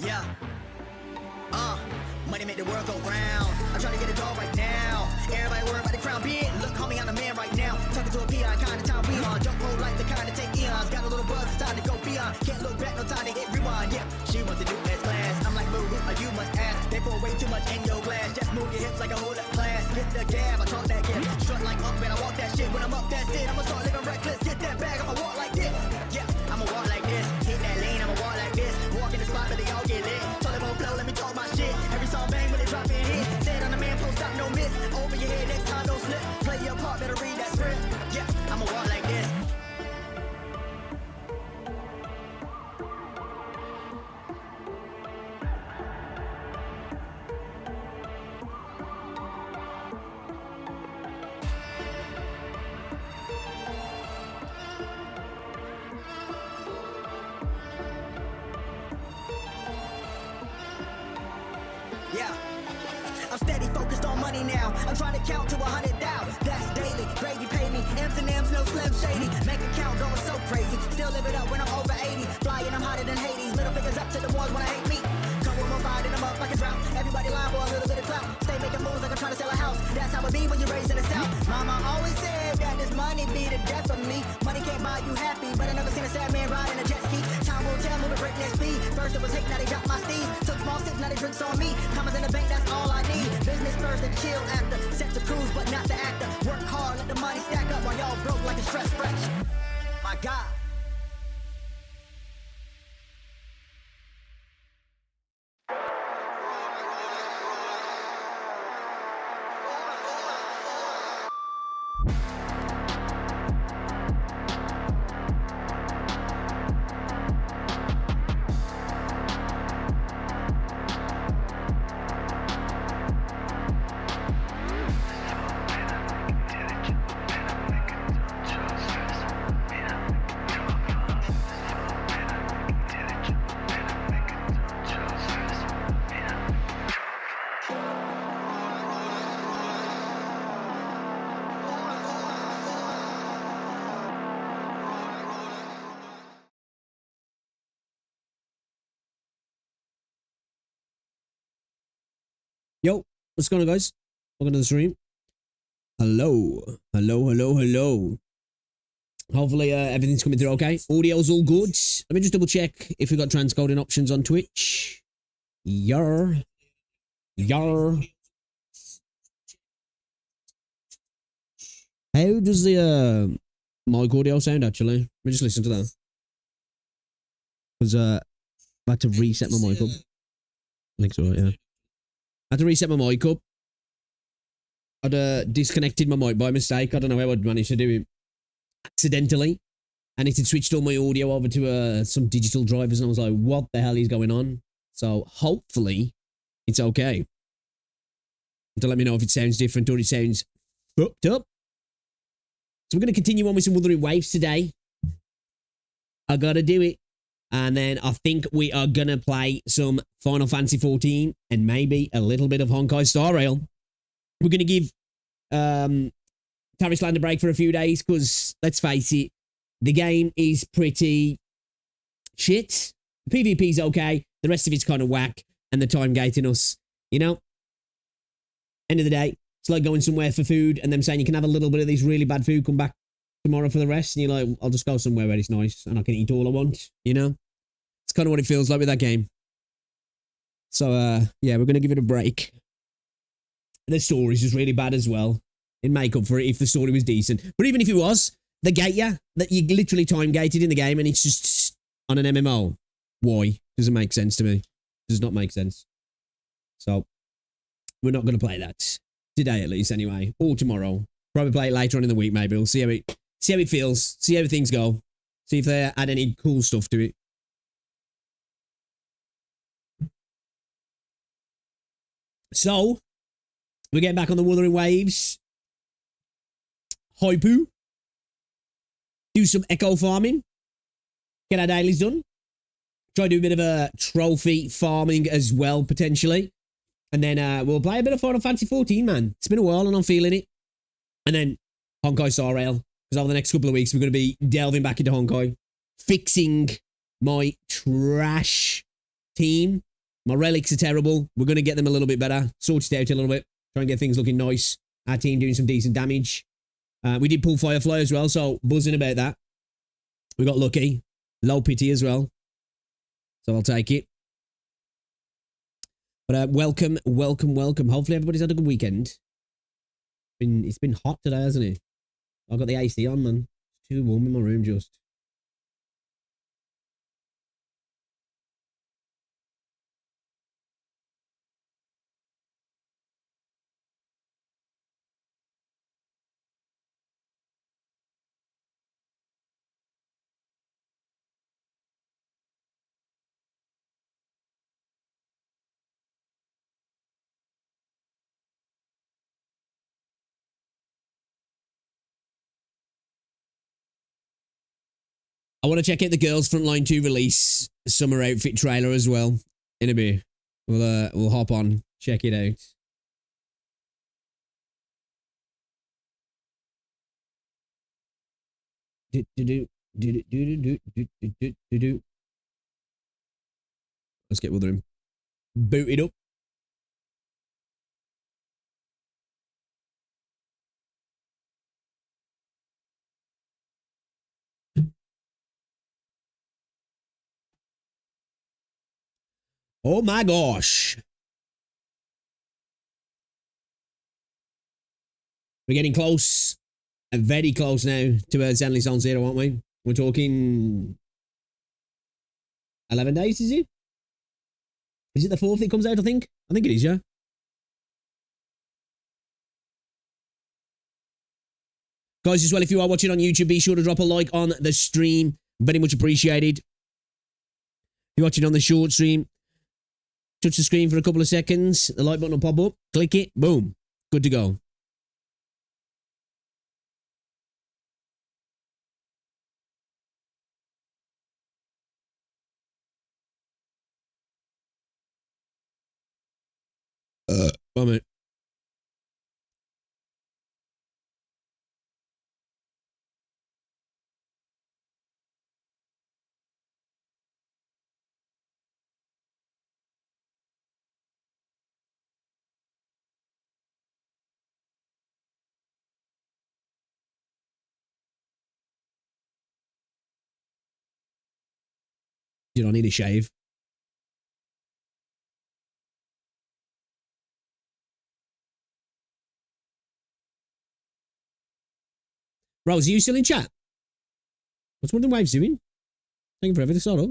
Yeah. Money make the world go round. I'm trying to get it all right now. Everybody worried about the crown being. Look, homie, I'm the man right now. Talking to a peon, kind of time we on. Jump roll like the kind of take eons. Got a little buzz, it's time to go beyond. Can't look back, no time to hit rewind. Yeah, she wants to do S class. I'm like, boo, you must ask. They pour way too much in your glass. Just move your hips like a whole up class. Hit the gab, I talk that gap. Strut like up and I walk that shit. When I'm up, that's it. I'ma start living reckless. Get that bag, I'ma walk like this. Yeah, I'ma walk like this. Hit that lane, I'ma walk like this. Walk in the spot, but they all get lit. Told them on flow, let me talk my shit. Every song bang when they drop in hit. Said on the man, post stop, no miss. Over your head, next time, don't slip. Play your part, better read that script. Yeah, I'ma walk like this. Yeah, I'm steady focused on money now. I'm trying to count to 100,000. That's daily. Gravy pay me. M's and M's, no Slim Shady. Make a count going so crazy. Still live it up when I'm over 80. Flying, I'm hotter than Hades. Middle fingers up to the ones when I hate me. Come with my ride and I'm up like a drought. Everybody lying for a little bit of clout. Stay making moves like I'm trying to sell a house. That's how it be when you're raised in the South. Mama always said that this money be the death of me. Money can't buy you happy, but I never seen a sad man riding a jet ski. Time will tell, moving breakneck speed. First it was hate, now they drop my steez. Took small sips, now they drinks on me. Commas in the bank, that's all I need. Business first and chill after. Set to cruise, but not the actor. Work hard, let the money stack up while y'all broke like a stress fresh. My God. Yo, what's going on, guys? Welcome to the stream. Hello. Hopefully everything's coming through okay. Audio's all good. Let me just double check if we've got transcoding options on Twitch. Yar. How does the mic audio sound actually? Let me just listen to that. Because I had to reset my mic up. I think so, yeah. I had to reset my mic up. I'd disconnected my mic by mistake. I don't know how I'd managed to do it accidentally. And it had switched all my audio over to some digital drivers. And I was like, what the hell is going on? So hopefully it's okay. To let me know if it sounds different or it sounds fucked up. So we're going to continue on with some Wuthering Waves today. I got to do it. And then I think we are going to play some Final Fantasy 14 and maybe a little bit of Honkai Star Rail. We're going to give Taris Land a break for a few days because, let's face it, the game is pretty shit. PvP's okay. The rest of it's kind of whack and the time gating us, you know? End of the day, it's like going somewhere for food and them saying you can have a little bit of this really bad food, come back tomorrow for the rest. And you're like, I'll just go somewhere where it's nice and I can eat all I want, you know? It's kind of what it feels like with that game. So, yeah, we're going to give it a break. The story's just really bad as well. It'd make up for it if the story was decent. But even if it was, the gate you, that you literally time gated in the game and it's just on an MMO. Why? Doesn't make sense to me. Does not make sense. So, we're not going to play that. Today, at least, anyway. Or tomorrow. Probably play it later on in the week, maybe. We'll see how it feels. See how things go. See if they add any cool stuff to it. So, we're getting back on the wuthering waves. Hoipu. Do some echo farming. Get our dailies done. Try to do a bit of a trophy farming as well, potentially. And then we'll play a bit of Final Fantasy 14, man. It's been a while and I'm feeling it. And then Honkai Star Rail. Because over the next couple of weeks, we're going to be delving back into Honkai. Fixing my trash team. My relics are terrible. We're going to get them a little bit better. Sort it out a little bit. Try and get things looking nice. Our team doing some decent damage. We did pull Firefly as well, so buzzing about that. We got lucky. Low pity as well. So I'll take it. But welcome. Hopefully everybody's had a good weekend. It's been hot today, hasn't it? I've got the AC on, man. It's too warm in my room just. I want to check out the Girls Frontline 2 release summer outfit trailer as well in a bit. We'll hop on, check it out. Let's get Wuthering booted up. Oh my gosh. We're getting close. Very close now to Zenly Zone Zero, aren't we? We're talking 11 days, is it? Is it the 4th it comes out, I think? I think it is, yeah. Guys, as well, if you are watching on YouTube, be sure to drop a like on the stream. Very much appreciated. If you're watching on the short stream, touch the screen for a couple of seconds. The like button will pop up. Click it. Boom. Good to go. Moment. You don't need a shave. Rose, are you still in chat? What's Wuthering Waves doing? Taking forever to start up.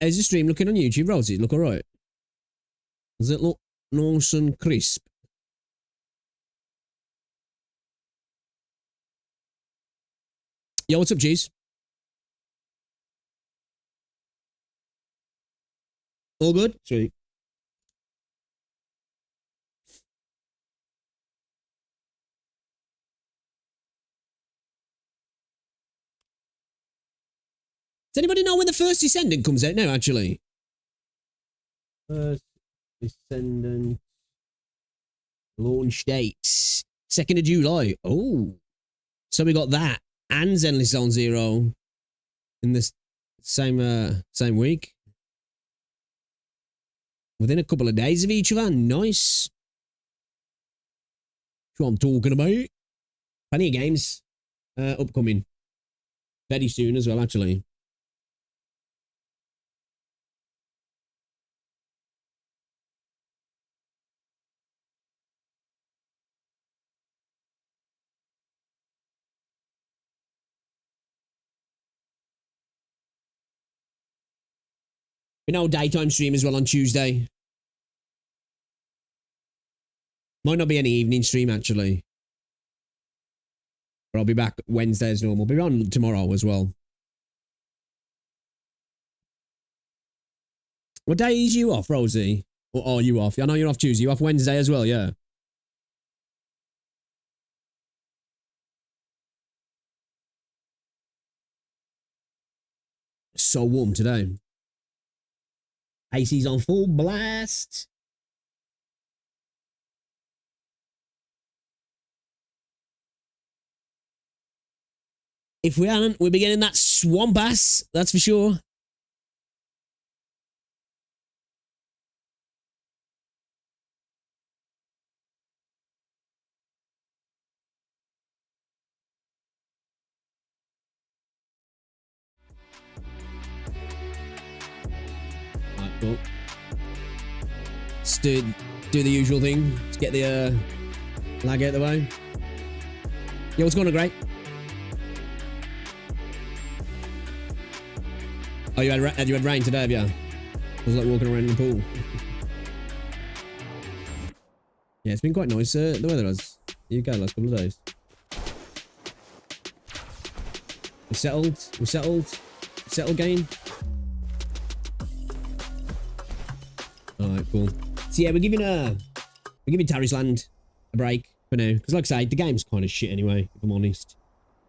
How's the stream looking on YouTube, Rosie? Look alright? Does it look nice and crisp? Yo, what's up, G's? All good? Sweet. Does anybody know when the first Descendant comes out now, actually? First Descendant launch dates. 2nd of July. Oh. So we got that. and Zenless Zone Zero in this same week. Within a couple of days of each other. Nice. That's what I'm talking about. Plenty of games upcoming. Very soon as well, actually. No daytime stream as well on Tuesday. Might not be any evening stream, actually. But I'll be back Wednesday as normal. Be on tomorrow as well. What day is you off, Rosie? Or are you off? I know you're off Tuesday. You're off Wednesday as well, yeah. So warm today. AC's on full blast. If we aren't, we'll be getting that swamp ass, that's for sure. Alright, cool. Let's do the usual thing. Let's get the lag out of the way. Yeah, what's going on, Gray? Oh, you had rain today, have you? I was like walking around in the pool. Yeah, it's been quite nice. The weather has. You go last couple of days. We settled. Settled game. Alright, cool. So yeah, we're giving Tarry's Land a break for now. Because like I say, the game's kind of shit anyway, if I'm honest.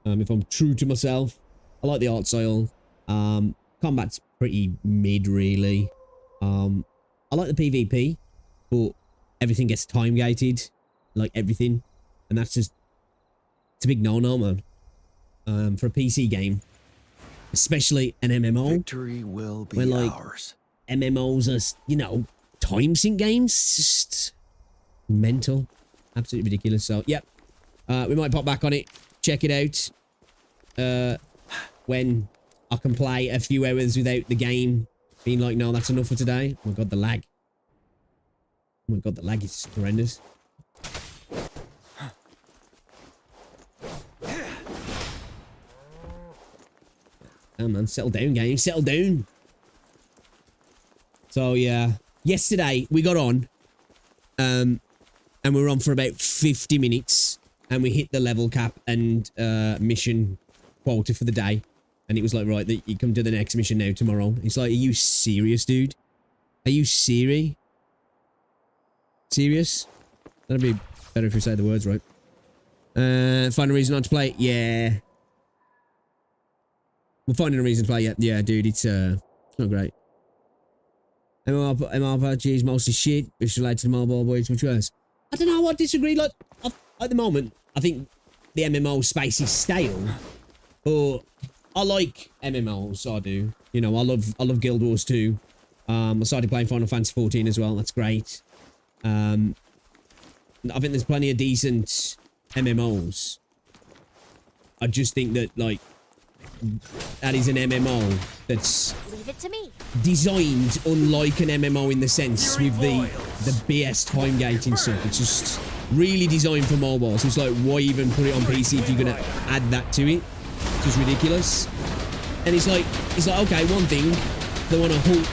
If I'm true to myself. I like the art style. Combat's pretty mid, really. I like the PvP, but everything gets time gated, like everything, and that's just, it's a big no-no, man. For a PC game, especially an MMO. Victory will be where, like, ours. MMOs are, you know, time sync games. It's just mental, absolutely ridiculous. So, yep, we might pop back on it, check it out. When I can play a few hours without the game being like, no, that's enough for today. Oh my god, the lag. Oh my god, the lag is horrendous. Oh man, settle down, game. Settle down. So yeah, yesterday we got on, and we were on for about 50 minutes, and we hit the level cap and mission quota for the day. And it was like, right, that you come to the next mission now tomorrow. It's like, are you serious, dude? Are you serious? That'd be better if you say the words right. Find a reason not to play it. Yeah. We're finding a reason to play it. Yeah, dude, it's not great. MMORPG is mostly shit, which related to the mobile boys, which was. I don't know, I disagree. Like, at the moment, I think the MMO space is stale. But I like MMOs, I do. You know, I love Guild Wars 2. I started playing Final Fantasy 14 as well. That's great. I think there's plenty of decent MMOs. I just think that, like, that is an MMO that's Leave it to me. designed unlike an MMO in the sense with the BS time gating stuff. It's just really designed for mobile. So it's like, why even put it on PC if you're gonna add that to it? It's just ridiculous. And it's like, okay, one thing, they want to halt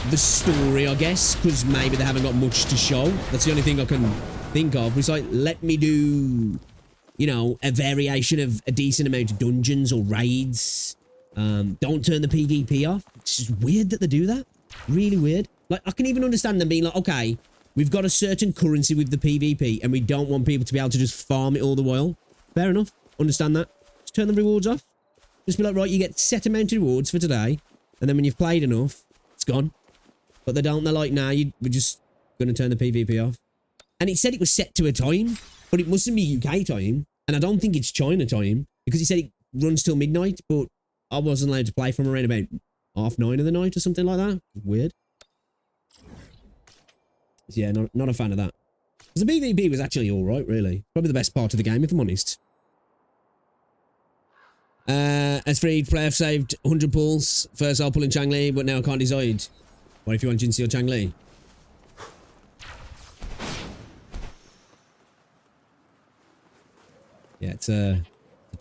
the story, I guess, because maybe they haven't got much to show. That's the only thing I can think of. It's like, let me do, you know, a variation of a decent amount of dungeons or raids. Don't turn the PvP off. It's just weird that they do that. Really weird. Like, I can even understand them being like, okay, we've got a certain currency with the PvP and we don't want people to be able to just farm it all the while. Fair enough. Understand that. Just turn the rewards off. Just be like, right, you get set amount of rewards for today. And then when you've played enough, it's gone. But they don't. They're like, nah, we're just going to turn the PvP off. And it said it was set to a time, but it mustn't be UK time. And I don't think it's China time because it said it runs till midnight, but I wasn't allowed to play from around about 9:30 of the night or something like that. Weird. So yeah, not a fan of that. Because the PvP was actually alright, really. Probably the best part of the game, if I'm honest. As Freed, player saved 100 pulls. First I'll pull in Changli, but now I can't decide. What if you want Jinxie or Changli? Yeah, it's a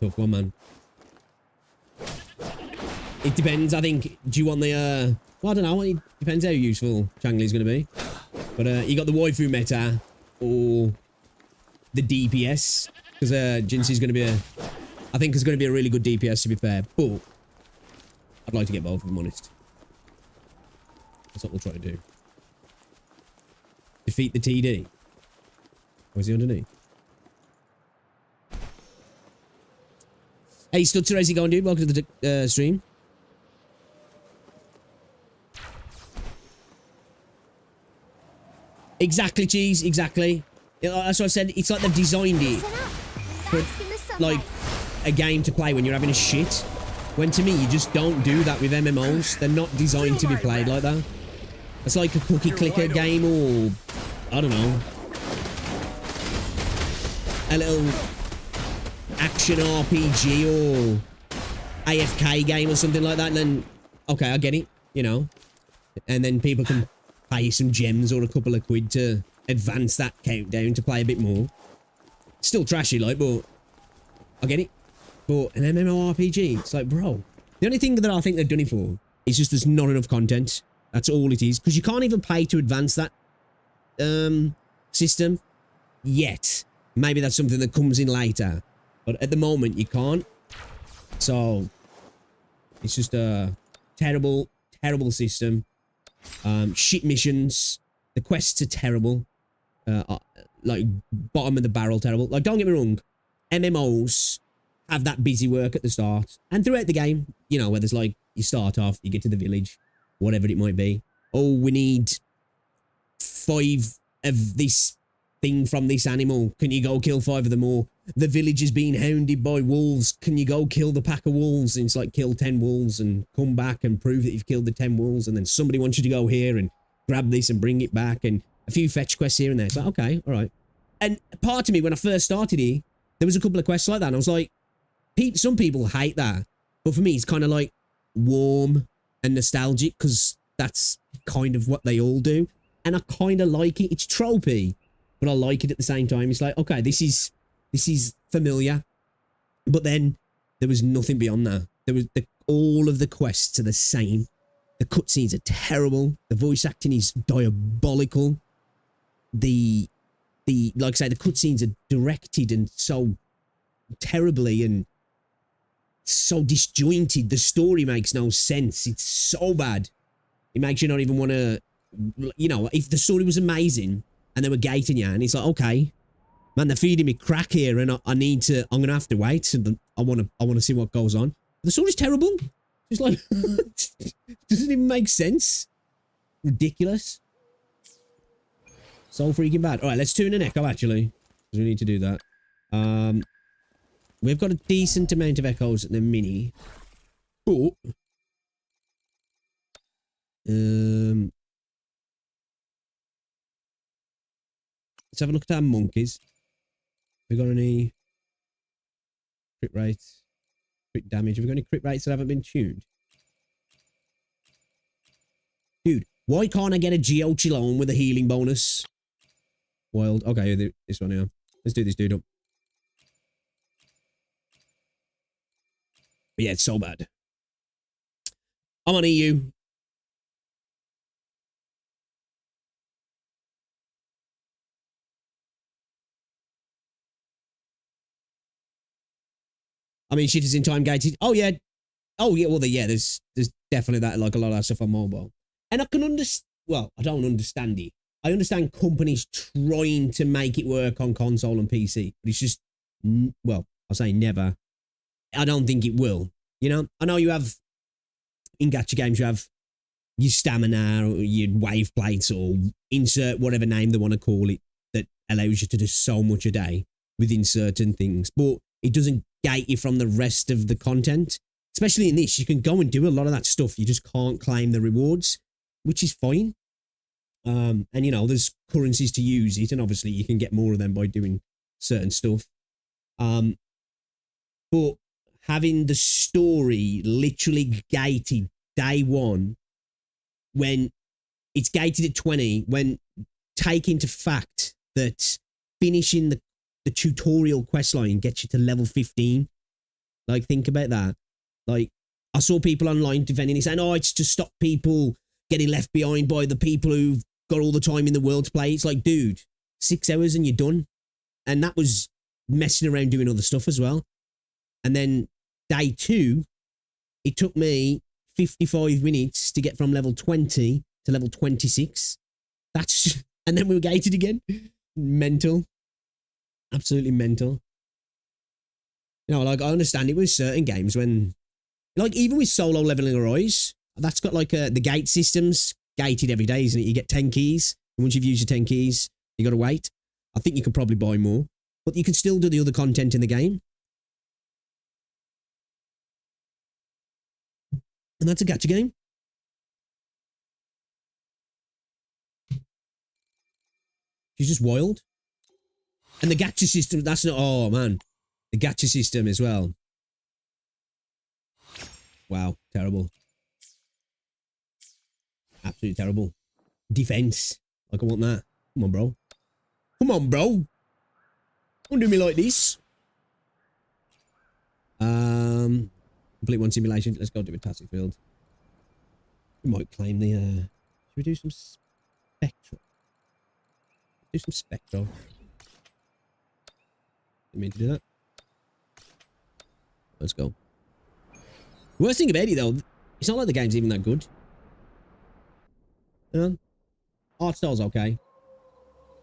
tough one, man. It depends, I think. Do you want the, well, I don't know. It depends how useful Changli's going to be. But you got the waifu meta or the DPS. Because Jinxie's going to be I think it's going to be a really good DPS, to be fair. But I'd like to get both, if I'm honest. That's what we'll try to do. Defeat the TD. Or is he underneath? Hey, Stutzer, how's it going, dude? Welcome to the stream. Exactly, Cheese. Exactly. That's what I said. It's like they've designed it for, like, a game to play when you're having a shit. When, to me, you just don't do that with MMOs. They're not designed to be played like that. It's like a cookie clicker game or, I don't know, a little action RPG or AFK game or something like that. And then, okay, I get it, you know. And then people can pay some gems or a couple of quid to advance that countdown to play a bit more. Still trashy, like, but I get it. But an MMORPG, it's like, bro. The only thing that I think they've done it for is just there's not enough content. That's all it is. Because you can't even pay to advance that system yet. Maybe that's something that comes in later. But at the moment, you can't. So, it's just a terrible, terrible system. Shit missions. The quests are terrible. Like, bottom of the barrel terrible. Like, don't get me wrong. MMOs have that busy work at the start. And throughout the game, you know, where there's like, you start off, you get to the village, whatever it might be. Oh, we need 5 of this thing from this animal. Can you go kill 5 of them? Or the village is being hounded by wolves. Can you go kill the pack of wolves? And it's like, kill 10 wolves and come back and prove that you've killed the 10 wolves. And then somebody wants you to go here and grab this and bring it back. And a few fetch quests here and there. It's like, okay, all right. And part of me, when I first started here, there was a couple of quests like that. And I was like, some people hate that. But for me, it's kind of like warm and nostalgic because that's kind of what they all do. And I kind of like it. It's tropey, but I like it at the same time. It's like, okay, this is familiar. But then there was nothing beyond that. There was all of the quests are the same. The cutscenes are terrible. The voice acting is diabolical. Like I say, the cutscenes are directed and so terribly and so disjointed. The story makes no sense. It's so bad. It makes you not even want to, you know, if the story was amazing and they were gating you and it's like, okay, man, they're feeding me crack here and I'm going to have to wait. And I want to see what goes on. The story's terrible. It's like, doesn't even make sense. Ridiculous. So freaking bad. All right, let's tune an echo actually, because we need to do that. We've got a decent amount of echoes at the mini, but let's have a look at our monkeys. Have we got any crit rates, crit damage? Have we got any crit rates that haven't been tuned? Dude, why can't I get a Geo Chillon with a healing bonus? Wild. Okay, this one here. Let's do this dude up. But yeah, it's so bad. I'm on EU. I mean, shit is in time gated. Oh yeah. Oh yeah. Well, there's definitely that, like a lot of that stuff on mobile. And I can understand. Well, I don't understand it. I understand companies trying to make it work on console and PC, but it's just, well, I'll say never. I don't think it will. You know, I know you have in gacha games, you have your stamina or your wave plates or insert whatever name they want to call it that allows you to do so much a day within certain things, but it doesn't gate you from the rest of the content. Especially in this, you can go and do a lot of that stuff. You just can't claim the rewards, which is fine. And you know, there's currencies to use it, and obviously you can get more of them by doing certain stuff. But having the story literally gated day one, when it's gated at 20, when take into fact that finishing the tutorial questline gets you to level 15. Like, think about that. Like, I saw people online defending it, saying, oh, it's to stop people getting left behind by the people who've got all the time in the world to play. It's like, dude, 6 hours and you're done. And that was messing around doing other stuff as well. And then day 2, it took me 55 minutes to get from level 20 to level 26. That's, and then we were gated again. Mental. Absolutely mental. You know, like, I understand it with certain games when, like, even with solo leveling Arise, that's got like the gate systems gated every day, isn't it? You get 10 keys. And once you've used your 10 keys, you got to wait. I think you could probably buy more, but you can still do the other content in the game. And that's a gacha game. She's just wild. And the gacha system, that's not, oh man. The gacha system as well. Wow, terrible. Absolutely terrible. Defense. Like, I want that. Come on, bro. Come on, bro. Don't do me like this. Complete one simulation. Let's go do a Tastic Field. We might claim the, should we do some spectral? Do some spectral. Didn't mean to do that. Let's go. Worst thing about it, though, it's not like the game's even that good. You know? Art style's okay.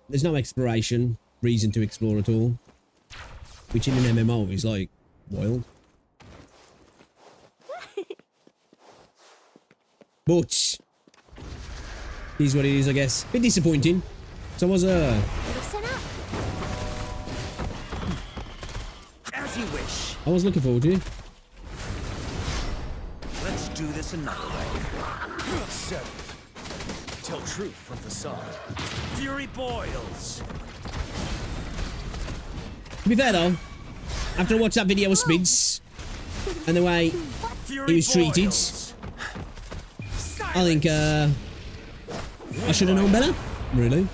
There's no exploration, reason to explore at all. Which in an MMO is like wild. But here's what it is, I guess. Bit disappointing. So I was Listen up. As you wish. I was looking forward to it. Let's do this another way. Set it. Tell truth from facade. Fury boils. To be fair though, after I watched that video of Spids and the way Fury he was treated, boils. I think I should have known better. Really.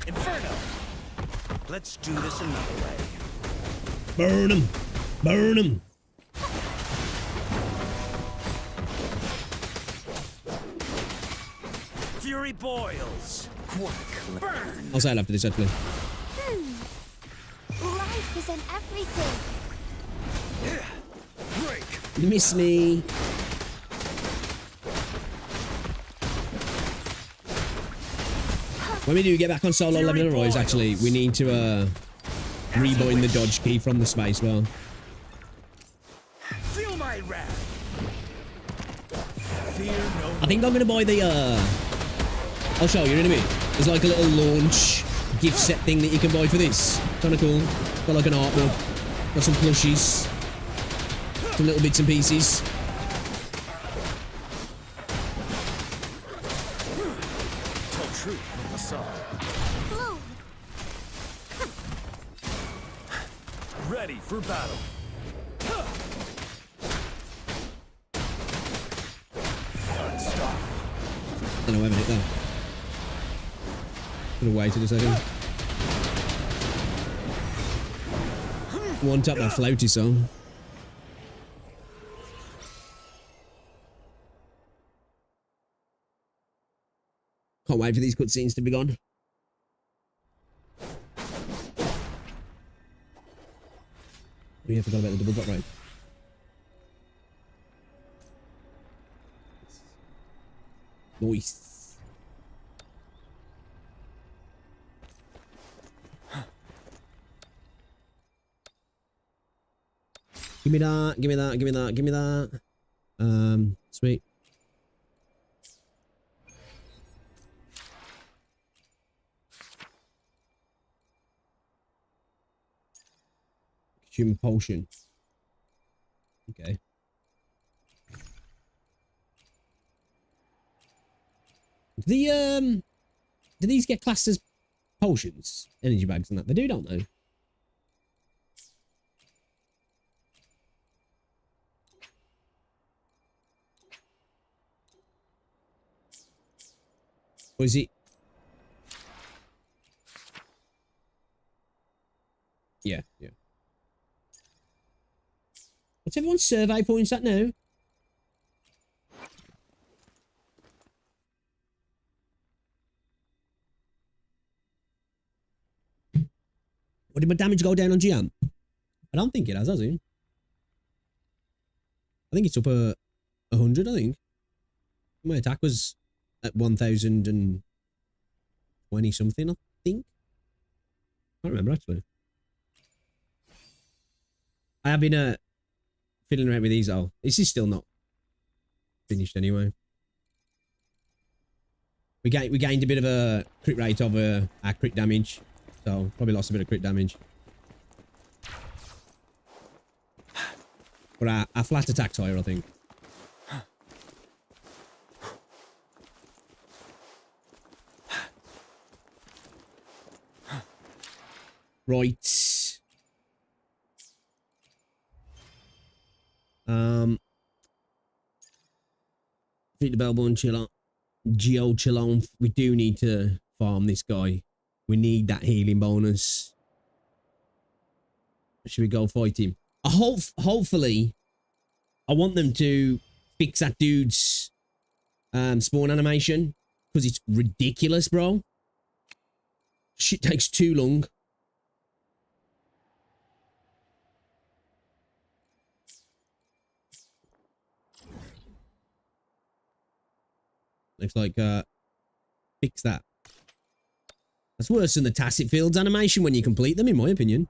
Inferno. Let's do this another way. Burn him. Burn him. Fury boils. Burn. I'll say it after this, actually. Life is in everything. Break. You miss me. When we do get back on solo level and Rise, actually, we need to rebind the dodge key from the space bar. Feel my wrath. Fear no. I think I'm gonna buy the I'll show you in a bit. There's like a little launch gift set thing that you can buy for this. Kinda cool. Got like an artbook. Got some plushies. Some little bits and pieces. Tell truth from facade. Bloom. Ready for battle. Stop. Don't know where it though. Could have waited a second. One tap that floaty song. Can't wait for these cutscenes to be gone. We have forgot about the double drop right. Nice. Give me that. Give me that. Give me that. Give me that. Sweet. Human potion. Okay. Do these get classed as potions? Energy bags and that? They do, don't they? Or is it? Yeah, yeah. What's everyone's survey points at now? Or did my damage go down on GM? I don't think it has it? I think it's up 100, I think. My attack was at 1020 something, I think. I can't remember actually. I have been fiddling around with these though. This is still not finished anyway. We gained a bit of a crit rate of our crit damage. So probably lost a bit of crit damage. But our flat attack's higher, I think. Right. Hit the bell button, chill out. Geo, chill on. We do need to farm this guy. We need that healing bonus. Should we go fight him? Hopefully, I want them to fix that dude's spawn animation because it's ridiculous, bro. Shit takes too long. Looks like fix that. That's worse than the tacit fields animation when you complete them, in my opinion.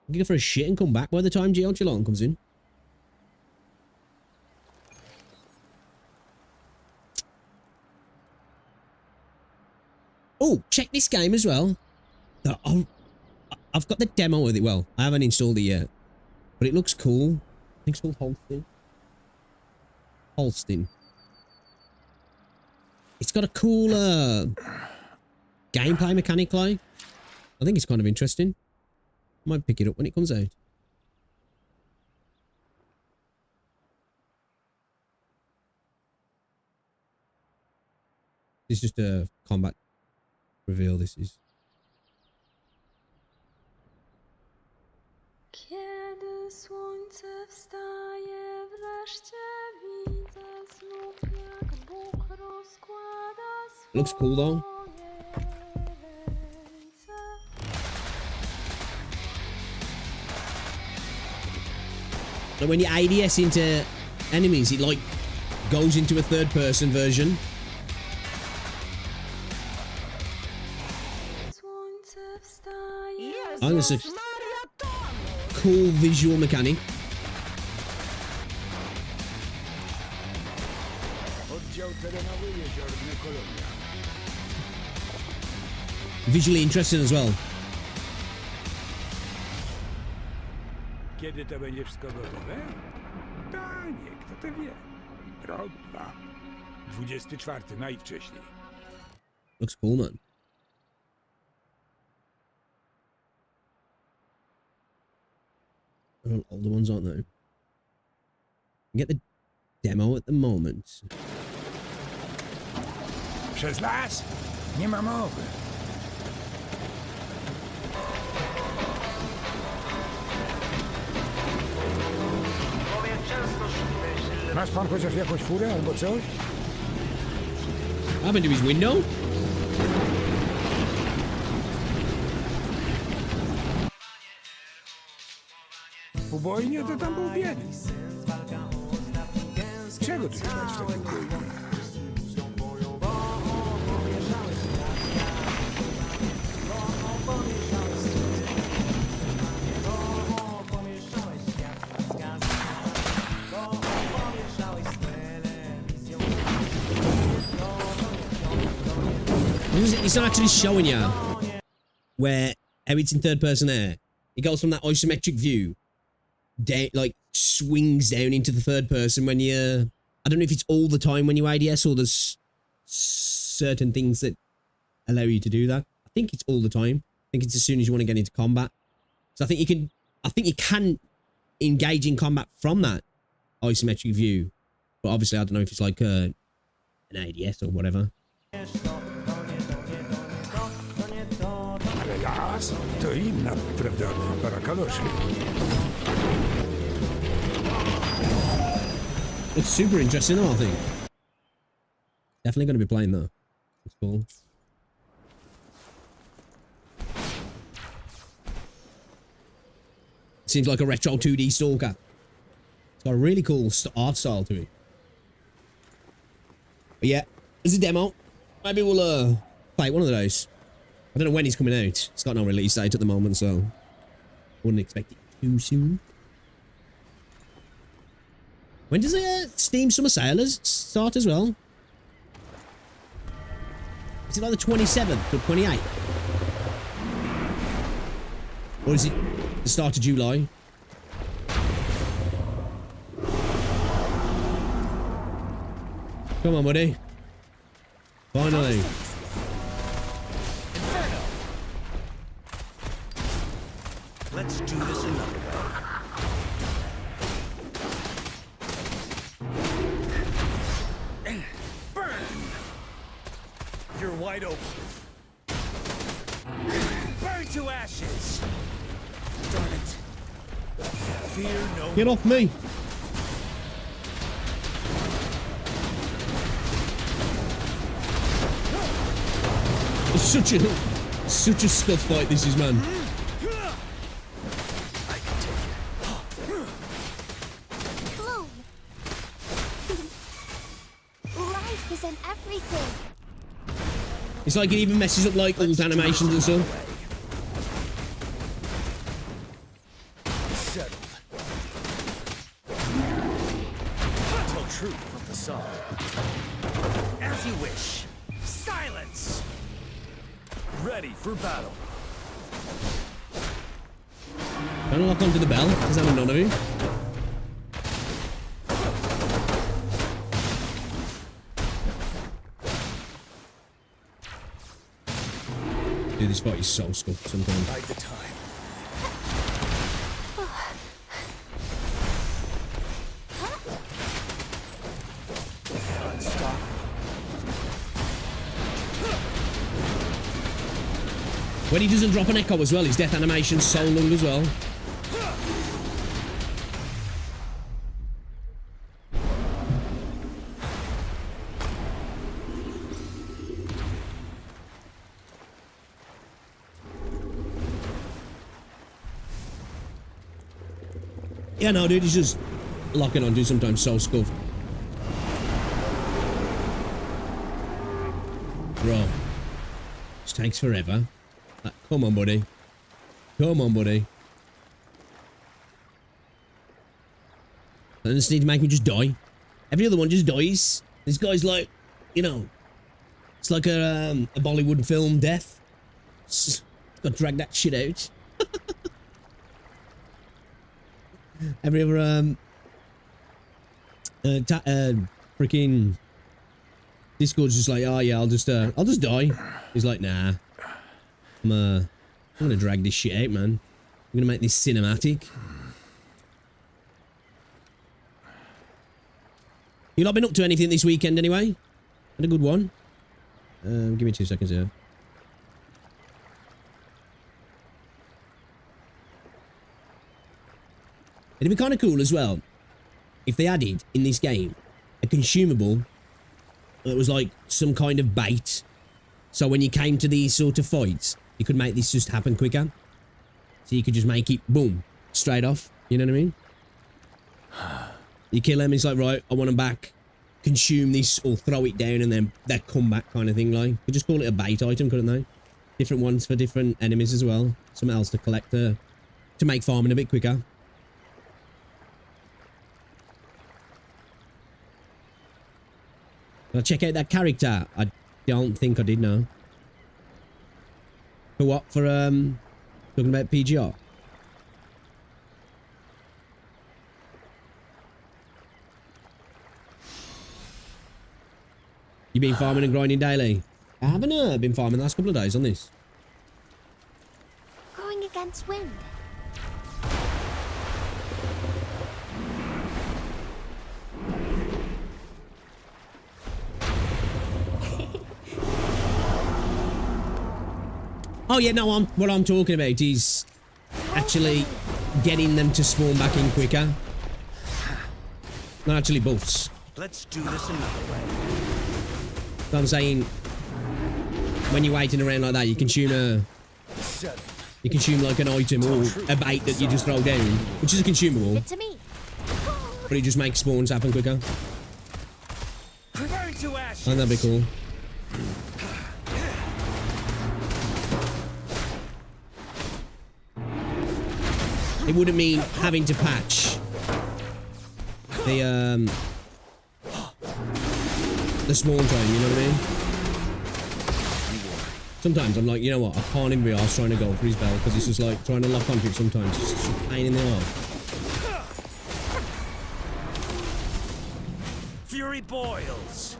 You go for a shit and come back by the time Geo Chilon comes in. Oh, check this game as well. I've got the demo with it. Well, I haven't installed it yet, but it looks cool. I think it's called Holstein. Holstein. It's got a cool gameplay mechanic, like. I think it's kind of interesting. I might pick it up when it comes out. It's just a combat reveal, this is. Kiedy słońce wstaje, wreszcie widzę znów, jak Bóg rozkłada Looks cool though. ręce. So when you ADS into enemies, it like goes into a third person version. Słońce wstaje. I think it's a cool visual mechanic. Visually interesting as well. Kiedy to będzie wszystko gotowe? Panie, kto to wie? Rok, 2. 24 najwcześniej. Looks cool, man. All older ones, aren't they? Get the demo at the moment. Przez las? Nie ma mowy. Masz pan chociaż jakąś furę albo coś? What happened to his window? Ubojnie to tam był bieg. Czego tu szukać w takim ubojni? It's not actually showing you where how it's in third person there. It goes from that isometric view down, like swings down into the third person when you. I don't know if it's all the time when you ADS or there's certain things that allow you to do that. I think it's all the time. I think it's as soon as you want to get into combat. So I think you can engage in combat from that isometric view. But obviously I don't know if it's like an ADS or whatever. Ale las to inna, prawda, para kaloszy. It's super interesting though, I think. Definitely going to be playing though. It's cool. Seems like a retro 2D stalker. It's got a really cool art style to it. But yeah, it's a demo. Maybe we'll play one of those. I don't know when it's coming out. It's got no release date at the moment, so wouldn't expect it too soon. When does the Steam Summer Sale start as well? Is it like the 27th or 28th? Or is it the start of July? Come on, buddy. Finally. Let's do this another way. Burn! You're wide open. Burn to ashes! Darn it. Fear no. Get off me. It's such a scuff fight this is, man. I can take it. Bloom. Life is in everything. It's like it even messes up like alt animations and stuff. Settled. Tell truth from facade. As you wish. Silence! Ready for battle. Don't lock onto the bell, because I'm none of you. Dude, this fight is so scuffed sometimes. Bide the time. Stop. When he doesn't drop an echo as well, his death animation's so long as well. Yeah, no, dude, he's just locking on, dude, sometimes so scuffed. Bro. This takes forever. Come on, buddy. Come on, buddy. I just need to make me just die. Every other one just dies. This guy's like, you know, it's like a Bollywood film death. It's got to drag that shit out. Every other freaking Discord's just like, oh yeah, I'll just die. He's like, nah. I'm gonna drag this shit out, man. I'm gonna make this cinematic. You not been up to anything this weekend anyway? Had a good one. Give me 2 seconds here. It'd be kind of cool as well if they added in this game a consumable that was like some kind of bait. So when you came to these sort of fights, you could make this just happen quicker. So you could just make it boom, straight off. You know what I mean? You kill them, it's like, right, I want them back. Consume this or throw it down and then they come back kind of thing. Like, you could just call it a bait item, couldn't they? Different ones for different enemies as well. Something else to collect to make farming a bit quicker. Did I check out that character? I don't think I did, no. For what? For talking about PGR? You been farming and grinding daily? I haven't been farming the last couple of days on this. Going against wind. Oh yeah, no, what I'm talking about is actually getting them to spawn back in quicker. Not actually buffs. Let's do this another way. So I'm saying, when you're waiting around like that, you consume like an item or a bait that you just throw down, which is a consumable, To me. but it just makes spawns happen quicker. Burn to ashes. And that'd be cool. It wouldn't mean having to patch the spawn time, you know what I mean? Sometimes I'm like, you know what, I can't even be arsed trying to go for his bell because it's just like trying to lock onto it sometimes. It's just a pain in the arse. Fury boils.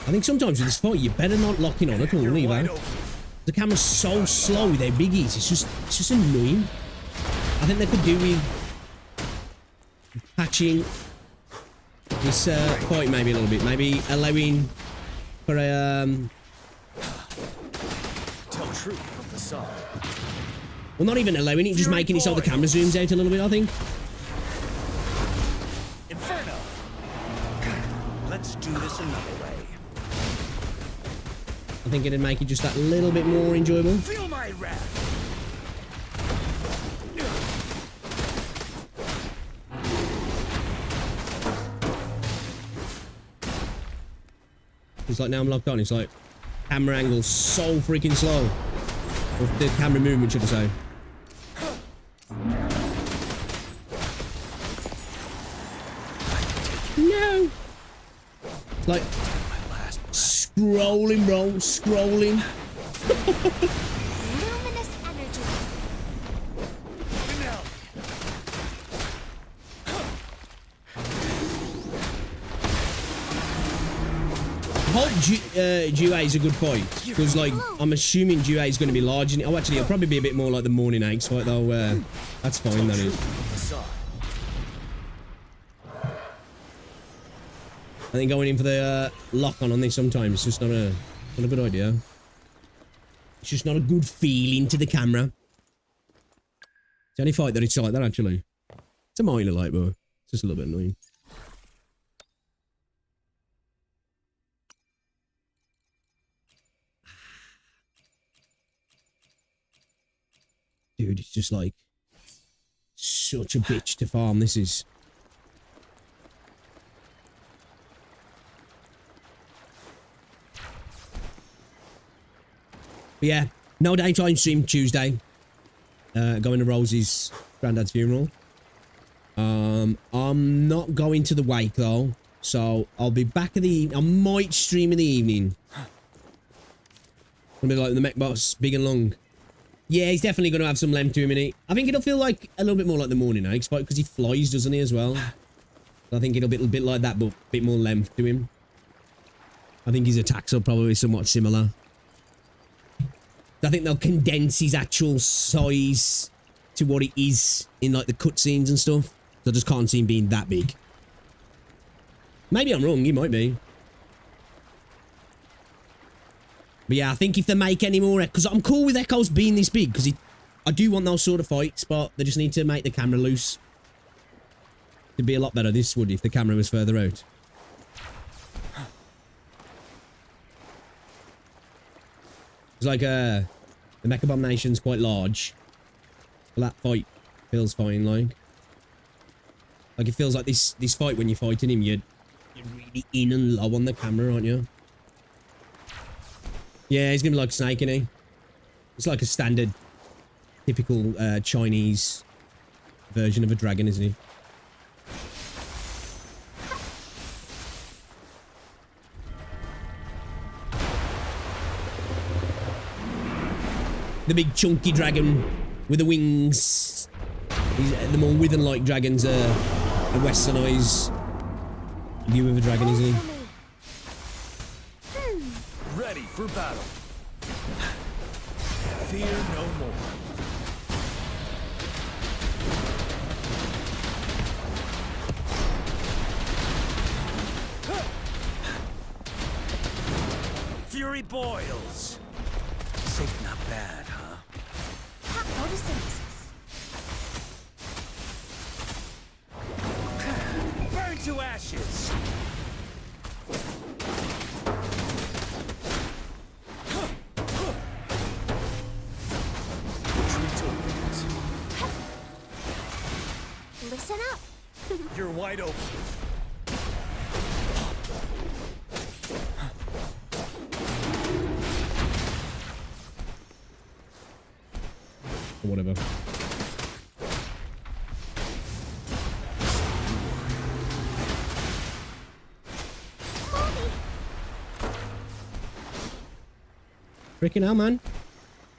I think sometimes with this fight, you better not lock in on at all, You're either. wide open. The camera's so slow with their biggies. It's just annoying. I think they could do with patching this fight maybe a little bit. Maybe allowing for a Tell truth from facade. well, not even allowing it, just making it so the camera zooms out a little bit. I think. Inferno. Let's do this another way. I think it'd make it just that little bit more enjoyable. Feel my wrath. It's like now I'm locked on. It's like camera angle so freaking slow. Or the camera movement, should I say? No. It's like scrolling, bro. Scrolling. Luminous energy. Now. I hope Dua is a good fight. Because, like, I'm assuming Dua is going to be large. Oh, actually, it'll probably be a bit more like the Morning Eggs fight, though. That's fine, that is. Facade. I think going in for the lock-on this sometimes is just not a good idea. It's just not a good feeling to the camera. It's the only fight that it's like that, actually. It's a minor light, but it's just a little bit annoying. Dude, it's just like such a bitch to farm, this is. But yeah, no daytime stream Tuesday. Going to Rosie's granddad's funeral. I'm not going to the wake though, so I'll be back in the. I might stream in the evening. Gonna be like the mech boss, big and long. Yeah, he's definitely gonna have some length to him in it. I think it'll feel like a little bit more like the Morning Eggs fight because he flies, doesn't he, as well? I think it'll be a bit like that, but a bit more length to him. I think his attacks are probably somewhat similar. I think they'll condense his actual size to what it is in like the cutscenes and stuff. So I just can't see him being that big. Maybe I'm wrong, he might be. But yeah, I think if they make any more, because I'm cool with Echoes being this big, because I do want those sort of fights, but they just need to make the camera loose. It'd be a lot better, this would, if the camera was further out. It's like the Mecha Bomb Nation's quite large. But that fight feels fine, like it feels like this fight when you're fighting him, you're really in and low on the camera, aren't you? Yeah, he's gonna be like Snake, isn't he? It's like a standard, typical Chinese version of a dragon, isn't he? the big chunky dragon with the wings. The more withen-like dragons are a westernized view of a dragon, isn't he? Ready for battle. Fear no more. Fury boils. Safe, not bad, huh? Hot photosynthesis. Burn to ashes. Retreat opens. Listen up. You're wide open. Or whatever. Freaking hell, man.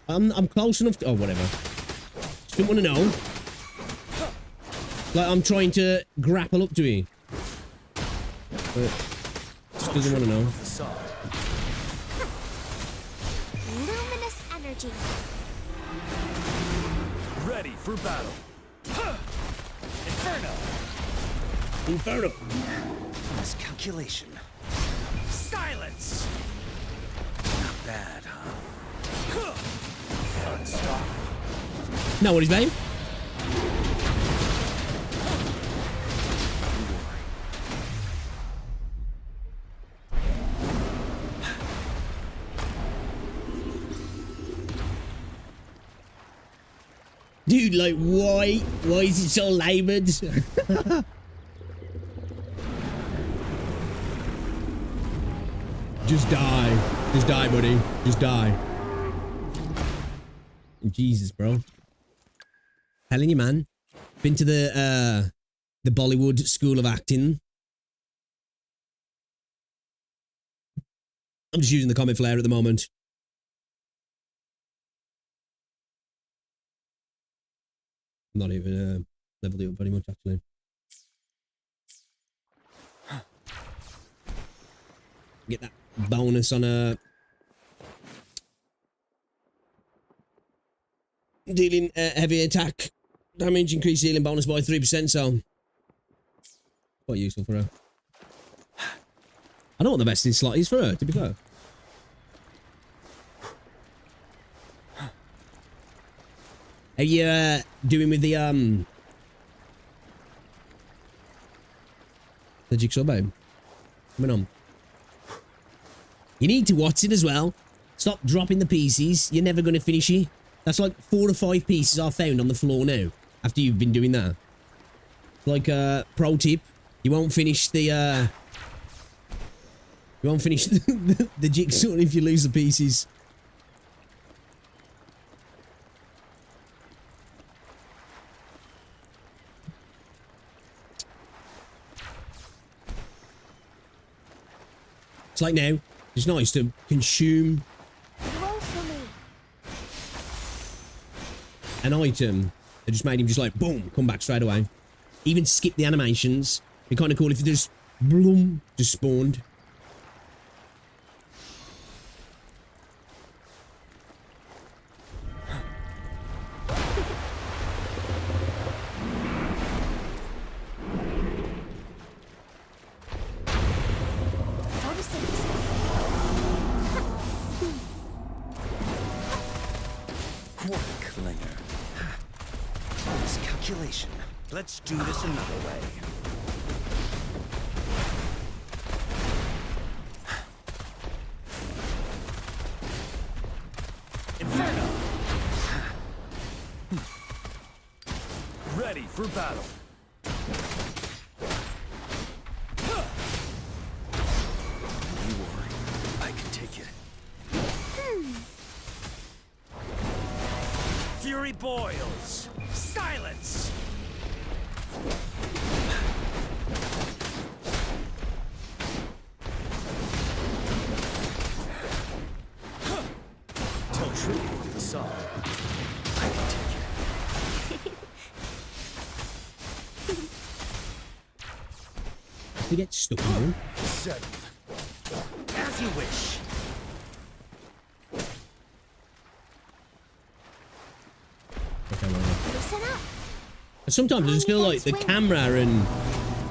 I'm close enough to... Oh, whatever. Just didn't want to know. Like, I'm trying to grapple up to it. But just doesn't want to know. Facade. Luminous energy. Ready for battle. Inferno. Inferno. Miscalculation. Silence. Not bad, huh? Unstoppable. No worries, babe. Dude, like, why is it so labored? Just die. Just die, buddy. Just die. Jesus, bro. Telling you, man. Been to the Bollywood School of Acting. I'm just using the comic flair at the moment. I'm not even leveled it up very much, actually. Get that bonus on a dealing heavy attack damage, increase healing bonus by 3%, so quite useful for her. I don't know what the best in slot is for her, to be fair. Are you doing with the jigsaw, babe? Coming on. You need to watch it as well. Stop dropping the pieces. You're never going to finish it. That's like 4 or 5 pieces I've found on the floor now. After you've been doing that. Like pro tip. You won't finish the you won't finish the jigsaw if you lose the pieces. It's like now, it's nice to consume Roll for me. an item that just made him just like, boom, come back straight away. Even skip the animations. It'd be kind of cool if it just, boom, just spawned. What a clinger. Miscalculation. Let's do this another way. Inferno! Ready for battle. You worry. I can take it. Fury boils. Silence! Tell truth with the song. actually get stuck in one. Settled. As you wish. Okay, well, Listen up. sometimes I just feel like the camera and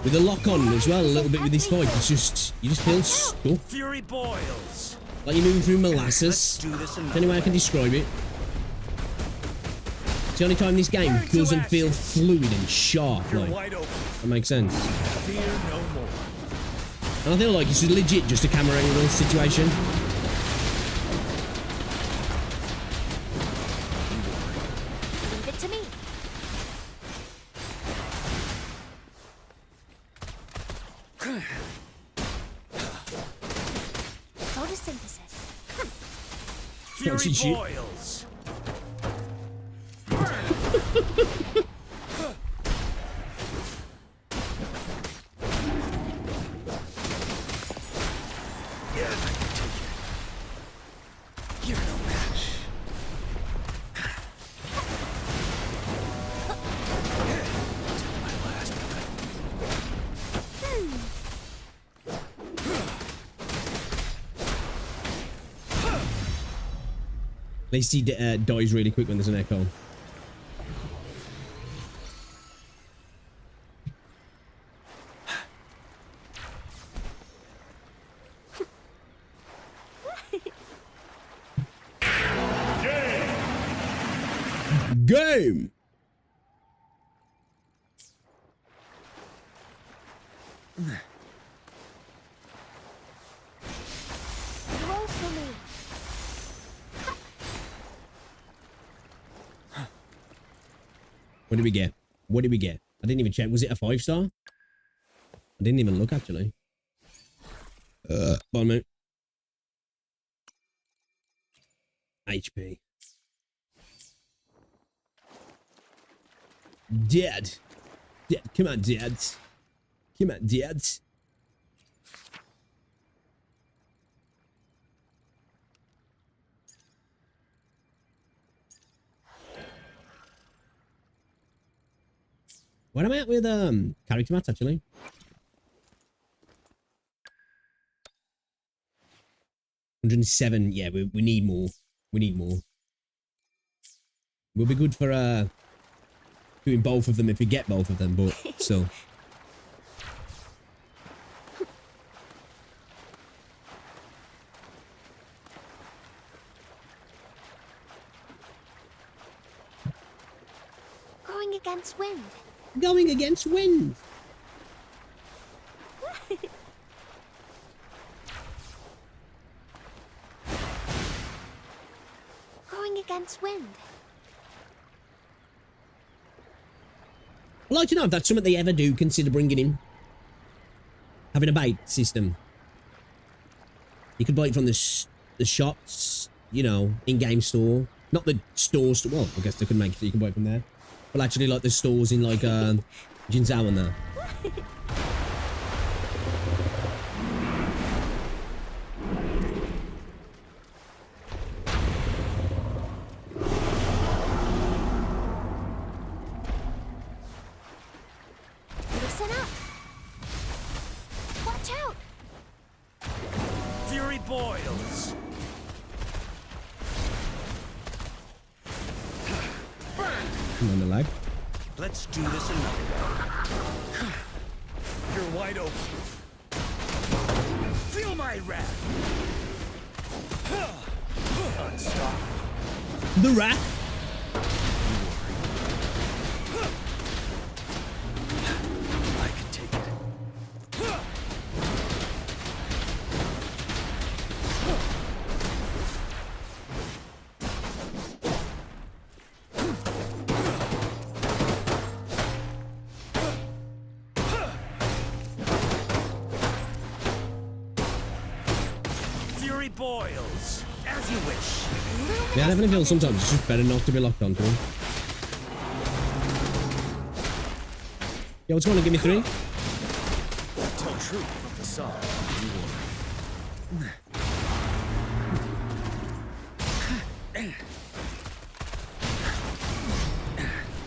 with the lock on as well, a little bit with this fight, it's just, you just feel stuck. Fury boils. Like you're moving through Let's molasses. do this That's the another only way I can way. describe it. It's the only time this game Turn to doesn't feel action. fluid and sharp. You're Like, wide open. that makes sense. Fear no more. And I feel like it's legit just a camera angle situation. Leave it to me. Photosynthesis. Fury Fancy shit. boils. Yeah, I can take it. You're no match. Till my last breath. At least he dies really quick when there's an echo. Game! Roll for me. What did we get? What did we get? I didn't even check. Was it a 5-star? I didn't even look, actually. Bottom out. HP. Dead. Dead. Come on, Dad. Come on, Dad. What am I at with character mats actually? $107. Yeah, we need more. We need more. We'll be good for doing both of them if we get both of them, but still. Going against wind. Going against wind. Going against wind. I'd like to know if that's something they ever do consider bringing in. Having a bait system. You could buy it from the shops, you know, in-game store. Not the stores. Well, I guess they could make it so you can buy it from there. But actually, like the stores in like Jinzhou and there. Listen up. Watch out. Fury boils. Come on, the lag. Let's do this another way. You're wide open. Feel my wrath. Unstoppable. The rat. I can take it. Fury boils. As you wish. Yeah, I have a feeling sometimes it's just better not to be locked onto him. Yo, what's going on? Give me 3. Tell truth from facade.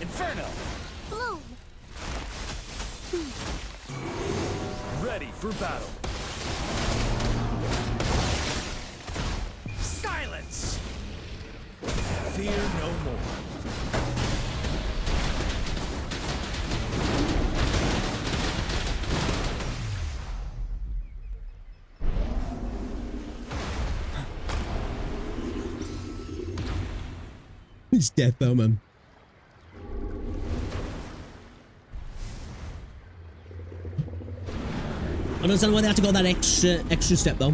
Inferno. Bloom. Ready for battle. Silence! Fear no more. It's death though, man. I don't understand why they had to go that extra step though.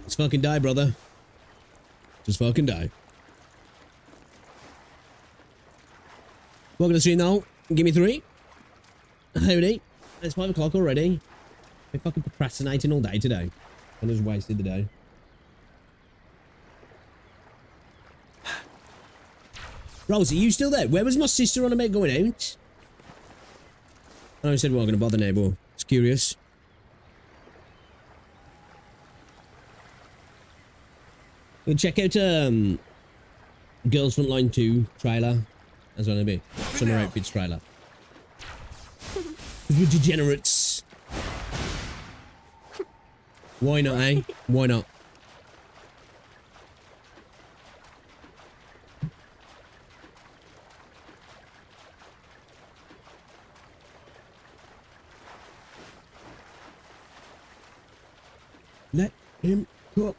Just fucking die, brother. Just fucking die. Welcome to the stream now. Give me 3. Howdy. It's 5 o'clock already. Been fucking procrastinating all day today. I just wasted the day. Rosie, you still there? Where was my sister on about going out? I know I said we weren't going to bother now, but it's curious. We'll check out Girls Frontline 2 trailer. That's what it'll be. Summer Outfits trailer. Because we're degenerates. Why not, eh? Why not? Let him cook.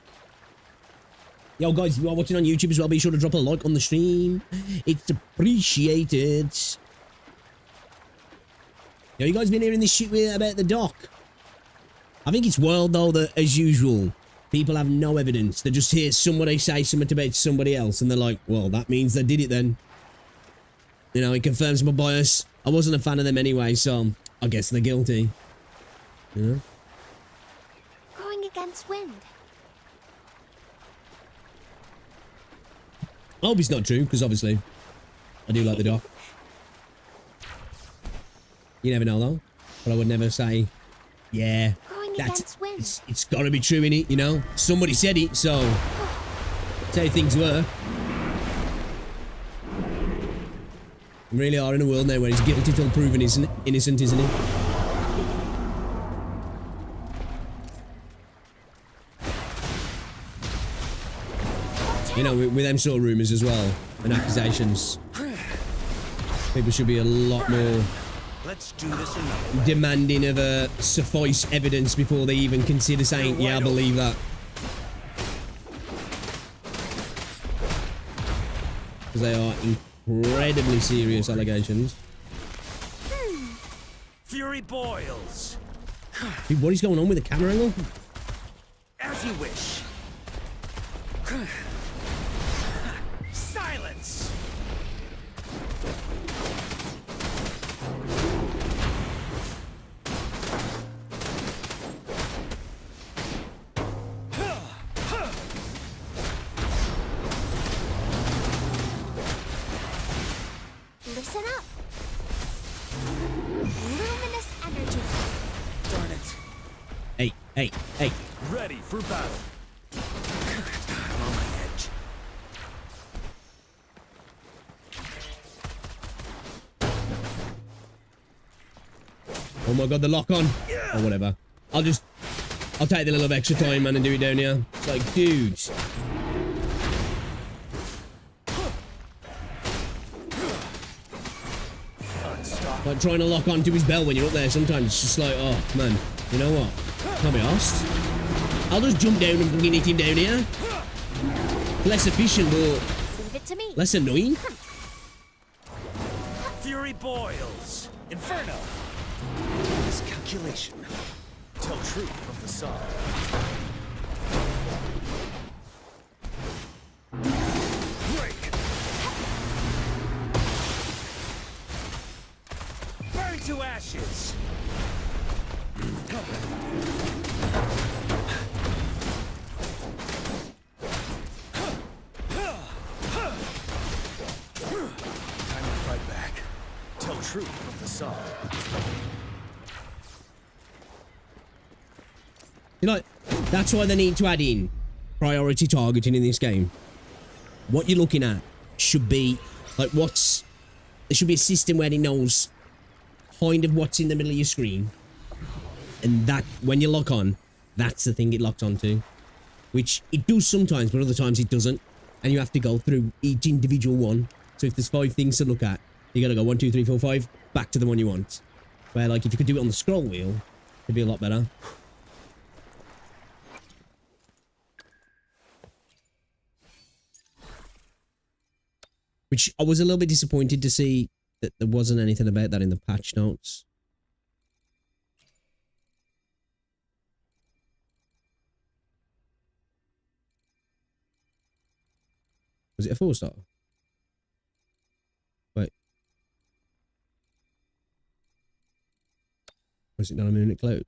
Yo, guys, if you are watching on YouTube as well, be sure to drop a like on the stream. It's appreciated. Yo, you guys been hearing this shit about the doc? I think it's wild, though, that, as usual, people have no evidence. They just hear somebody say something about somebody else, and they're like, well, that means they did it then. You know, it confirms my bias. I wasn't a fan of them anyway, so I guess they're guilty. You know? Going against wind. I hope it's not true, because obviously, I do like the doc. You never know, though. But I would never say, yeah, that's, it's got to be true, innit? You know? Somebody said it, so that's how things were. We really are in a world now where he's guilty till proven innocent, isn't he? You know, with them sort of rumours as well, and accusations, people should be a lot more demanding of suffice evidence before they even consider saying, yeah, I believe that. Because they are incredibly serious allegations. Fury boils. Dude, what is going on with the camera angle? As you wish. Silence. Listen up. Luminous energy. Darn it. Hey. Ready for battle. I'm on my edge. Oh my god, the lock on. Or whatever. I'll take the little bit extra time, man, and do it down here. It's like, dude. Like trying to lock onto his bell when you're up there sometimes. It's just like, oh, man. You know what? Can't be arsed. I'll just jump down and fucking hit him down here. Less efficient, but Leave it to me. less annoying. Fury boils. Inferno. Miscalculation. Tell truth from facade. Break. Burn to ashes. Time to fight back. Tell truth from facade. You know, that's why they need to add in priority targeting in this game. What you're looking at should be like what's there should be a system where it knows kind of what's in the middle of your screen. And that, when you lock on, that's the thing it locks onto. Which it does sometimes, but other times it doesn't. And you have to go through each individual one. So if there's 5 things to look at, you gotta go 1, 2, 3, 4, 5, back to the one you want. Where, like, if you could do it on the scroll wheel, it'd be a lot better. Which I was a little bit disappointed to see that there wasn't anything about that in the patch notes. Was it a 4-star? Wait. Was it not a moonlit cloud?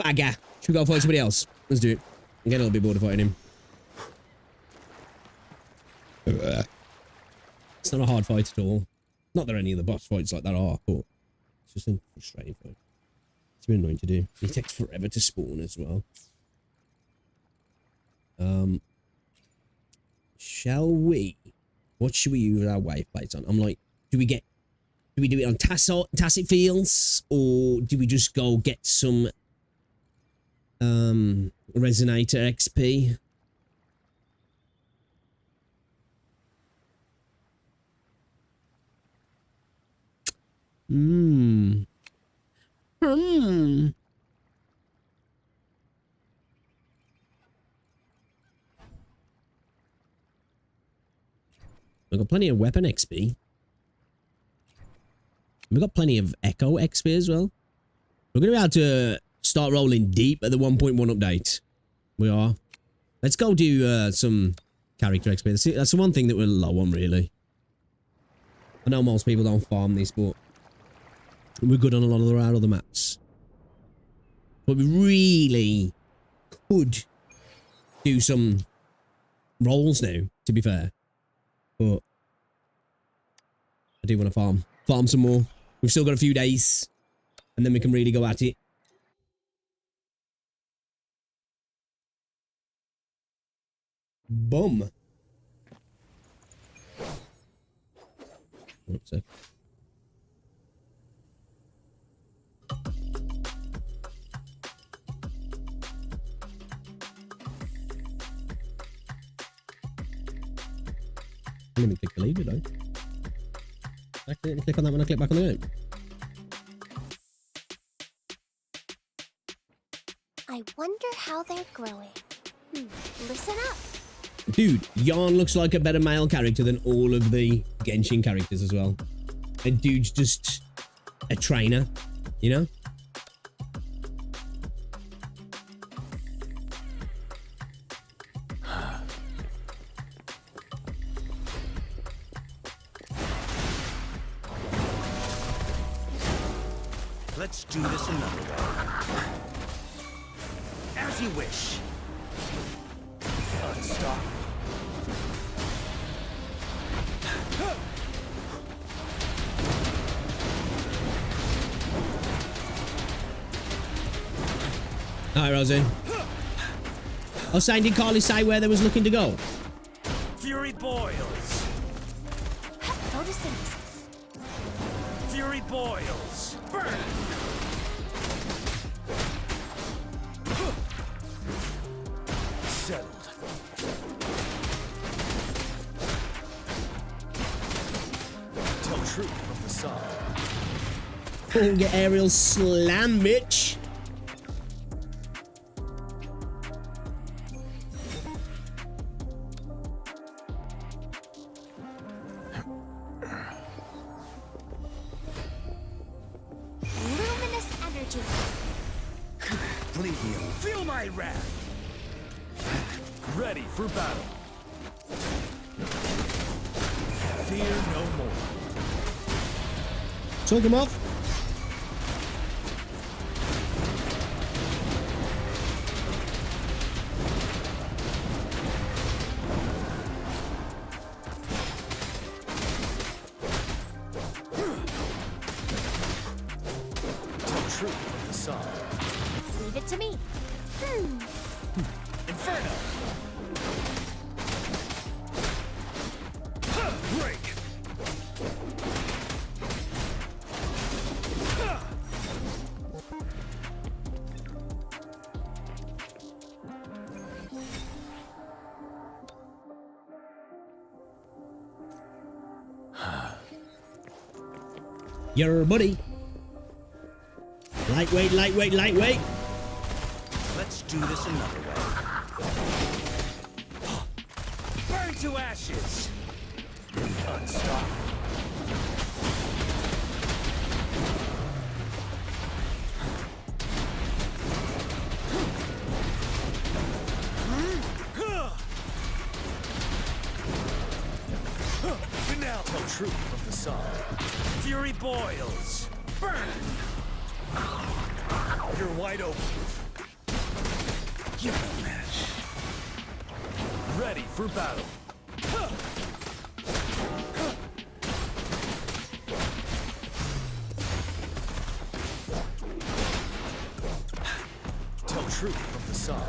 Bagger. Should we go fight somebody else? Let's do it. I'm getting a little bit bored of fighting him. It's not a hard fight at all. Not that any of the boss fights like that are, but it's just a frustrating fight. It's been annoying to do. It takes forever to spawn as well. Shall we? What should we use our wave plates on? I'm like, do we do it on tacit fields, or do we just go get some resonator XP? We've got plenty of weapon XP. We've got plenty of echo XP as well. We're going to be able to start rolling deep at the 1.1 update. We are. Let's go do some character XP. That's the one thing that we're low on, really. I know most people don't farm this, but we're good on a lot of our other maps. But we really could do some rolls now, to be fair. But I do want to farm some more. We've still got a few days, and then we can really go at it. Boom. One sec. Let me click the lever though. I accidentally click on that when I click back on the game. I wonder how they're growing. Listen up. Dude, Yarn looks like a better male character than all of the Genshin characters as well. And dude's just a trainer, you know? Let's do this another way. As you wish. Stop. Alright, Rosie. I was saying, did Carly say where they was looking to go? Fury boils. Photosynthesis. Fury boils. Burn. Settled. Tell truth from facade. Oh, get aerial slam, bitch. Luminous energy. Leave me alone. Feel my wrath. Ready for battle. Fear no more. Took him off. truth from facade. Leave it to me. Inferno! Break! Your buddy. Lightweight, lightweight, lightweight. Let's do this another way. Burn to ashes! Unstoppable. Now tell truth from facade. Fury boils. Burn! You're wide open. Give it a match. Ready for battle. Tell truth from facade.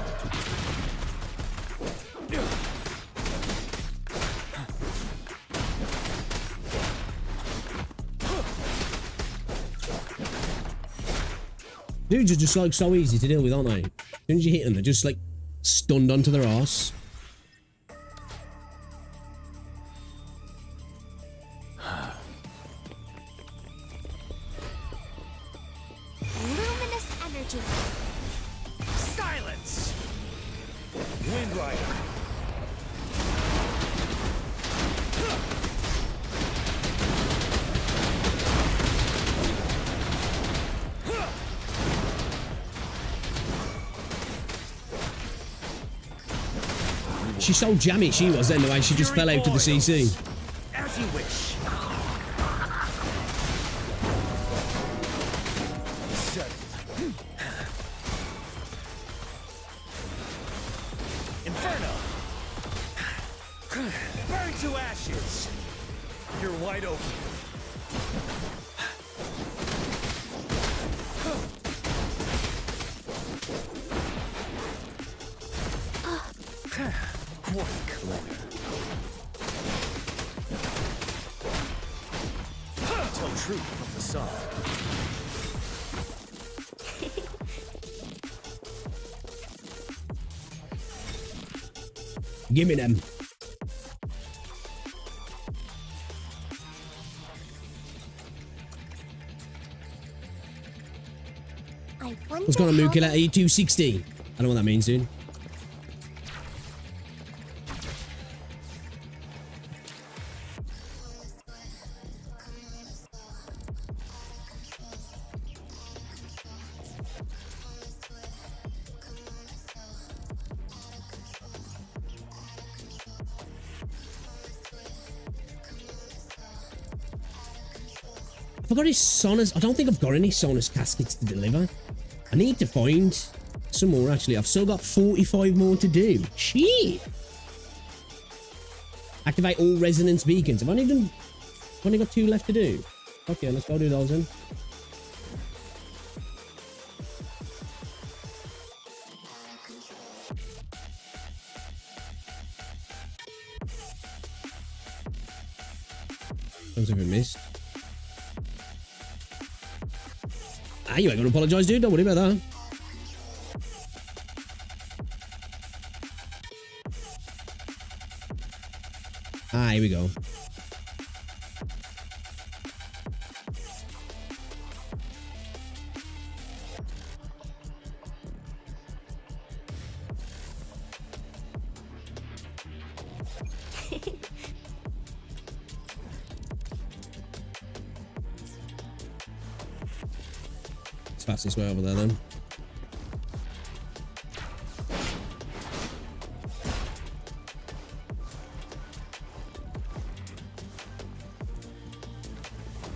Dudes are just like so easy to deal with, aren't they? As soon as you hit them, they're just like stunned onto their arse. Luminous energy. Silence! Wind Rider. She's so jammy, she was then, the way she just fell out of the CC. As you wish. Inferno! Burn to ashes! You're wide open. Quite clever. Tell truth from facade. Give me them. I wonder What's going on, how Mookie? they- E260. I don't know what that means, dude. I've got any Sonus. I don't think I've got any Sonus caskets to deliver. I need to find some more, actually. I've still got 45 more to do. Shit. Activate all resonance beacons. I've only got 2 left to do. Okay, let's go do those then. Something we missed. Ah, you ain't gonna apologise, dude. Don't worry about that. Ah, here we go. It's fastest way over there then.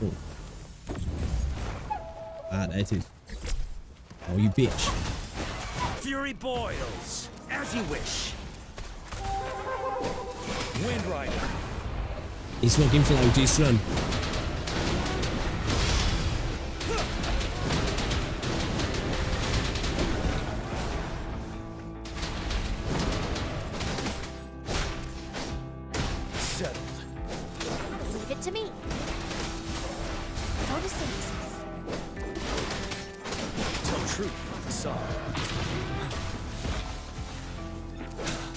Oh. Ah, there it is. Oh, you bitch. Fury boils. As you wish. Wind Rider. He's fucking floaty, son. me. Photosynthesis. Tell truth from facade.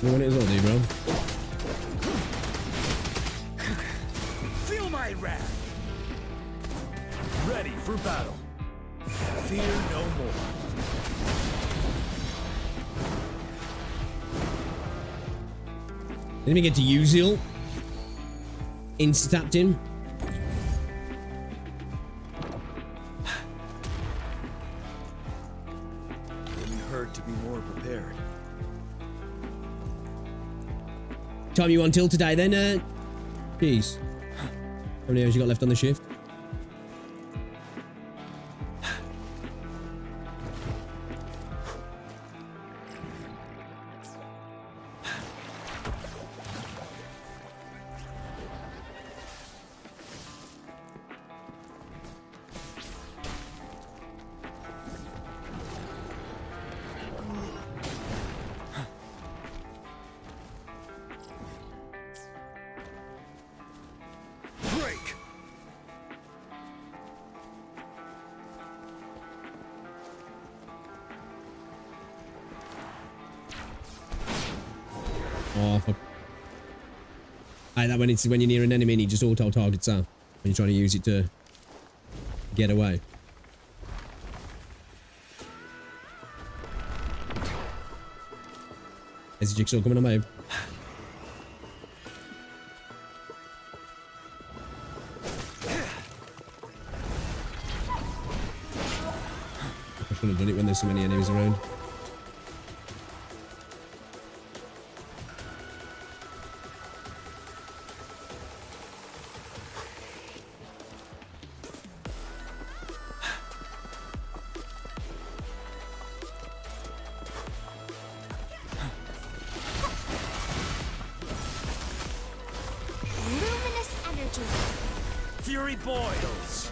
You want it as well, do you, bro? Feel my wrath. Ready for battle. Fear no more. Didn't even get to use heal. Insta-tapped him. We heard to be more prepared. Time you on till today then, jeez. How many hours you got left on the shift? Break. Oh, fuck. That when it's when you're near an enemy and he just auto targets out when you're trying to use it to get away. Is the jigsaw coming on, babe? I should have done it when there's so many enemies around. Luminous energy. Fury boils.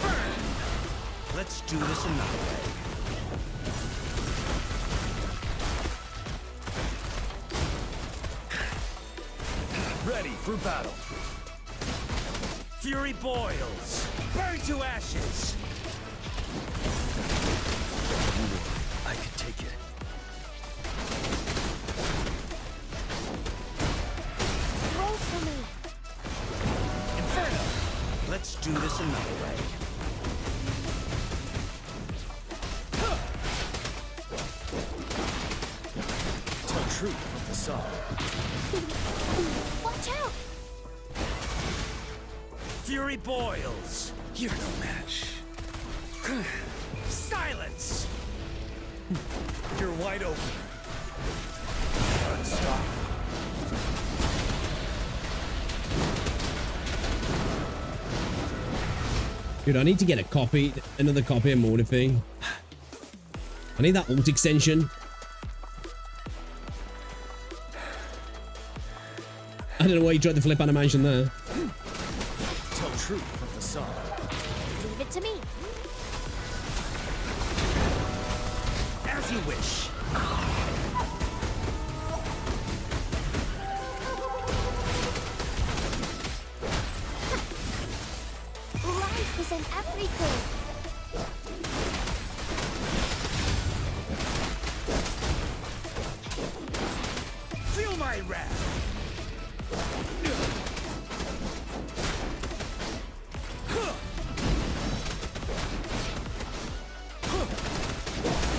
Burn. Let's do this another way. Ready for battle. Fury boils. Burn to ashes. I can take it. Roll for me. Inferno. Let's do this another way. Tell truth from facade. Watch out. Fury boils. You're no match. Silence. You're wide open. Stop. Dude, I need to get another copy of Mortify. I need that ult extension. I don't know why you tried the flip animation there. Tell truth from facade. Leave it to me. As you wish. Life is in everything. Feel my wrath.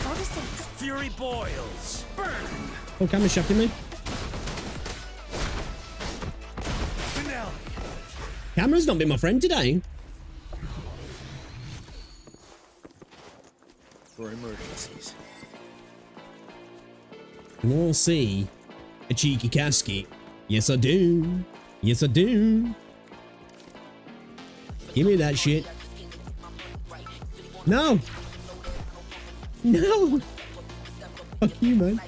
Photosynthesis. Fury boils. Burn. Oh, camera's shafting me. Finale. Camera's not been my friend today. For emergencies. We'll see a cheeky casket. Yes, I do. Yes, I do. Give me that shit. No. No. Fuck you, man.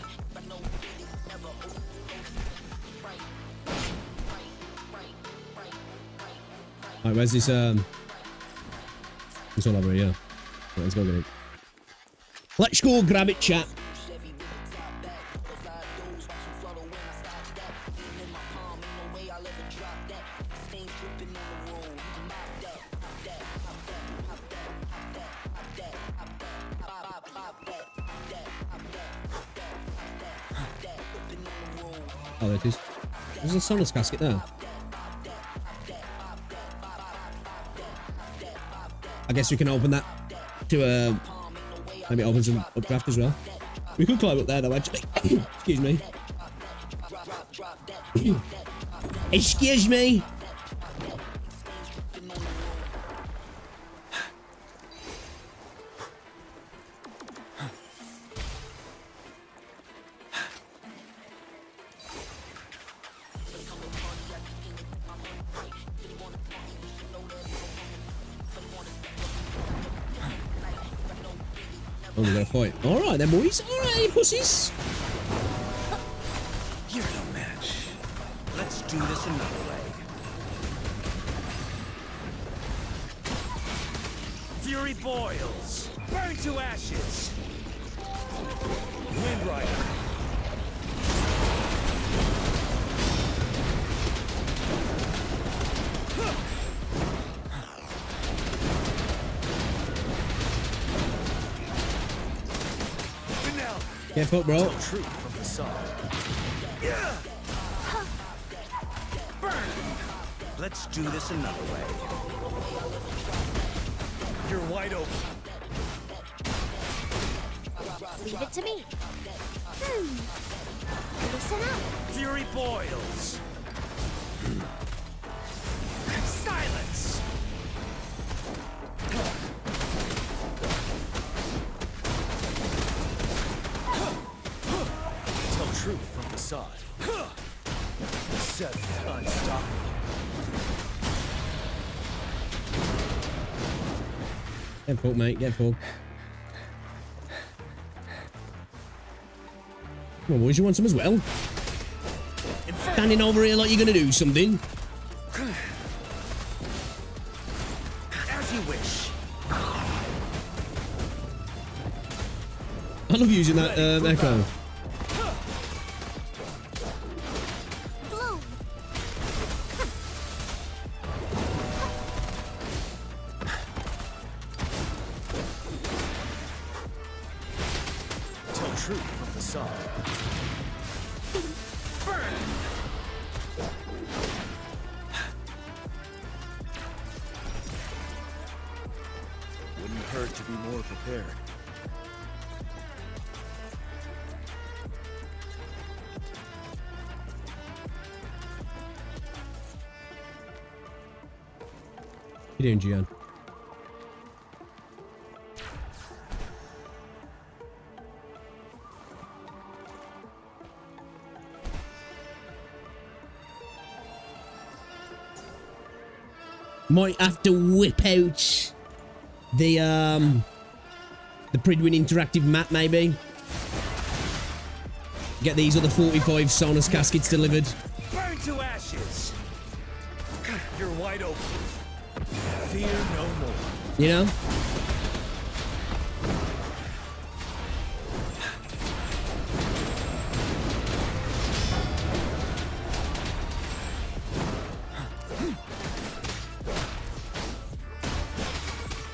Alright, where's this, it's all over here. Right, let's go get it. Let's go grab it, chat. Oh, there it is. There's a Sonus casket there. I guess we can open that to maybe open some updraft as well. We could climb up there though, actually. Excuse me. Excuse me. Oh, we got a fight. Alright then, boys. Alright, pussies. You're no match. Let's do this another way. Fury boils. Burn to ashes. Wind Rider. Careful, bro. Tell truth from facade. Yeah. Burn. Let's do this another way. You're wide open. Leave it to me. Listen up. Fury boils. Silence. Tell truth from facade. Seven unstoppable. Get full, mate. Get full. Come on, boys. You want some as well? Standing over here like you're gonna do something. As you wish. I love using that echo. Bloom. Tell truth from facade. Burn. Wouldn't hurt to be more prepared. What you doing, Gian? Might have to whip out the Pridwin interactive map, maybe. Get these other 45 Sonus caskets delivered. Burn to ashes. You're wide open. Fear no more. You know?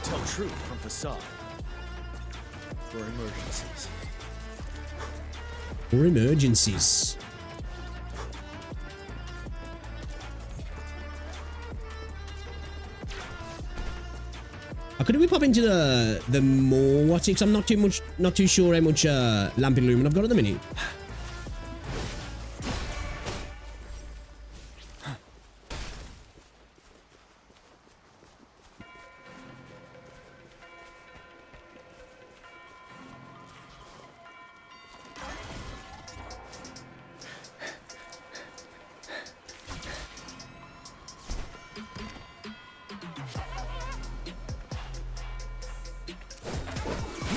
Tell truth from facade. For emergencies. For emergencies. Could we pop into the more what's it? 'Cause I'm not too sure how much lamp illumin I've got at the minute.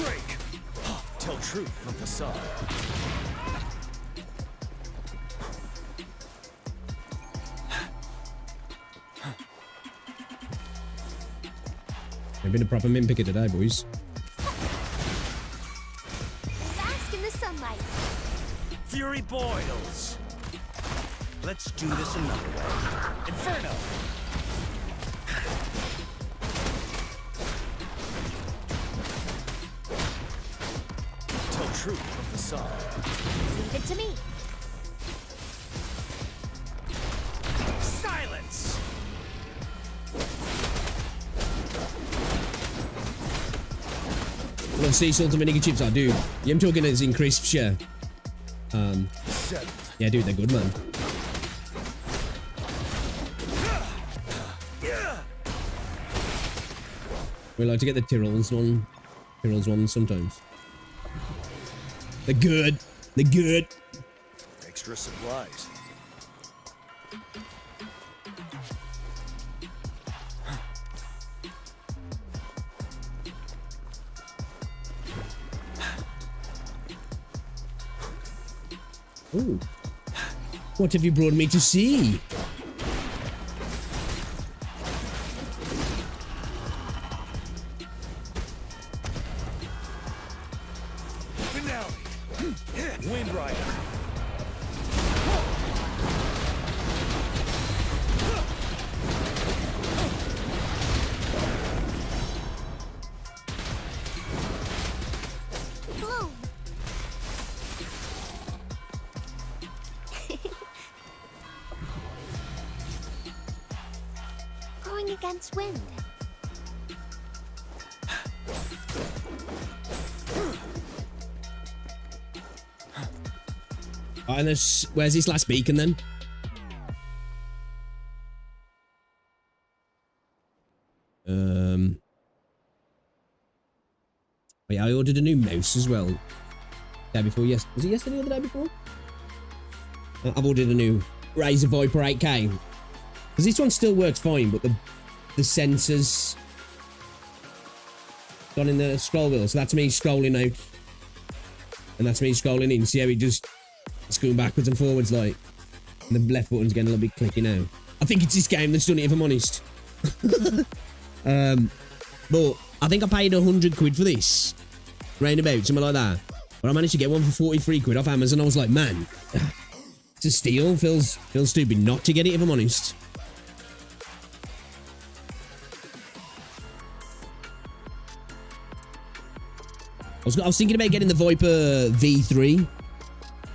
Break. Tell truth from facade. I've been a proper min picker today, boys. Bask in the sunlight. Fury boils. Let's do this another way. Inferno. Tell truth from facade. Leave it to me. Well, sea salt and vinegar chips, I do. Yeah, I'm talking as in crisps, yeah. Yeah, dude, they're good, man. We like to get the Tyrrell's one sometimes. They're good. They're good. Extra supplies. Ooh. What have you brought me to see? Finale. Wind Rider. Boom! Going against wind. And where's this last beacon then? Oh yeah, I ordered a new mouse as well. Day before, yes. Was it yesterday or the day before? I've ordered a new Razer Viper 8K. Because this one still works fine, but the sensors gone in the scroll wheel. So that's me scrolling out. And that's me scrolling in. See how it just it's going backwards and forwards like. And the left button's getting a little bit clicky now. I think it's this game that's done it, if I'm honest. But I think I paid 100 quid for this. Roundabout, something like that. But I managed to get one for 43 quid off Amazon. I was like, man, it's a steal. Feels stupid not to get it, if I'm honest. I was thinking about getting the Viper V3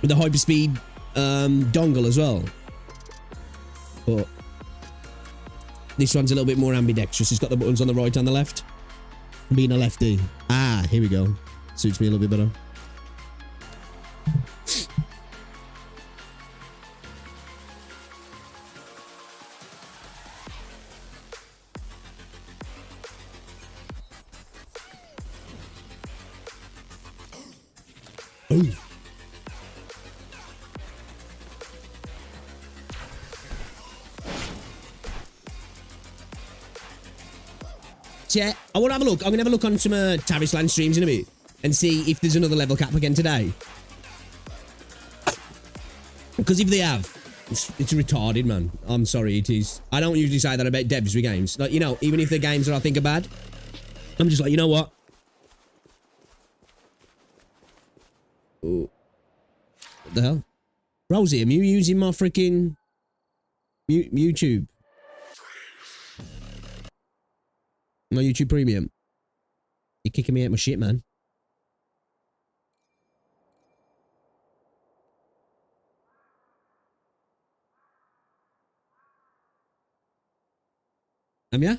with the hyperspeed dongle as well. But this one's a little bit more ambidextrous. It's got the buttons on the right and the left. Being a lefty. Ah, here we go. Suits me a little bit better. Ooh. Yeah, I want to have a look. I'm going to have a look on some Tarisland streams in a bit and see if there's another level cap again today. Because if they have, it's retarded, man. I'm sorry, it is. I don't usually say that about devs with games. Like, you know, even if the games that I think are bad, I'm just like, you know what? Oh. What the hell? Rosie, am you using my freaking YouTube? My YouTube Premium. You're kicking me out my shit, man. Yeah?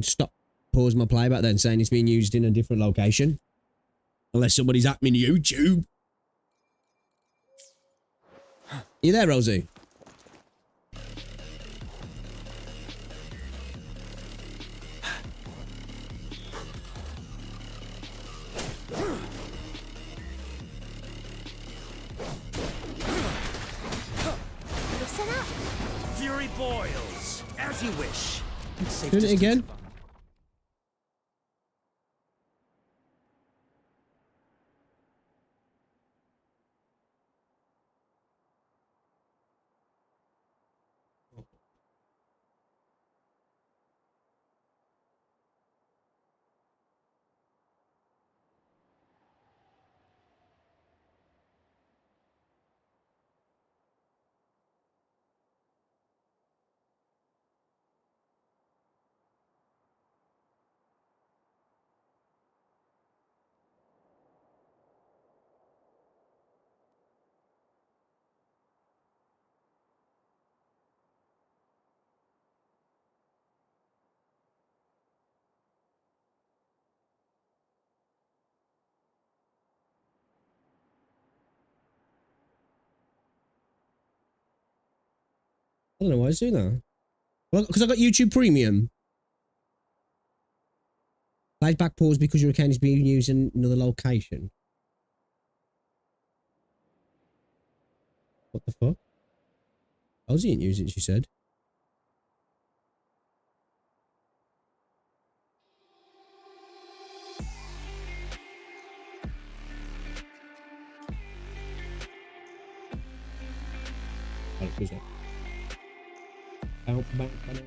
Stop. Pause my playback then, saying it's being used in a different location. Unless somebody's at me on YouTube. You there, Rosie? Listen up. Fury boils. As you wish. Safe Doing it distance again? of- I don't know why it's doing that. Well, because I got YouTube Premium. Plays back pause because your account is being used in another location. What the fuck? I didn't use it, she said. Right, who's that? Bounce, bounce, bounce.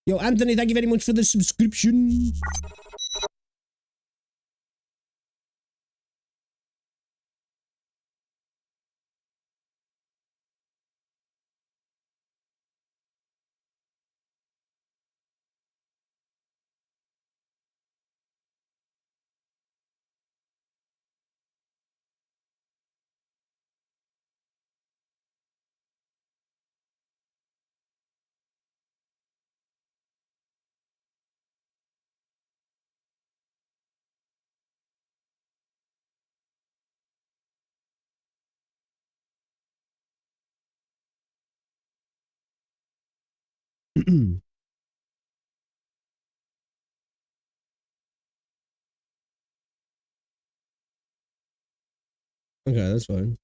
Yo, Anthony, thank you very much for the subscription. Okay, that's fine.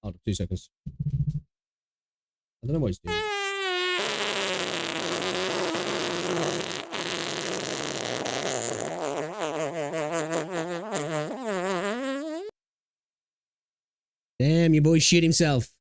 Hold on, 2 seconds. I don't know what he's doing. Damn, your boy shit himself.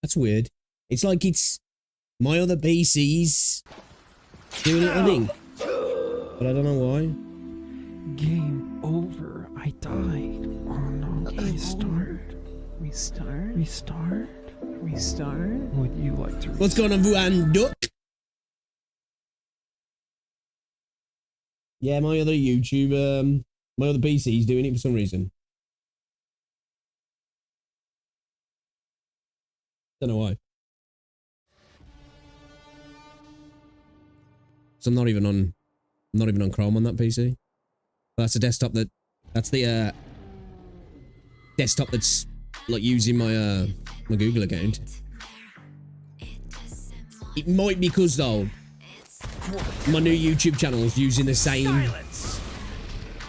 That's weird. It's like it's my other PCs doing it, I think. But I don't know why. Game over. I died. Oh no. Restart. Restart? Restart. Restart? Would you like to What's going on, Vuan Duck? Yeah, my other YouTube, my other PC's doing it for some reason. Don't know why. So I'm not even on Chrome on that PC. But that's a desktop that's the desktop that's like using my my Google account. It might be because though my new YouTube channel's using the same Silence.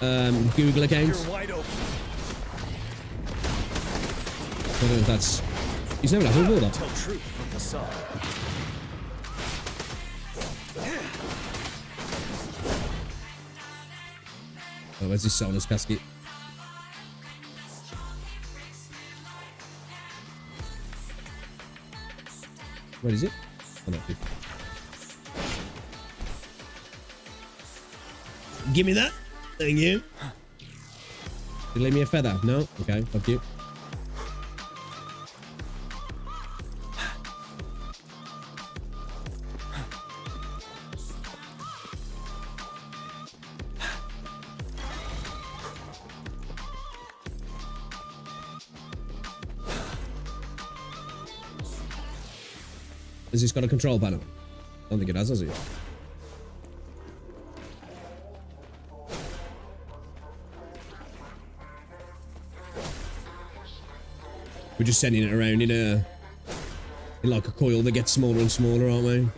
Google account. You're wide open. I don't know if that's... He's never had a wall up. Tell truth from facade. Oh, where's this Solus casket? What is it? Oh, no. Give me that. Thank you. Did you leave me a feather? No? Okay, fuck you. Has this got a control panel? I don't think it has it? We're just sending it around in like a coil that gets smaller and smaller, aren't we?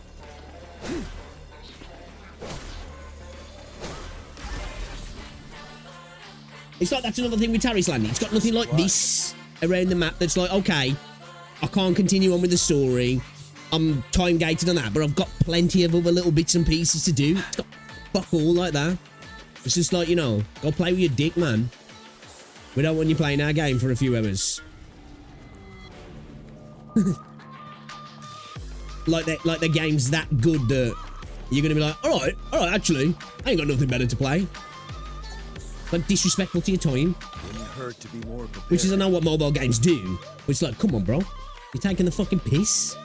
It's like that's another thing with Terrace Landing. It's got nothing like this around the map that's like, okay, I can't continue on with the story. I'm time gated on that, but I've got plenty of other little bits and pieces to do. It's got fuck all like that. It's just like, you know, go play with your dick, man. We don't want you playing our game for a few hours. like the game's that good that you're gonna be like, all right, actually, I ain't got nothing better to play. Like disrespectful to your time. Wouldn't hurt to be more prepared. Which is I know what mobile games do. But it's like, come on, bro, you're taking the fucking piss.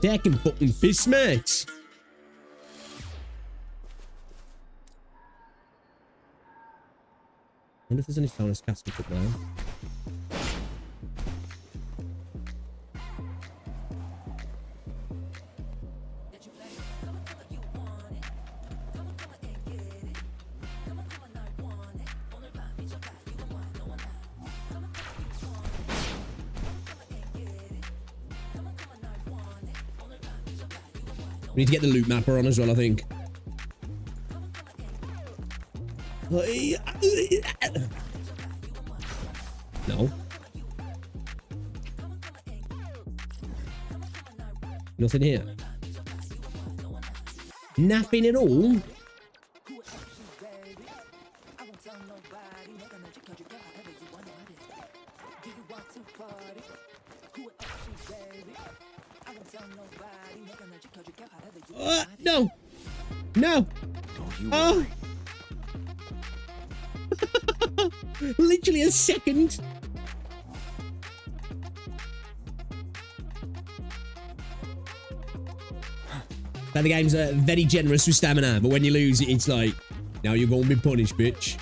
Taking fucking piss, mate. I wonder if there's any Thanos casket up there. We need to get the loot mapper on as well, I think. No. Nothing here. Nothing at all. No. No. Oh. Literally a second. Now the game's very generous with stamina, but when you lose it, it's like, now you're gonna be punished, bitch.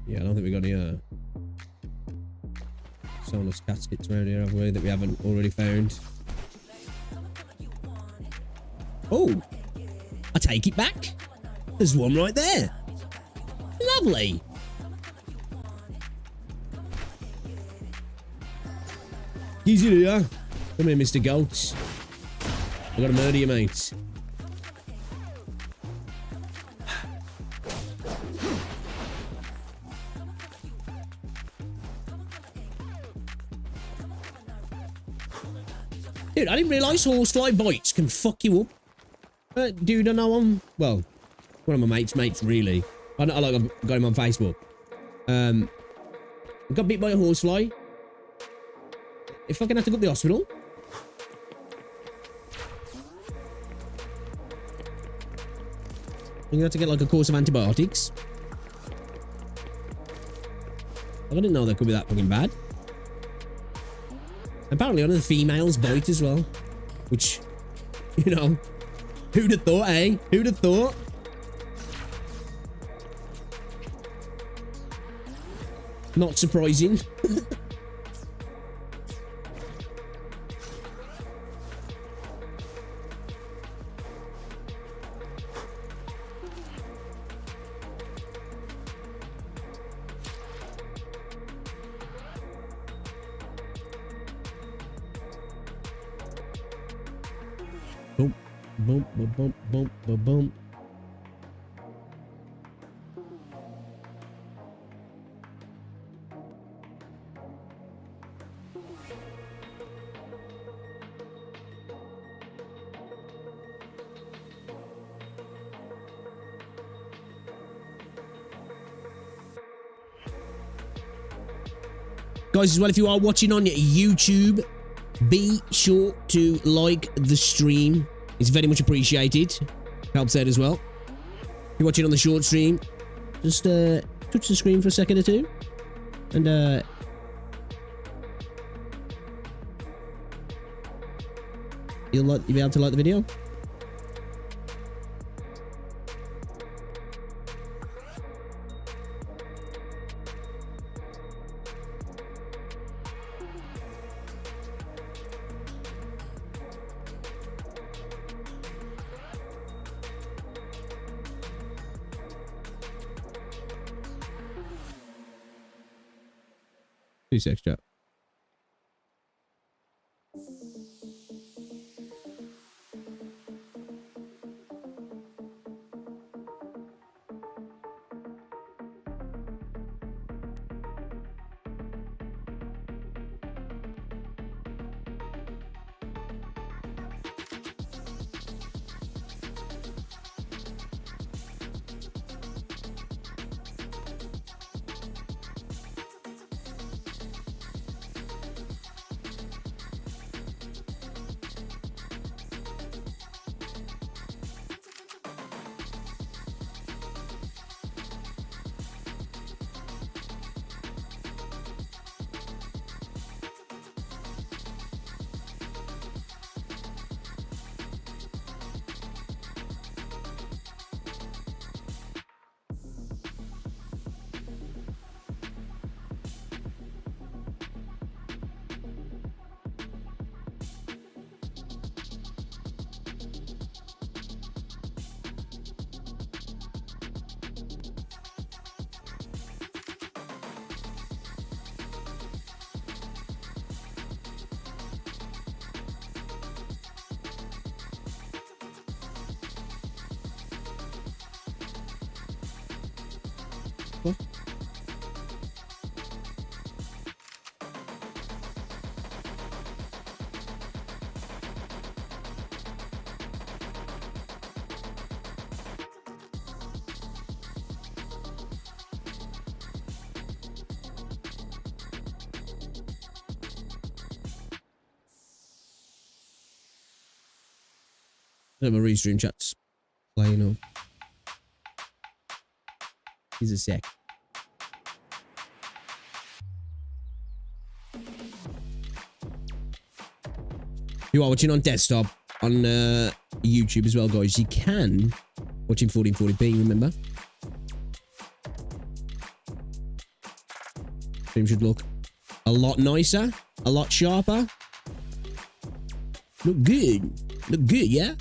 Yeah, I don't think we got any Sonus caskets around here, have we, that we haven't already found? Oh, I take it back. There's one right there. Lovely. Easy there. Come here, Mr. Goat. I've got to murder you, mate. Dude, I didn't realise horsefly bites can fuck you up. Dude, I know him. Well, one of my mates, really. I got him on Facebook. I got bit by a horsefly. If I can have to go to the hospital. I'm gonna have to get like a course of antibiotics. I didn't know that could be that fucking bad. Apparently one of the females bite as well. Which, you know, who'd have thought, eh? Who'd have thought? Not surprising. Boom, boom, boom, boom, boom, boom. Guys, as well, if you are watching on YouTube, be sure to like the stream. It's very much appreciated. Helps out as well. If you're watching on the short stream, just touch the screen for a second or two. And you'll be able to like the video. Two sex chat. My restream chat's playing up. He's a sec. You are watching on desktop on YouTube as well, guys. You can watch in 1440p, remember? Stream should look a lot nicer, a lot sharper. Look good. Look good, yeah?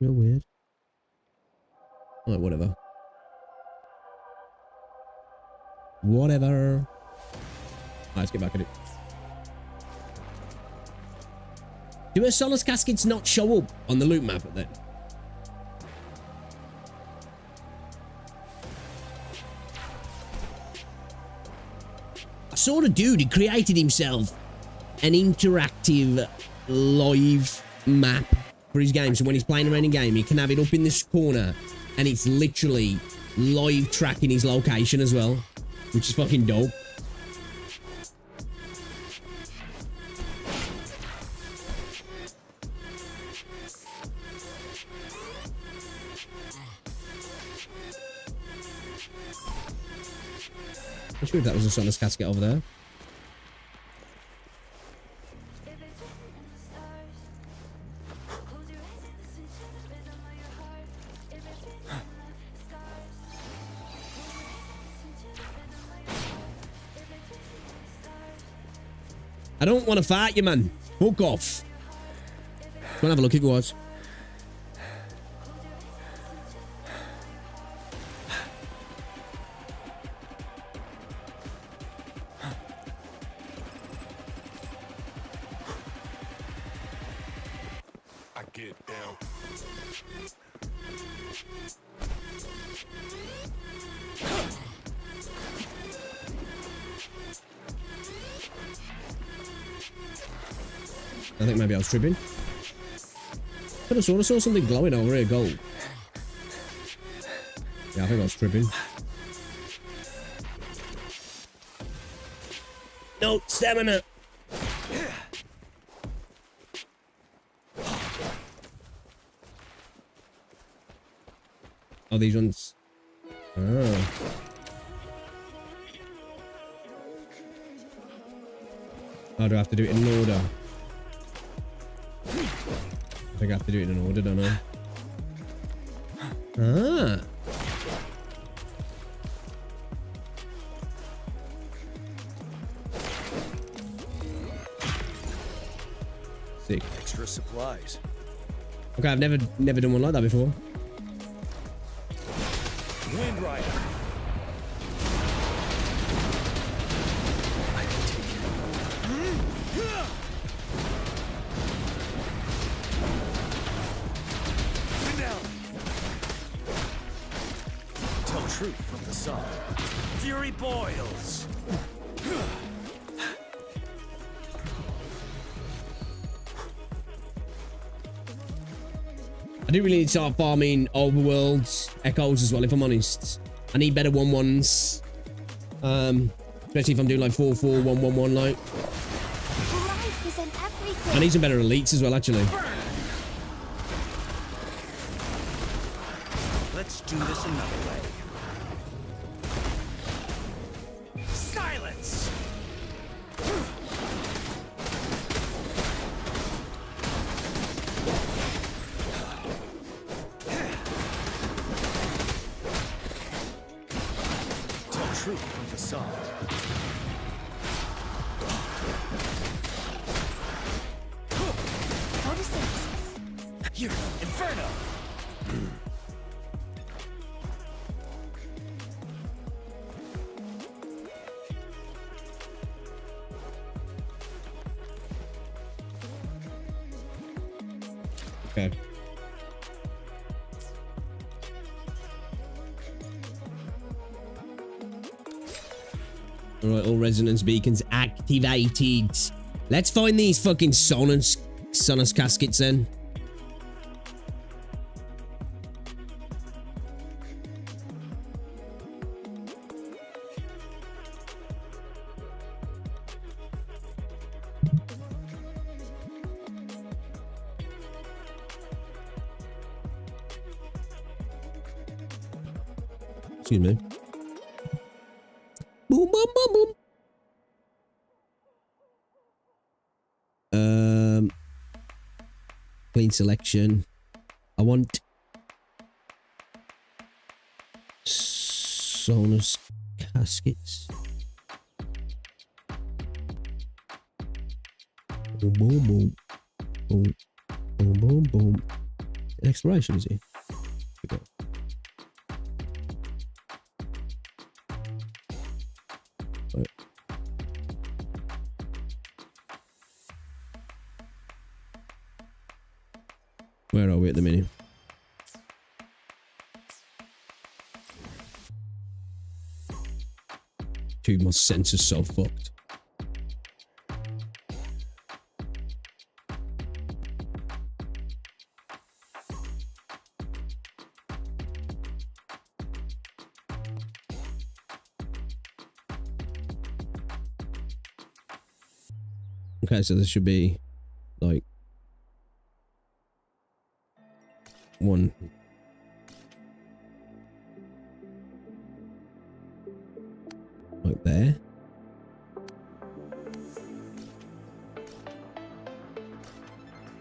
Real weird. Alright, whatever. Whatever. Alright, let's get back at it. Do her Solace caskets not show up on the loot map then? I saw the dude, he created himself an interactive live map for his game. So when he's playing around in game, he can have it up in this corner and it's literally live tracking his location as well, which is fucking dope. I'm sure if that was a Sonus casket over there. I don't want to fight you, man. Fuck off. Go and have a look if it was. I get down. I think maybe I was tripping. I saw something glowing over here, gold. Yeah, I think I was tripping. No stamina. Oh, these ones. Oh. Oh, do I have to do it in an order? I think I have to do it in an order, don't I? Ah. Sick. Extra supplies. Okay, I've never done one like that before. Wind Rider. I can take it. Down. Tell truth from facade. Fury boils. I do really need to start farming overworlds echoes as well, if I'm honest. I need better 1/1s. Especially if I'm doing like 4/4, 1/1/1 like. Life is in everything. I need some better elites as well, actually. Let's do this another way. Silence! Tell truth from facade. Photosynthesis. Here, Inferno! Okay. Alright, all resonance beacons activated. Let's find these fucking Sonus caskets then. Excuse me. Boom, boom, boom, boom. Clean selection. I want Sonus caskets. Boom, boom, boom. Boom, boom, boom, boom. Exploration, is he? Okay. Right. Where are we at the minute? Dude, my sensor's so fucked. Okay, so there should be like one. Like there.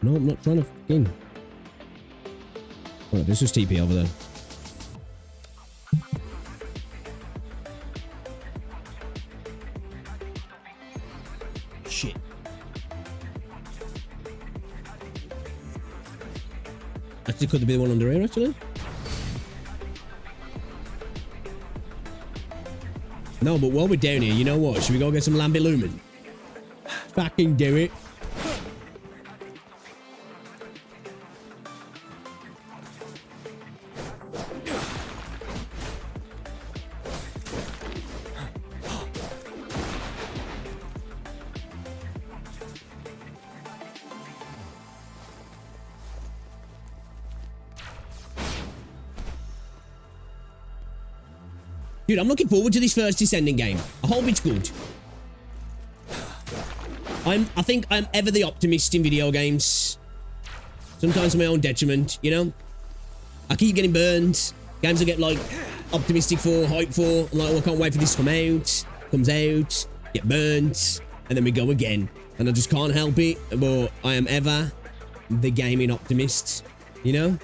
No, I'm not trying to fucking. Oh, this is TP over there. Shit. Actually, could there be one under here, actually? No, but while we're down here, you know what? Should we go get some Lambilumen? Fucking do it. Dude, I'm looking forward to this first Descending game. I hope it's good. I think I'm ever the optimist in video games. Sometimes to my own detriment, you know? I keep getting burned. Games I get, like, optimistic for, hyped for. I'm like, oh, I can't wait for this to come out. Comes out, get burnt, and then we go again. And I just can't help it, but I am ever the gaming optimist, you know?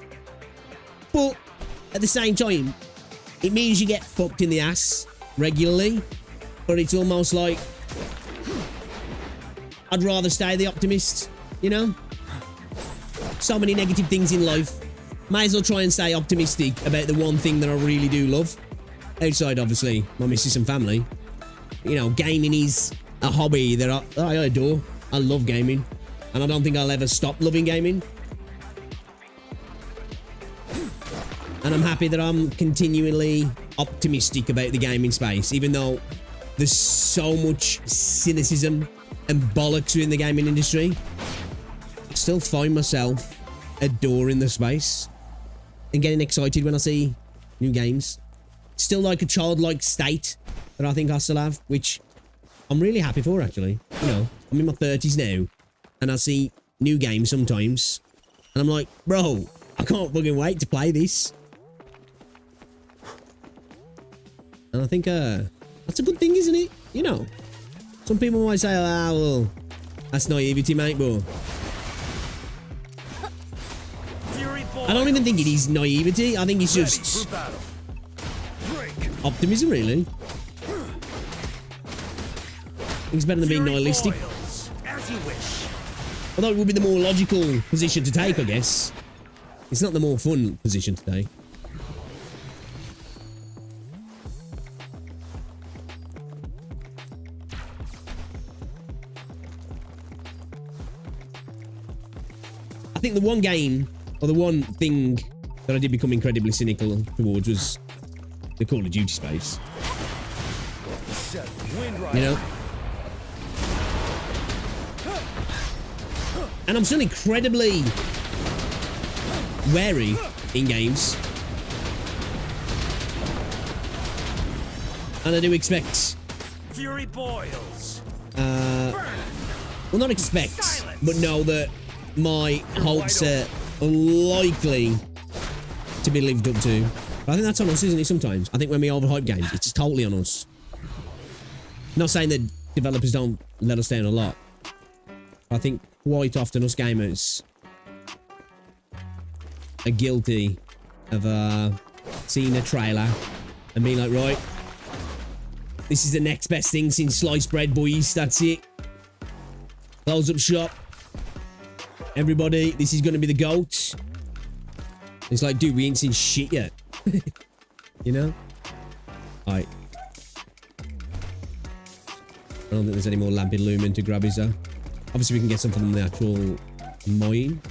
But, at the same time, it means you get fucked in the ass regularly, but it's almost like I'd rather stay the optimist, you know? So many negative things in life. Might as well try and stay optimistic about the one thing that I really do love. Outside, obviously, my missus and family. You know, gaming is a hobby that I adore. I love gaming. And I don't think I'll ever stop loving gaming. And I'm happy that I'm continually optimistic about the gaming space, even though there's so much cynicism and bollocks in the gaming industry. I still find myself adoring the space and getting excited when I see new games. It's still like a childlike state that I think I still have, which I'm really happy for, actually. You know, I'm in my 30s now, and I see new games sometimes, and I'm like, bro, I can't fucking wait to play this. And I think that's a good thing, isn't it? You know, some people might say, "Ah, well, that's naivety, mate," but I don't even think it is naivety. I think it's just optimism, really. I think it's better than being nihilistic. Although it would be the more logical position to take, I guess. It's not the more fun position to take. I think the one game, or the one thing that I did become incredibly cynical towards was the Call of Duty space. You know? And I'm still incredibly wary in games. And I do expect... Fury boils. Well, not expect, but know that my hopes are unlikely to be lived up to. But I think that's on us, isn't it, sometimes? I think when we overhype games, it's totally on us. Not saying that developers don't let us down a lot. I think quite often us gamers are guilty of seeing a trailer and being like, right, this is the next best thing since sliced bread, boys. That's it. Close up shop. Everybody, this is going to be the GOAT. It's like, dude, we ain't seen shit yet. You know? Alright. I don't think there's any more Lambilumen to grab, is there? Obviously, we can get some from the actual mine.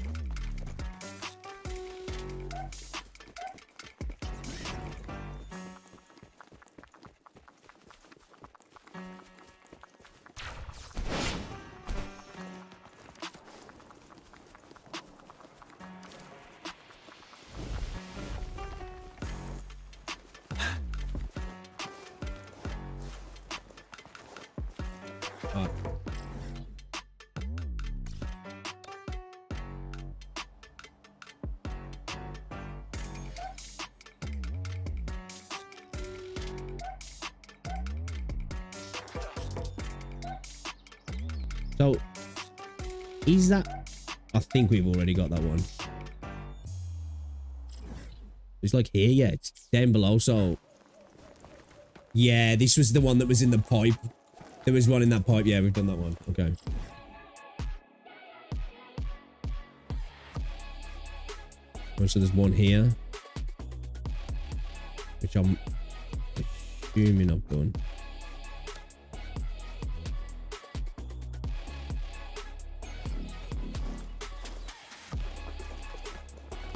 So, is that... I think we've already got that one. It's like here, yeah. It's down below, so... Yeah, this was the one that was in the pipe. There was one in that pipe. Yeah, we've done that one. Okay. Oh, so there's one here. Which I'm assuming I've done.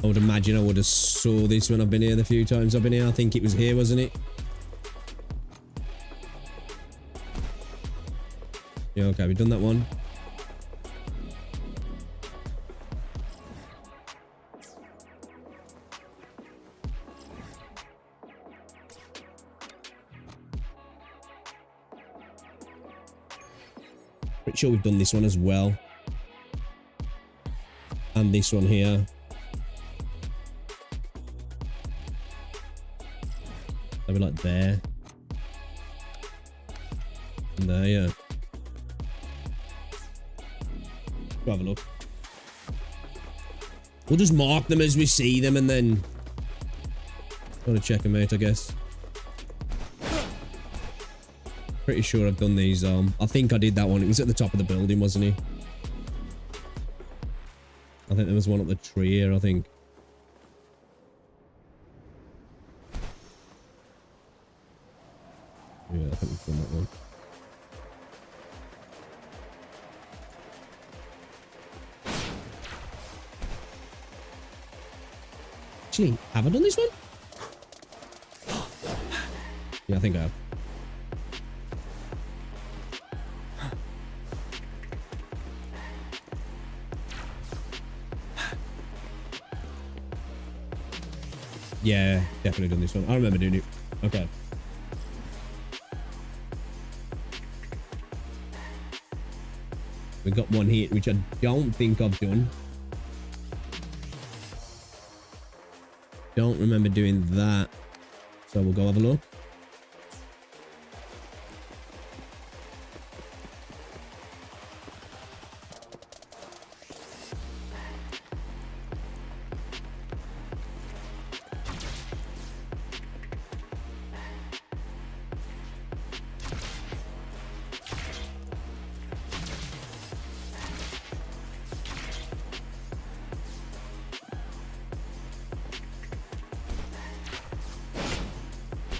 I would imagine I would have saw this when I've been here the few times I've been here. I think it was here, wasn't it? Yeah, okay, we've done that one. Pretty sure we've done this one as well. And this one here. Maybe like there. And there, yeah. Have a look. We'll just mark them as we see them and then gotta check them out, I guess. Pretty sure I've done these. I think I did that one. It was at the top of the building, wasn't he? I think there was one up the tree here, I think. Yeah, I think we've done that one. Actually, have I done this one? Yeah, I think I have. Yeah, definitely done this one. I remember doing it. Okay. We got one here, which I don't think I've done. Don't remember doing that. So we'll go have a look.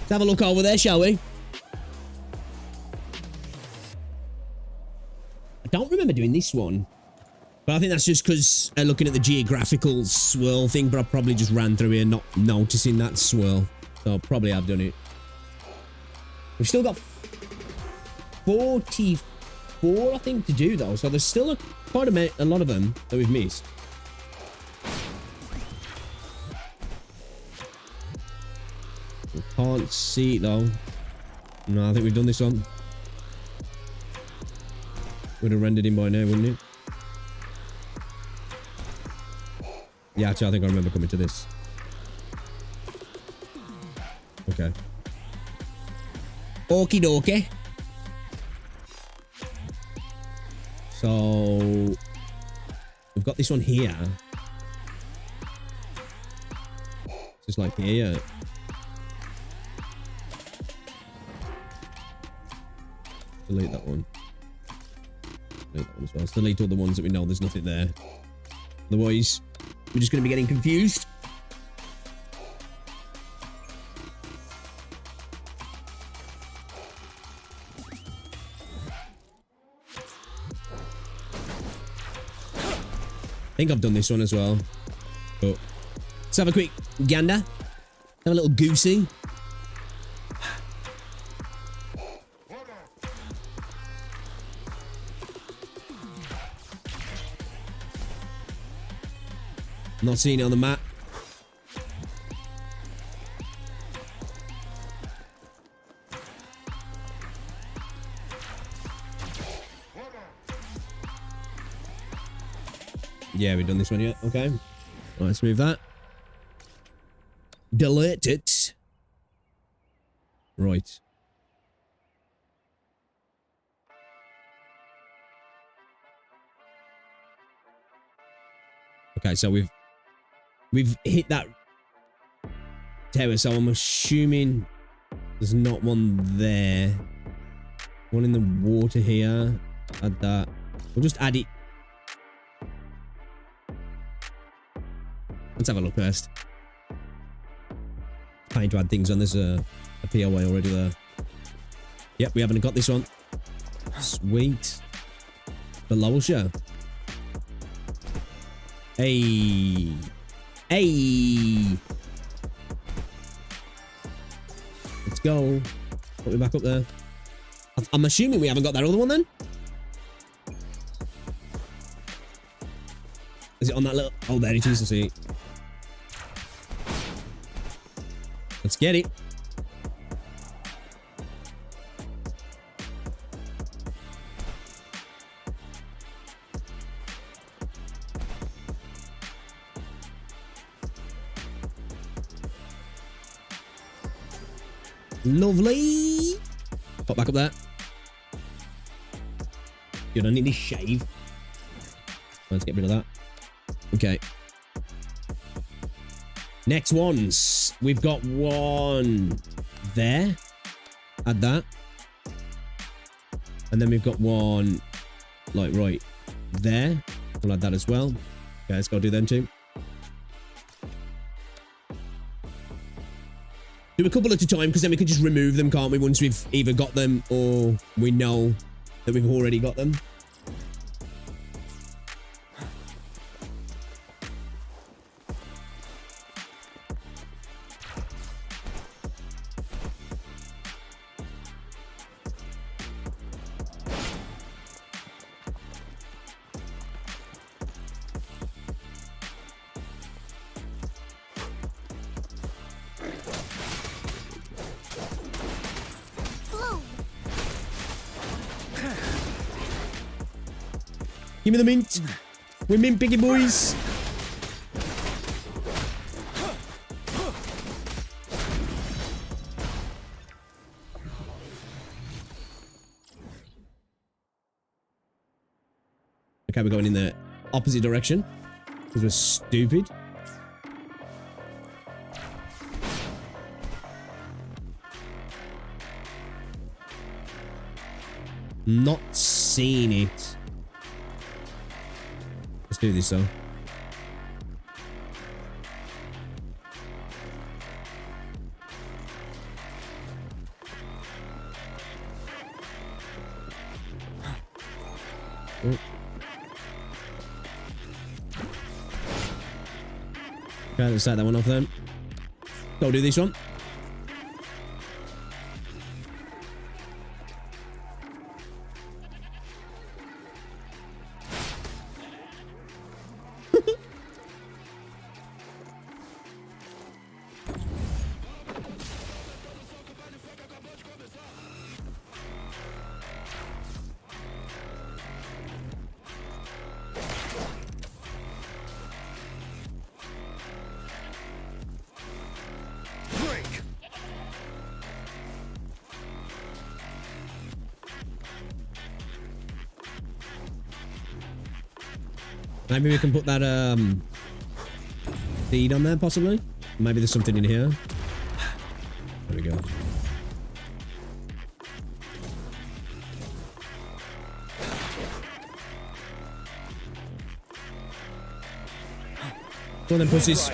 Have a look over there, shall we? I don't remember doing this one, but I think that's just because looking at the geographical swirl thing, but I probably just ran through here not noticing that swirl, so probably have done it. We've still got 44, I think, to do though, so there's still quite a lot of them that we've missed. Can't see it though. No, I think we've done this one. Would have rendered in by now, wouldn't it? Yeah, actually, I think I remember coming to this. Okay. Okie dokie. So we've got this one here. Just like here. Delete that one. Delete that one as well. Let's delete all the ones that we know there's nothing there. Otherwise, we're just going to be getting confused. I think I've done this one as well. But let's have a quick gander. Have a little goosey. Not seeing it on the map. Yeah, we've done this one yet. Okay. Right, let's move that. Delete it. Right. Okay, so we've hit that tower, so I'm assuming there's not one there. One in the water here. Add that. We'll just add it. Let's have a look first. Trying to add things on. There's a POA already there. Yep, we haven't got this one. Sweet. Below us, yeah. Hey. Hey. Let's go. Put me back up there. I'm assuming we haven't got that other one then. Is it on that little... Oh, there it is. I see. Let's get it. Lovely. Pop back up there. Good, I need to shave. Let's get rid of that. Okay. Next ones. We've got one there. Add that. And then we've got one, like, right there. We'll add that as well. Okay, let's go do them too. Do a couple at a time, because then we can just remove them, can't we? Once we've either got them or we know that we've already got them. Give me the mint. We're mint piggy boys. Okay, we're going in the opposite direction because we're stupid. Not seeing it. Let's do this though. Oh. Okay, let's set that one off then. Go do this one. Maybe we can put that feed on there, possibly. Maybe there's something in here. There we go. Go on then, pussies.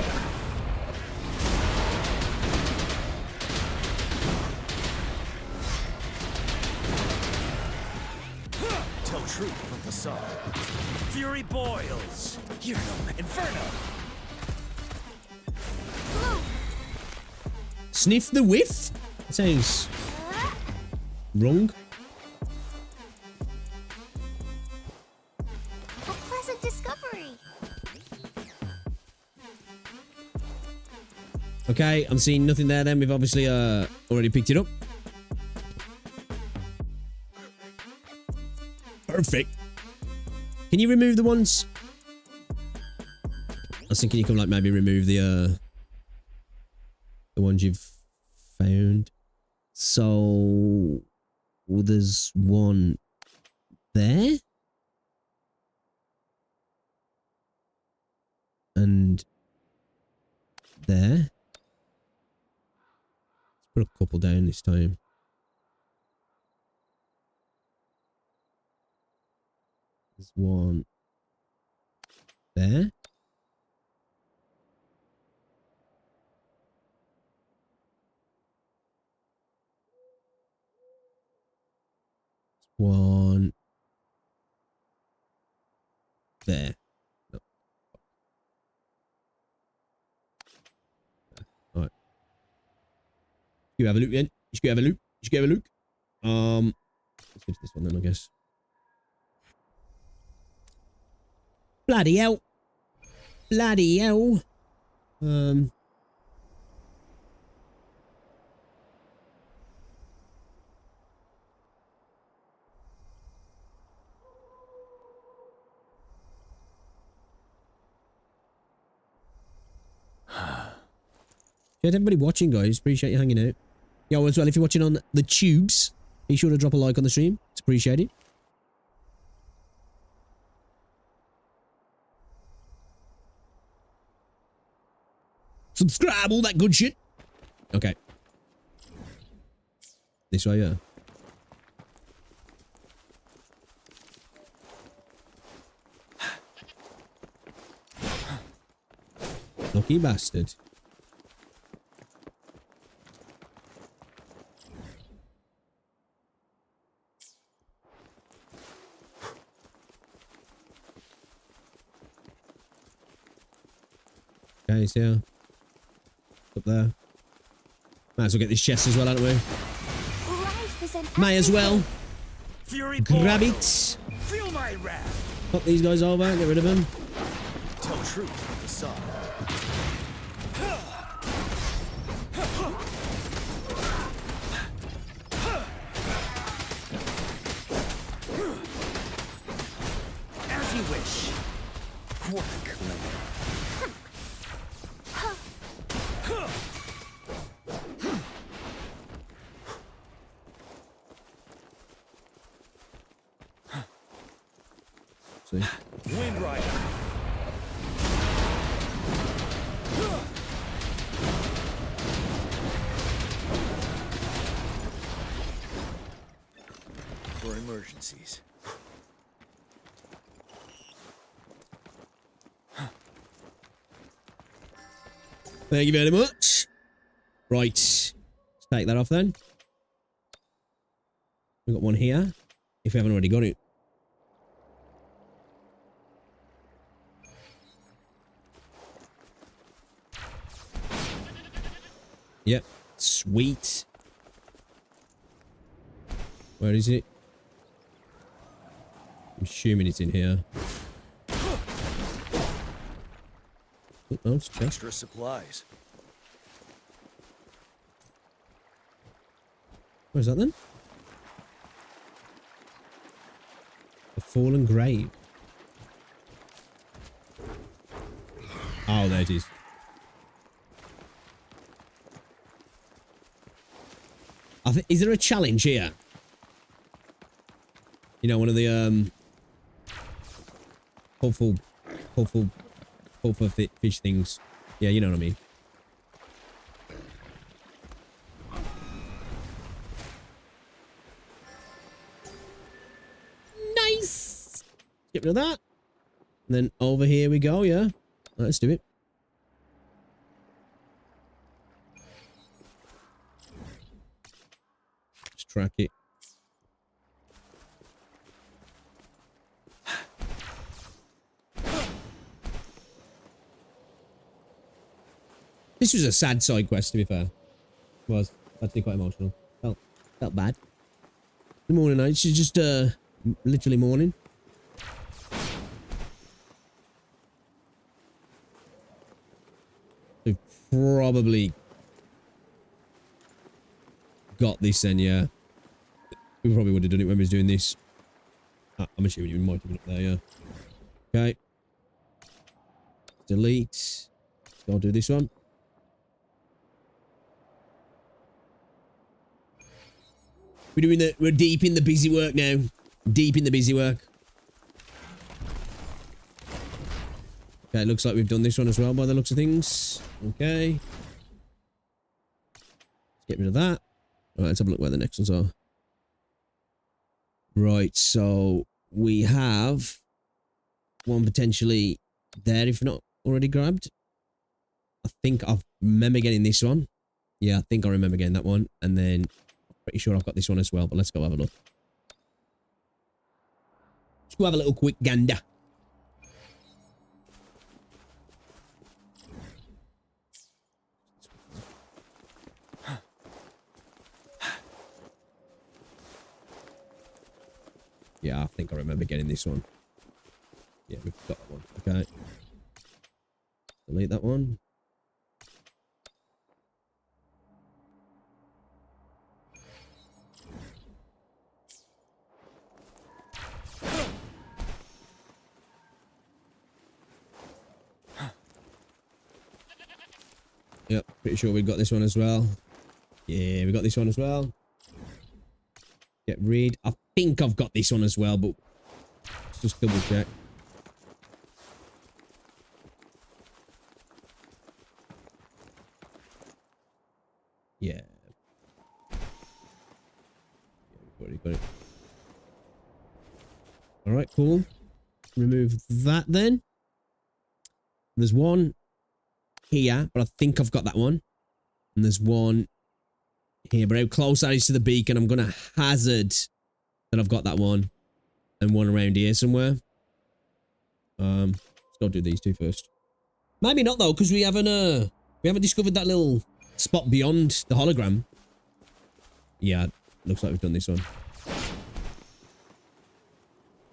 Tell truth from facade. Fury boils. You're no inferno. Sniff the whiff? That sounds wrong. A pleasant discovery. Okay, I'm seeing nothing there then. We've obviously already picked it up. Perfect. Can you remove the ones? I was thinking you can like maybe remove the ones you've found. So there's one there. Put a couple down this time. There's one there. One there. No. All right. You have a look then. You should have a look. You should have a look. Let's go to this one then, I guess. Bloody hell. Bloody hell. Yeah, everybody watching, guys. Appreciate you hanging out. Yo, as well, if you're watching on the tubes, be sure to drop a like on the stream. It's appreciated. Subscribe, all that good shit. Okay. This way, yeah. Lucky bastard. Okay, so yeah. Up there. Might as well get this chest as well, don't we? May as well. Fury Grab boils. it. Feel my wrath. Pop these guys over, get rid of them. Tell truth from facade. As you wish. What a clever. See? Wind Rider. For emergencies. Thank you very much. Right. Let's take that off then. We've got one here. If we haven't already got it. Yep. Sweet. Where is it? I'm assuming it's in here. Oh, it's chest. Extra supplies. Where's that then? The fallen grave. Oh, there it is. Is there a challenge here? You know, one of the hopeful fish things. Yeah, you know what I mean. Nice. Get rid of that. And then over here we go. Yeah, let's do it. Just track it. This was a sad side quest, to be fair. It was actually quite emotional. Felt bad. The morning night. She's just literally morning. We've probably got this then, yeah. We probably would have done it when we was doing this. I'm assuming you might have been up there, yeah. Okay. Delete. Let's go do this one. We're deep in the busy work now. Deep in the busy work. Okay, it looks like we've done this one as well by the looks of things. Okay. Let's Get rid of that. All right, let's have a look where the next ones are. Right, so we have one potentially there if not already grabbed. I think I remember getting this one. Yeah, I think I remember getting that one. And then I'm pretty sure I've got this one as well, but let's go have a look. Let's go have a little quick gander. Yeah, I think I remember getting this one. Yeah, we've got that one. Okay. Delete that one. Yep, pretty sure we got this one as well. Yeah, we got this one as well. Get rid. I think I've got this one as well, but let's just double check. Yeah. We've already got it. All right, cool. Remove that then. There's one here, but I think I've got that one. And there's one here, but how close that is to the beacon, I'm going to hazard that I've got that one. And one around here somewhere. Let's go do these two first. Maybe not though, because we haven't discovered that little spot beyond the hologram. Yeah, looks like we've done this one.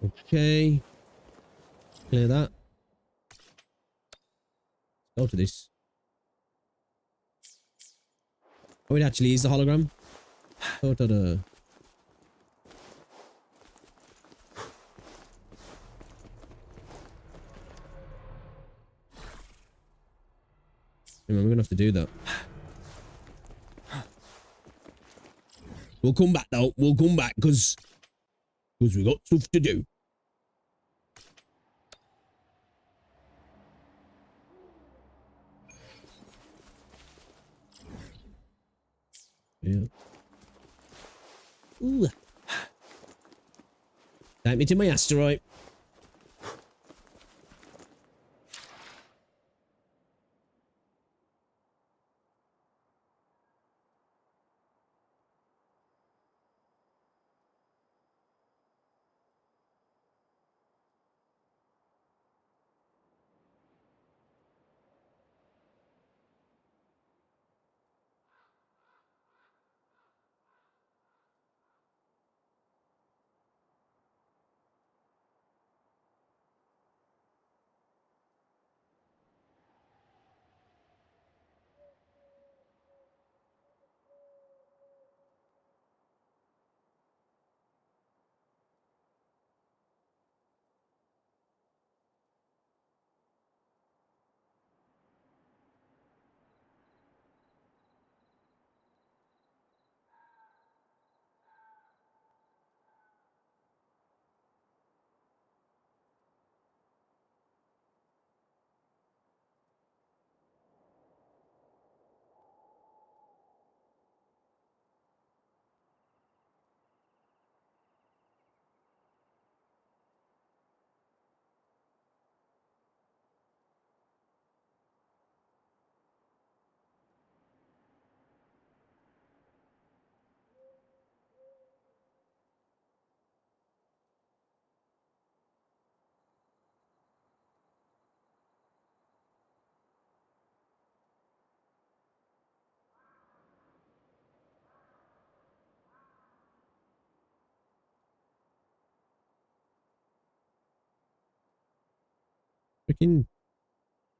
Okay. Clear that. Go to this. Oh, it actually is the hologram. Oh, ta-da. We're gonna have to do that. We'll come back though. We'll come back because we got stuff to do. Yeah. Ooh. Take me to my asteroid. Freaking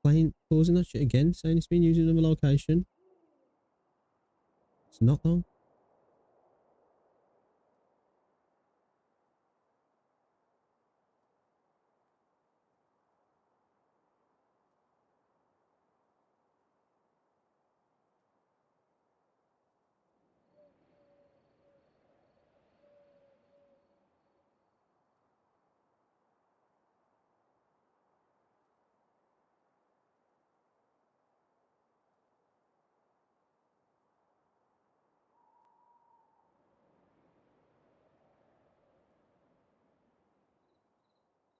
playing, pausing that shit again, saying it's been used in another location. It's not though.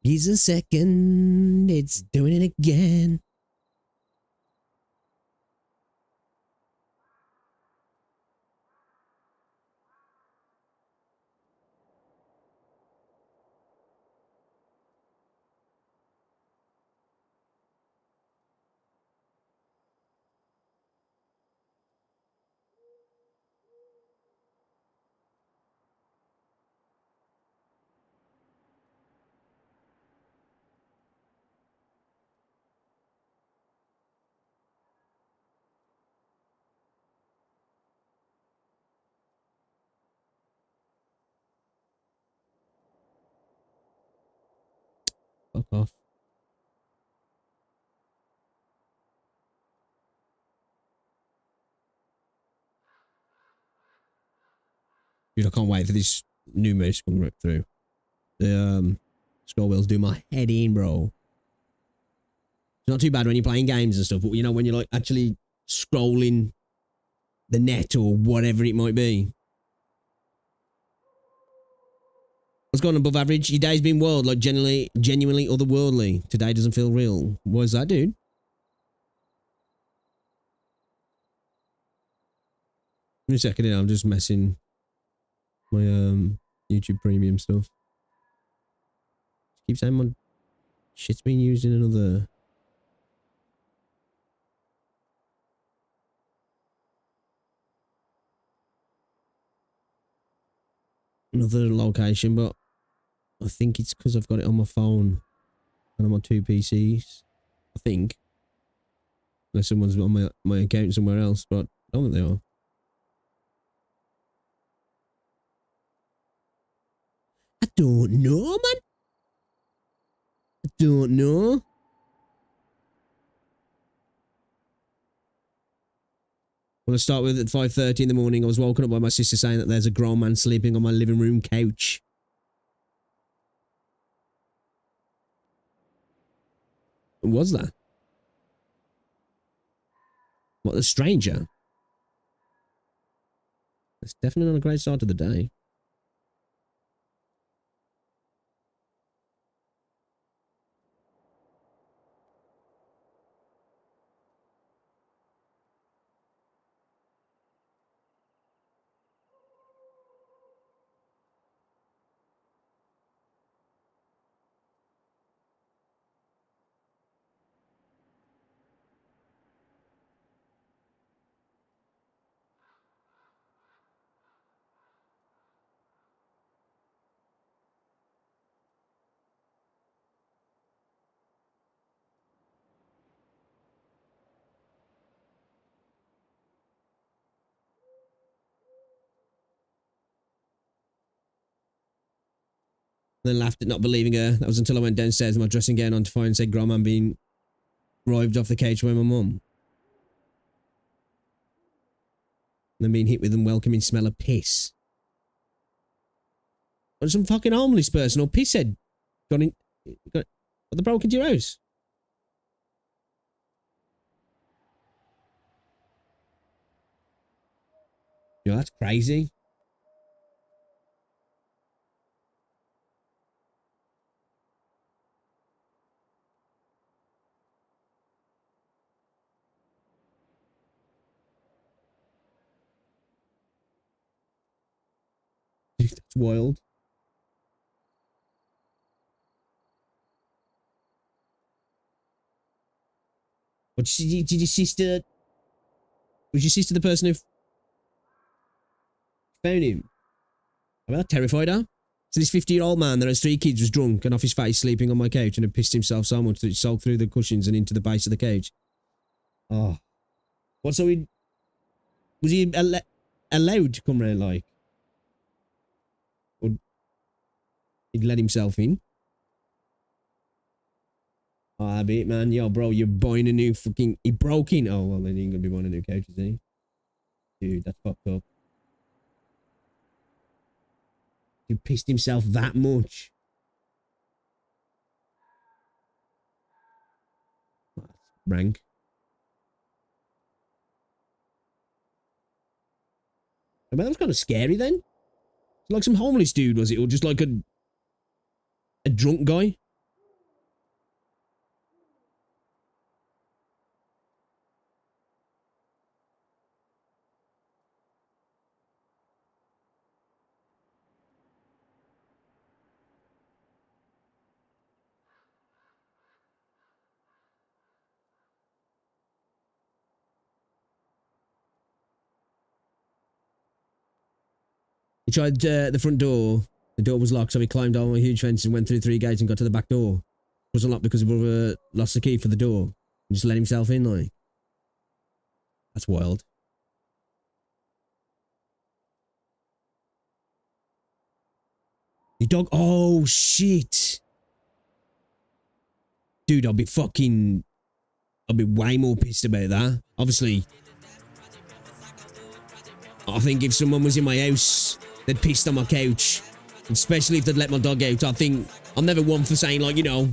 He's a second. It's doing it again. Fuck off. Dude, I can't wait for this new mouse to come right through. The scroll wheels do my head in, bro. It's not too bad when you're playing games and stuff, but you know, when you're like actually scrolling the net or whatever it might be. What's going on above average? Your day's been wild, like genuinely otherworldly. Today doesn't feel real. What is that, dude? Give me a second here, I'm just messing my YouTube premium stuff. Keep saying my shit's being used in another location, but I think it's because I've got it on my phone and I'm on two PCs. I think. Unless someone's on my account somewhere else, but I don't think they are. I don't know, man. I don't know. When I start with at 5:30 in the morning, I was woken up by my sister saying that there's a grown man sleeping on my living room couch. What was that? What, a stranger? That's definitely not a great start to the day. Then laughed at not believing her. That was until I went downstairs with my dressing gown on to find said grown man being arrived off the couch by my mum. And then being hit with an welcoming smell of piss. Or some fucking homeless person or pisshead what, they broke into your house? Yeah, that's crazy. That's wild. What did your sister? Was your sister the person who found him? I mean, that terrified her. So this 50-year-old man that has 3 kids was drunk and off his face sleeping on my couch and had pissed himself so much that it soaked through the cushions and into the base of the couch. Oh. What, so was he allowed to come round, like? Or he'd let himself in? Oh, I bet, man. Yo, bro, you're buying a new fucking... He broke in. Oh, well, then he ain't gonna be buying a new couch, is he? Dude, that's fucked up. He pissed himself that much. Oh, that's rank. I mean, that was kind of scary then. Like some homeless dude, was it? Or just like a drunk guy? He tried the front door. The door was locked, so he climbed over a huge fence and went through 3 gates and got to the back door. It was unlocked because his brother lost the key for the door and just let himself in, like. That's wild. Your dog. Oh, shit. Dude, I'll be way more pissed about that. Obviously, I think if someone was in my house, they'd pissed on my couch, especially if they'd let my dog out. I think I'm never one for saying, like, you know,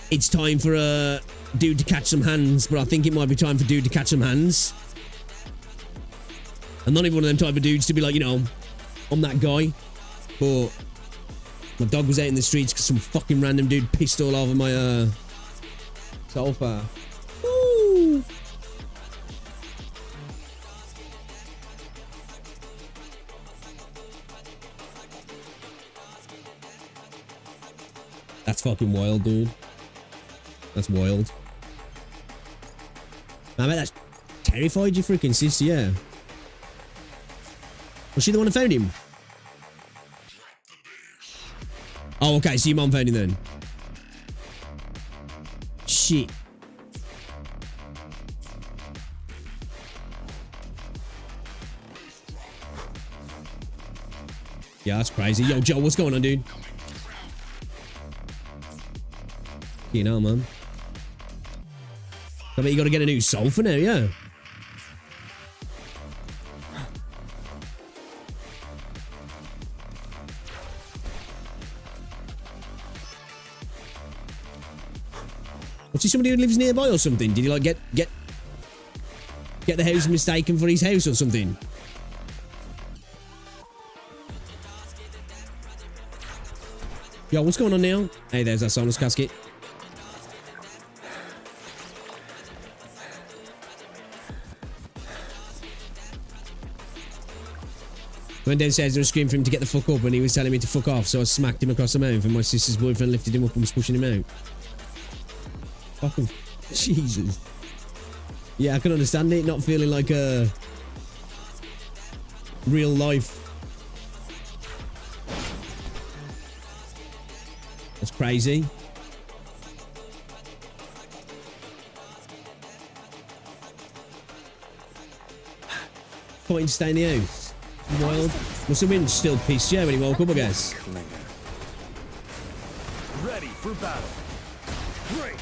it's time for a dude to catch some hands, but I think it might be time for dude to catch some hands. I'm not even one of them type of dudes to be like, you know, I'm that guy. But my dog was out in the streets because some fucking random dude pissed all over my sofa. Woo! That's fucking wild, dude. That's wild. I bet that terrified you freaking sis, yeah. Was she the one who found him? Oh, okay, so your mum found him then. Shit. Yeah, that's crazy. Yo, Joe, what's going on, dude? You know, man. I bet you gotta get a new sofa now, yeah. Was he somebody who lives nearby or something? Did he like get the house mistaken for his house or something? Yo, what's going on now? Hey, there's that Sonus casket. Went downstairs and screamed for him to get the fuck up and he was telling me to fuck off, so I smacked him across the mouth and my sister's boyfriend lifted him up and was pushing him out. Fucking Jesus. Yeah, I can understand it not feeling like a real life. That's crazy. Fighting to stay in the house. Wild. Must have been still pissed, yeah, when he woke up, I guess. Ready for battle. Break.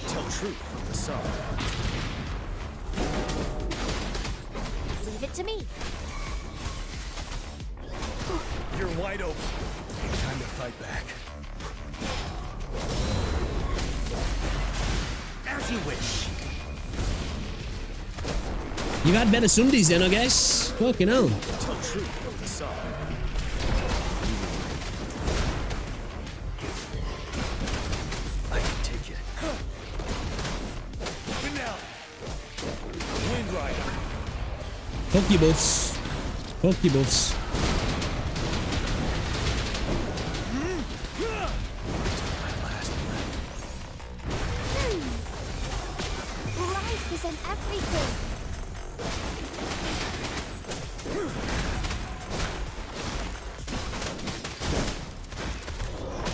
Tell truth from the side. Leave it to me. You're wide open. Time to fight back. As you wish. You've had better Sundays then, I guess. Fucking hell. Tell truth from the side. I can take it. Finale. Wind Rider. Fuck you, buffs. Fuck you, buffs. Life is in everything.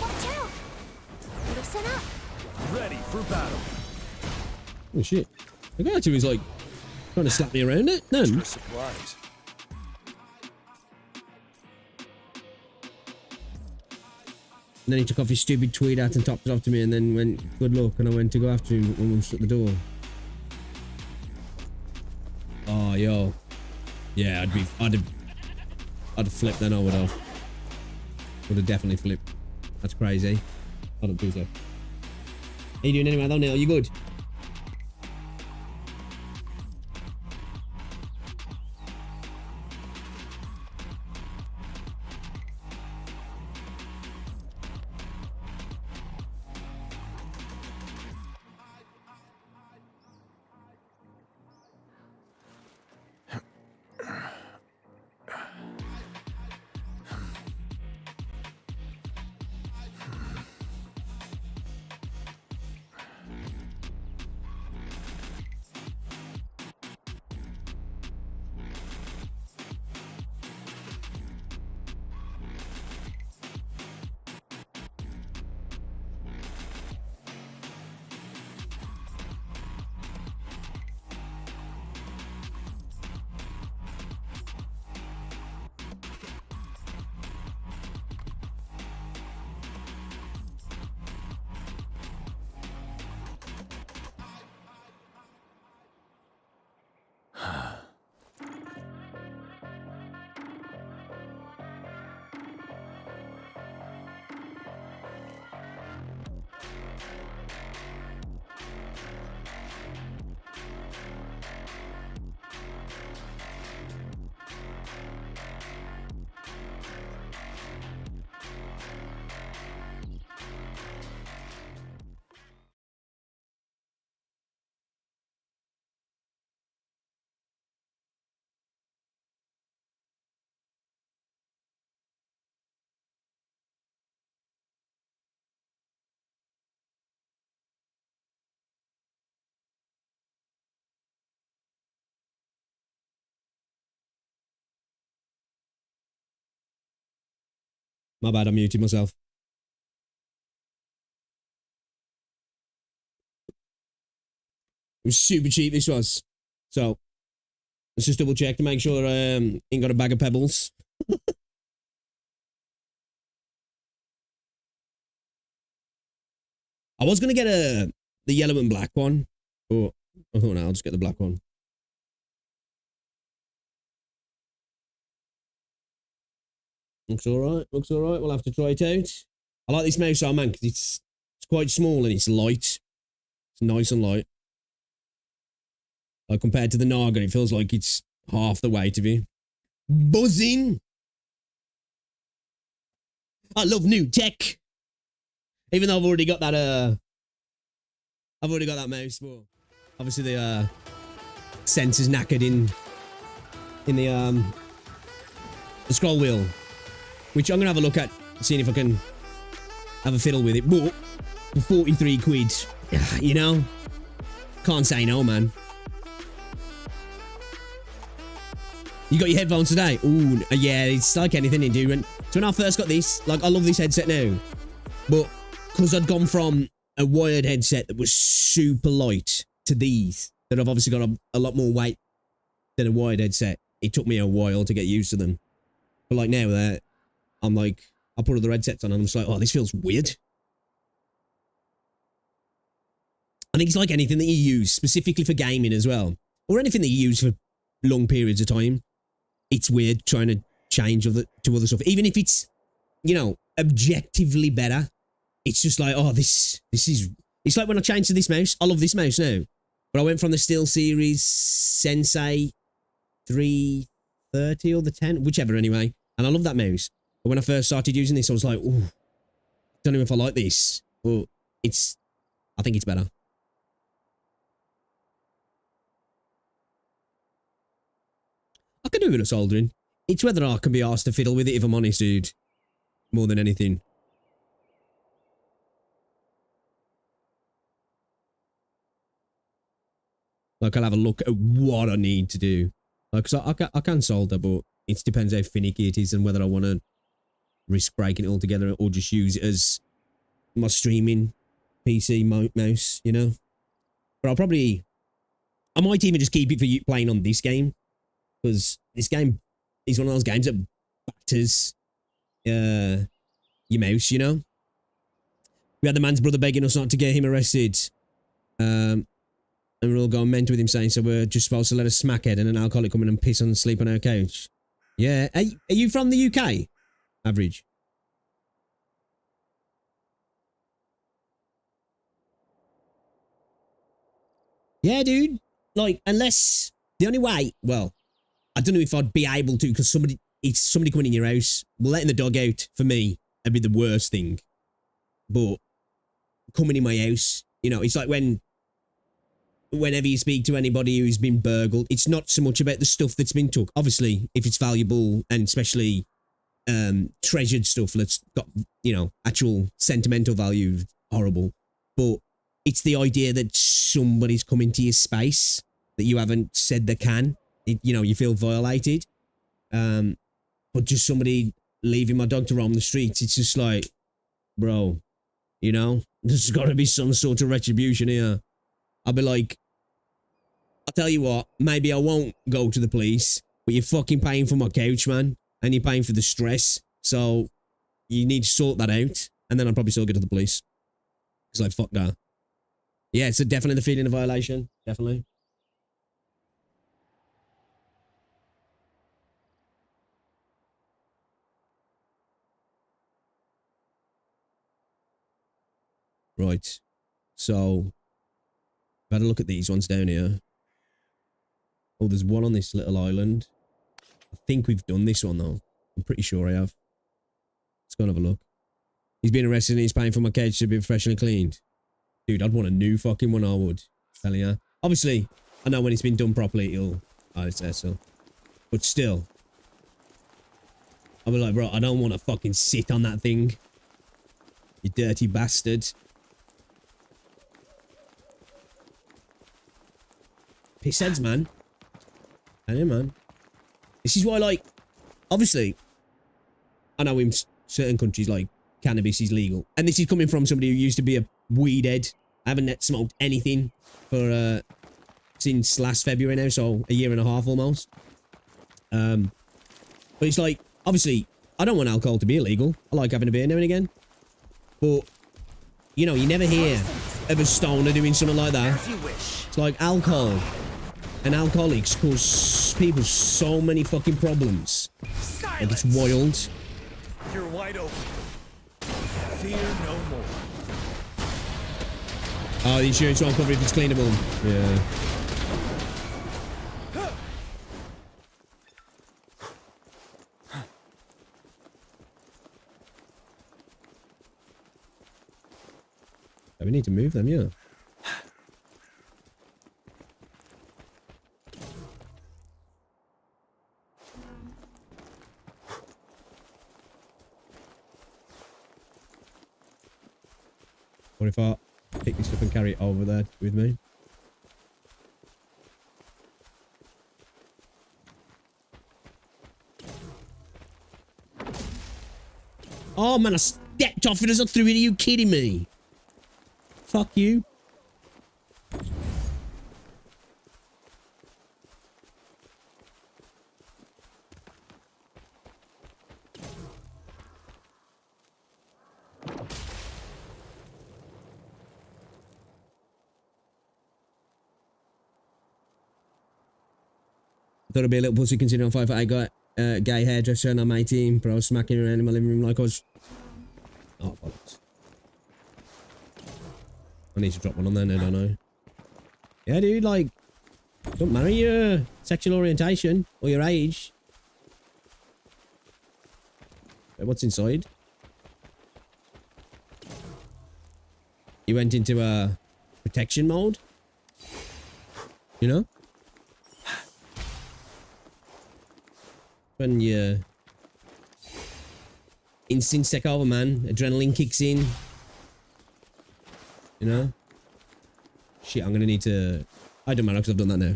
Watch out! Listen up. Ready for battle. Oh shit. The guy actually was like trying to slap me around it. No. Extra supplies. And then he took off his stupid tweed hat and topped it off to me and then went, good luck, and I went to go after him when we shut the door. Oh, yo. Yeah, I'd have flipped then, I would have. Would have definitely flipped. That's crazy. I don't do so. How you doing anyway, though, Neil? You good? My bad, I muted myself. It was super cheap, this was. So, let's just double check to make sure ain't got a bag of pebbles. I was going to get the yellow and black one. But I thought, no, I'll just get the black one. Looks alright, looks alright. We'll have to try it out. I like this mouse arm, man, because it's quite small and it's light. It's nice and light. Like compared to the Naga, it feels like it's half the weight of it. Buzzing! I love new tech! Even though I've already got that, I've already got that mouse, but obviously the, sensor's knackered in the scroll wheel. Which I'm going to have a look at, seeing if I can have a fiddle with it. But for 43 quid, you know, can't say no, man. You got your headphones today? Ooh, yeah, it's like anything you do. So when I first got this, like, I love this headset now. But because I'd gone from a wired headset that was super light to these, that I've obviously got a lot more weight than a wired headset, it took me a while to get used to them. But like now, that I'm like, I put other headsets on and I'm just like, oh, this feels weird. I think it's like anything that you use, specifically for gaming as well, or anything that you use for long periods of time. It's weird trying to change to other stuff. Even if it's, you know, objectively better, it's just like, oh, this is... It's like when I changed to this mouse. I love this mouse now. But I went from the SteelSeries Sensei 330 or the 10, whichever anyway. And I love that mouse. But when I first started using this, I was like, oh, I don't know if I like this. But I think it's better. I can do a bit of soldering. It's whether I can be asked to fiddle with it, if I'm honest, dude. More than anything. Like, I'll have a look at what I need to do. Like, cause I can solder, but it depends how finicky it is and whether I want to risk breaking it all together or just use it as my streaming PC mouse, you know? But I might even just keep it for you playing on this game. Because this game is one of those games that batters your mouse, you know? We had the man's brother begging us not to get him arrested. And we're all going mental with him saying, so we're just supposed to let a smackhead and an alcoholic come in and piss and sleep on our couch. Yeah. Are you from the UK? Average. Yeah, dude. Like, unless... The only way... Well, I don't know if I'd be able to, because it's somebody coming in your house. Letting the dog out, for me, would be the worst thing. But coming in my house, you know, it's like whenever you speak to anybody who's been burgled, it's not so much about the stuff that's been took. Obviously, if it's valuable and especially treasured stuff that's got, you know, actual sentimental value, horrible. But it's the idea that somebody's come into your space that you haven't said they can. You know, you feel violated. But just somebody leaving my dog to roam the streets, it's just like, bro, you know, there's got to be some sort of retribution here. I'll be like, I'll tell you what, maybe I won't go to the police, but you're fucking paying for my couch, man, and you're paying for the stress, so you need to sort that out, and then I'll probably still go to the police. It's like, fuck that. Yeah, it's definitely the feeling of violation, definitely. Right, so I've had a look at these ones down here. Oh, there's one on this little island. I think we've done this one, though. I'm pretty sure I have. Let's go and have a look. He's been arrested and he's paying for my cage to be professionally cleaned. Dude, I'd want a new fucking one, I would. Telling you. Obviously, I know when it's been done properly, it'll... Oh, it's there still. But still. I'll be like, bro, I don't want to fucking sit on that thing. You dirty bastard. Pissheads, man. I know, man. This is why, like, obviously, I know him certain countries, like, cannabis is legal. And this is coming from somebody who used to be a weed head. I haven't smoked anything for, since last February now, so a year and a half almost. But it's like, obviously, I don't want alcohol to be illegal. I like having a beer now and again. But, you know, you never hear of a stoner doing something like that. As you wish. It's like alcohol and alcoholics cause people so many fucking problems. Like, it's wild. You're wide open. Fear no more. Oh, the insurance won't cover if it's cleanable. Yeah. We need to move them, yeah. What if I pick this up and carry it over there with me? Oh man, I stepped off it as I threw it. Are you kidding me? Fuck you. Thought I'd be a little pussy considering I'm 5'8", got a gay hairdresser on my team, but I was smacking around in my living room like I was... Oh, bollocks. I need to drop one on there now, don't I? Yeah, dude, like, don't marry your sexual orientation or your age. Wait, what's inside? You went into a protection mode? You know? When your instincts take over, man. Adrenaline kicks in. You know? Shit, I'm gonna need to... I don't matter because I've done that now.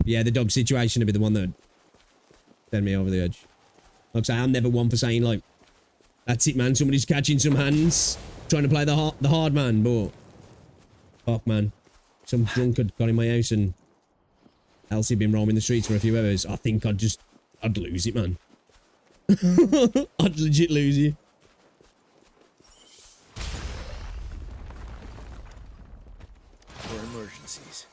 Yeah, the dog situation would be the one that would send me over the edge. Like I say, I'm never one for saying, like, that's it, man. Somebody's catching some hands, trying to play the hard man, but... Fuck, man. Some drunkard got in my house and Elsie been roaming the streets for a few hours. I think I'd lose it, man. I'd legit lose you. For emergencies.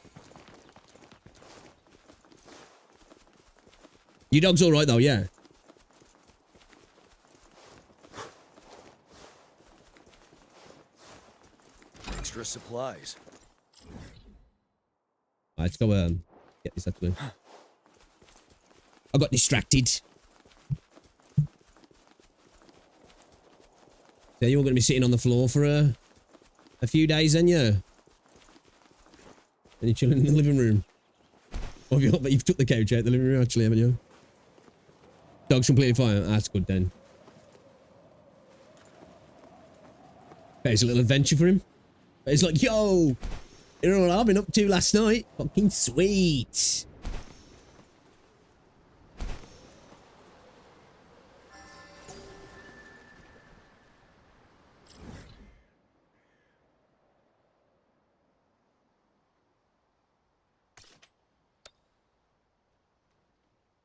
Your dog's alright though, yeah. Extra supplies. Alright, let's go get this actually. I got distracted. So you're going to be sitting on the floor for a few days then, yeah? And you're chilling in the living room. Or you've took the couch out the living room actually, haven't you? Dog's completely fine. That's good then. It's a little adventure for him. But it's like, yo, you know what I've been up to last night? Fucking sweet.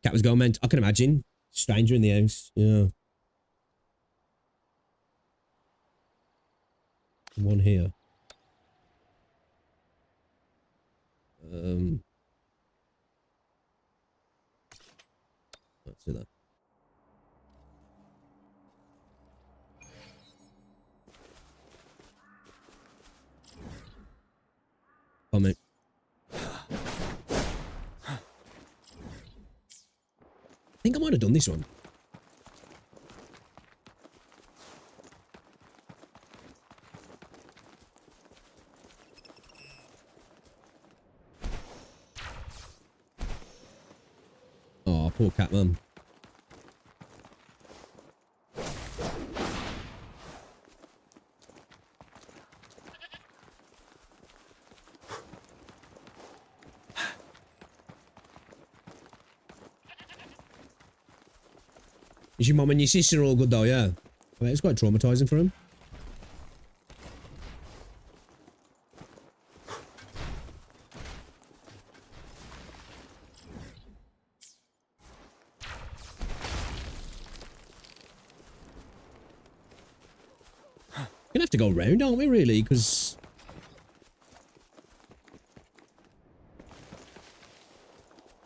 Cat was going meant. I can imagine. Stranger in the house. Yeah. One here. Let's do that. Oh, mate. I think I might have done this one. Oh, poor cat, man. Is your mum and your sister all good though? Yeah. I mean, it's quite traumatizing for him. Gonna have to go round, aren't we? Really? Because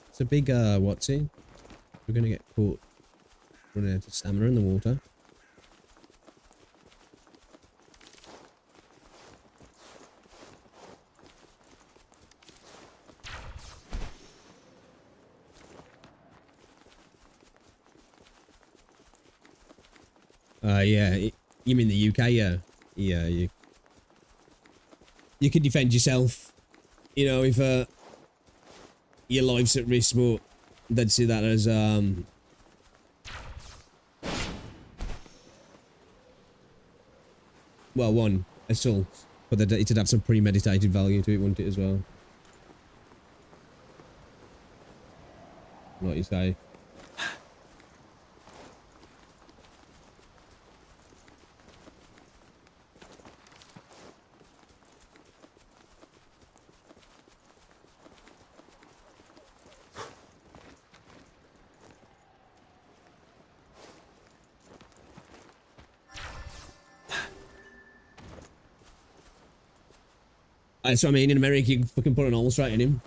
it's a big what's it? We're gonna get caught running out of stamina in the water. Yeah. You mean the UK? Yeah. Yeah. You can defend yourself. You know, if your life's at risk, but they'd see that as well, one assault, but it'd have some premeditated value to it, wouldn't it, as well? What you say? So I mean, in America, you can fucking put an hole straight in him.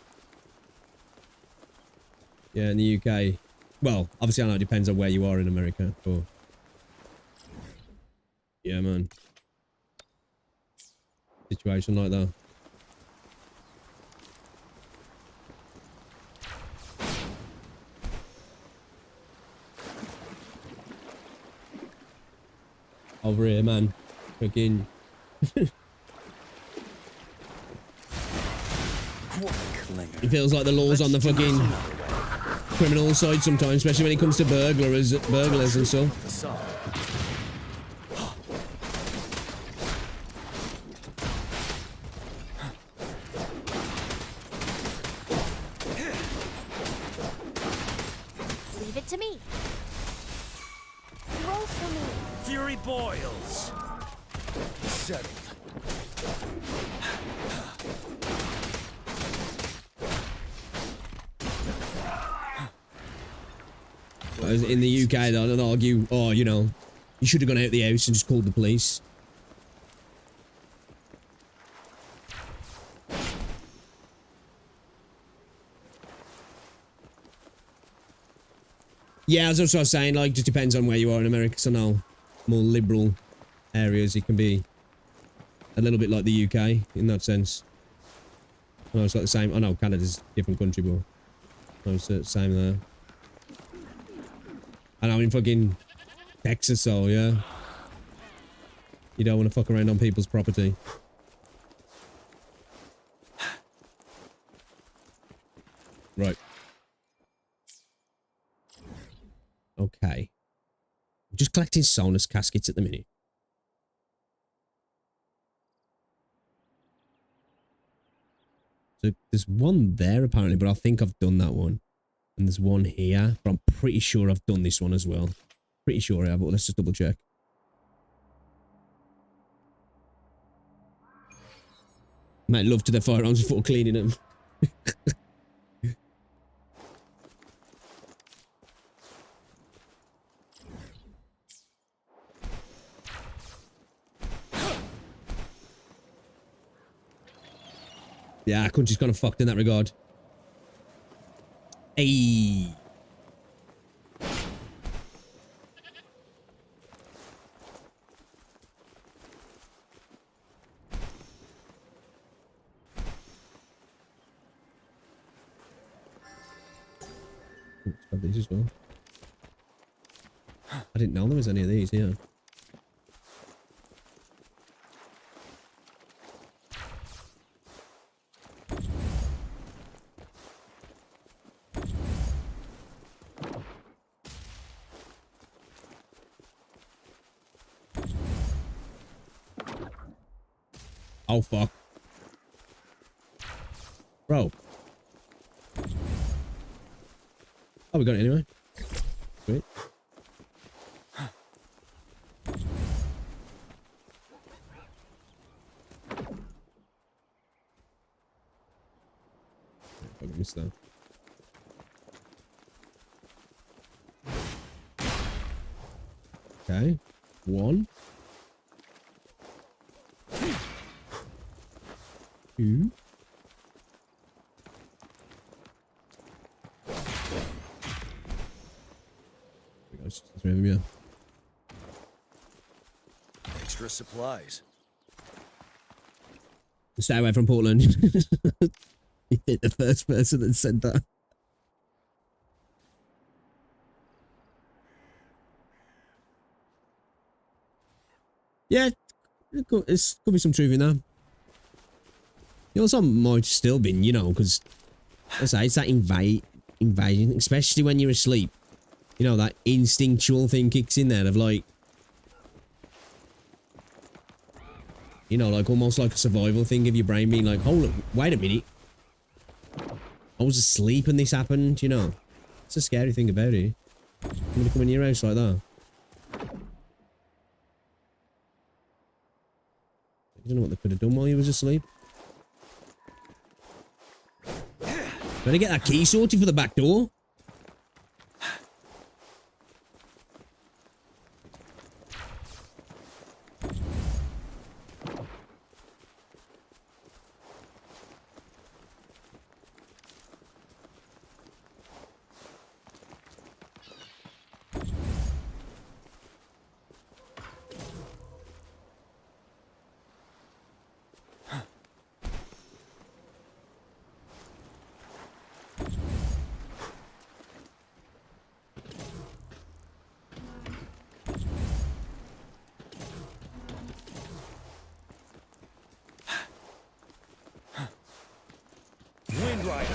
Yeah, in the UK. Well, obviously I know it depends on where you are in America, but... Yeah, man. Situation like that. Over here, man. Fucking... It feels like the law's on the fucking criminal side sometimes, especially when it comes to burglars and stuff. Leave it to me. Roll for me. Fury boils. Settled. In the UK, they'll argue, oh, you know, you should have gone out the house and just called the police. Yeah, as I was saying, like, just depends on where you are in America. So now, more liberal areas, it can be a little bit like the UK in that sense. I know it's like the same. I know Canada's a different country, but I know it's the same there. I know in fucking Texas, so yeah. You don't want to fuck around on people's property. Right. Okay. I'm just collecting sonus caskets at the minute. So there's one there apparently, but I think I've done that one. And there's one here, but I'm pretty sure I've done this one as well. Pretty sure I have, but let's just double check. Mate, love to their firearms before cleaning them. Yeah, country's kind of fucked in that regard. Hey. It's got these as well. I didn't know there was any of these here. Oh, fuck. Bro. Oh, we got it anyway. Sweet. next though. Okay. 1. 2. Let's move him, yeah. Extra supplies. Stay away from Portland. You hit the first person that said that. Yeah, it could be some truth in that. You know, some might still been, you know, because I say it's that invasion, especially when you're asleep. You know, that instinctual thing kicks in there of like, you know, like almost like a survival thing of your brain being like, hold up, wait a minute. I was asleep and this happened, you know. It's a scary thing about it. Somebody come in your house like that. I don't know what they could have done while you was asleep. Better get that key sorted for the back door. Wind Rider.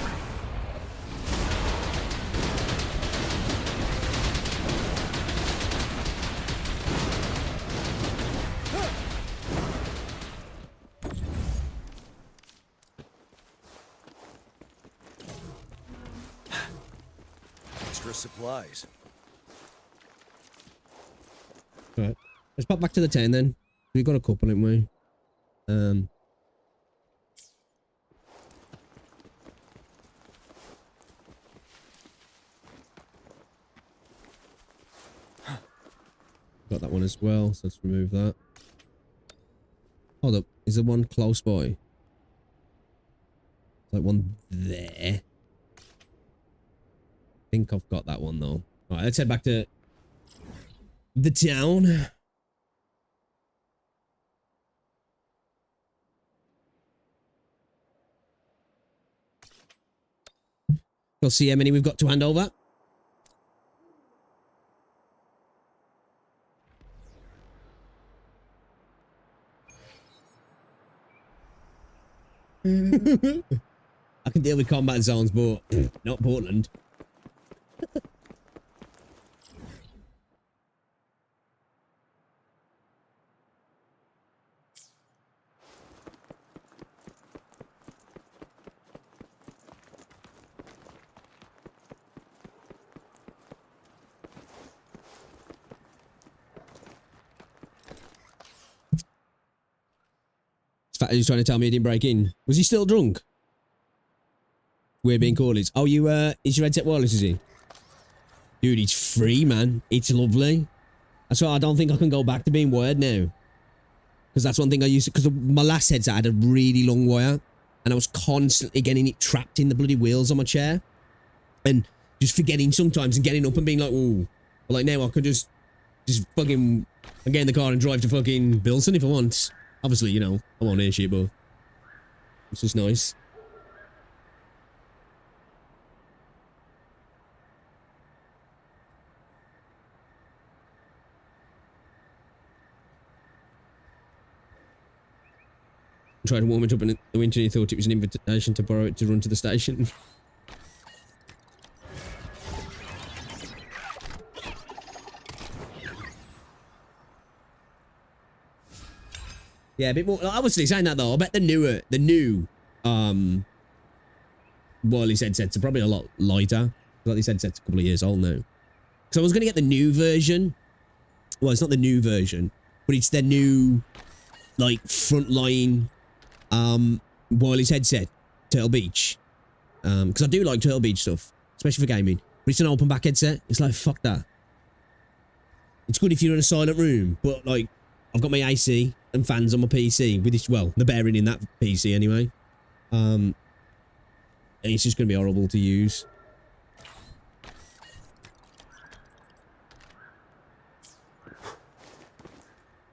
Extra supplies. Right. Let's pop back to the 10 then. We've got a couple, haven't we? Got that one as well, so let's remove that. Hold up, is there one close by? Like one there. I think I've got that one though. Alright, let's head back to the town. We'll see how many we've got to hand over. I can deal with combat zones, but not Portland. He's trying to tell me he didn't break in. Was he still drunk? We're being called. Oh, you, is your headset wireless, is he? Dude, it's free, man. It's lovely. That's why I don't think I can go back to being wired now. Because that's one thing I used to, because my last headset had a really long wire. And I was constantly getting it trapped in the bloody wheels on my chair. And just forgetting sometimes and getting up and being like, ooh. But like now I could just fucking get in the car and drive to fucking Bilson if I want. Obviously, you know, I won't hear shit, but it's just nice. I tried to warm it up in the winter and he thought it was an invitation to borrow it to run to the station. Yeah, a bit more. Obviously, saying that though, I bet the new wireless headsets are probably a lot lighter. Like this headset's a couple of years old now. So I was going to get the new version. Well, it's not the new version, but it's the new, like, frontline wireless headset, Turtle Beach. Because I do like Turtle Beach stuff, especially for gaming. But it's an open back headset. It's like, fuck that. It's good if you're in a silent room, but like, I've got my AC and fans on my PC with this, well, the bearing in that PC anyway. And it's just going to be horrible to use.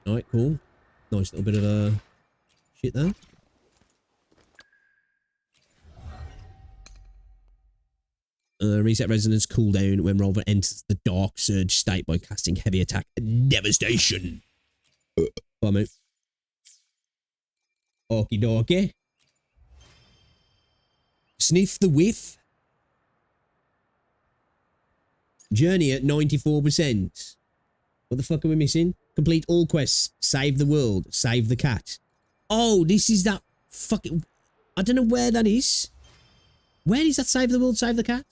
Alright, cool. Nice little bit of shit there. Reset resonance cooldown when Rover enters the Dark Surge state by casting heavy attack and devastation. Bye, mate. Okie dokie. Sniff the whiff. Journey at 94%. What the fuck are we missing? Complete all quests. Save the world. Save the cat. Oh, this is that fucking... I don't know where that is. Where is that save the world, save the cat?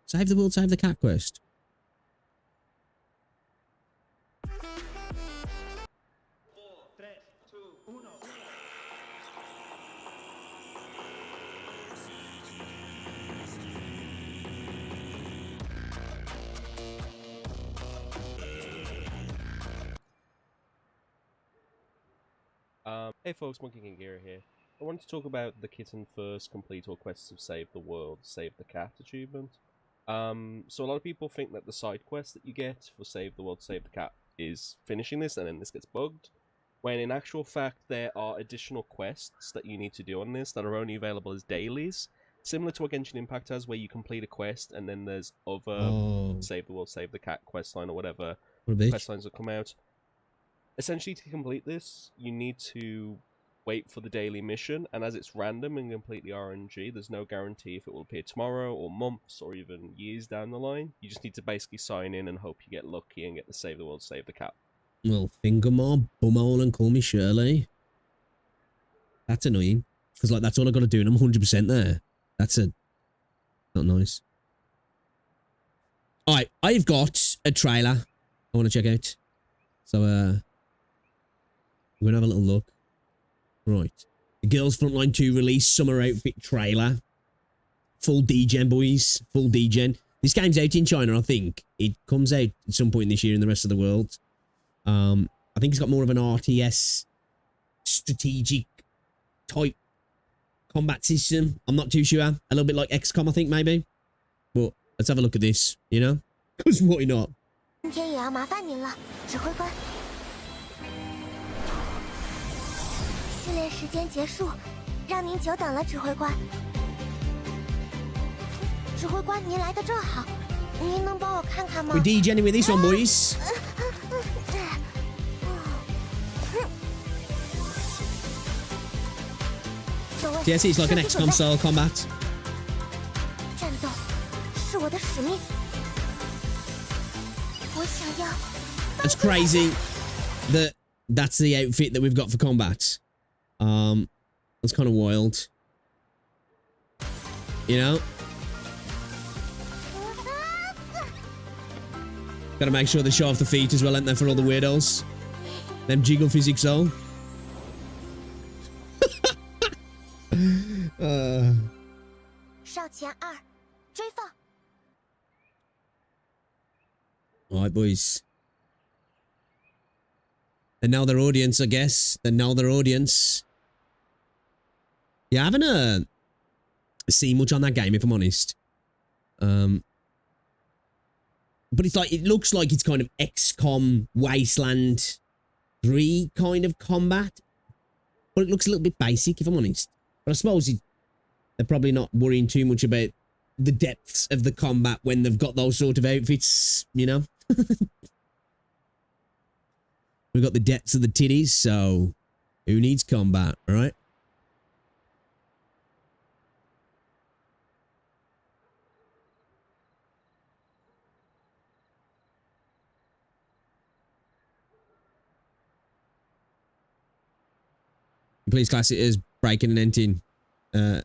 Save the world, save the cat quest. Hey folks, Monkey King Gira here. I wanted to talk about the Kitten First complete all quests of Save the World, Save the Cat achievement. So a lot of people think that the side quest that you get for Save the World, Save the Cat is finishing this and then this gets bugged. When in actual fact there are additional quests that you need to do on this that are only available as dailies. Similar to what Genshin Impact has, where you complete a quest and then there's other Save the World, Save the Cat quest line or whatever quest lines that come out. Essentially, to complete this, you need to wait for the daily mission, and as it's random and completely RNG, there's no guarantee if it will appear tomorrow, or months, or even years down the line. You just need to basically sign in and hope you get lucky and get the Save the World, Save the Cat. Well, finger my bumhole and call me Shirley. That's annoying, because like that's all I got to do, and I'm 100% there. That's not nice. Alright, I've got a trailer I want to check out. So, we're going to have a little look. Right. The Girls Frontline 2 release summer outfit trailer. Full degen, boys. Full degen. This game's out in China, I think. It comes out at some point this year in the rest of the world. I think it's got more of an RTS strategic type combat system. I'm not too sure. A little bit like XCOM, I think, maybe. But let's have a look at this, you know? Because why not? 今天也要麻烦您了，指挥官。训练时间结束，让您久等了，指挥官。指挥官，您来的正好，您能帮我看看吗 We're degening with this one, boys. Yes, it's like an XCOM style combat. 战斗是我的使命。 It's crazy that that's the outfit that we've got for combat. That's kind of wild. You know? Gotta make sure they show off the feet as well, ain't there, for all the weirdos? Them jiggle physics, though. Alright, boys. They know their audience, I guess. They know their audience. Yeah, I haven't seen much on that game, if I'm honest. But it's like, it looks like it's kind of XCOM Wasteland 3 kind of combat. But it looks a little bit basic, if I'm honest. But I suppose they're probably not worrying too much about the depths of the combat when they've got those sort of outfits, you know? We've got the depths of the titties, so who needs combat, right? Police class it as breaking and entering,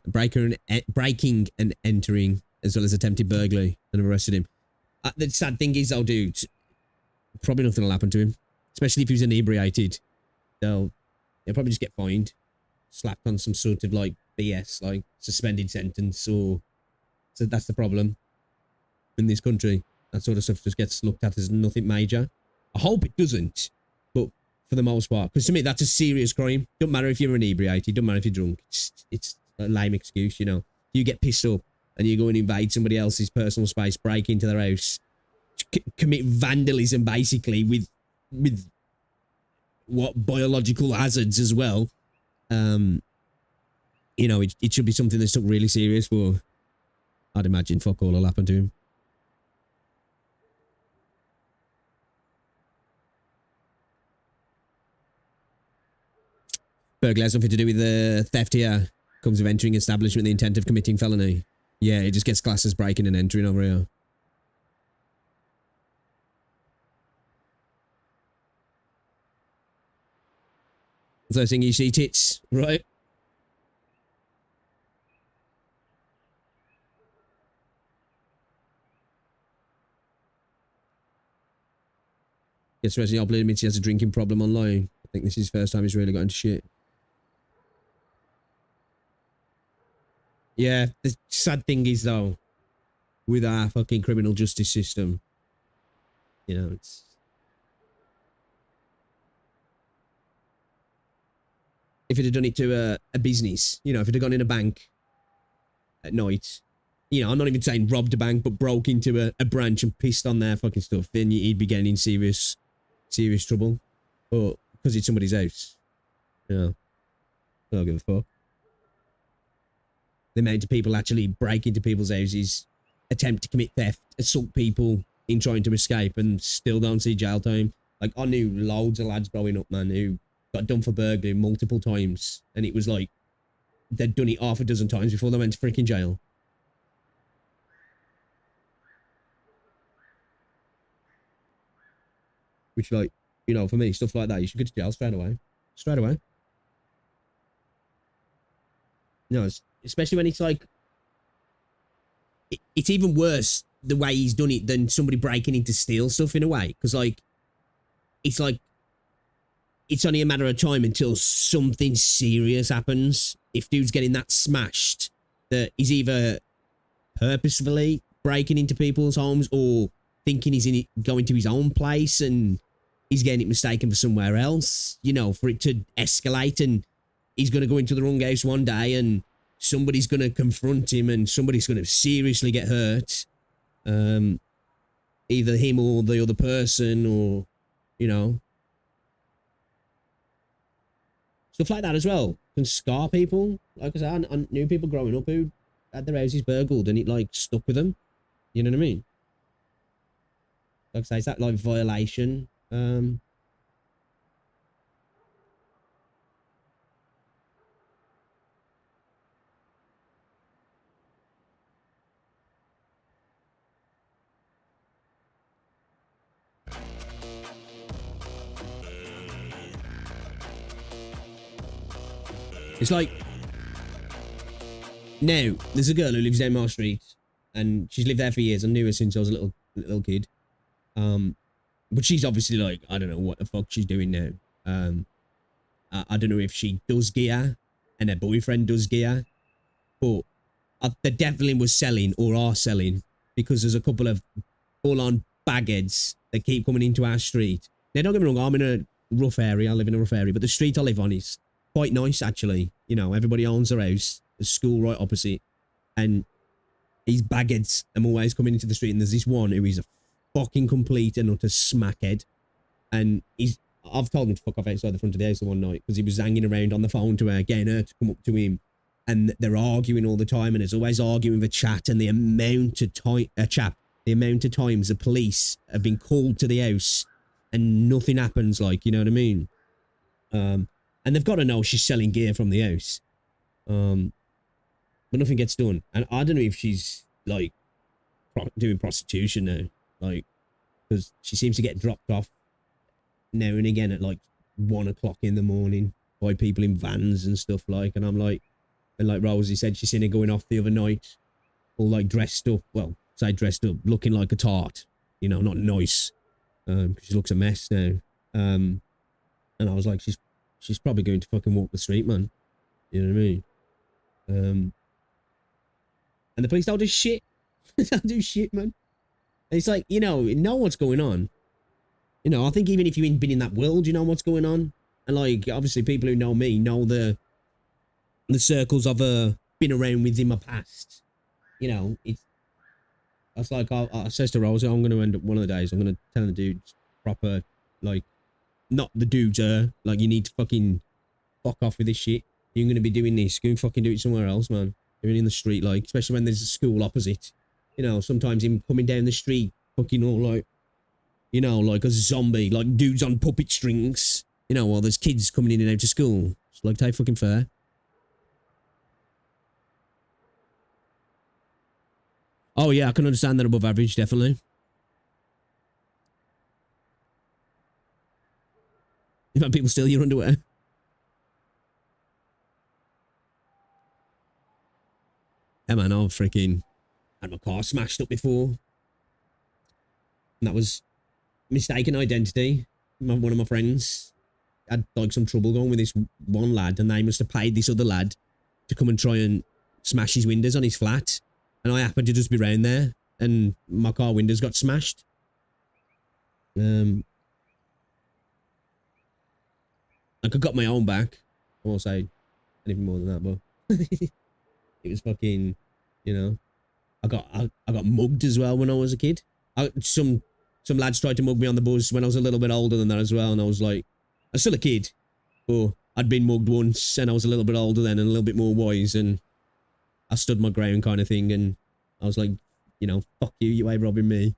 breaking and entering, as well as attempted burglary, and arrested him. The sad thing is, though, dude, probably nothing will happen to him, especially if he's inebriated. He'll probably just get fined, slapped on some sort of like BS, like suspended sentence, or so that's the problem in this country. That sort of stuff just gets looked at as nothing major. I hope it doesn't, but for the most part, because to me that's a serious crime. Don't matter if you're inebriated, don't matter if you're drunk. It's a lame excuse, you know. You get pissed up and you go and invade somebody else's personal space, break into their house, commit vandalism basically with what biological hazards as well. You know, it should be something that's took really serious, but I'd imagine fuck all will happen to him. Burglary has nothing to do with the theft here. Comes with entering establishment with the intent of committing felony. Yeah, it just gets classed as breaking and entering over here. First thing you see, tits, right? Gets Resident Evil admits he has a drinking problem online. I think this is his first time he's really got into shit. Yeah, the sad thing is though, with our fucking criminal justice system, you know, it's... If it had done it to a business, you know, if it had gone in a bank at night, you know, I'm not even saying robbed a bank, but broke into a branch and pissed on their fucking stuff, then he'd be getting in serious trouble. But because it's somebody's house, you know, I don't give a fuck. The amount of people actually break into people's houses, attempt to commit theft, assault people in trying to escape and still don't see jail time. Like, I knew loads of lads growing up, man, who got done for burglary multiple times, and it was like they'd done it half a dozen times before they went to freaking jail. Which, like, you know, for me, stuff like that, you should go to jail straight away. Straight away. You know, especially when it's like... It's even worse the way he's done it than somebody breaking in to steal stuff in a way. Because, like, it's only a matter of time until something serious happens. If dude's getting that smashed, that he's either purposefully breaking into people's homes or thinking he's in it, going to his own place and he's getting it mistaken for somewhere else, you know, for it to escalate, and he's going to go into the wrong house one day and somebody's going to confront him and somebody's going to seriously get hurt. Either him or the other person, or, you know, stuff like that as well can scar people. Like I said, I knew people growing up who had their houses burgled and it, like, stuck with them. You know what I mean? Like I say, it's that, like, violation. It's like, now, there's a girl who lives down my street, and she's lived there for years. I knew her since I was a little kid. But she's obviously, like, I don't know what the fuck she's doing now. I don't know if she does gear and her boyfriend does gear, but they definitely was selling or are selling, because there's a couple of full-on bagheads that keep coming into our street. Now, don't get me wrong, I'm in a rough area. I live in a rough area, but the street I live on is quite nice, actually. You know, everybody owns their house. There's school right opposite. And these bagheads are always coming into the street, and there's this one who is a fucking complete and utter smackhead. And I've told him to fuck off outside the front of the house one night because he was hanging around on the phone to her, getting her to come up to him. And they're arguing all the time, and there's always arguing with a chat, and the amount of time, the amount of times the police have been called to the house and nothing happens, like, you know what I mean? And they've got to know she's selling gear from the house. But nothing gets done. And I don't know if she's, like, doing prostitution now. Like, because she seems to get dropped off now and again at, like, 1 o'clock in the morning by people in vans and stuff, like. And I'm like, and like Rosie said, she's seen her going off the other night, all, like, dressed up. Well, say dressed up, looking like a tart. You know, not nice. She looks a mess now. And I was like, she's probably going to fucking walk the street, man. You know what I mean? And the police don't do shit. They don't do shit, man. And it's like, you know what's going on. You know, I think even if you ain't been in that world, you know what's going on. And like, obviously people who know me know the circles I've been around with in my past. You know, it's like, I says to Rosie, I'm going to end up one of the days, I'm going to tell the dudes proper, like, not the dudes, like, you need to fucking fuck off with this shit. You're going to be doing this, go and fucking do it somewhere else, man. Doing it in the street, like, especially when there's a school opposite. You know, sometimes him coming down the street, fucking all like, you know, like a zombie, like dudes on puppet strings. You know, while there's kids coming in and out of school. It's like, take fucking fair. Oh yeah, I can understand that above average, definitely. You've had people steal your underwear. Yeah, man, I've freaking had my car smashed up before. And that was mistaken identity. One of my friends had like some trouble going with this one lad, and they must have paid this other lad to come and try and smash his windows on his flat. And I happened to just be round there, and my car windows got smashed. Like I got my own back. I won't say anything more than that, but it was fucking, you know. I got mugged as well when I was a kid. Some lads tried to mug me on the bus when I was a little bit older than that as well, and I was like, I was still a kid, but I'd been mugged once, and I was a little bit older then and a little bit more wise, and I stood my ground kind of thing, and I was like, you know, fuck you, you ain't robbing me.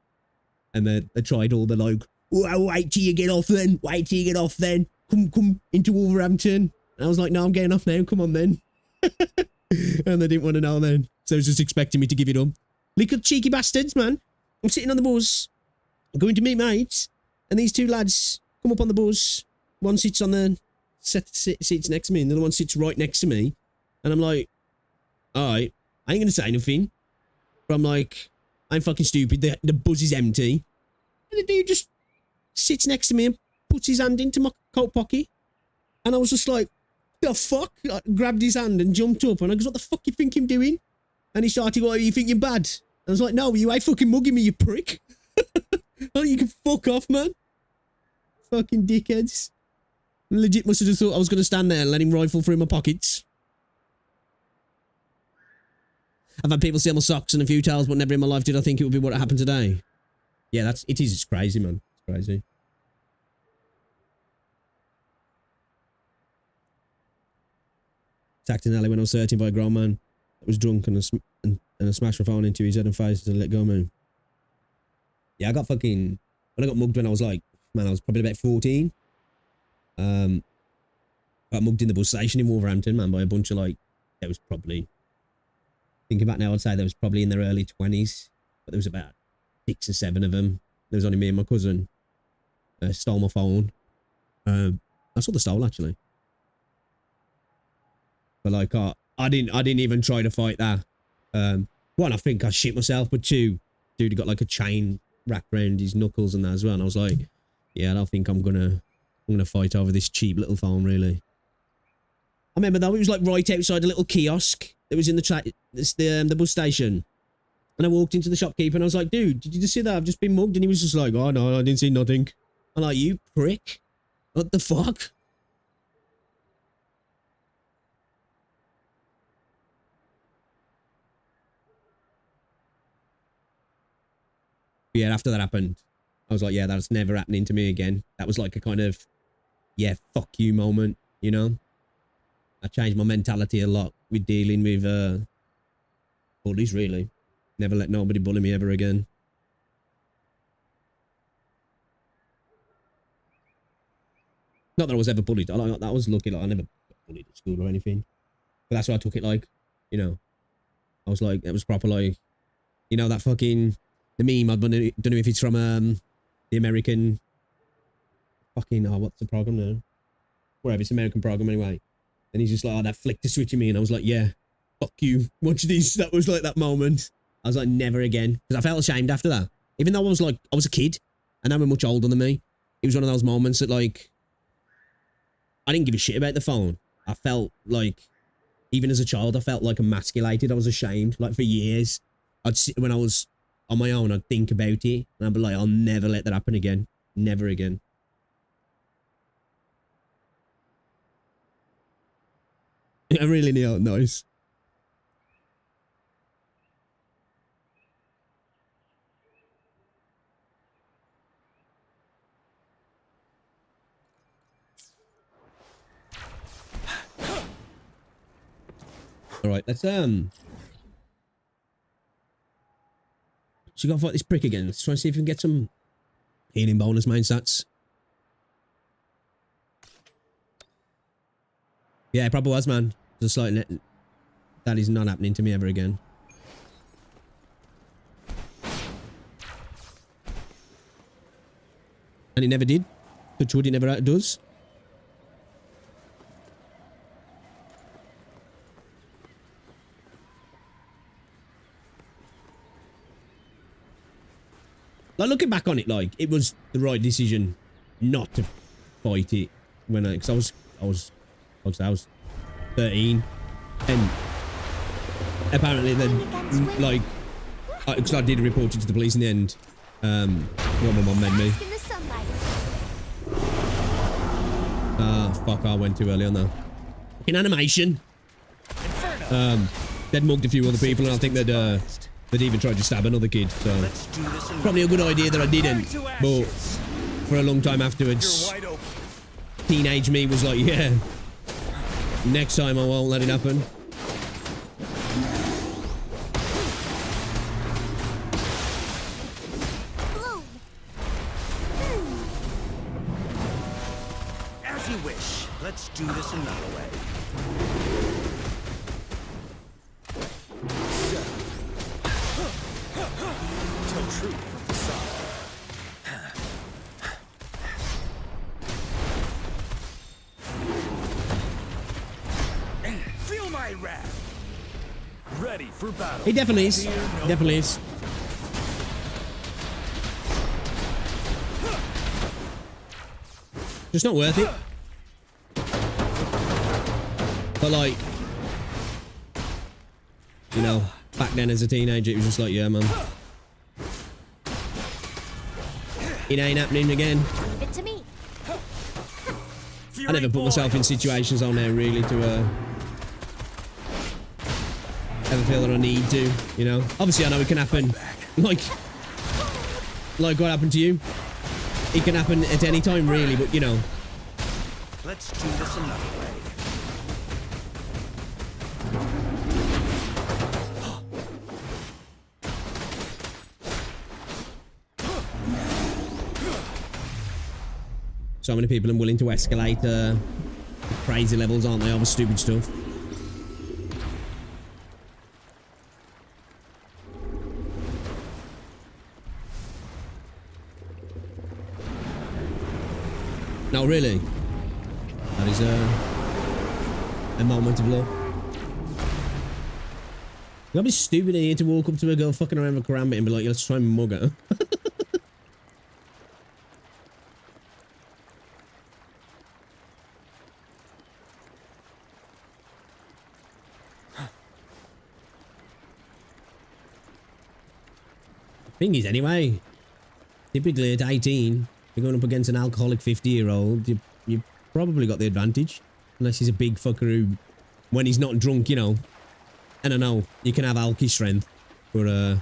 And they tried all the like, oh, wait till you get off then, wait till you get off then, come into Wolverhampton. And I was like, no, I'm getting off now, come on then. And they didn't want to know then, so they was just expecting me to give it up. Look at cheeky bastards, man. I'm sitting on the bus, going to meet mates, and these two lads come up on the bus. One sits on the seats next to me, and the other one sits right next to me. And I'm like, alright, I ain't gonna say nothing. But I'm like, I'm fucking stupid. The bus is empty. And the dude just sits next to me and puts his hand into my coat pocket. And I was just like, the fuck? I grabbed his hand and jumped up, and I goes, what the fuck you think I'm doing? And he started, what, you think you're bad? And I was like, no, you ain't fucking mugging me, you prick. Oh, you can fuck off, man. Fucking dickheads. Legit must have just thought I was going to stand there and let him rifle through my pockets. I've had people steal my socks and a few towels, but never in my life did I think it would be what happened today. Yeah, it is. It's crazy, man. It's crazy. Attacked an alley when I was 13 by a grown man that was drunk and I smashed my phone into his head and face and let go, man. Yeah, I got fucking... When I got mugged when I was like... Man, I was probably about 14. Got mugged in the bus station in Wolverhampton, man, by a bunch of like... It was probably... Thinking back now, I'd say there was probably in their early 20s. But there was about 6 or 7 of them. There was only me and my cousin. Stole my phone. That's what they stole, actually. But like, I didn't even try to fight that. One, I think I shit myself, but two, dude got like a chain wrapped around his knuckles and that as well. And I was like, yeah, I don't think I'm gonna fight over this cheap little phone, really. I remember though, it was like right outside a little kiosk that was in the bus station. And I walked into the shopkeeper and I was like, dude, did you just see that? I've just been mugged. And he was just like, oh no, I didn't see nothing. I'm like, you prick. What the fuck? Yeah, after that happened, I was like, yeah, that's never happening to me again. That was like a kind of, yeah, fuck you moment, you know? I changed my mentality a lot with dealing with bullies, really. Never let nobody bully me ever again. Not that I was ever bullied. That was lucky. Like, I never got bullied at school or anything. But that's what I took it like, you know? I was like, it was proper like, you know, that fucking... The meme, I don't know if it's from the American fucking, oh, what's the program now? Whatever, it's an American program anyway. And he's just like, oh, that flicked the switch at me. And I was like, yeah, fuck you. Watch this. That was like that moment. I was like, never again. Because I felt ashamed after that. Even though I was like, I was a kid. and they were much older than me. It was one of those moments that, like, I didn't give a shit about the phone. I felt like, even as a child, I felt like emasculated. I was ashamed. Like, for years, I'd sit, when I was on my own, I'd think about it, and I'd be like, I'll never let that happen again. Never again. I really need out nice. All right, let's so you gotta fight this prick again. Let's try and see if we can get some healing bonus main stats. Yeah, it probably was, man. Just like that is not happening to me ever again. And it never did. Touch wood, it never does. Like, looking back on it, like, it was the right decision not to fight it when because I was 13, and apparently then, like, because I did report it to the police in the end. What my mum made me. Fuck, I went too early on that. In animation. They'd mugged a few other people, and I think they'd even tried to stab another kid, so probably a good idea that I didn't, but for a long time afterwards, teenage me was like, yeah, next time I won't let it happen. As you wish. Let's do this another way. Tell truth from the side. Feel my wrath. Ready for battle. He definitely is. Definitely is. Just not worth it. But like, you know, back then as a teenager, it was just like, yeah, man. It ain't happening again. Leave it to me. I never put myself in situations on there really to ever feel that I need to, you know. Obviously, I know it can happen. Like what happened to you. It can happen at any time, really. But you know. Let's do this another way. So many people are willing to escalate crazy levels, aren't they, over stupid stuff. No, really. That is a moment of love. You gotta be stupid here to walk up to a girl fucking around with a karambit and be like, let's try and mug her. Thing is, anyway, typically at 18, you're going up against an alcoholic 50-year-old, you probably got the advantage. Unless he's a big fucker who, when he's not drunk, you know. And I know, you can have alky strength, but, you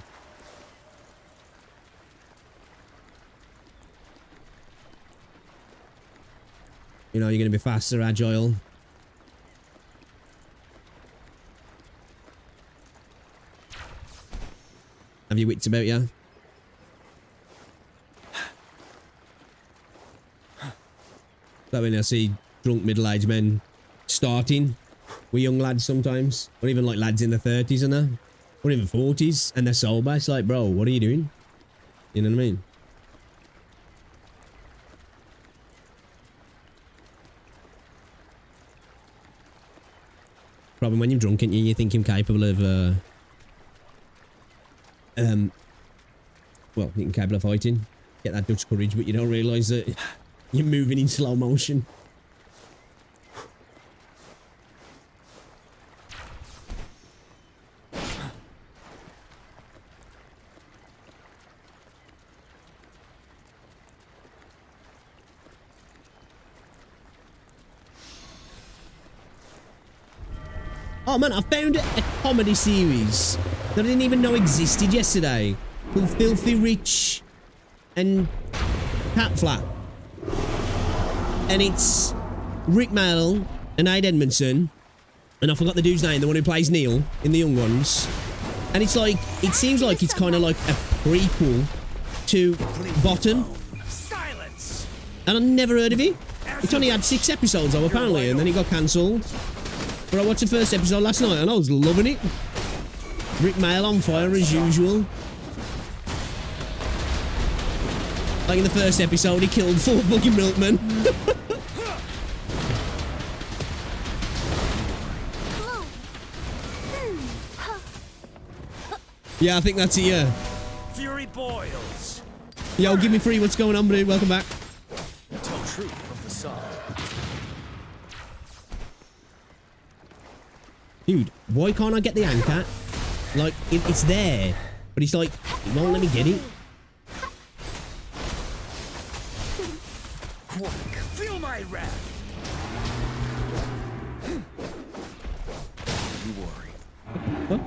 know, you're going to be faster, agile. Have your wits about you. That when I see drunk middle-aged men starting with young lads sometimes, or even like lads in the 30s and that, or even 40s, and they're sober, it's like, bro, what are you doing? You know what I mean? Probably when you're drunk, and you think him capable of, well, you can capable of fighting. get that Dutch courage, but you don't realise that you're moving in slow motion. Oh man, I found a comedy series that I didn't even know existed yesterday, called Filthy Rich and Cat Flap. And it's Rick Mayall and Aid Edmondson, and I forgot the dude's name, the one who plays Neil in The Young Ones. And it's like, it seems like it's kind of like a prequel to Bottom. Silence! And I never heard of it. It's only had 6 episodes though, apparently, and then it got cancelled. But I watched the first episode last night and I was loving it. Rick Mayall on fire as usual. Like in the first episode, he killed 4 fucking milkmen. Yeah, I think that's it, yeah. Fury boils. Yo, give me free. What's going on, dude? Welcome back. Tell truth from facade. Dude, why can't I get the anchor? Like, it's there. But it's like, it won't let me get it. Quark, feel my wrath. You worry. What?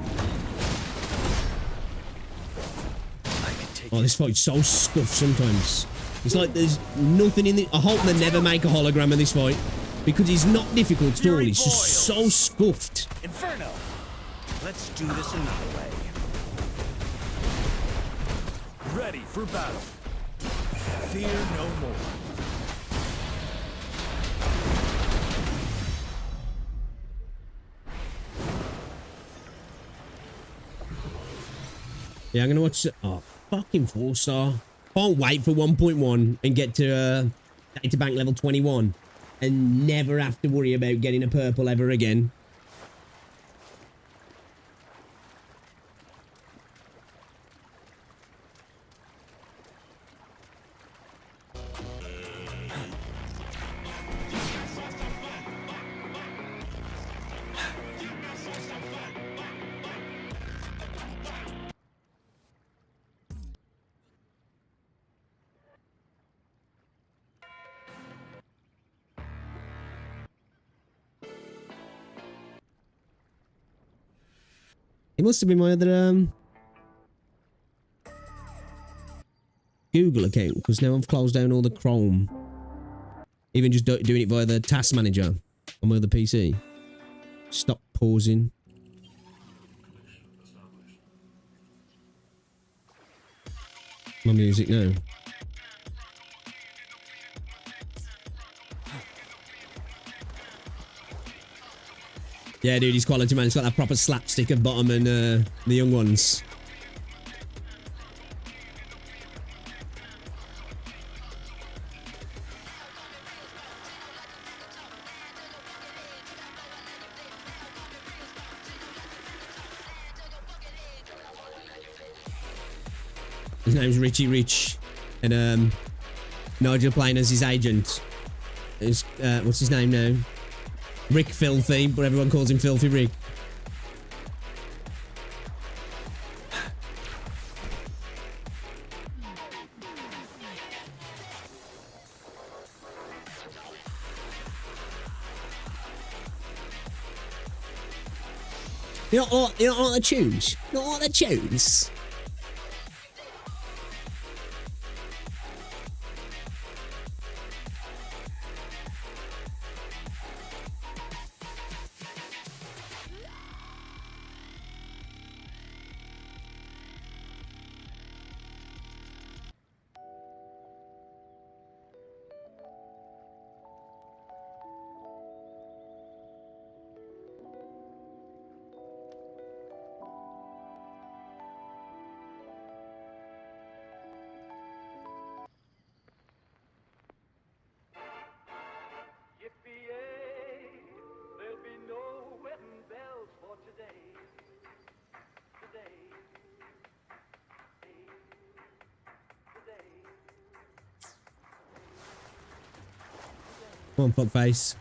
I can take Oh, this fight's so scuffed sometimes. It's like there's nothing in the... I hope they never make a hologram of this fight. Because he's not difficult at all. He's just so scuffed. Inferno. Let's do this another way. Ready for battle. Fear no more. Yeah, I'm gonna watch... Oh, fucking 4-star. Can't wait for 1.1 and get to data bank level 21. And never have to worry about getting a purple ever again. It must have been my other Google account, because now I've closed down all the Chrome. Even just doing it via the task manager on my other PC. Stop pausing. My music now. Yeah, dude, he's quality, man. He's got that proper slapstick of Bottom and the Young Ones. His name's Richie Rich, and Nigel playing as his agent. Is what's his name now? Rick Filthy, but everyone calls him Filthy Rick. You don't like the tunes? You don't like the tunes? Come on, fuckface.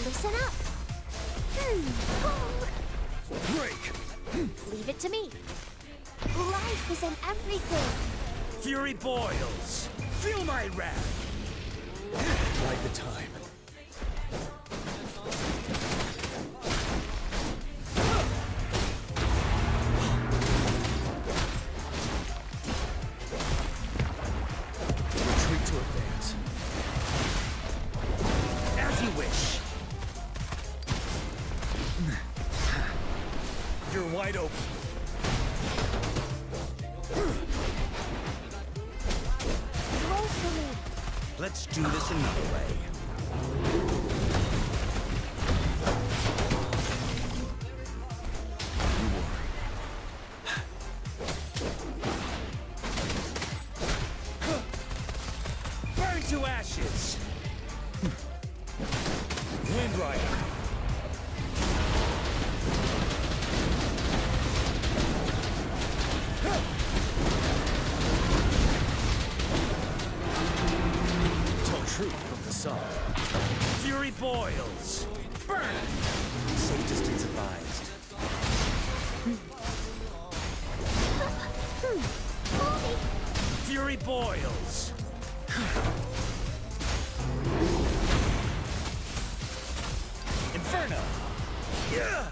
Listen up. Break! Leave it to me. Life is in everything. Fury boils! Feel my wrath! Bide the time. Retreat to advance. As you wish. You're wide open. Roll for me. Let's do this another way. Burn to ashes! Wind Rider! Tell truth from facade. Fury boils! Burn! Safe distance advised. Fury boils! Inferno! Yeah!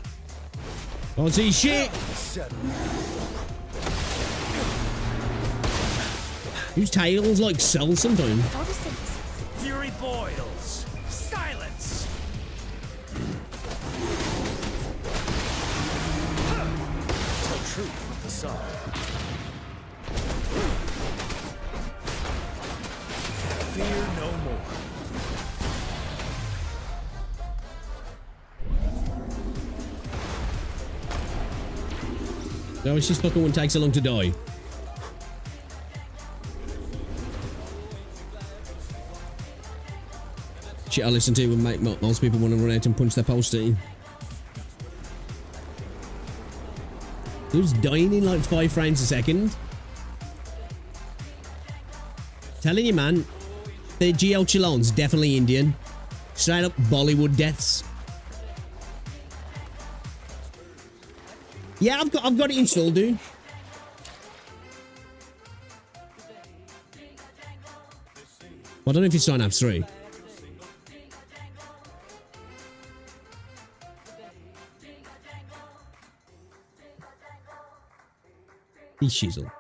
Can't see shit. Settle. Whose tails like sell sometimes. Photosynthesis. Fury boils! Silence! Tell truth from facade. Fear no more. No, it's just fucking one takes so long to die. Shit I listen to would make most people want to run out and punch their poster. Dude's dying in like 5 frames a second. Telling you, man, the GL Chillon's definitely Indian. Straight up Bollywood deaths. Yeah, I've got it installed, dude. Well, I don't know if it's Synapse 3. He's shizzle.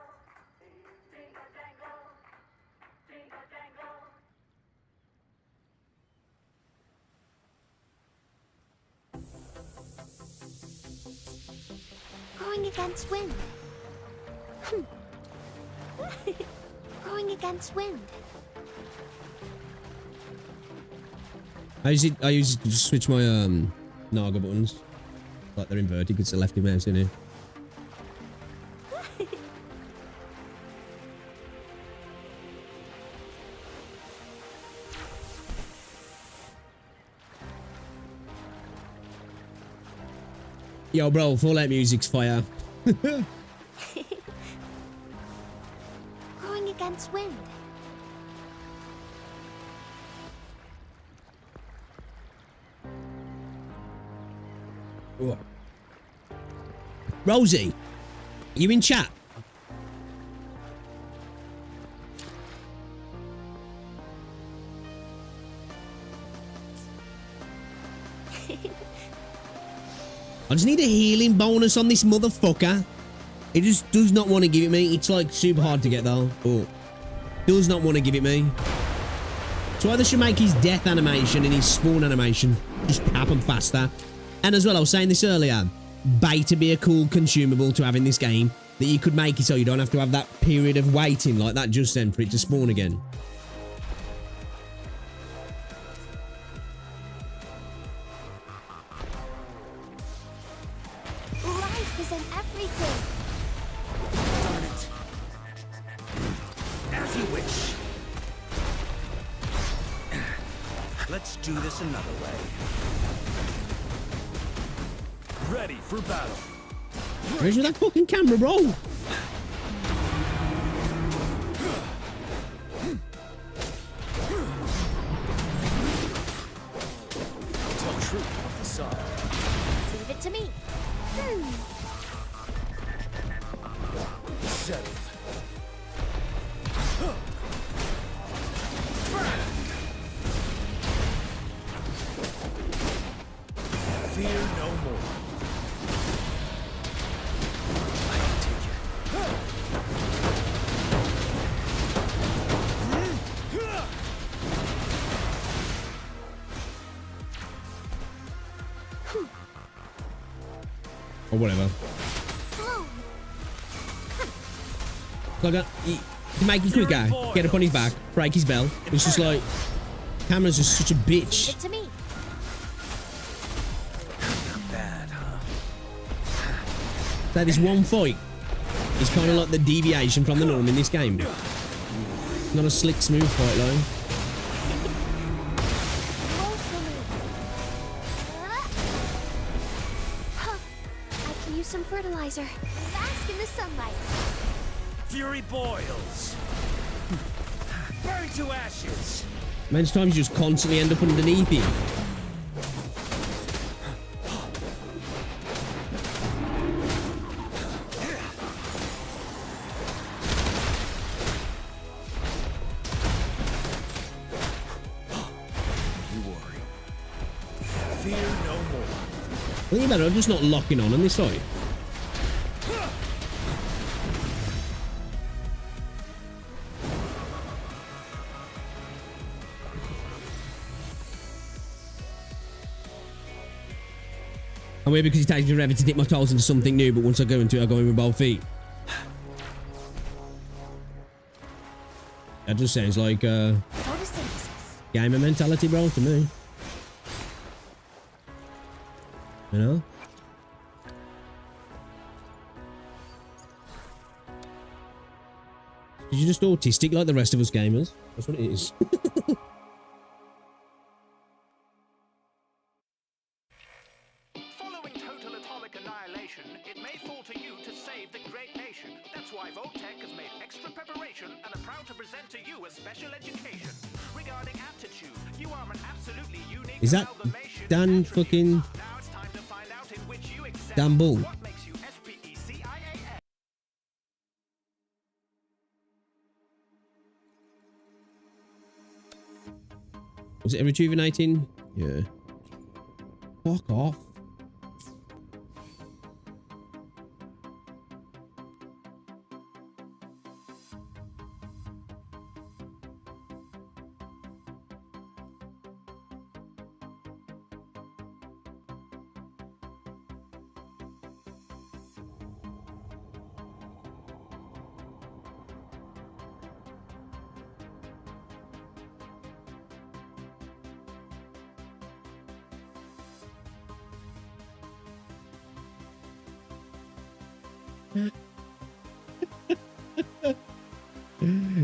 Going against wind. Going against wind. I use to switch my Naga buttons. Like they're inverted because it's a lefty mouse in here. Yo, bro, Fallout music's fire. Going against wind. Ooh. Rosie, you in chat? I just need a healing bonus on this motherfucker. It just does not want to give it me. It's like super hard to get though. But does not want to give it me. So either should make his death animation and his spawn animation just happen faster. And as well, I was saying this earlier, bait to be a cool consumable to have in this game, that you could make it so you don't have to have that period of waiting like that just then for it to spawn again. Life is in everything. Darn it. As you wish. Let's do this another way. Ready for battle. Where's with that fucking camera, bro? Tell truth from facade. Leave it to me. Settled. Fear no more. I can take it. Or whatever. Like to make it quicker, get up on his back, break his bell. It's just like, camera's just such a Leave bitch. it to me. Bad, huh? So this one fight is kind of like the deviation from the norm in this game. Not a slick, smooth fight line. Roll for me. Huh. I can use some fertilizer. Bask in the sunlight. Fury boils. Burn to ashes. Many times you just constantly end up underneath him. You worry. Fear no more. I think about it, I'm just not locking on this side. I'm weird because it takes me forever to dip my toes into something new, but once I go into it, I go in with both feet. That just sounds like Photosynthesis. gamer mentality, bro, to me. You know? You're just autistic like the rest of us gamers. That's what it is. Following total atomic annihilation, it may fall to you to save the great nation. That's why Voltech has made extra preparation and are proud to present to you a special education. Regarding aptitude, you are an absolutely unique Is that amalgamation of Dan attributes. fucking Now it's time to find out in which you excel. Dan Bull? What makes you SPECIAS? Was it a rejuvenating? Yeah. Fuck off.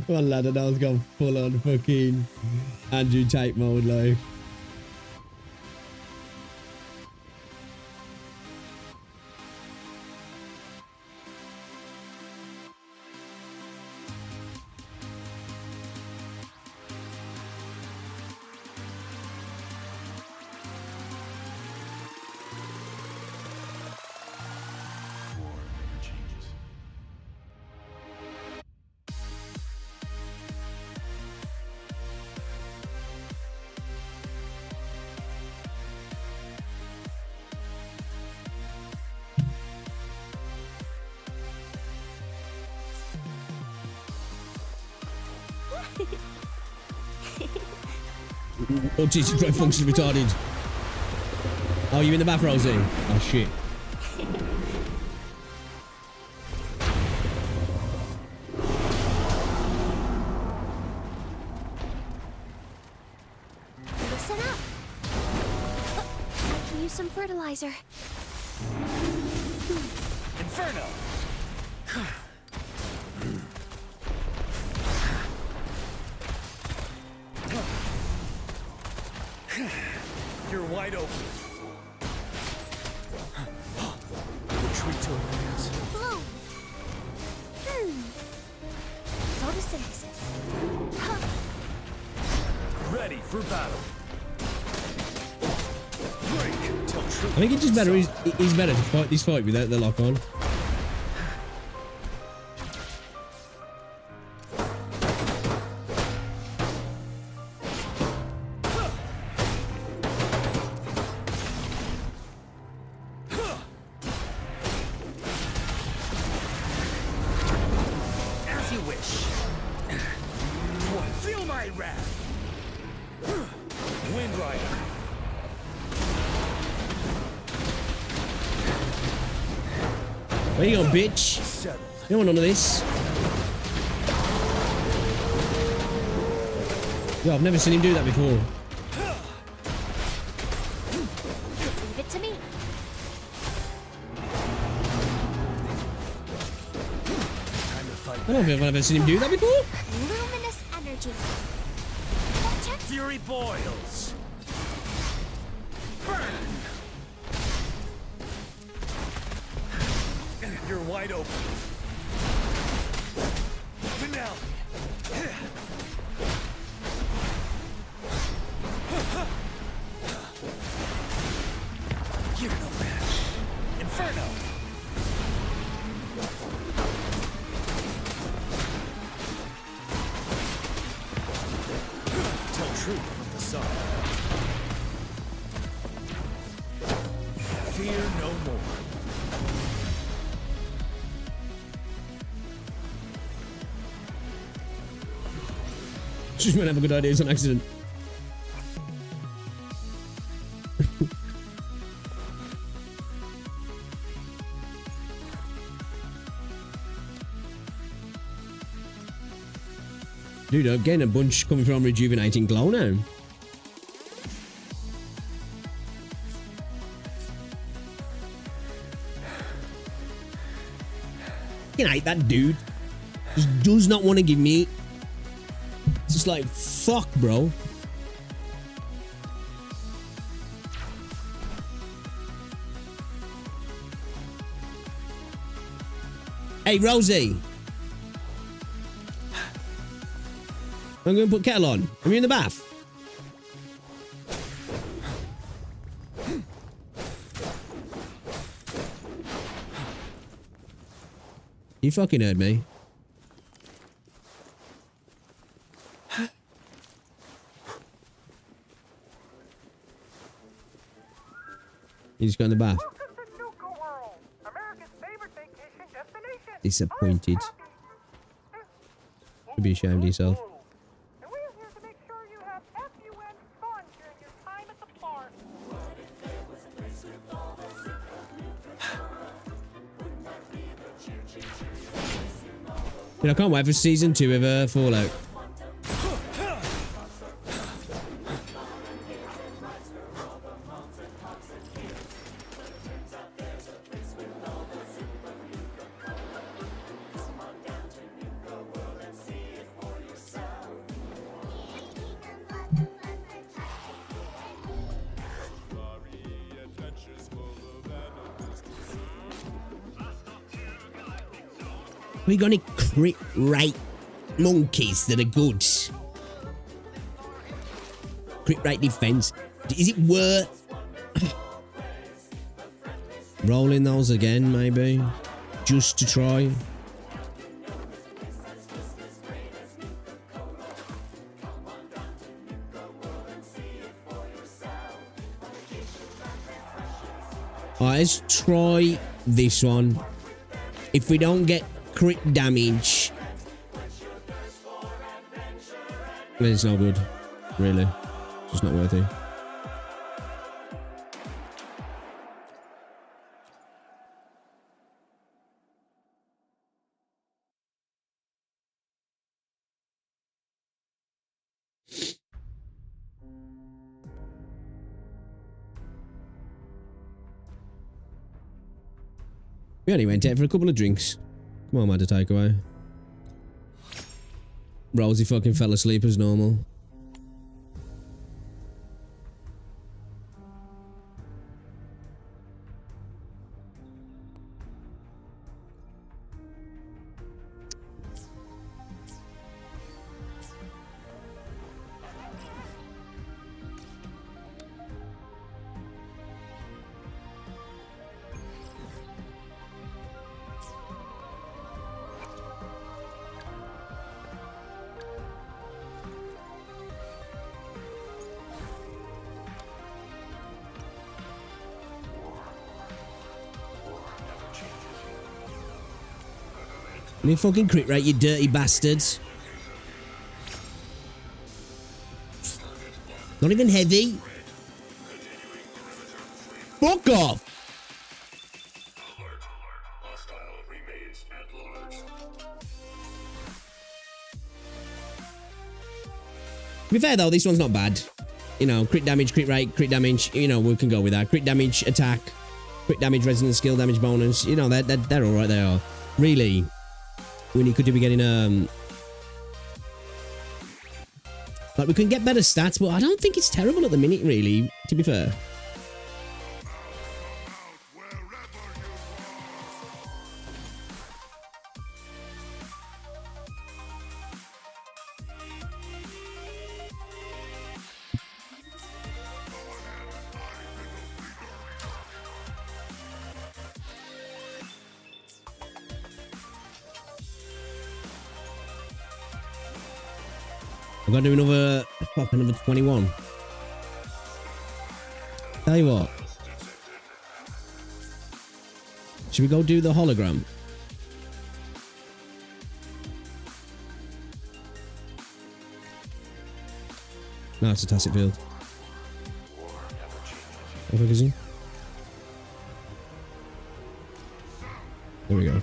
One lad and I was going full on fucking Andrew Tate mode, like. Autistic drive function retarded. Oh, you in the bath, Rosie? Oh shit. Listen up. I can use some fertilizer. Inferno. wide open. Retreat to advance. Bloom. Photosynthesis. Huh. Ready for battle. Break till truth. I think it's just better. He's better to fight this fight without the lock on. As you wish. Feel my wrath. Wind Rider. Where you going, bitch? Settled. You don't want none of this. Yo, I've never seen him do that before. Leave it to me. Time to fight. I don't think I've ever seen him do that before. Luminous energy. Check. Fury boils. Burn. You're wide open. Finale. You're no match. Inferno. Tell truth from the sun. Fear no more. Just might have a good idea. It's an accident. Dude, I'm getting a bunch coming from rejuvenating glow now. You hate that dude. Just does not want to give me. It's just like, fuck, bro. Hey, Rosie. I'm going to put kettle on. Are you in the bath? You fucking heard me. You just got in the bath. Disappointed. Should be ashamed of yourself. Dude, I can't wait for season 2 of Fallout. We got any crit rate monkeys that are good? Crit rate defense. Is it worth rolling those again, maybe? Just to try? Alright, let's try this one. If we don't get crit damage, then it's not good, really. It's just not worth it. We only went out for a couple of drinks. Come on, man, to take away. Rosie fucking fell asleep as normal. Me fucking crit rate, you dirty bastards. Not even heavy. Fuck off. To be fair though, this one's not bad. You know, crit damage, crit rate, crit damage, you know, we can go with that. Crit damage, attack, crit damage, resonance, skill damage bonus, you know, they're alright, they are. Really, we could be getting, like, we can get better stats, but I don't think it's terrible at the minute, really, to be fair. I've got to do another 21. Tell you what. Should we go do the hologram? No, it's a tacit field. How big is he? There we go.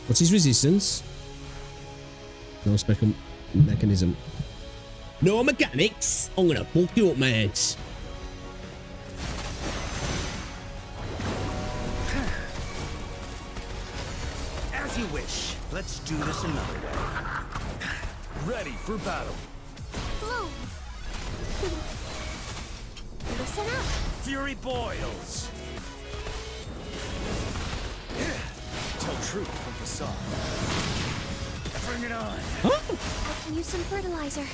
What's his resistance? No special mechanism. No mechanics. I'm gonna fuck you up, mate. As you wish. Let's do this another way. Ready for battle. Bloom. Listen up. Fury boils. Tell truth from facade. Bring it on. I can use some fertilizer.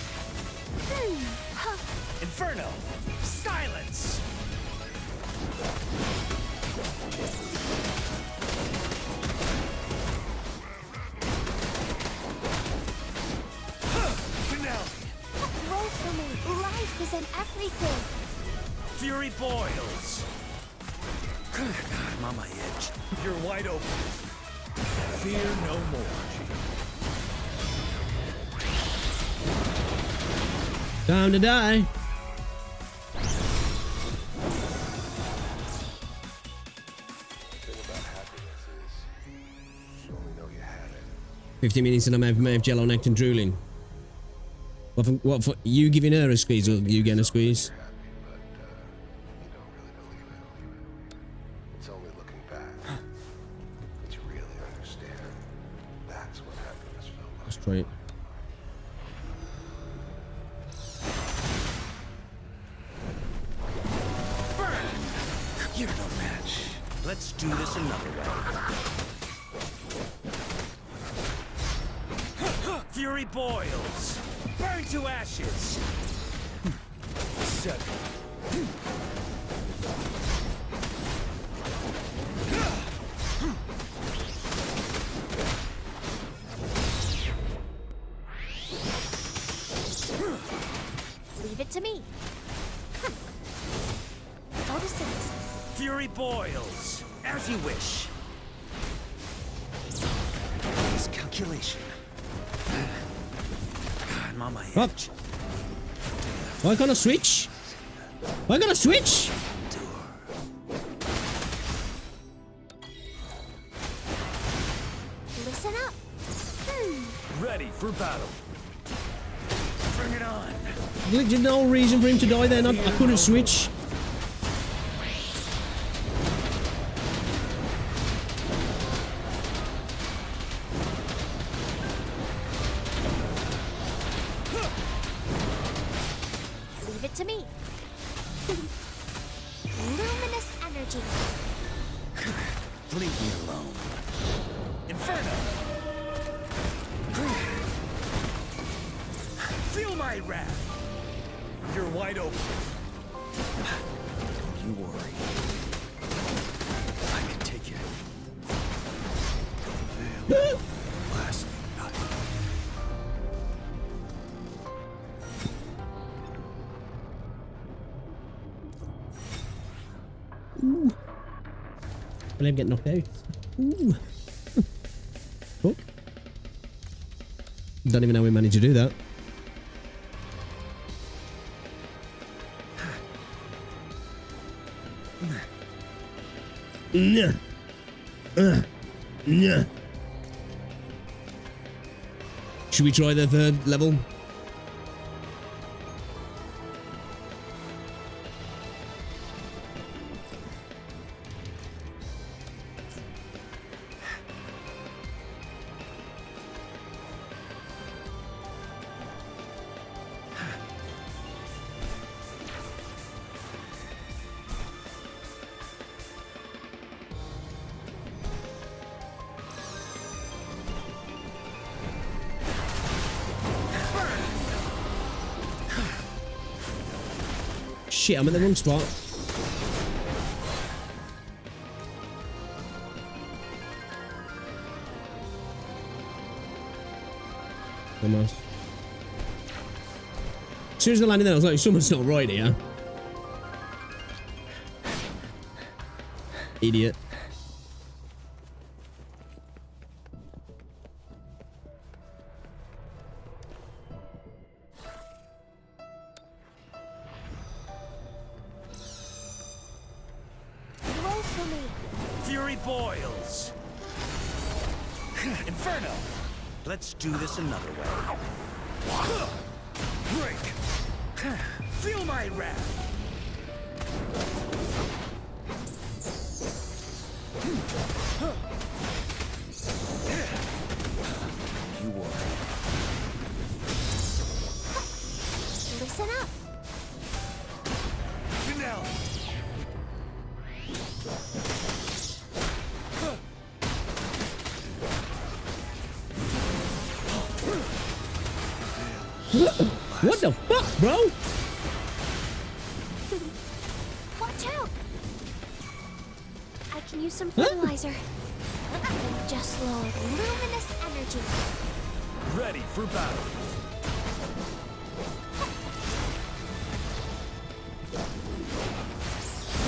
Huh. Inferno. Silence. Finale. Roll for me. Life is in everything. Fury boils. I'm on my edge. You're wide open. Fear no more. Time to die. thing about happiness is you only know you had it. 50 minutes and I may have jello necked and drooling. What for you giving her a squeeze or you getting a squeeze? Happy, but you don't really believe it. It's only looking back that you really understand. That's what happiness felt like. Let's try it. You're no match. Let's do this another way. Fury boils. Burn to ashes. Seven. Leave it to me. Photosynthesis. Fury boils. As you wish. Miscalculation. I'm on my edge. What? Why can't I switch? Why can't I switch? Listen up. Ready for battle. Bring it on. There's no reason for him to die then. I couldn't switch. Leave it to me. Luminous energy. Leave me alone. Inferno! Feel my wrath! You're wide open. Don't you worry. I can take you. Veil. Last night. Ooh. Will I get knocked out? Ooh. Fuck. Don't even know we managed to do that. Nah. Nah. Should we try the third level? Shit, I'm in the wrong spot. Almost. As soon as I landed there, I was like, someone's not right here. Idiot. Fury boils. Inferno. Let's do this another way. Break. Feel my wrath. You worry. Listen up. Finale. What the fuck, bro? Watch out! I can use some fertilizer. Just load luminous energy. Ready for battle.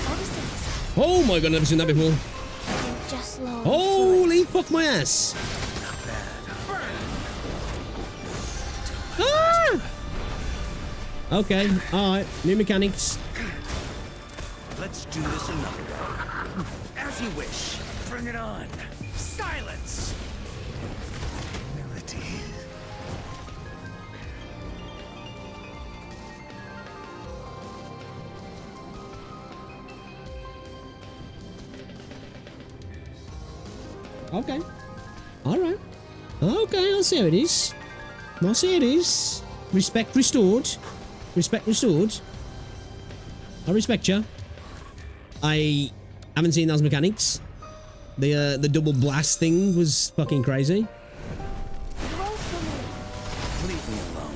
Notices. Oh my god, I've never seen that before. Just load. Holy fuck my ass. Ah! Okay, alright, new mechanics. Let's do this another way. As you wish. Bring it on. Silence. Humility. Okay. Alright. Okay, I'll see how it is. I'll see how it is. Respect restored. Respect restored. I respect you. I haven't seen those mechanics. The double blast thing was fucking crazy. Leave me alone.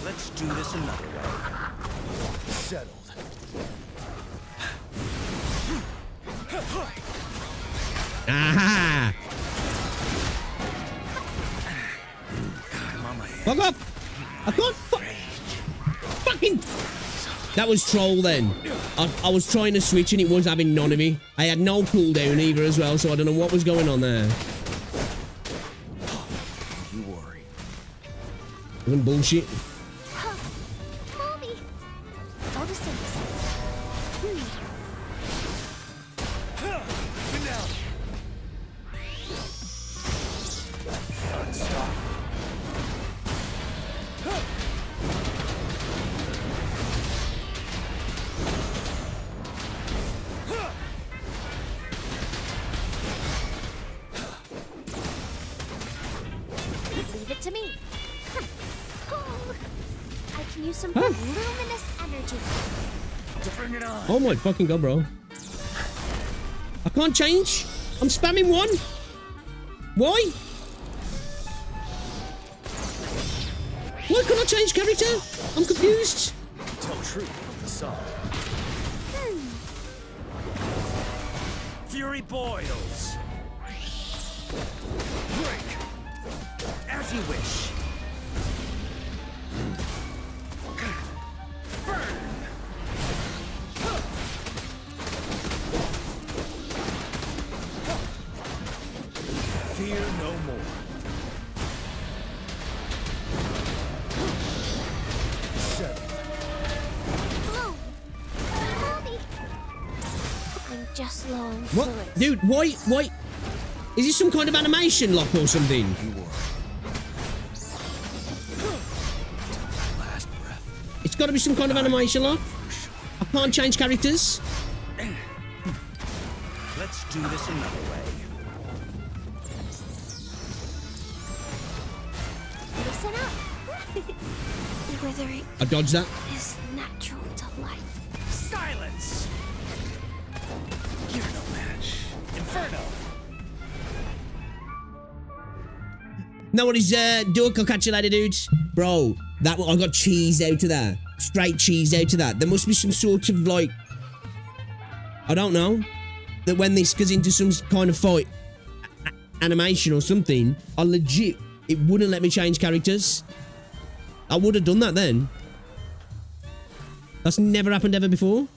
Let's do this another way. Settled. Aha! I'm on my hands. Fuck up! I can't fucking... That was troll then. I was trying to switch and it was having none of me. I had no cooldown either as well, so I don't know what was going on there. You worry. Even bullshit. Mommy! Notices. Finale. Stop. Leave it to me. Oh, I can use some luminous energy. To bring it on. Oh my fucking god, bro. I can't change. I'm spamming 1. Why? Why can't I change character? I'm confused. Tell truth from facade. Fury boils. Break. As you wish. Burn. Fear no more. Bloom. Mommy. I'm just low on What? fluids. Dude, why? Is this some kind of animation lock or something? Last breath. It's got to be some kind of animation lock. I can't change characters. Let's do this another way. Listen up. Withering I dodged that. is natural to life. Silence! You're no match. Inferno! No worries, Duke, I'll catch you later, dudes. Bro, that I got cheesed out of that. Straight cheesed out of that. There must be some sort of, like, I don't know, that when this goes into some kind of fight animation or something, I legit, it wouldn't let me change characters. I would have done that then. That's never happened ever before.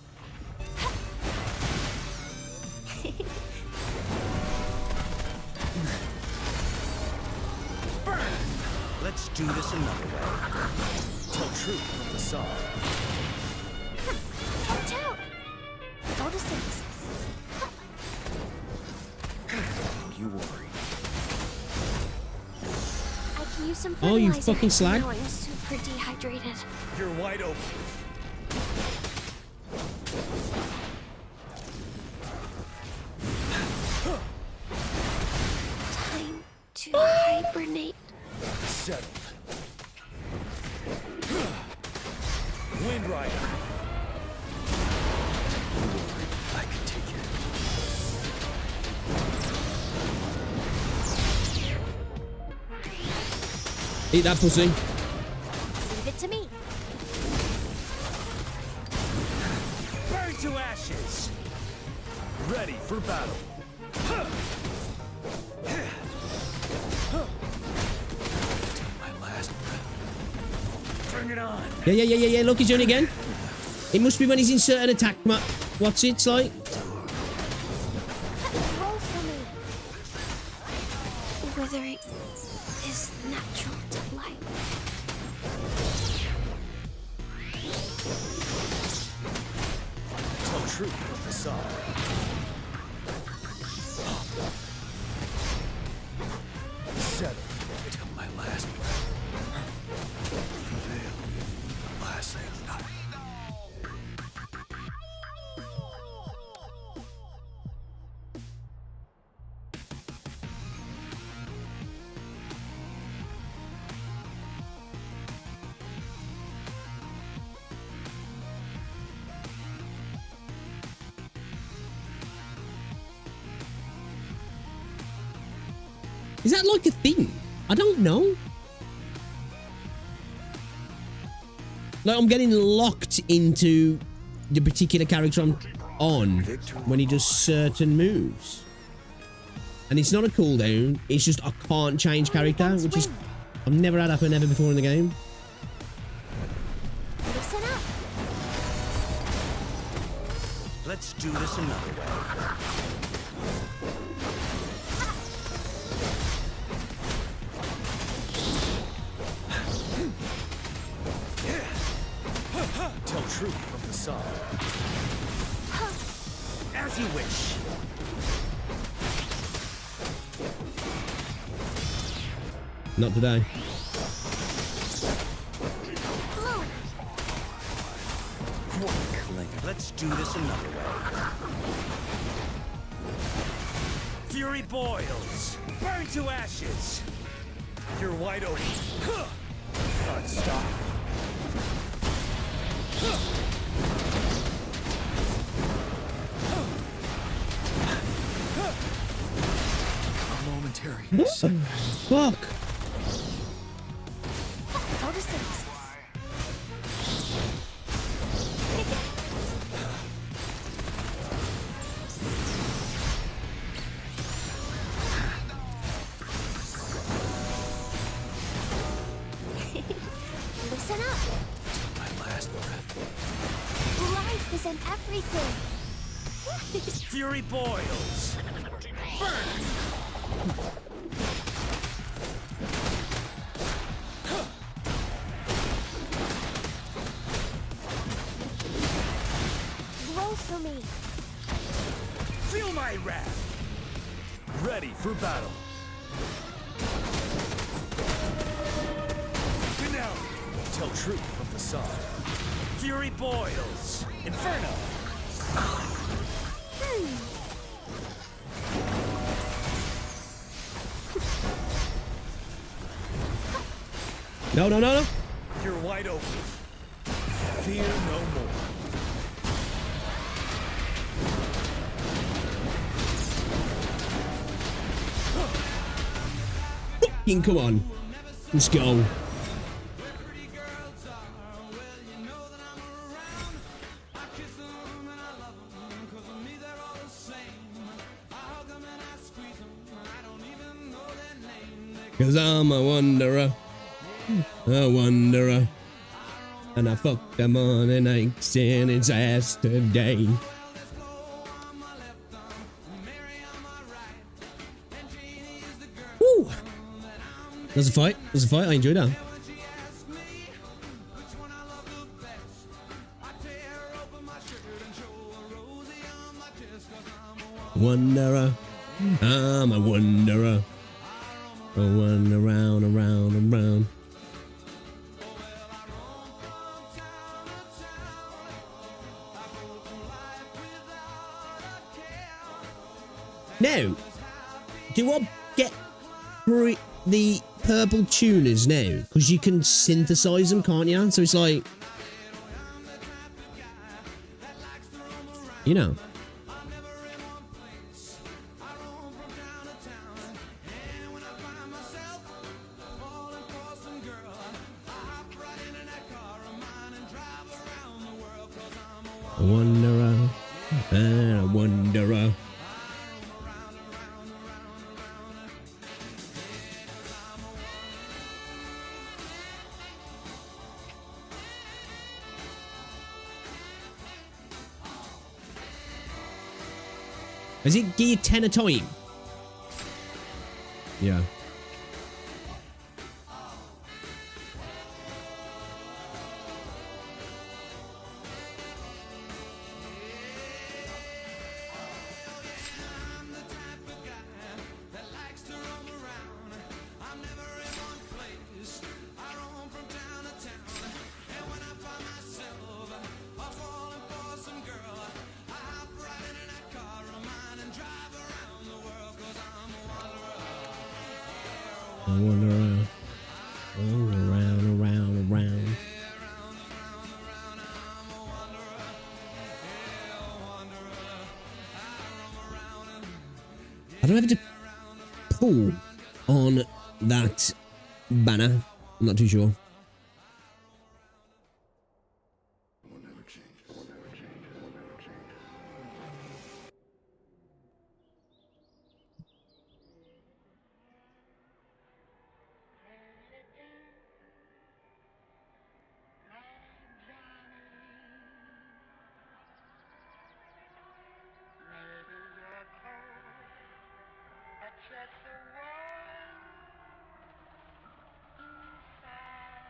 Burn! Let's do this another way. Tell truth from facade. Watch out. Photosynthesis. You worry. I can use some Oh, you fertilizer. fucking slag. Now I'm super dehydrated. You're wide open. Time to hibernate. Settled. Wind Rider. I can take it. Eat that pussy. Leave it to me. Burn to ashes. Ready for battle. My last breath. Bring it on. Yeah. Look, he's doing it again. It must be when he's in certain attack. What's it like? Roll for me. Withering is natural to life. Tell truth from facade. Settle till my last breath. Prevail. Last night. Is that like a thing? I don't know. Like, I'm getting locked into the particular character I'm on when he does certain moves. And it's not a cooldown, it's just I can't change character, which is I've never had happen ever before in the game. Listen up. Let's do this another way. Tell truth from facade. As you wish. Not today. Bloom. Let's do this another way. Fury boils. Burn to ashes. You're wide open. Can't stop. Fuck. Photosynthesis. Listen up. My last breath. Life is in everything. Fury boils. Roll for me. Feel my wrath. Ready for battle. Finale. Tell truth from facade. Fury boils. Inferno. No, no, no, no. You're wide open. Fear no more. Fucking come on. Let's go. Cause I'm a wanderer. A wanderer. And I fucked them on an aches in its ass today. Woo! There's a fight. There's a fight. I enjoyed that. Wanderer. I'm a wanderer. I wander around, around, around. Now, do I get the purple tuners now? Because you can synthesize them, can't you? So it's like, you know. A wanderer and a wanderer. Is it gear 10 a time? Yeah. I wander around, around, around, around. I don't have to pull on that banner. I'm not too sure. Just the one inside.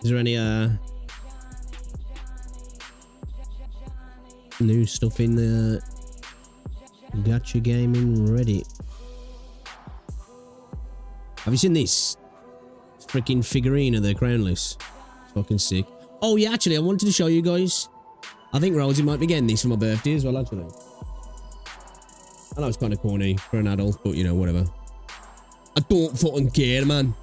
Is there any new stuff in the gacha gaming Reddit? Have you seen this freaking figurine of the Crownless? It's fucking sick. Oh yeah, actually, I wanted to show you guys. I think Rosie might be getting this for my birthday as well, actually. I know it's kind of corny for an adult, but you know, whatever. I don't fucking care, man.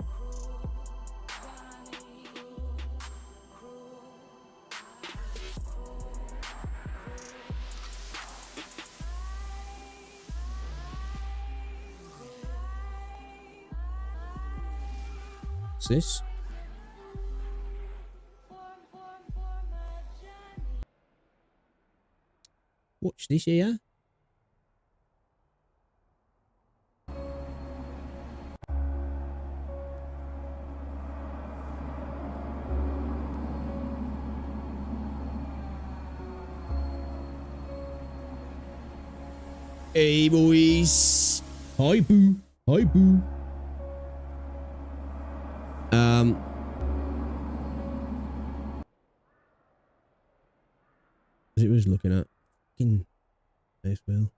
What's this? Watch this here. Hey boys. Hi boo. Hi boo. It was looking at nice well.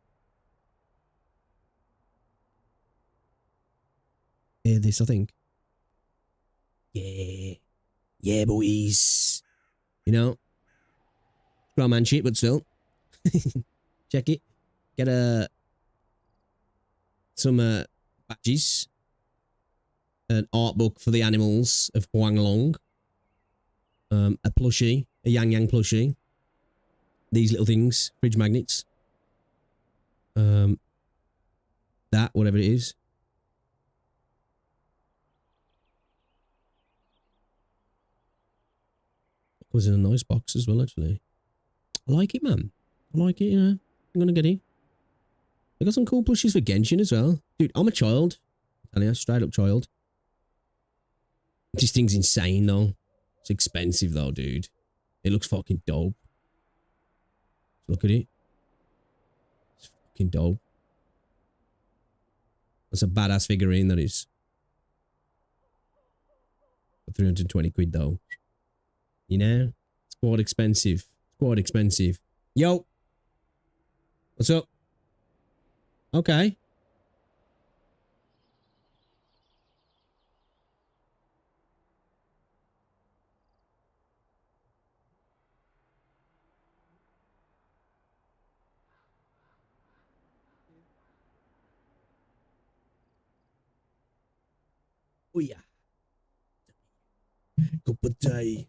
Yeah, this I think. Yeah. Yeah, boys. You know. Grown man shit, but still. Check it. Get some badges. An art book for the animals of Huang Long. A plushie, a Yang Yang plushie. These little things, fridge magnets. That, whatever it is. It was in a nice box as well, actually. I like it, man. I like it, you know. I'm gonna get it. They got some cool plushies for Genshin as well. Dude, I'm a child. I'm a straight up child. This thing's insane, though. It's expensive, though, dude. It looks fucking dope. Look at it. It's fucking dope. That's a badass figurine, that is. For 320 quid, though. You know? It's quite expensive. It's quite expensive. Yo! What's up? Okay. Oh yeah. Cup of tea.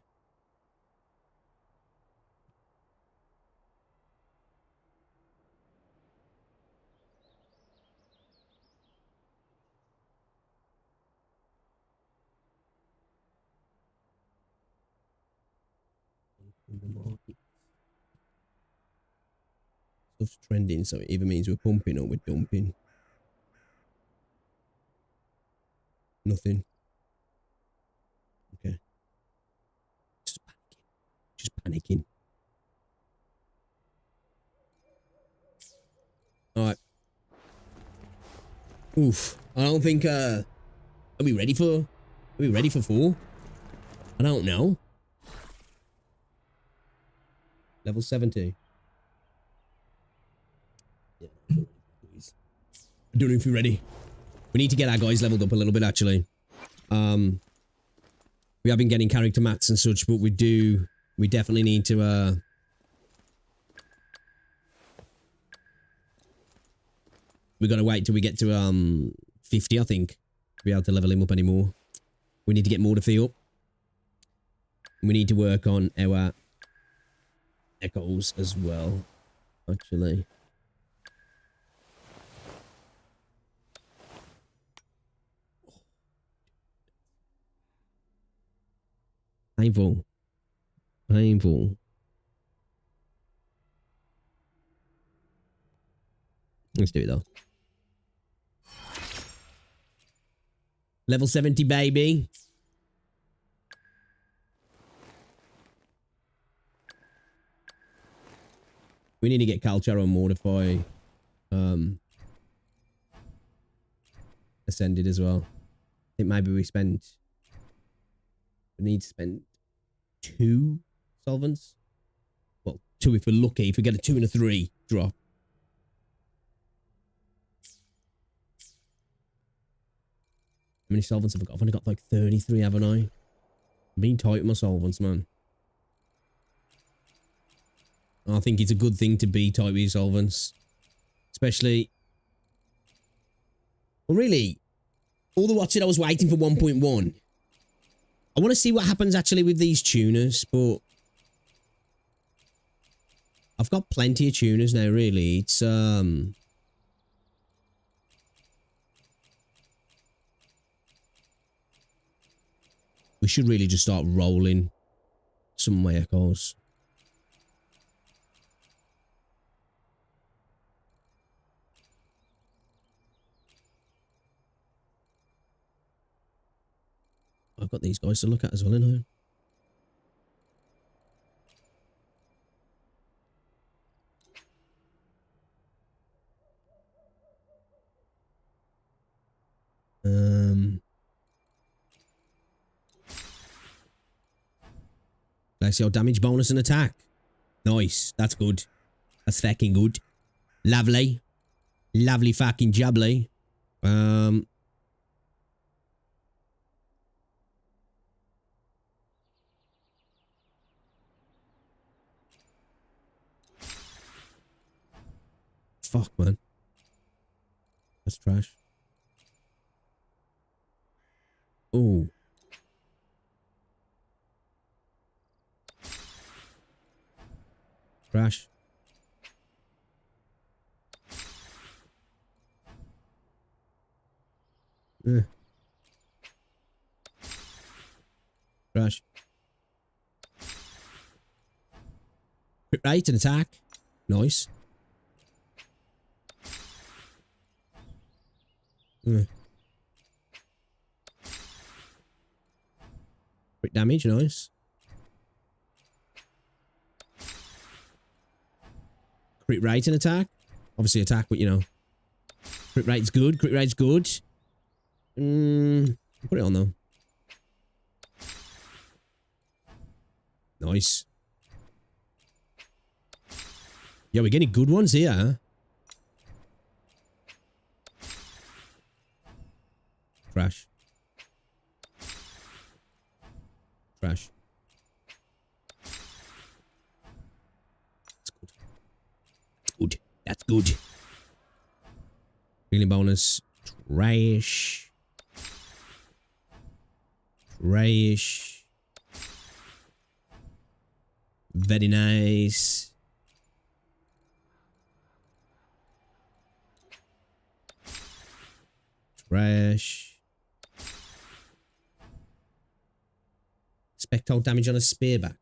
In the market. Stuff's trending, so it either means we're pumping or we're dumping. Nothing. Okay. Just panicking. Just panicking. Alright. Oof. I don't think are we ready for 4? I don't know. Level 70. Yeah, I don't know if we're ready. We need to get our guys leveled up a little bit, actually. We have been getting character mats and such, but we definitely need to, we gotta wait till we get to, 50, I think, to be able to level him up anymore. We need to get more to feel up. We need to work on our echoes as well, actually. Painful. Painful. Let's do it though. Level 70, baby. We need to get Calcharo and Mortify ascended as well. I think maybe we need to spend 2 solvents. Well, 2 if we're lucky. If we get a 2 and a 3 drop. How many solvents have I got? I've only got like 33, haven't I? I'm being tight with my solvents, man. I think it's a good thing to be tight with your solvents. Especially... Well, really, all the watching I was waiting for 1.1. I want to see what happens actually with these tuners, but... I've got plenty of tuners now, really. It's, we should really just start rolling some vehicles. I've got these guys to look at as well, innit? Let's see your damage bonus and attack. Nice. That's good. That's fucking good. Lovely. Lovely fucking jubbly. Fuck, man. That's trash. Oh. Trash. Trash. Crit rate and attack. Nice. Crit damage, nice. Crit rate and attack. Obviously attack, but you know. Crit rate's good. Crit rate's good. Put it on though. Nice. Yeah, we're getting good ones here, huh? Trash. Trash. That's good. Good. That's good. Healing bonus. Trash. Trash. Very nice. Trash. Spectral damage on a spearback.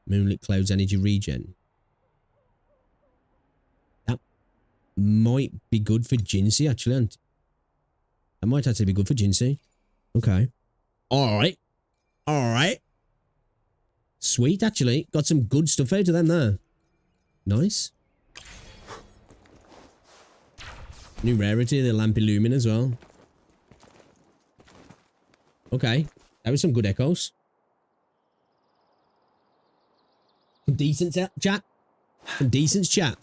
Moonlit Clouds energy regen. That might be good for Jinsey, actually. That might actually be good for Jinsey. Okay. Alright. Alright. Sweet, actually. Got some good stuff out of them there. Nice. New rarity, the Lamp Illumine as well. Okay. That was some good echoes. Some decent chat. Some decent chat.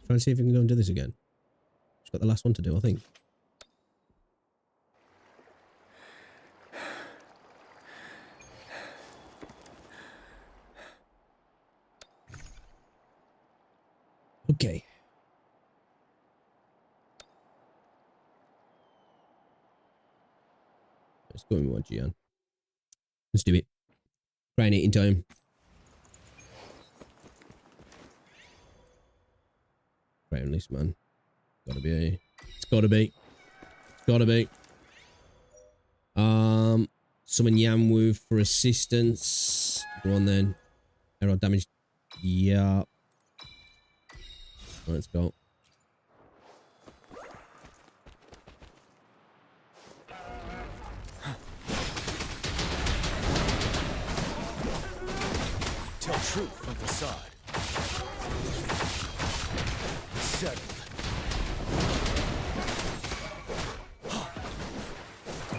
Try and see if we can go and do this again. Just got the last one to do, I think. Okay. Let's go in one, Gian. Let's do it. Grind it in time. Ground list, man. Gotta be. It's gotta be. It's gotta be. Summon Yamwu for assistance. Go on then. Arrow damage. Yeah. Let's go. truth from facade. Settled.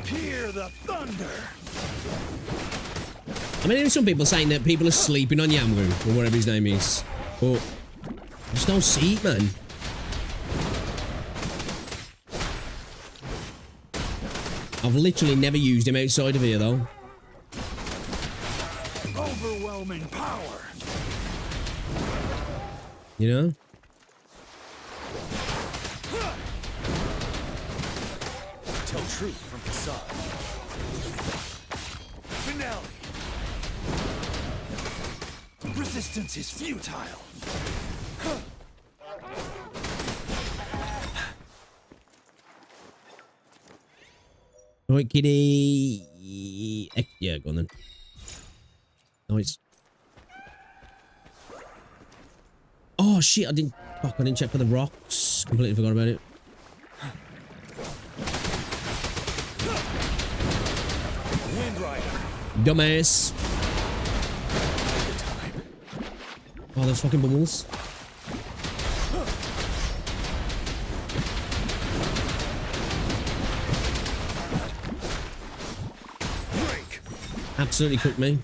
Hear the thunder. I mean, there's some people saying that people are sleeping on Yamru, or whatever his name is. But I just don't see it, man. I've literally never used him outside of here, though. Overwhelming power. You know? Tell truth from facade. Finale. Resistance is futile. Right, kitty. Yeah, go on then. Nice. Oh shit! I didn't. Fuck! I didn't check for the rocks. Completely forgot about it. Wind Rider. Dumbass. Oh, those fucking bubbles. Break. Absolutely cooked me.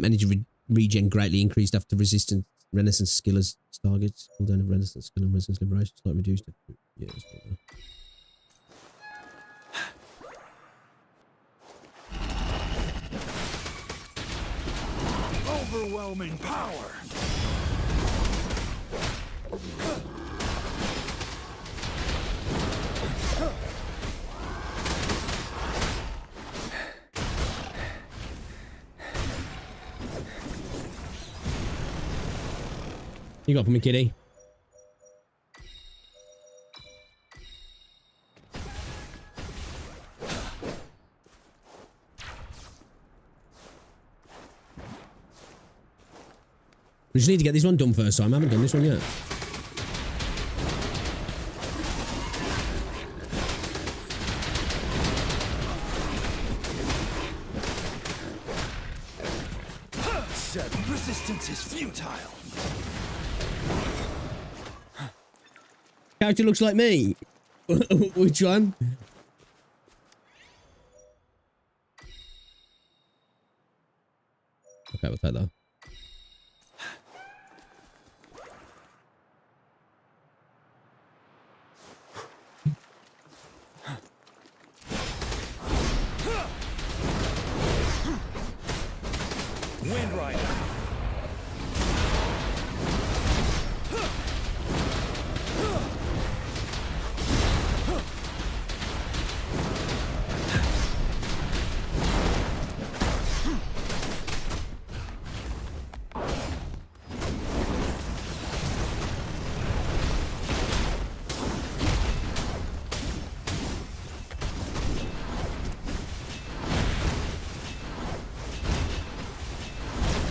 Energy regen greatly increased after resistance renaissance skill as targets. Cooldown of renaissance skill and resistance liberation slightly reduced. Yeah, it's not there. Overwhelming power. You got for me, kitty. We just need to get this one done first time. I haven't done this one yet. Resistance is futile. Character looks like me. Which one? Okay, we'll take that. Wind Rider.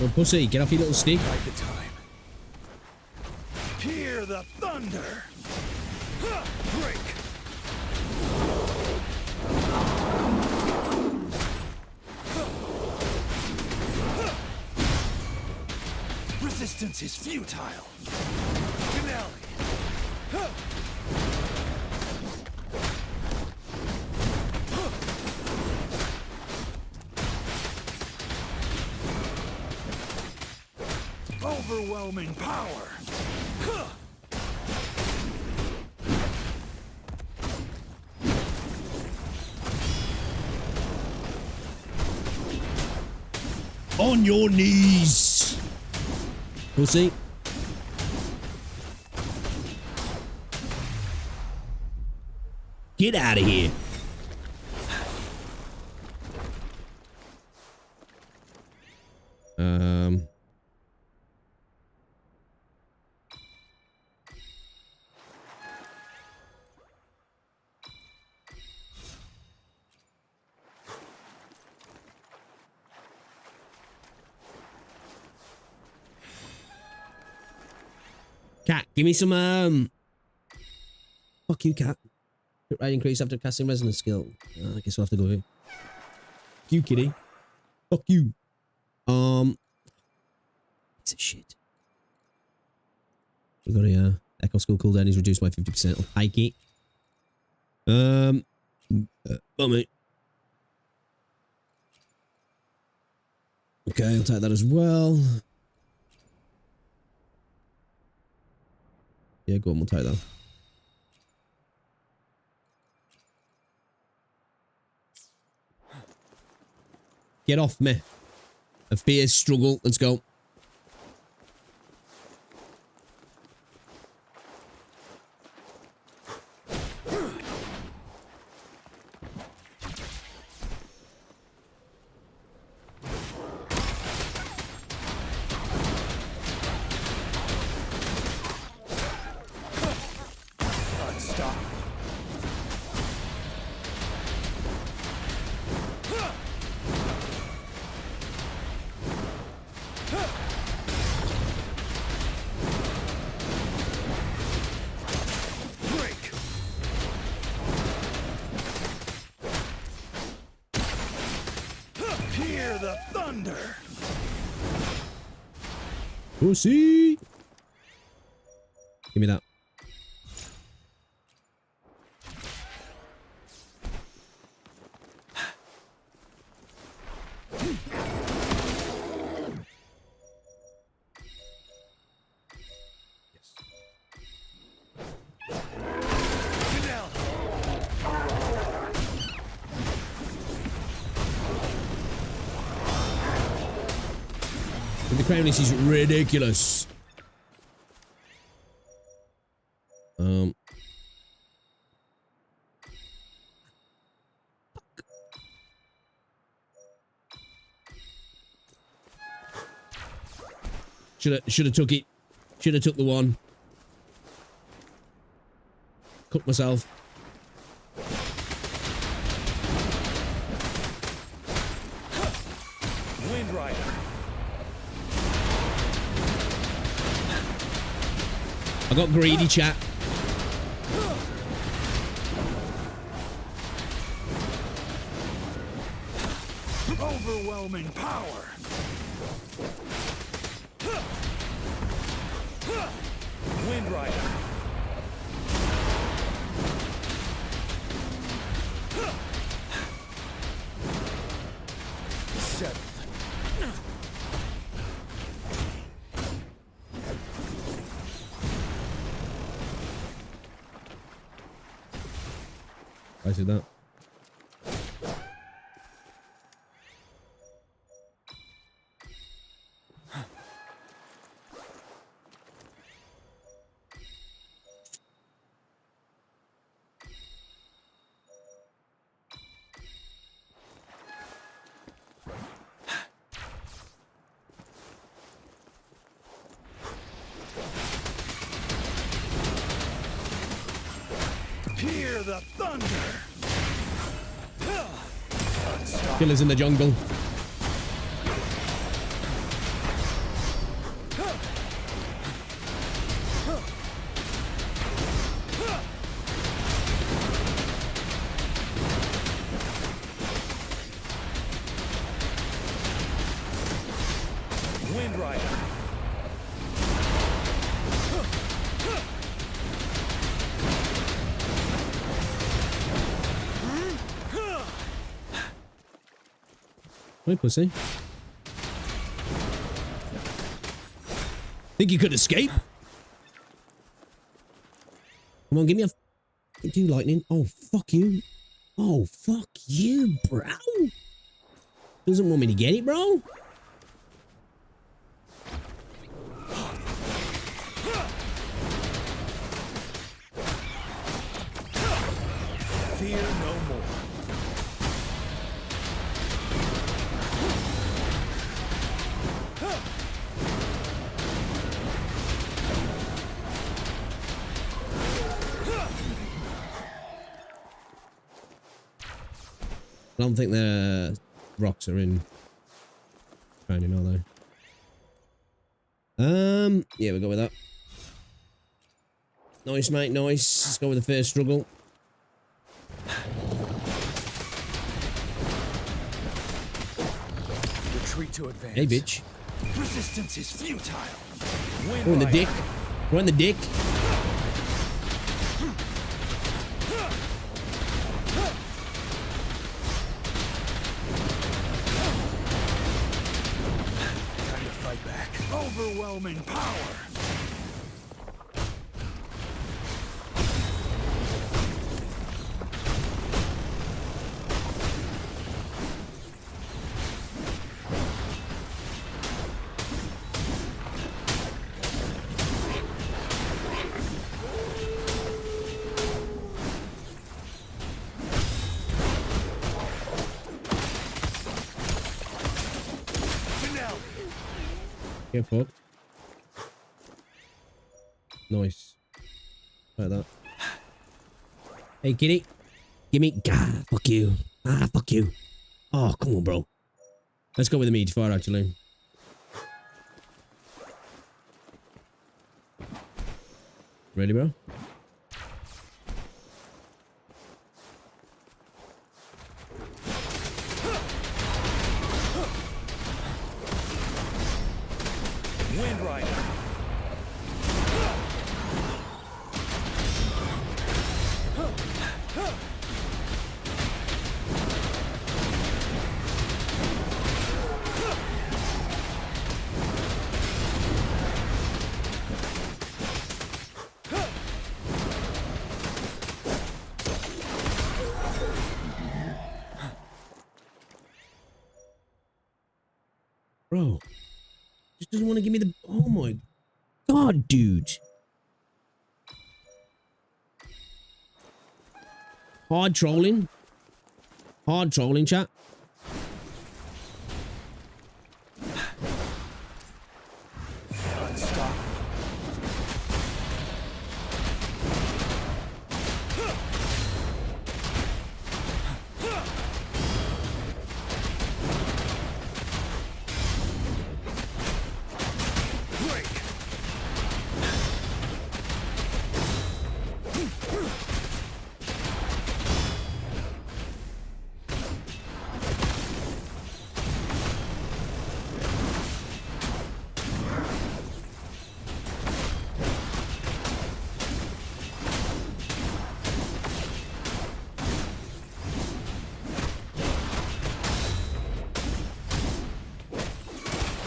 Oh, pussy, get off your little stick. Like the time. Hear the thunder. Break. Resistance is futile. Finale. Overwhelming power. On your knees. Pussy. Get out of here. Cat, give me some, fuck you, cat. Crit rate increase after casting resonance skill. I guess we'll have to go here. Fuck you, kitty. Fuck you. Piece of shit. We got a Echo Skull cooldown is reduced by 50%. I'll take it. Bummy. Okay, I'll take that as well. Yeah, go on, we'll take that. Get off me. A fierce struggle. Let's go. Stop. Break. Hear the thunder. Pussy. Give me that. The crown is ridiculous. Should have took it. Should have took the one. Cut myself. Wind Rider. I got greedy, chat. Overwhelming power. Wind Rider. Seventh. I see that. Hear the thunder. Killers in the jungle. Wind Rider. Hey, pussy. Think you could escape? Come on, give me a... Thank you, lightning. Oh, fuck you. Oh, fuck you, bro. Doesn't want me to get it, bro. Fear no more. I don't think the rocks are in training, are they? Yeah, we'll go with that. Nice, mate, nice. Let's go with the first struggle. Retreat to advance. Hey, bitch. Resistance is futile. Oh, in the dick. We're in the dick. Time to fight back. Overwhelming power. Get fucked. Nice. Like that. Hey, kitty. Gimme. God, fuck you. Ah, fuck you. Oh, come on, bro. Let's go with the meat fire, actually. Ready, bro? Wind Rider. Bro. Just doesn't want to give me the... Oh my god, dude. Hard trolling. Hard trolling, chat. Unstoppable. Break.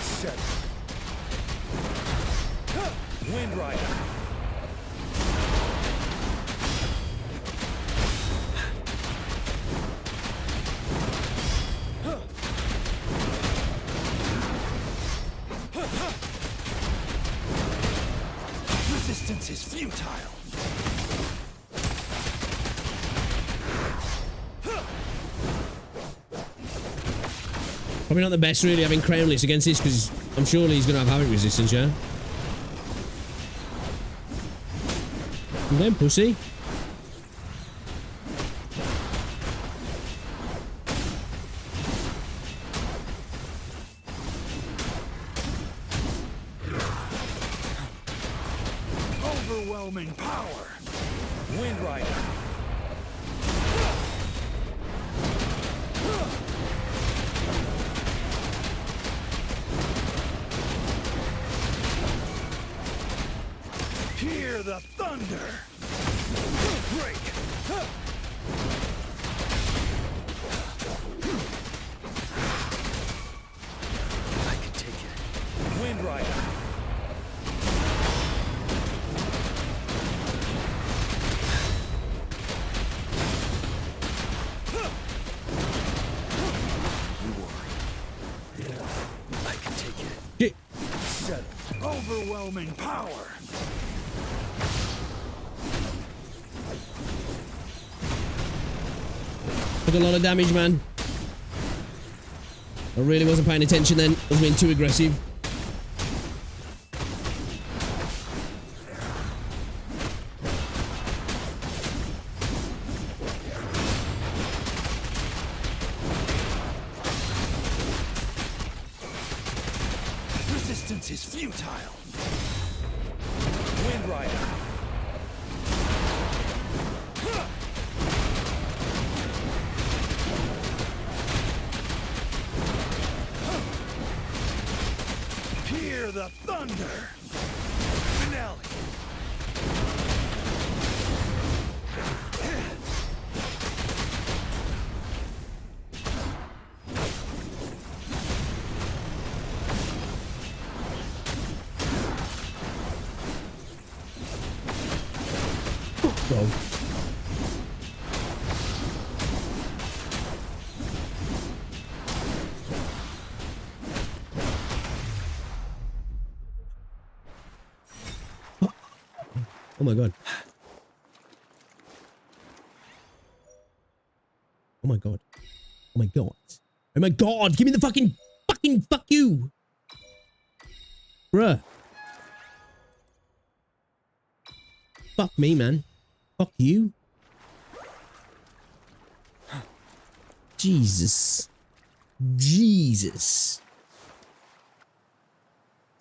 Set. Wind Rider. Resistance is futile. Probably not the best, really, having Crownless against this, because I'm sure he's going to have Havoc resistance, yeah? And then, pussy. Overwhelming power. Wind Rider. Hear the thunder. Break. I can take it. Wind Rider. I can take it. Shit. Settle. Overwhelming power. Took a lot of damage, man. I really wasn't paying attention then. I was being too aggressive. Resistance is futile. Wind Rider. the thunder! Finale! Go. Oh my god. Oh my god. Oh my god. Oh my god. Give me the fucking fuck you. Bruh. Fuck me, man. Fuck you. Jesus. Jesus.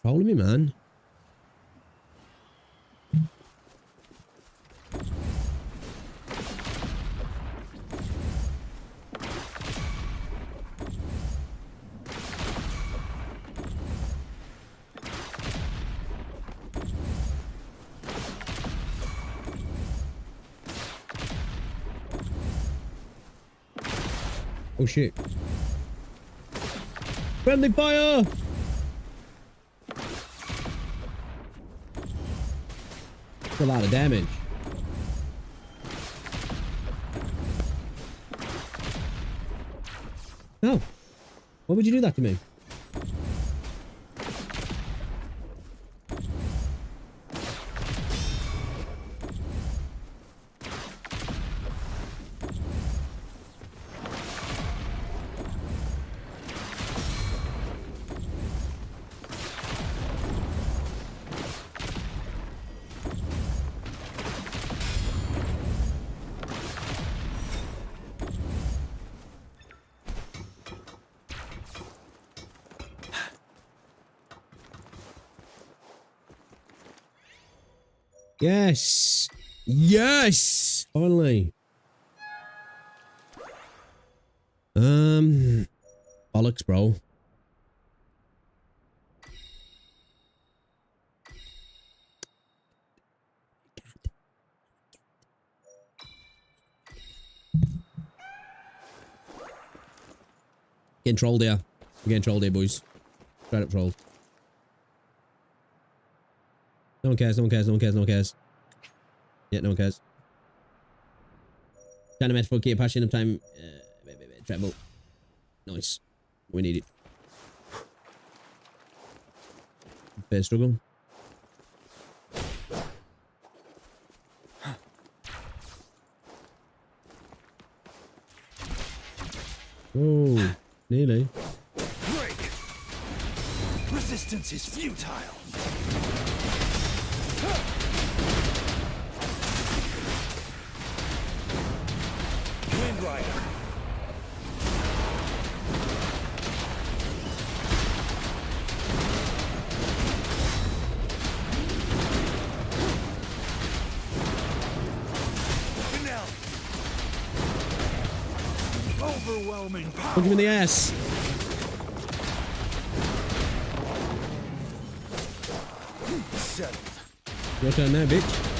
Trolling me, man. Oh shit. Friendly fire! That's a lot of damage. No. Why would you do that to me? Yes. Yes. Finally. Bollocks, bro. Getting trolled here. We're getting trolled here, boys. Straight up trolled. No one cares, no one cares, no one cares, no one cares. Yeah, no one cares. Dynamite for keep passion of time. Treble. Nice. We need it. Fair struggle. Oh, nearly. Break! Resistance is futile! Wind Rider! Finale! Overwhelming power! Punch him in the ass. Settled. Your turn now, bitch.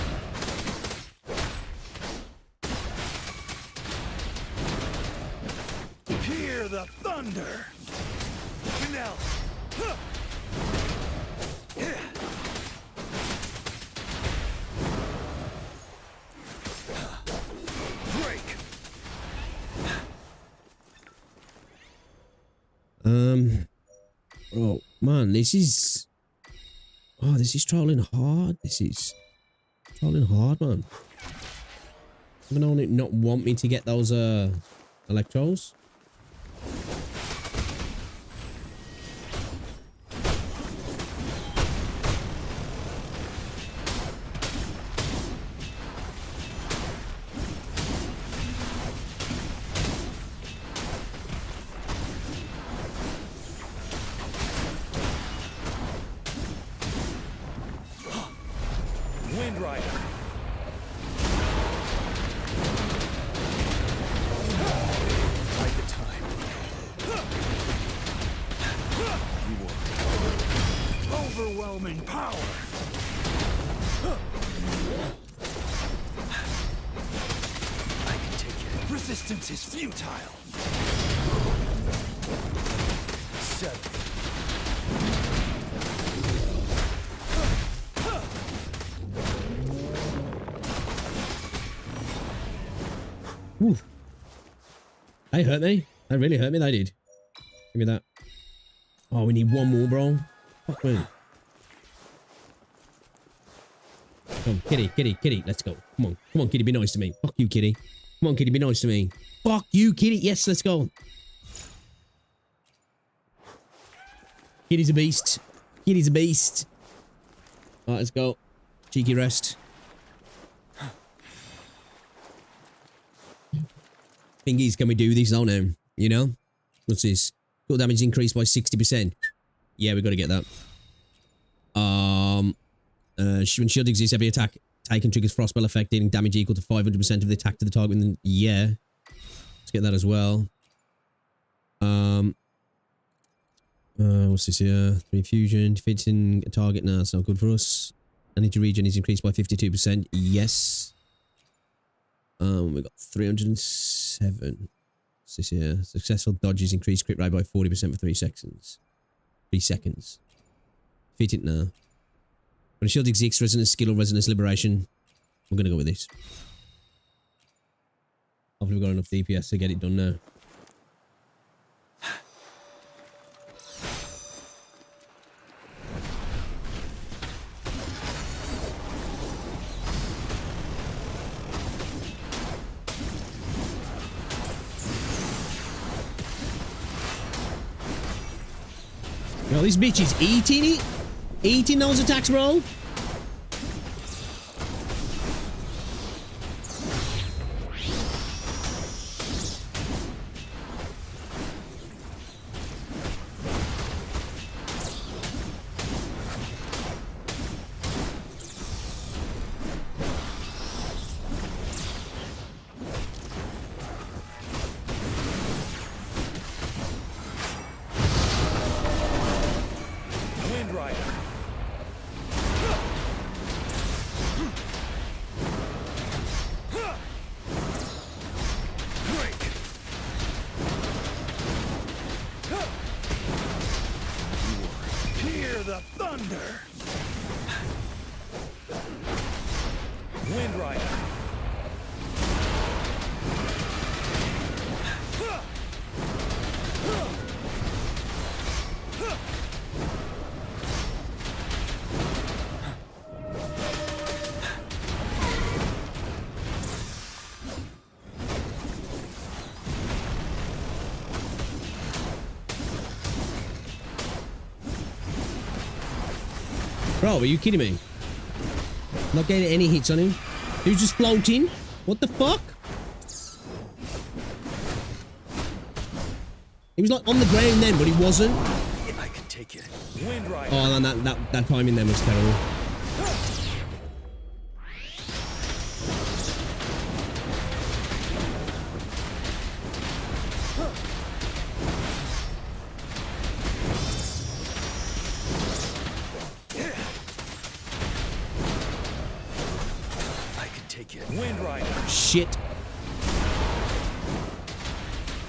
Hear the thunder! Finale! Huh. Break! Oh man, this is. Oh, this is trolling hard. This is trolling hard, man. Even though it not want me to get those electros. Wind Rider! Bide the time. You won. Overwhelming power. I can take it. Resistance is futile. 7. Ooh. They hurt me. They really hurt me. They did. Give me that. Oh, we need one more, bro. Fuck me. Come on, kitty, kitty, kitty. Let's go. Come on. Come on, kitty. Be nice to me. Fuck you, kitty. Come on, kitty. Be nice to me. Fuck you, kitty. Yes, let's go. Kitty's a beast. Kitty's a beast. Alright, let's go. Cheeky rest. Thingies, can we do this? Oh no. You know? What's this? Skill damage increased by 60%. Yeah, we got to get that. When shield exists, every attack taken triggers frostspell effect, dealing damage equal to 500% of the attack to the target. And yeah. Let's get that as well. What's this here? 3 fusion. Defeating a target. No, that's not good for us. Energy regen is increased by 52%. Yes. We got 307. What's this here? Successful dodges increase crit rate by 40% for 3 seconds. 3 seconds. Defeat it now. When a shield exists, resonance skill or resonance liberation. We're gonna go with this. Hopefully we've got enough DPS to get it done now. Yo, this bitch is eating it. Eating those attacks, bro. The thunder. Wind Rider. Bro, are you kidding me? Not getting any hits on him. He was just floating. What the fuck? He was like on the ground then, but he wasn't. I can take it. Wind Rider. Oh, and that timing then was terrible. Wind Rider. Shit.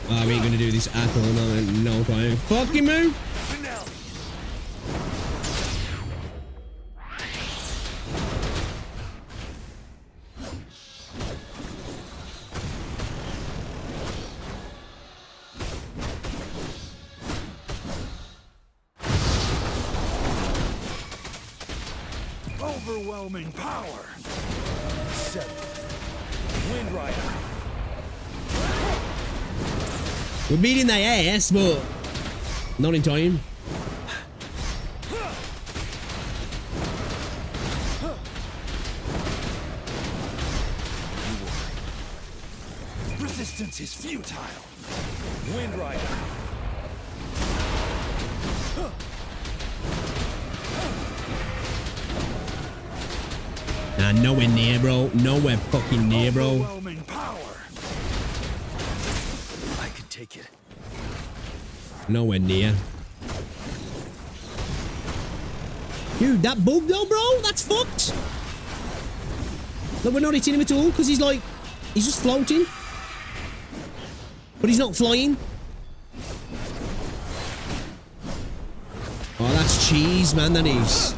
Oh, we ain't gonna do this at all. No time. Fucking move. Finale. Overwhelming power. 7. Wind Rider. We're beating their ass, but not in time. Resistance is futile. Wind Rider. Nah, nowhere near, bro. Nowhere fucking near, bro. Overwhelming power. I can take it. Nowhere near. Dude, that bug though, bro, that's fucked. Look, we're not hitting him at all because he's like, he's just floating. But he's not flying. Oh, that's cheese, man, that is.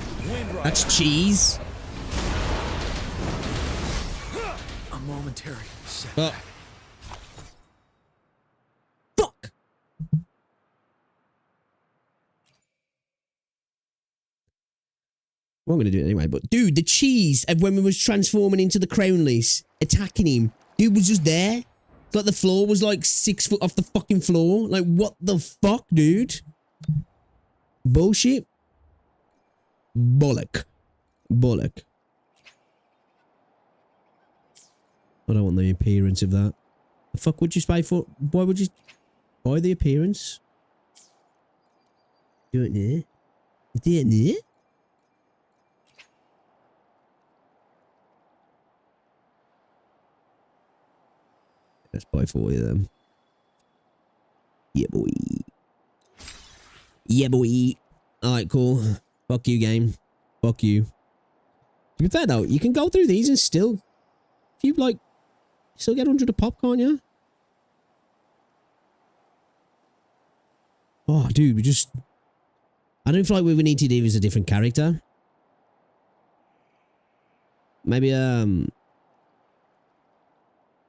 That's cheese. A momentary setback. Oh. Fuck. Well, I'm going to do it anyway, but dude, the cheese of when we was transforming into the crownless, attacking him, dude was just there. It's like the floor was like 6 foot off the fucking floor. Like, what the fuck, dude? Bullshit. Bollock. Bollock. I don't want the appearance of that. The fuck would you pay for? Why would you buy the appearance? Do it there. Do it there. Let's buy 40 of them. Yeah, boy. Yeah, boy. Alright, cool. Fuck you, game. Fuck you. To be fair, though, you can go through these and still... If you, like... Still get 100 a pop, can't you? Oh, dude, we just... I don't feel like what we need to do is a different character. Maybe,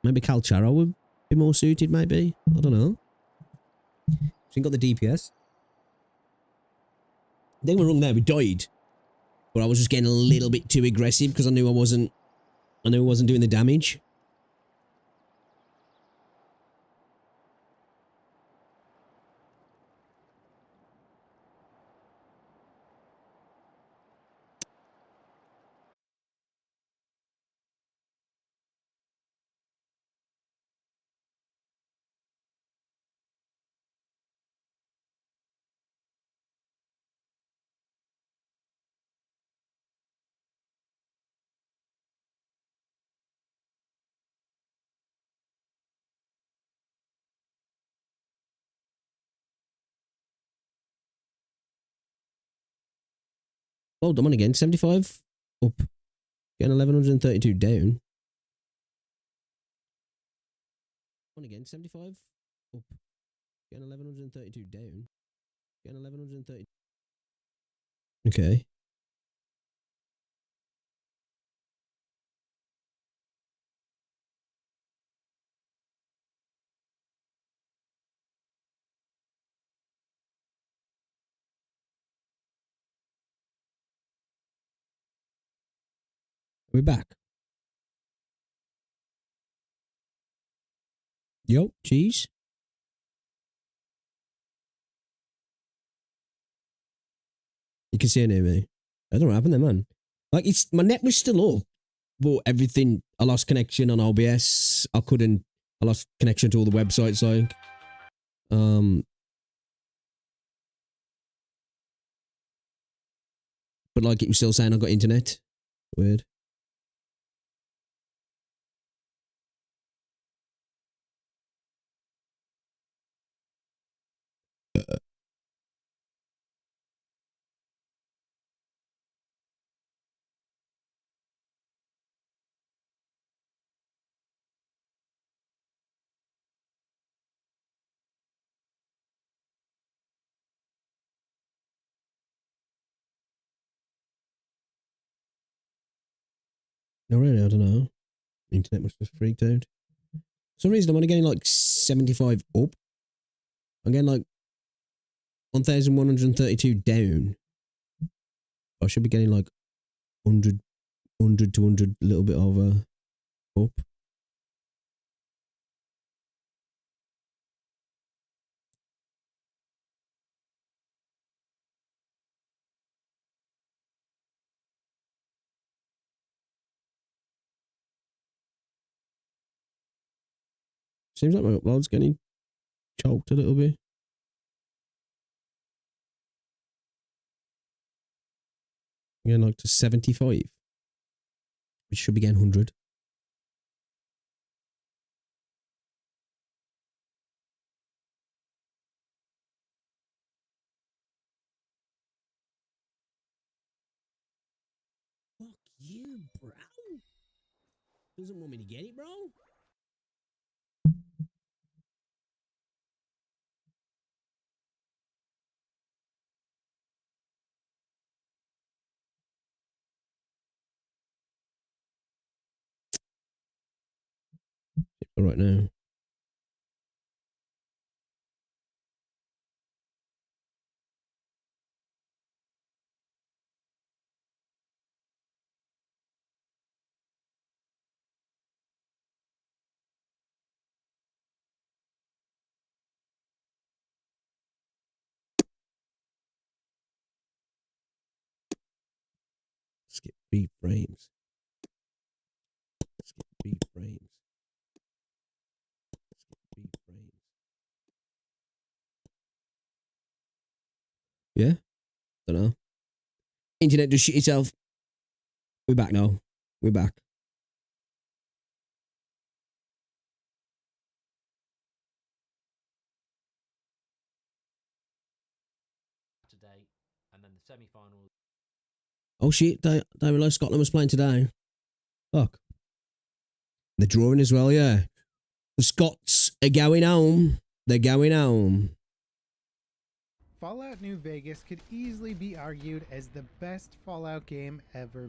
Maybe Calcharo would be more suited, maybe. I don't know. She ain't got the DPS. They were wrong there, we died. But I was just getting a little bit too aggressive because I knew I wasn't doing the damage. Oh, I'm on again. 75 up. Getting 1132 down. On again. 75 up. Getting 1132 down. Getting 1130. Okay. We're back. Yo, cheese. You can see it near me. I don't know what happened there, man. Like, it's my net was still up, but everything, I lost connection on OBS. I lost connection to all the websites, like, but like it was still saying I got internet. Weird. No, really, I don't know. The internet must have freaked out. For some reason, I'm only getting like 75 up. I'm getting like 1,132 down. I should be getting like 100 to 100, a little bit over up. Seems like my upload's getting choked a little bit. Getting like to 75. Which should be getting 100. Doesn't want me to get it, bro. All right now. Skip beat frames. Skip beat frames. Skip beat frames. Yeah? Don't know. Internet just shit itself. We're back now. We're back. Today, and then the semi-final. Oh shit, I realised Scotland was playing today. Fuck. They're drawing as well, yeah. The Scots are going home. They're going home. Fallout New Vegas could easily be argued as the best Fallout game ever.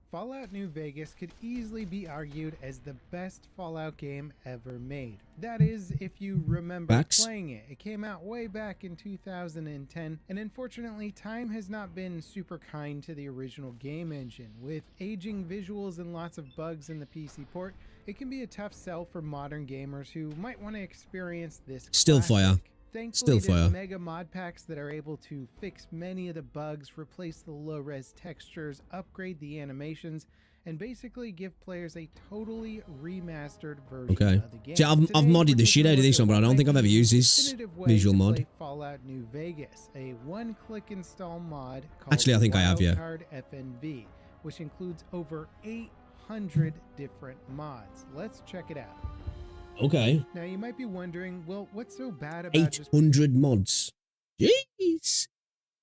Fallout New Vegas could easily be argued as the best Fallout game ever made. That is, if you remember Facts. playing it. It came out way back in 2010, and unfortunately, time has not been super kind to the original game engine. With aging visuals and lots of bugs in the PC port, it can be a tough sell for modern gamers who might want to experience this Still classic. fire. Thankfully, Still there's fire. mega mod packs that are able to fix many of the bugs, replace the low-res textures, upgrade the animations, and basically give players a totally remastered version Okay. of the game. See, I've Today, modded we're the shit taking a out of look this at one, but I what don't think might I've ever be used the this definitive way visual to mod. play Fallout New Vegas, a one-click install mod called Actually, I think I have, yeah. Wildcard FNV, which includes over 800 different mods. Let's check it out. Okay. Now, you might be wondering, well, what's so bad about just 800 mods. Jeez.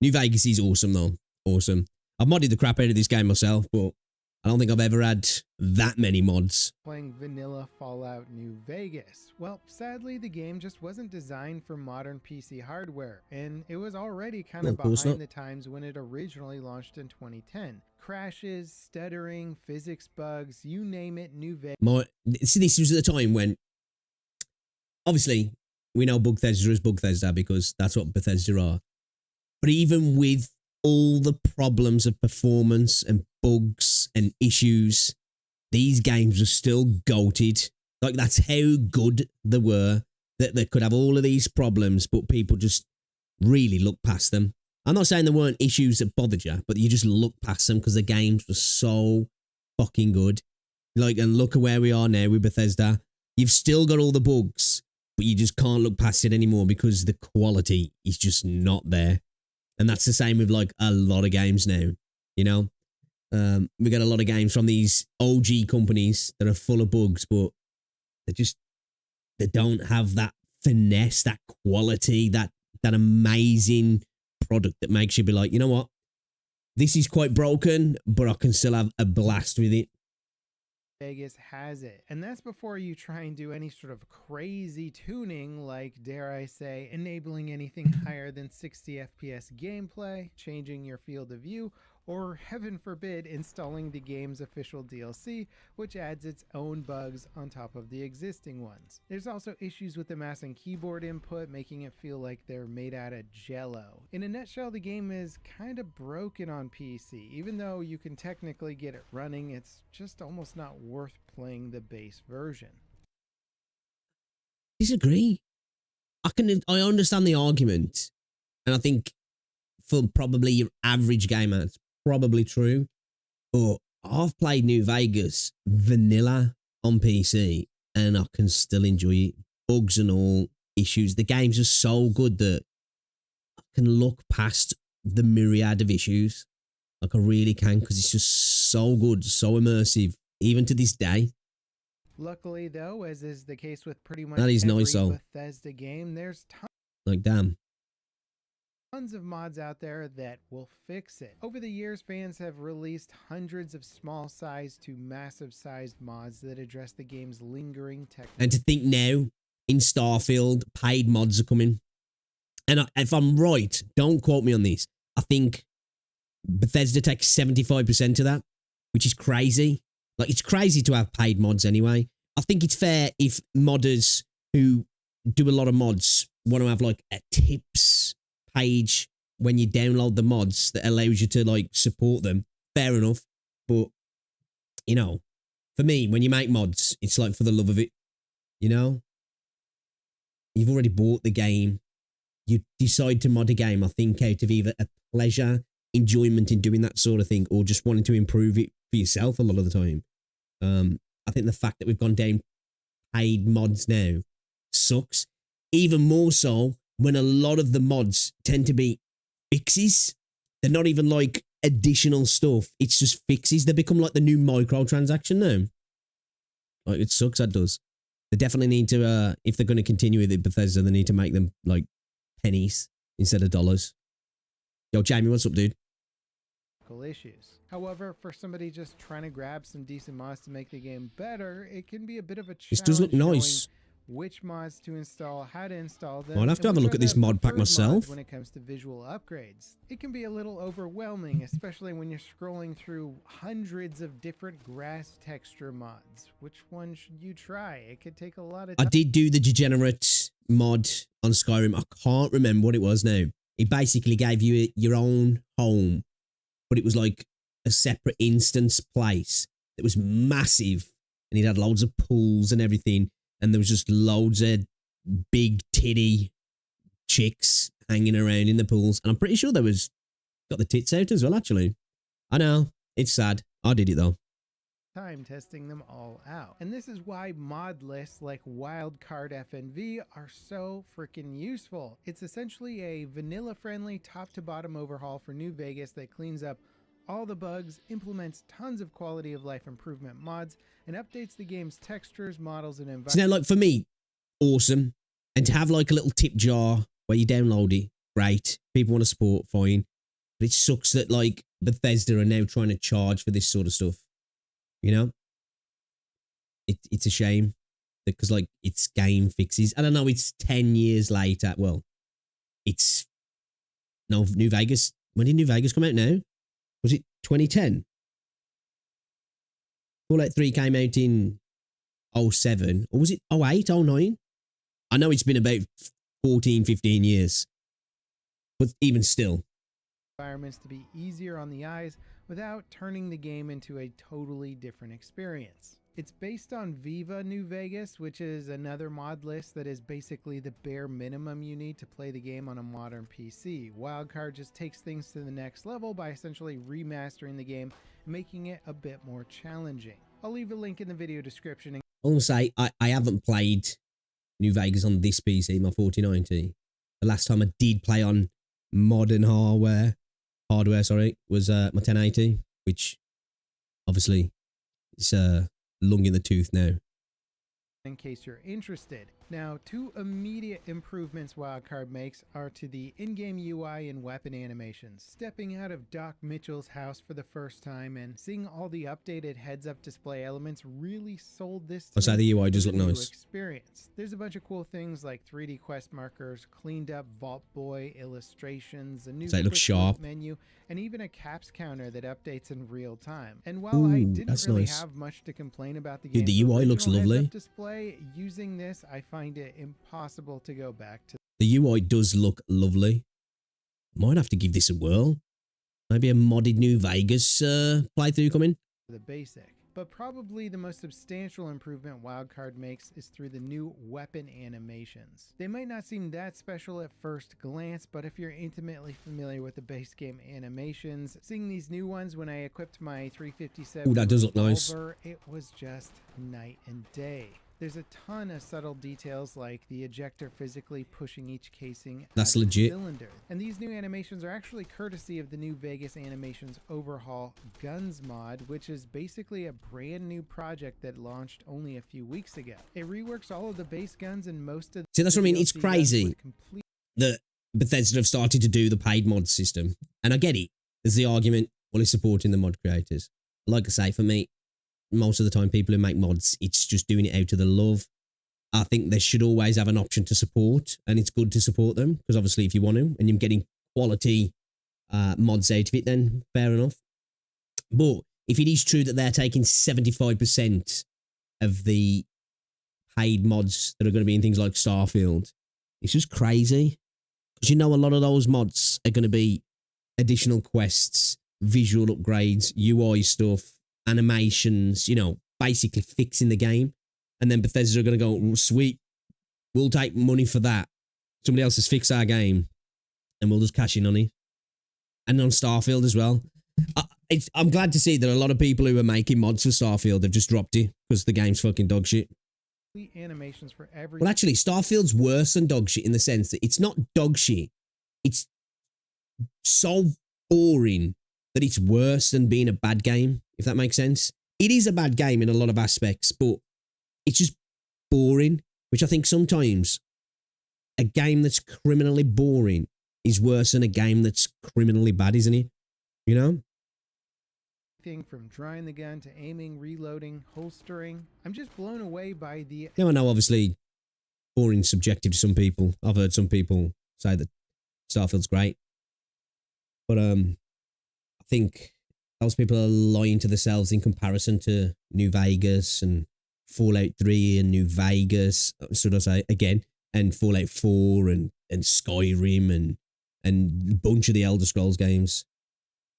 New Vegas is awesome, though. Awesome. I've modded the crap out of this game myself, but I don't think I've ever had that many mods. playing vanilla Fallout New Vegas? Well, sadly, the game just wasn't designed for modern PC hardware, and it was already kind of of course behind not. the times when it originally launched in 2010. Crashes, stuttering, physics bugs, you name it, New Vegas. See, this was at the time when, obviously, we know Bethesda is Bethesda because that's what Bethesda are. But even with all the problems of performance and bugs and issues, these games are still goated. Like, that's how good they were, that they could have all of these problems, but people just really look past them. I'm not saying there weren't issues that bothered you, but you just look past them because the games were so fucking good. Like, and look at where we are now with Bethesda. You've still got all the bugs, but you just can't look past it anymore because the quality is just not there. And that's the same with like a lot of games now, you know? We get a lot of games from these OG companies that are full of bugs, but they don't have that finesse, that quality, that amazing product that makes you be like, you know what? This is quite broken, but I can still have a blast with it. Vegas has it. And that's before you try and do any sort of crazy tuning, like, dare I say, enabling anything higher than 60 FPS gameplay, changing your field of view, or heaven forbid, installing the game's official DLC, which adds its own bugs on top of the existing ones. There's also issues with the mouse and keyboard input, making it feel like they're made out of jello. In a nutshell, the game is kind of broken on PC. Even though you can technically get it running, it's just almost not worth playing the base version. Disagree. I understand the argument, and I think for probably your average gamer, it's probably true. But I've played New Vegas vanilla on PC, and I can still enjoy it. Bugs and all, issues. The games are so good that I can look past the myriad of issues. Like, I really can, because it's just so good, so immersive, even to this day. Luckily, though, as is the case with pretty much That is every nice, though. Bethesda game, there's tons Like, damn. tons of mods out there that will fix it. Over the years, fans have released hundreds of small-sized to massive-sized mods that address the game's lingering technical. And to think now, in Starfield, paid mods are coming. And if I'm right, don't quote me on this, I think Bethesda takes 75% of that, which is crazy. Like, it's crazy to have paid mods anyway. I think it's fair if modders who do a lot of mods want to have, like, a tips page when you download the mods that allows you to, like, support them. Fair enough. But, you know, for me, when you make mods, it's like for the love of it, you know? You've already bought the game. You decide to mod a game, I think, out of either a pleasure, enjoyment in doing that sort of thing, or just wanting to improve it for yourself a lot of the time. I think the fact that we've gone down paid mods now sucks. Even more so when a lot of the mods tend to be fixes. They're not even like additional stuff. It's just fixes. They become like the new microtransaction now. Like, it sucks, that does. They definitely need to, if they're going to continue with it, Bethesda, they need to make them like pennies instead of dollars. Yo, Jamie, what's up, dude? Issues. However, for somebody just trying to grab some decent mods to make the game better, it can be a bit of a challenge. This does look nice. Which mods to install, how to install them. I'll have to have a look at this mod pack myself. When it comes to visual upgrades, it can be a little overwhelming, especially when you're scrolling through hundreds of different grass texture mods. Which one should you try? It could take a lot of time. I did do the degenerate mod on Skyrim. I can't remember what it was now. It basically gave you your own home, but it was like a separate instance place that was massive, and it had loads of pools and everything, and there was just loads of big titty chicks hanging around in the pools, and I'm pretty sure there was got the tits out as well, actually. I know, it's sad. I did it though. Time testing them all out. And this is why mod lists like Wildcard FNV are so freaking useful. It's essentially a vanilla friendly top to bottom overhaul for New Vegas that cleans up all the bugs, implements tons of quality of life improvement mods, and updates the game's textures, models, and environments. So now, like, for me, awesome. And to have like a little tip jar where you download it, great. People want to support, fine. But it sucks that like Bethesda are now trying to charge for this sort of stuff. You know? It's a shame. Because like it's game fixes. And I know it's 10 years later. Well, it's no New Vegas. When did New Vegas come out now? Was it 2010? Fallout 3 came out in 07. Or was it 08, 09? I know it's been about 14, 15 years. But even still. Environments to be easier on the eyes without turning the game into a totally different experience. It's based on Viva New Vegas, which is another mod list that is basically the bare minimum you need to play the game on a modern PC. Wildcard just takes things to the next level by essentially remastering the game and making it a bit more challenging. I'll leave a link in the video description. I want to say I haven't played New Vegas on this PC, my 4090. The last time I did play on modern hardware, was my 1080, which obviously is long in the tooth now. In case you're interested. Now, two immediate improvements Wildcard makes are to the in-game UI and weapon animations. Stepping out of Doc Mitchell's house for the first time and seeing all the updated heads-up display elements really sold this to the UI does look nice. Experience. There's a bunch of cool things like 3D quest markers, cleaned up Vault Boy illustrations, a new it looks sharp menu, and even a caps counter that updates in real time. And while I didn't really have much to complain about the game, the UI looks lovely. Display, using this, I find it impossible to go back to. The UI does look lovely. Might have to give this a whirl. Maybe a modded New Vegas playthrough coming. The basic. But probably the most substantial improvement Wildcard makes is through the new weapon animations. They might not seem that special at first glance, but if you're intimately familiar with the base game animations, seeing these new ones when I equipped my 357 that does look nice. It was just night and day. There's a ton of subtle details like the ejector physically pushing each casing That's out of legit. the cylinder. And these new animations are actually courtesy of the new Vegas Animations Overhaul Guns mod, which is basically a brand new project that launched only a few weeks ago. It reworks all of the base guns and most of the See, that's what I mean. It's crazy that Bethesda have started to do the paid mod system. And I get it. There's the argument, well, it's supporting the mod creators. Like I say, for me, most of the time people who make mods, it's just doing it out of the love. I think they should always have an option to support, and it's good to support them, because obviously if you want to, and you're getting quality mods out of it, then fair enough. But if it is true that they're taking 75% of the paid mods that are going to be in things like Starfield, it's just crazy. Because you know a lot of those mods are going to be additional quests, visual upgrades, UI stuff, animations, you know, basically fixing the game. And then Bethesda are going to go, oh, sweet, we'll take money for that. Somebody else has fixed our game, and we'll just cash in on it. And on Starfield as well. I'm glad to see that a lot of people who are making mods for Starfield have just dropped it because the game's fucking dog shit. Animations for every. Well, actually, Starfield's worse than dog shit in the sense that it's not dog shit. It's so boring that it's worse than being a bad game, if that makes sense. It is a bad game in a lot of aspects, but it's just boring, which I think sometimes a game that's criminally boring is worse than a game that's criminally bad, isn't it? You know? From drawing the gun to aiming, reloading, holstering. I'm just blown away by the... Now I know, obviously, boring's subjective to some people. I've heard some people say that Starfield's great. But I think those people are lying to themselves in comparison to New Vegas and Fallout 3 and New Vegas, should I say, again, and Fallout 4 and Skyrim and a bunch of the Elder Scrolls games.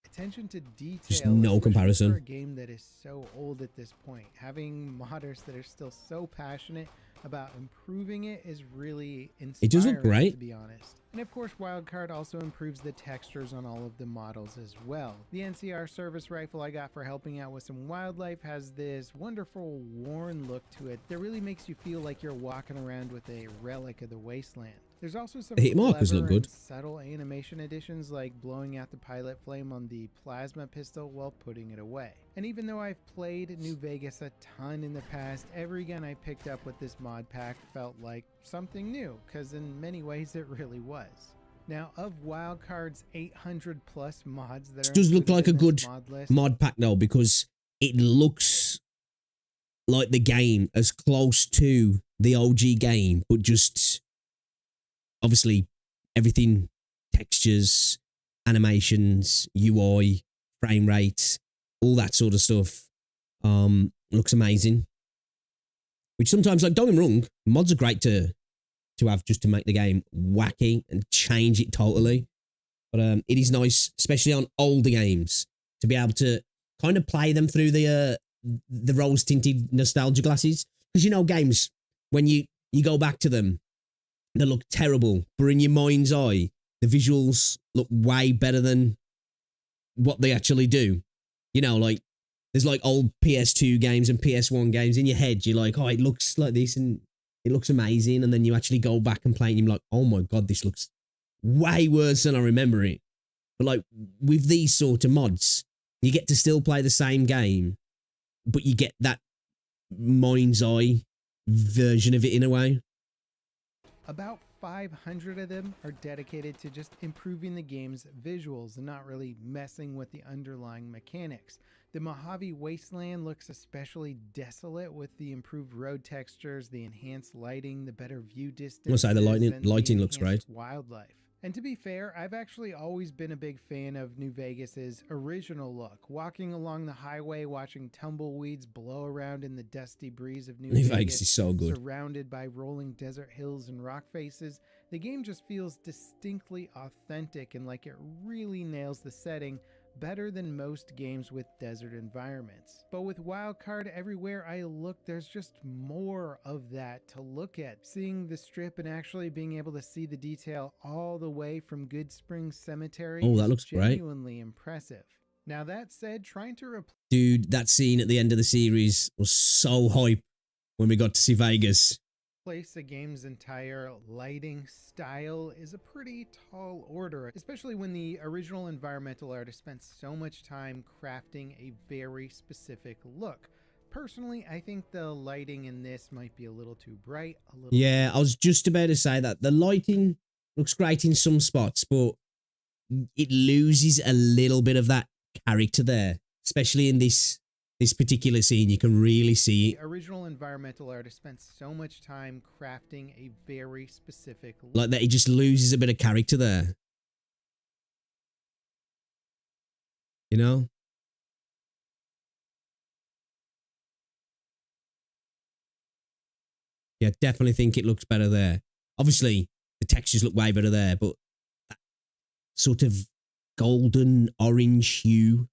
Attention to detail. Just no comparison. For a game that is so old at this point, having modders that are still so passionate about improving it is really inspiring. It does look great, to be honest. And of course, Wildcard also improves the textures on all of the models as well. The NCR service rifle I got for helping out with some wildlife has this wonderful worn look to it that really makes you feel like you're walking around with a relic of the wasteland. There's also some the hit markers look good. Subtle animation additions like blowing out the pilot flame on the plasma pistol while putting it away. And even though I've played New Vegas a ton in the past, every gun I picked up with this mod pack felt like something new, because in many ways it really was. Now, of Wildcard's 800 plus mods that does look like a good mod pack though, because it looks like the game as close to the OG game, but just obviously everything, textures, animations, UI, frame rates, all that sort of stuff looks amazing. Which sometimes, like, don't get me wrong, mods are great to have just to make the game wacky and change it totally. But it is nice, especially on older games, to be able to kind of play them through the rose-tinted nostalgia glasses. Because, you know, games, when you go back to them, they look terrible, but in your mind's eye, the visuals look way better than what they actually do. You know, like, there's like old PS2 games and PS1 games in your head. You're like, oh, it looks like this and it looks amazing. And then you actually go back and play it and you're like, oh my God, this looks way worse than I remember it. But like with these sort of mods, you get to still play the same game, but you get that mind's eye version of it in a way. About 500 of them are dedicated to just improving the game's visuals and not really messing with the underlying mechanics. The Mojave Wasteland looks especially desolate with the improved road textures, the enhanced lighting, the better view distance. I'll say the lighting looks great. Wildlife. And to be fair, I've actually always been a big fan of New Vegas's original look. Walking along the highway, watching tumbleweeds blow around in the dusty breeze of New Vegas is so good. Surrounded by rolling desert hills and rock faces, the game just feels distinctly authentic and like it really nails the setting better than most games with desert environments. But with Wildcard, everywhere I look, there's just more of that to look at. Seeing the strip and actually being able to see the detail all the way from Good Springs Cemetery that looks genuinely impressive. Now that said, trying to replace... Dude, that scene at the end of the series was so hype when we got to see Vegas. A game's entire lighting style is a pretty tall order, especially when the original environmental artist spent so much time crafting a very specific look. Personally, I think the lighting in this might be a little too bright. Yeah, I was just about to say that. The lighting Looks great in some spots, but it loses a little bit of that character there, especially in this particular scene. You can really see it. The original environmental artist spent so much time crafting a very specific look. Like that, it just loses a bit of character there. You know? Yeah, definitely think it looks better there. Obviously, the textures look way better there, but that sort of golden orange hue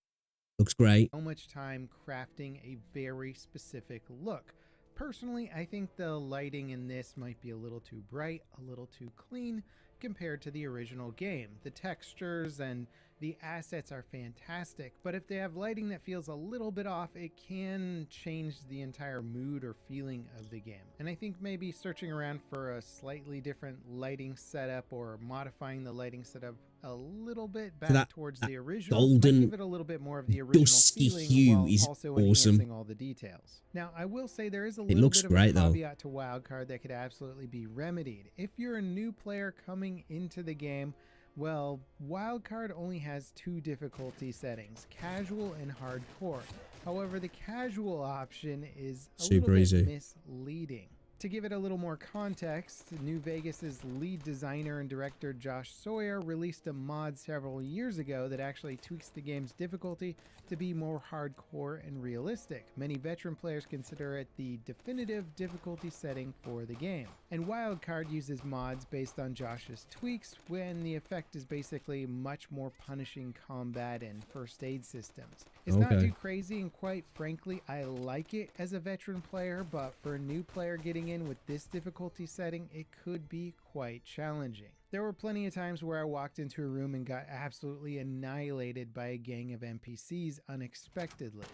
looks great. So much time crafting a very specific look. Personally, I think the lighting in this might be a little too bright, a little too clean compared to the original game. The textures and the assets are fantastic, but if they have lighting that feels a little bit off, it can change the entire mood or feeling of the game. And I think maybe searching around for a slightly different lighting setup or modifying the lighting setup a little bit back towards the original golden, might give it a little bit more of the original dusky feeling hue while is also awesome. enhancing all the details. Now, I will say there is a little looks bit of great, a though. caveat to Wildcard that could absolutely be remedied. If you're a new player coming into the game, well, Wildcard only has 2 difficulty settings, casual and hardcore. However, the casual option is a Super little easy. bit misleading. To give it a little more context, New Vegas's lead designer and director Josh Sawyer released a mod several years ago that actually tweaks the game's difficulty to be more hardcore and realistic. Many veteran players consider it the definitive difficulty setting for the game. And Wildcard uses mods based on Josh's tweaks when the effect is basically much more punishing combat and first aid systems. It's not Okay. too crazy, and quite frankly, I like it as a veteran player, but for a new player getting in with this difficulty setting, it could be quite challenging. There were plenty of times where I walked into a room and got absolutely annihilated by a gang of NPCs unexpectedly.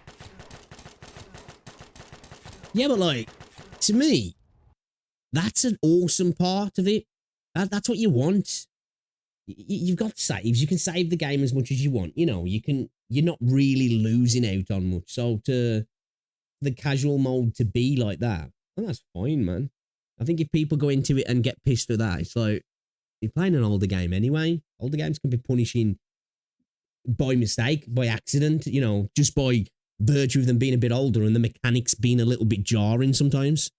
Yeah, but like, to me, that's an awesome part of it. That's what you want. You've got saves. You can save the game as much as you want. You know, you're not really losing out on much. So to the casual mode to be like that, well, that's fine, man. I think if people go into it and get pissed with that, it's like, you're playing an older game anyway. Older games can be punishing by mistake, by accident, you know, just by virtue of them being a bit older and the mechanics being a little bit jarring sometimes.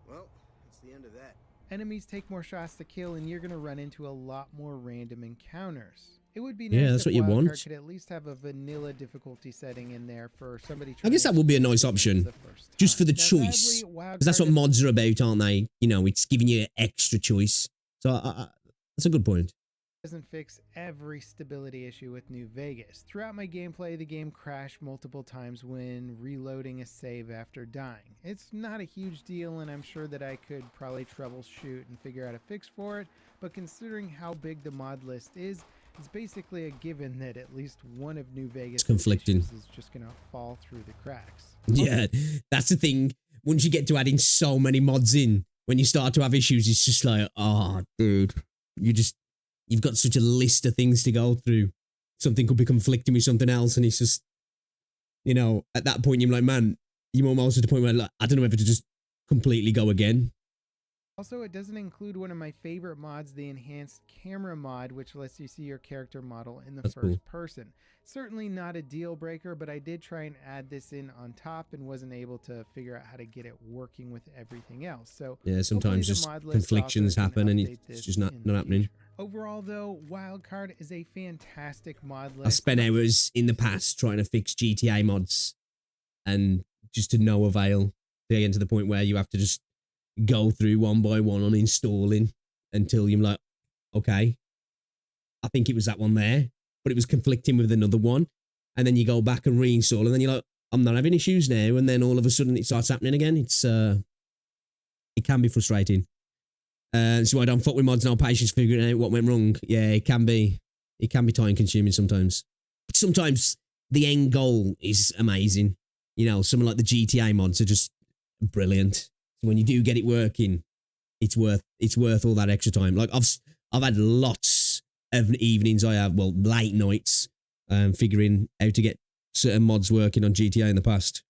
Well, it's the end of that. Enemies take more shots to kill, and you're going to run into a lot more random encounters. It would be nice Yeah, that's if what you Wildcard want. could at least have a vanilla difficulty setting in there for somebody. I guess that would be a nice option, just for the choice, because that's what mods are about, aren't they? You know, it's giving you extra choice. So that's a good point. Doesn't fix every stability issue with New Vegas. Throughout my gameplay, the game crashed multiple times when reloading a save after dying. It's not a huge deal, and I'm sure that I could probably troubleshoot and figure out a fix for it, but considering how big the mod list is, it's basically a given that at least one of New Vegas' conflicting. issues is just going to fall through the cracks. Yeah, that's the thing. Once you get to adding so many mods in, when you start to have issues, it's just like, oh, dude, you've got such a list of things to go through. Something could be conflicting with something else, and it's just, you know, at that point, you're like, man, you're almost at the point where, like, I don't know whether to just completely go again. Also, it doesn't include one of my favorite mods, the enhanced camera mod, which lets you see your character model in the That's first cool. person. Certainly not a deal breaker, but I did try and add this in on top and wasn't able to figure out how to get it working with everything else. So Yeah, sometimes hopefully the just mod list conflictions author can happen and update it's this just not in the happening. future. Overall, though, Wildcard is a fantastic mod list. I spent hours in the past trying to fix GTA mods and just to no avail. They get to the point where you have to just go through one by one on installing until you're like, okay, I think it was that one there, but it was conflicting with another one. And then you go back and reinstall, and then you're like, I'm not having issues now. And then all of a sudden it starts happening again. It can be frustrating. So I don't fuck with mods, no patience figuring out what went wrong. Yeah, it can be time consuming sometimes. But sometimes the end goal is amazing. You know, something like the GTA mods are just brilliant. So when you do get it working, it's worth all that extra time. Like I've had lots of evenings, late nights, figuring how to get certain mods working on GTA in the past.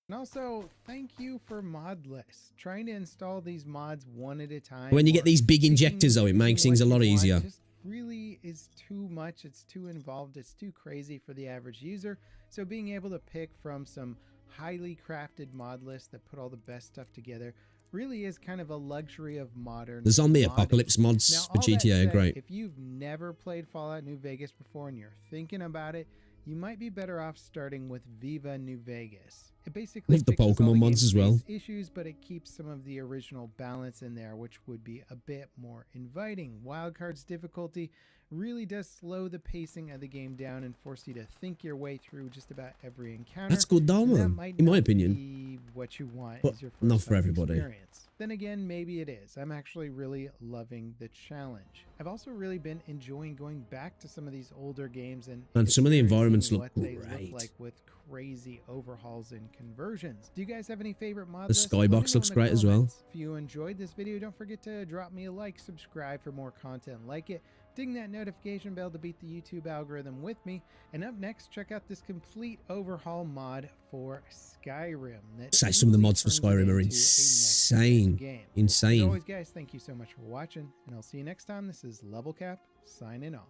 And also, thank you for mod lists. Trying to install these mods one at a time. When you get or these big picking injectors, though, it makes things a what lot you want easier. Just really is too much. It's too involved. It's too crazy for the average user. So being able to pick from some highly crafted mod lists that put all the best stuff together really is kind of a luxury of modern The zombie modding. apocalypse mods Now, for all that GTA are said, great. if you've never played Fallout New Vegas before and you're thinking about it, you might be better off starting with Viva New Vegas. It basically Love the fixes all Pokemon mods game's as well. base issues, but it keeps some of the original balance in there, which would be a bit more inviting. Wildcard's difficulty really does slow the pacing of the game down and force you to think your way through just about every encounter. That's good though, and that man. might In my not opinion. be what you want But as your first not for time everybody. experience. Then again, maybe it is. I'm actually really loving the challenge. I've also really been enjoying going back to some of these older games and some of the experiencing environments look what they great. look like with crazy overhauls and conversions. Do you guys have any favorite mod The lists? Let me skybox know looks in the great as well. comments. If you enjoyed this video, don't forget to drop me a like, subscribe for more content like it. Ding that notification bell to beat the YouTube algorithm with me. And up next, check out this complete overhaul mod for Skyrim. That Say some of the truly mods for turns it Skyrim are into a insane. next-gen game. As Insane. always, guys, thank you so much for watching, and I'll see you next time. This is Level Cap signing off.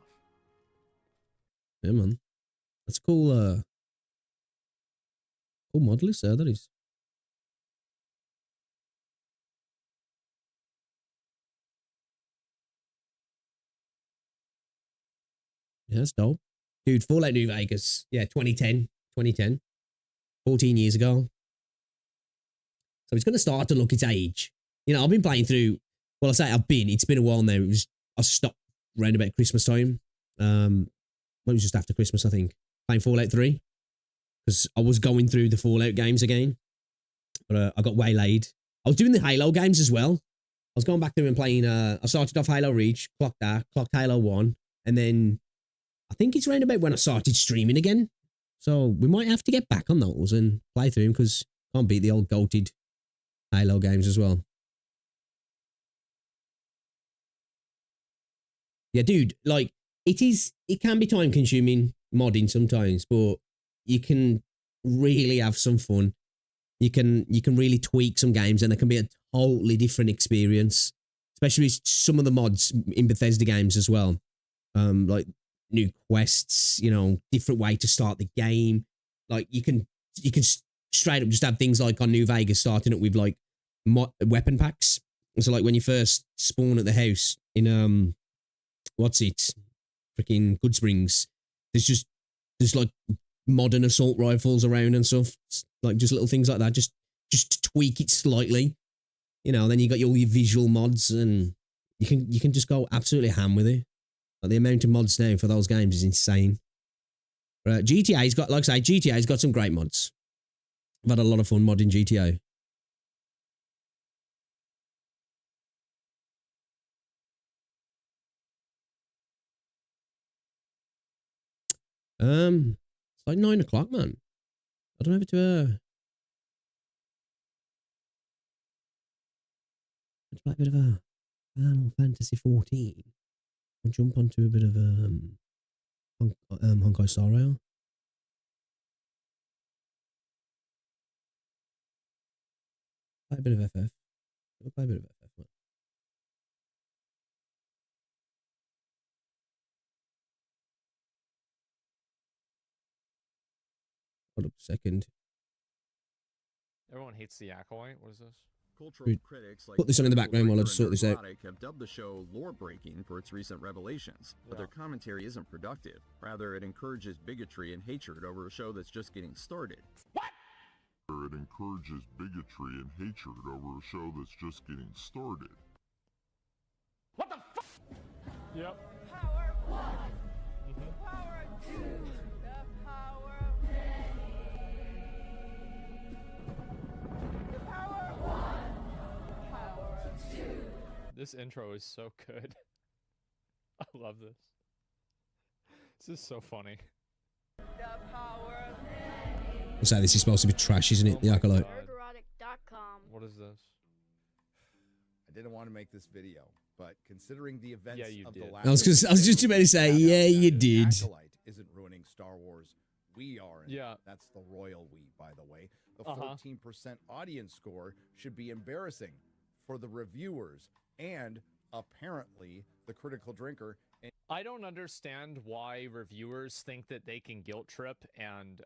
Yeah, man. That's cool. Cool mod list there, that is. Yeah, that's dope. Dude, Fallout New Vegas. Yeah, 2010. 14 years ago. So it's going to start to look its age. You know, I've been playing through, well, I say it's been a while now. I stopped around about Christmas time. Well, it was just after Christmas, I think. Playing Fallout 3. Because I was going through the Fallout games again. But I got waylaid. I was doing the Halo games as well. I was going back through and playing, I started off Halo Reach, clocked Halo 1, and then I think it's around about when I started streaming again. So we might have to get back on those and play through them because can't beat the old goated Halo games as well. Yeah, dude, like it can be time consuming modding sometimes, but you can really have some fun. You can really tweak some games and it can be a totally different experience, especially with some of the mods in Bethesda games as well. Like new quests, you know, different way to start the game. Like you can straight up just have things like on New Vegas starting up with like weapon packs. And so like when you first spawn at the house in freaking Good Springs, there's like modern assault rifles around and stuff, like just little things like that, just to tweak it slightly, you know. Then you got all your visual mods, and you can just go absolutely ham with it. Like the amount of mods now for those games is insane. But GTA's got, like I say, GTA's got some great mods. I've had a lot of fun modding GTA. It's like 9 o'clock, man. I don't have to play a bit of a Final Fantasy 14. I'll jump onto a bit of Honkai Star Rail. Play a bit of FF. I'll play a bit of FF, man. Hold up a second. Everyone hates the Acolyte. What is this? Cultural critics like put this on in the background while I just sort this out. have dubbed the show lore-breaking for its recent revelations, but their commentary isn't productive. Rather, it encourages bigotry and hatred over a show that's just getting started. It encourages bigotry and hatred over a show that's just getting started. What the fuck? Yep. Power 1. Power 2. The power of the power 1. Power 2. This intro is so good. I love this. This is so funny. The power of What's that? This is supposed to be trash, isn't it? The Acolyte. What is this? I didn't want to make this video, but considering the events of the I was just about to say, yeah, you did. Acolyte isn't ruining Star Wars. We are. Yeah. That's the royal we, by the way. The 14% audience score should be embarrassing for the reviewers and apparently the critical drinker. I don't understand why reviewers think that they can guilt trip and,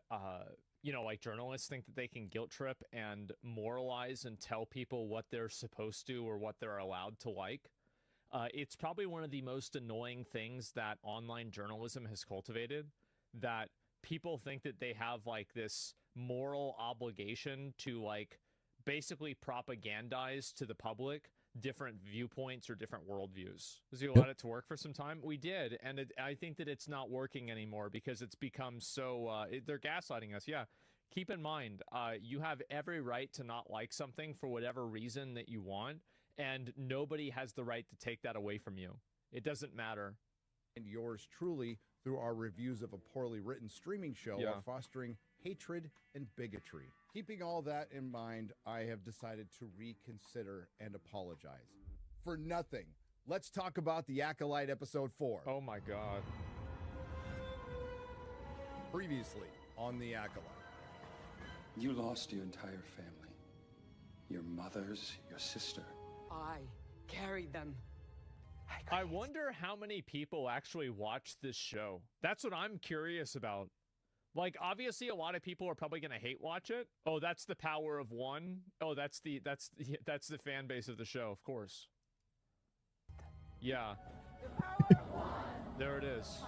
you know, like journalists think that they can guilt trip and moralize and tell people what they're supposed to or what they're allowed to like. It's probably one of the most annoying things that online journalism has cultivated, that people think that they have like this moral obligation to like basically propagandize to the public different viewpoints or different worldviews. Because we allowed it to work for some time. We did. And I think that it's not working anymore because it's become so, they're gaslighting us. Yeah. Keep in mind, you have every right to not like something for whatever reason that you want. And nobody has the right to take that away from you. It doesn't matter. And yours truly, through our reviews of a poorly written streaming show, are fostering hatred and bigotry. Keeping all that in mind, I have decided to reconsider and apologize. For nothing. Let's talk about The Acolyte Episode 4. Oh my god. Previously on The Acolyte. You lost your entire family. Your mothers, your sister. I carried them. I wonder how many people actually watch this show. That's what I'm curious about. Like, obviously, a lot of people are probably gonna hate watch it. Oh, that's the power of one. Oh, that's the fan base of the show, of course. Yeah. There it is.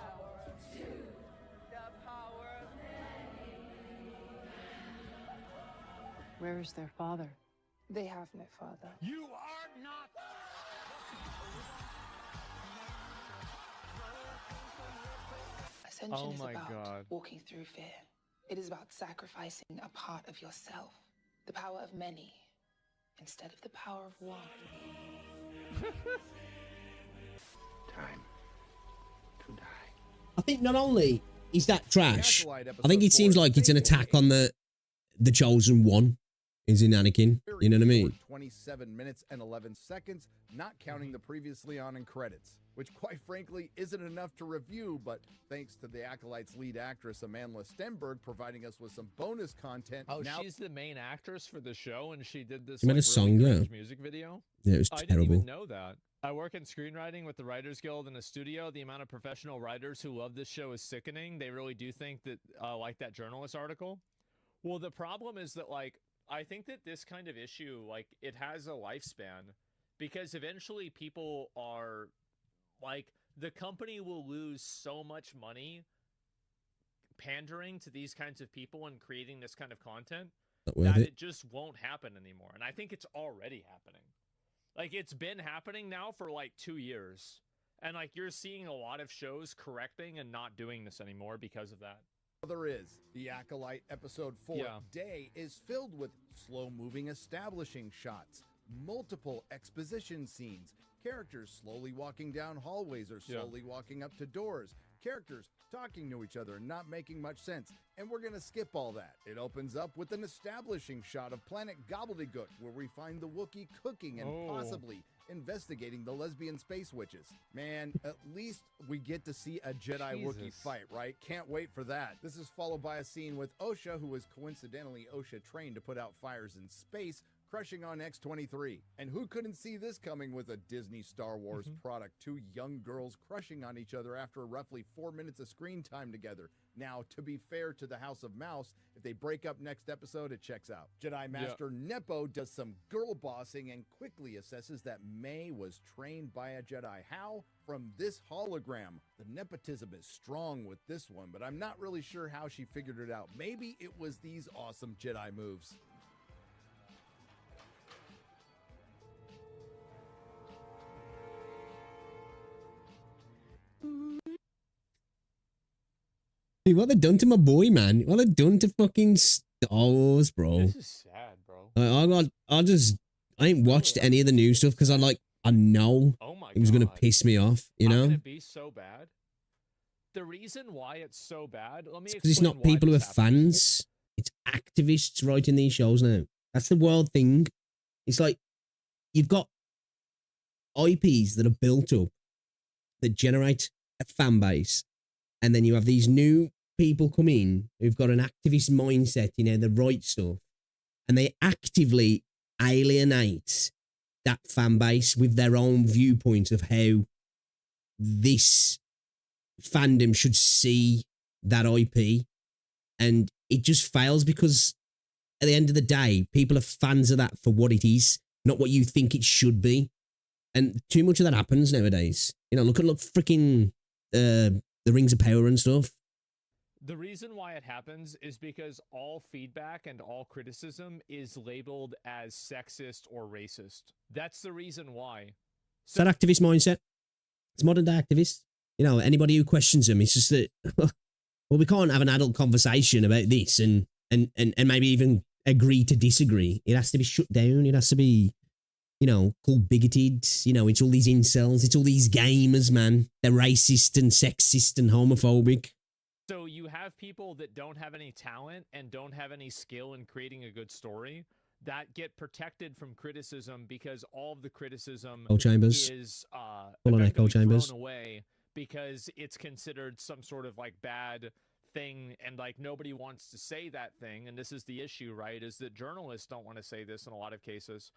Where is their father? They have no father. You are not. Ascension is my about God. walking through fear. It is about sacrificing a part of yourself, the power of many, instead of the power of one. Time to die. I think not only is that trash, I think it seems like it's an attack on the chosen one. Is in Anakin, you know what I mean? 27 minutes and 11 seconds, not counting the previously on in credits, which quite frankly isn't enough to review, but thanks to the Acolyte's lead actress, Amandla Stenberg, providing us with some bonus content. Oh, she's the main actress for the show, and she did this She made a really song, yeah. cringe music video? Yeah, it was I didn't terrible. even know that. I work in screenwriting with the Writers Guild in a studio. The amount of professional writers who love this show is sickening. They really do think that, like that journalist article. Well, the problem is that, like, I think that this kind of issue, like, it has a lifespan because eventually people are, like, the company will lose so much money pandering to these kinds of people and creating this kind of content that it just won't happen anymore. And I think it's already happening. Like, it's been happening now for, like, 2 years. And, like, you're seeing a lot of shows correcting and not doing this anymore because of that. There is The Acolyte Episode 4 Day is filled with slow-moving establishing shots, multiple exposition scenes, characters slowly walking down hallways or slowly walking up to doors, characters talking to each other and not making much sense, and we're gonna skip all that. It opens up with an establishing shot of planet Gobbledygook, where we find the Wookiee cooking and possibly investigating the lesbian space witches. Man, at least we get to see a Jedi Wookiee fight, right? Can't wait for that. This is followed by a scene with Osha, who was coincidentally Osha trained to put out fires in space, crushing on X-23. And who couldn't see this coming with a Disney Star Wars product? Two young girls crushing on each other after roughly 4 minutes of screen time together. Now, to be fair to the House of Mouse, if they break up next episode, it checks out. Jedi Master Nepo does some girl bossing and quickly assesses that May was trained by a Jedi. How? From this hologram. The nepotism is strong with this one, but I'm not really sure how she figured it out. Maybe it was these awesome Jedi moves. Dude, what they done to my boy, man? What they done to fucking Star Wars, bro? This is sad, bro. I ain't watched any of the new stuff because I know it was gonna piss me off, you know? It's gonna be so bad. The reason why it's so bad, let me explain. Because it's not people who are fans; it's activists writing these shows now. That's the world thing. It's like you've got IPs that are built up that generate a fan base, and then you have these new people come in who've got an activist mindset, you know, the right stuff, and they actively alienate that fan base with their own viewpoint of how this fandom should see that IP, and it just fails because at the end of the day, people are fans of that for what it is, not what you think it should be. And too much of that happens nowadays. You know, look freaking the Rings of Power and stuff. The reason why it happens is because all feedback and all criticism is labeled as sexist or racist. That's the reason why. It's that activist mindset. It's modern day activists. You know, anybody who questions them, it's just that, well, we can't have an adult conversation about this and maybe even agree to disagree. It has to be shut down. It has to be, you know, called bigoted. You know, it's all these incels. It's all these gamers, man. They're racist and sexist and homophobic. So you have people that don't have any talent and don't have any skill in creating a good story that get protected from criticism because all of the criticism Echo chambers. is Full on echo effectively chambers. thrown away because it's considered some sort of like bad thing, and like nobody wants to say that thing. And this is the issue, right? Is that journalists don't want to say this in a lot of cases.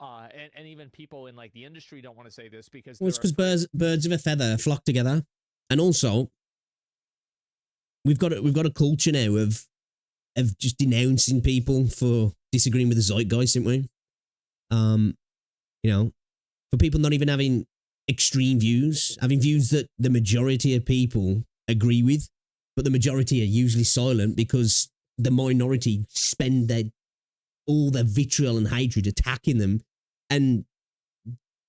And even people in like the industry don't want to say this because Well, it's because birds of a feather flock together, and also we've got a culture now of just denouncing people for disagreeing with the zeitgeist, haven't we? You know, for people not even having extreme views, having views that the majority of people agree with, but the majority are usually silent because the minority spend all their vitriol and hatred attacking them, and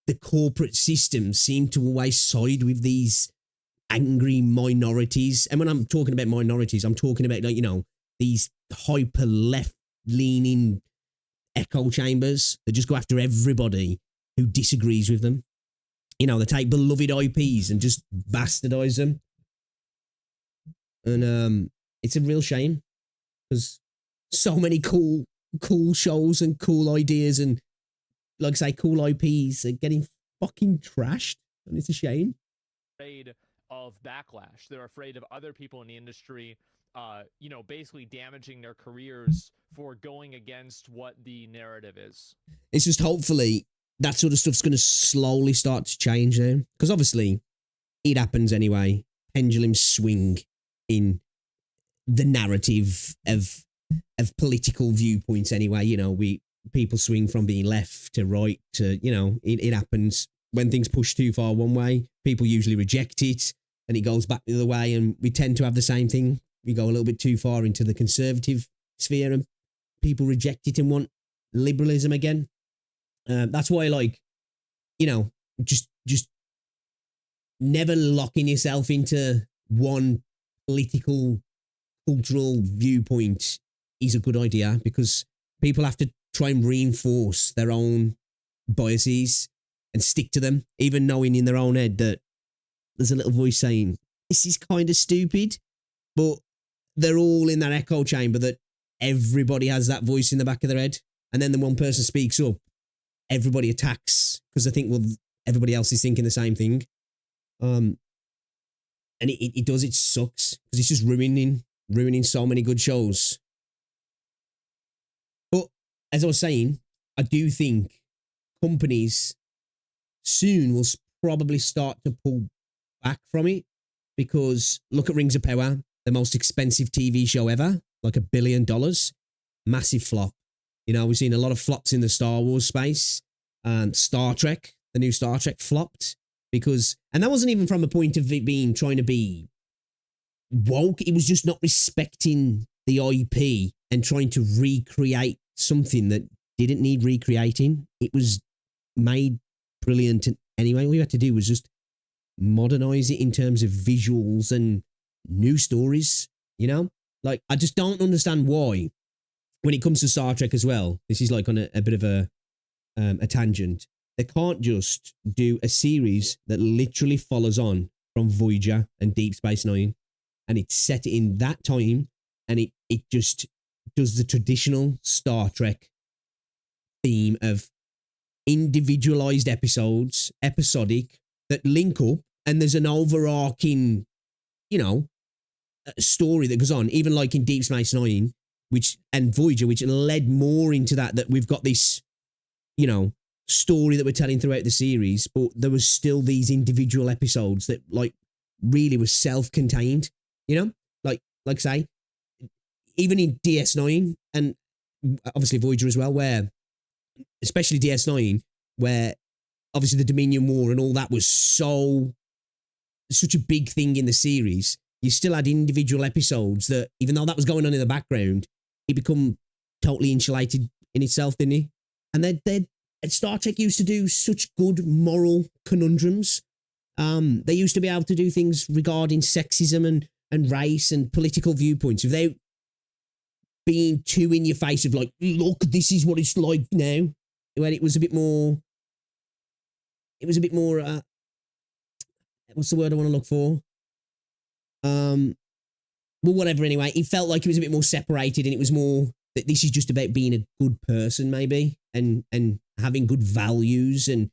the corporate systems seem to always side with these angry minorities. And when I'm talking about minorities, I'm talking about, like, you know, these hyper left leaning echo chambers that just go after everybody who disagrees with them. You know, they take beloved IPs and just bastardize them. And it's a real shame because so many cool shows and cool ideas and, like I say, cool IPs are getting fucking trashed, and it's a shame. Afraid of backlash. They're afraid of other people in the industry, you know, basically damaging their careers for going against what the narrative is. It's just hopefully that sort of stuff's going to slowly start to change now, because obviously it happens anyway. Pendulums swing in the narrative of political viewpoints anyway. You know, people swing from being left to right to, you know, it happens. When things push too far one way, people usually reject it and it goes back the other way, and we tend to have the same thing. We go a little bit too far into the conservative sphere and people reject it and want liberalism again. That's why, like, you know, just never locking yourself into one political, cultural viewpoint is a good idea, because people have to try and reinforce their own biases and stick to them, even knowing in their own head that there's a little voice saying, this is kind of stupid, but they're all in that echo chamber that everybody has that voice in the back of their head. And then the one person speaks up, everybody attacks because they think, well, everybody else is thinking the same thing. And it sucks because it's just ruining so many good shows. But as I was saying, I do think companies soon will probably start to pull back from it, because look at Rings of Power, the most expensive TV show ever, like $1 billion, massive flop. You know, we've seen a lot of flops in the Star Wars space. Star Trek, the new Star Trek flopped because, and that wasn't even from a point of it trying to be woke. It was just not respecting the IP and trying to recreate something that didn't need recreating. It was made brilliant anyway. All you had to do was just modernize it in terms of visuals and new stories, you know? Like, I just don't understand why, when it comes to Star Trek as well, this is like on a bit of a tangent, they can't just do a series that literally follows on from Voyager and Deep Space Nine, and it's set in that time, and it just does the traditional Star Trek theme of individualized episodes, episodic, that link up, and there's an overarching, you know, story that goes on. Even like in Deep Space Nine, and Voyager, which led more into that we've got this, you know, story that we're telling throughout the series, but there was still these individual episodes that like really was self-contained, you know, like say, even in DS9 and obviously Voyager as well, where especially DS9, where obviously the Dominion War and all that was such a big thing in the series, you still had individual episodes that, even though that was going on in the background, it become totally insulated in itself, didn't it? And Star Trek used to do such good moral conundrums. They used to be able to do things regarding sexism and race and political viewpoints without being too in your face of like, look, this is what it's like now. When it was a bit more, what's the word I want to look for? Well, whatever, anyway. It felt like it was a bit more separated, and it was more that this is just about being a good person, maybe, and having good values and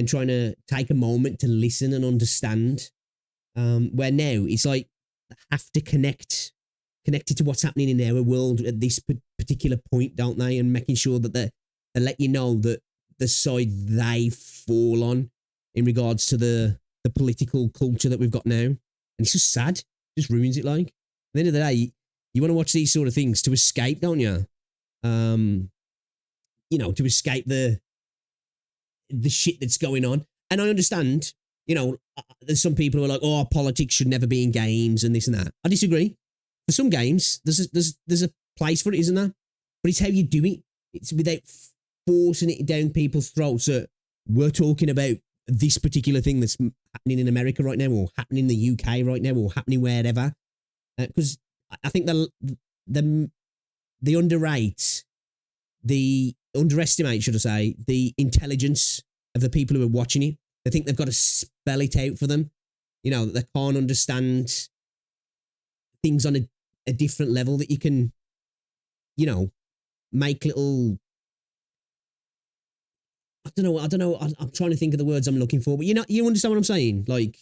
trying to take a moment to listen and understand. Where now it's like have to connect it to what's happening in our world at this particular point, don't they? And making sure that they let you know that the side they fall on in regards to the political culture that we've got now. And it's just sad. It just ruins it. Like, at the end of the day, you want to watch these sort of things to escape, don't you? You know, to escape the shit that's going on. And I understand, you know, there's some people who are like, oh, politics should never be in games and this and that. I disagree. For some games, there's a place for it, isn't there? But it's how you do it. It's without forcing it down people's throats. So we're talking about this particular thing that's happening in America right now, or happening in the UK right now, or happening wherever. Because I think they underestimate, should I say, the intelligence of the people who are watching it. They think they've got to spell it out for them. You know, that they can't understand things on a different level, that you can, you know, make little, I don't know. I'm trying to think of the words I'm looking for, but you understand what I'm saying? Like,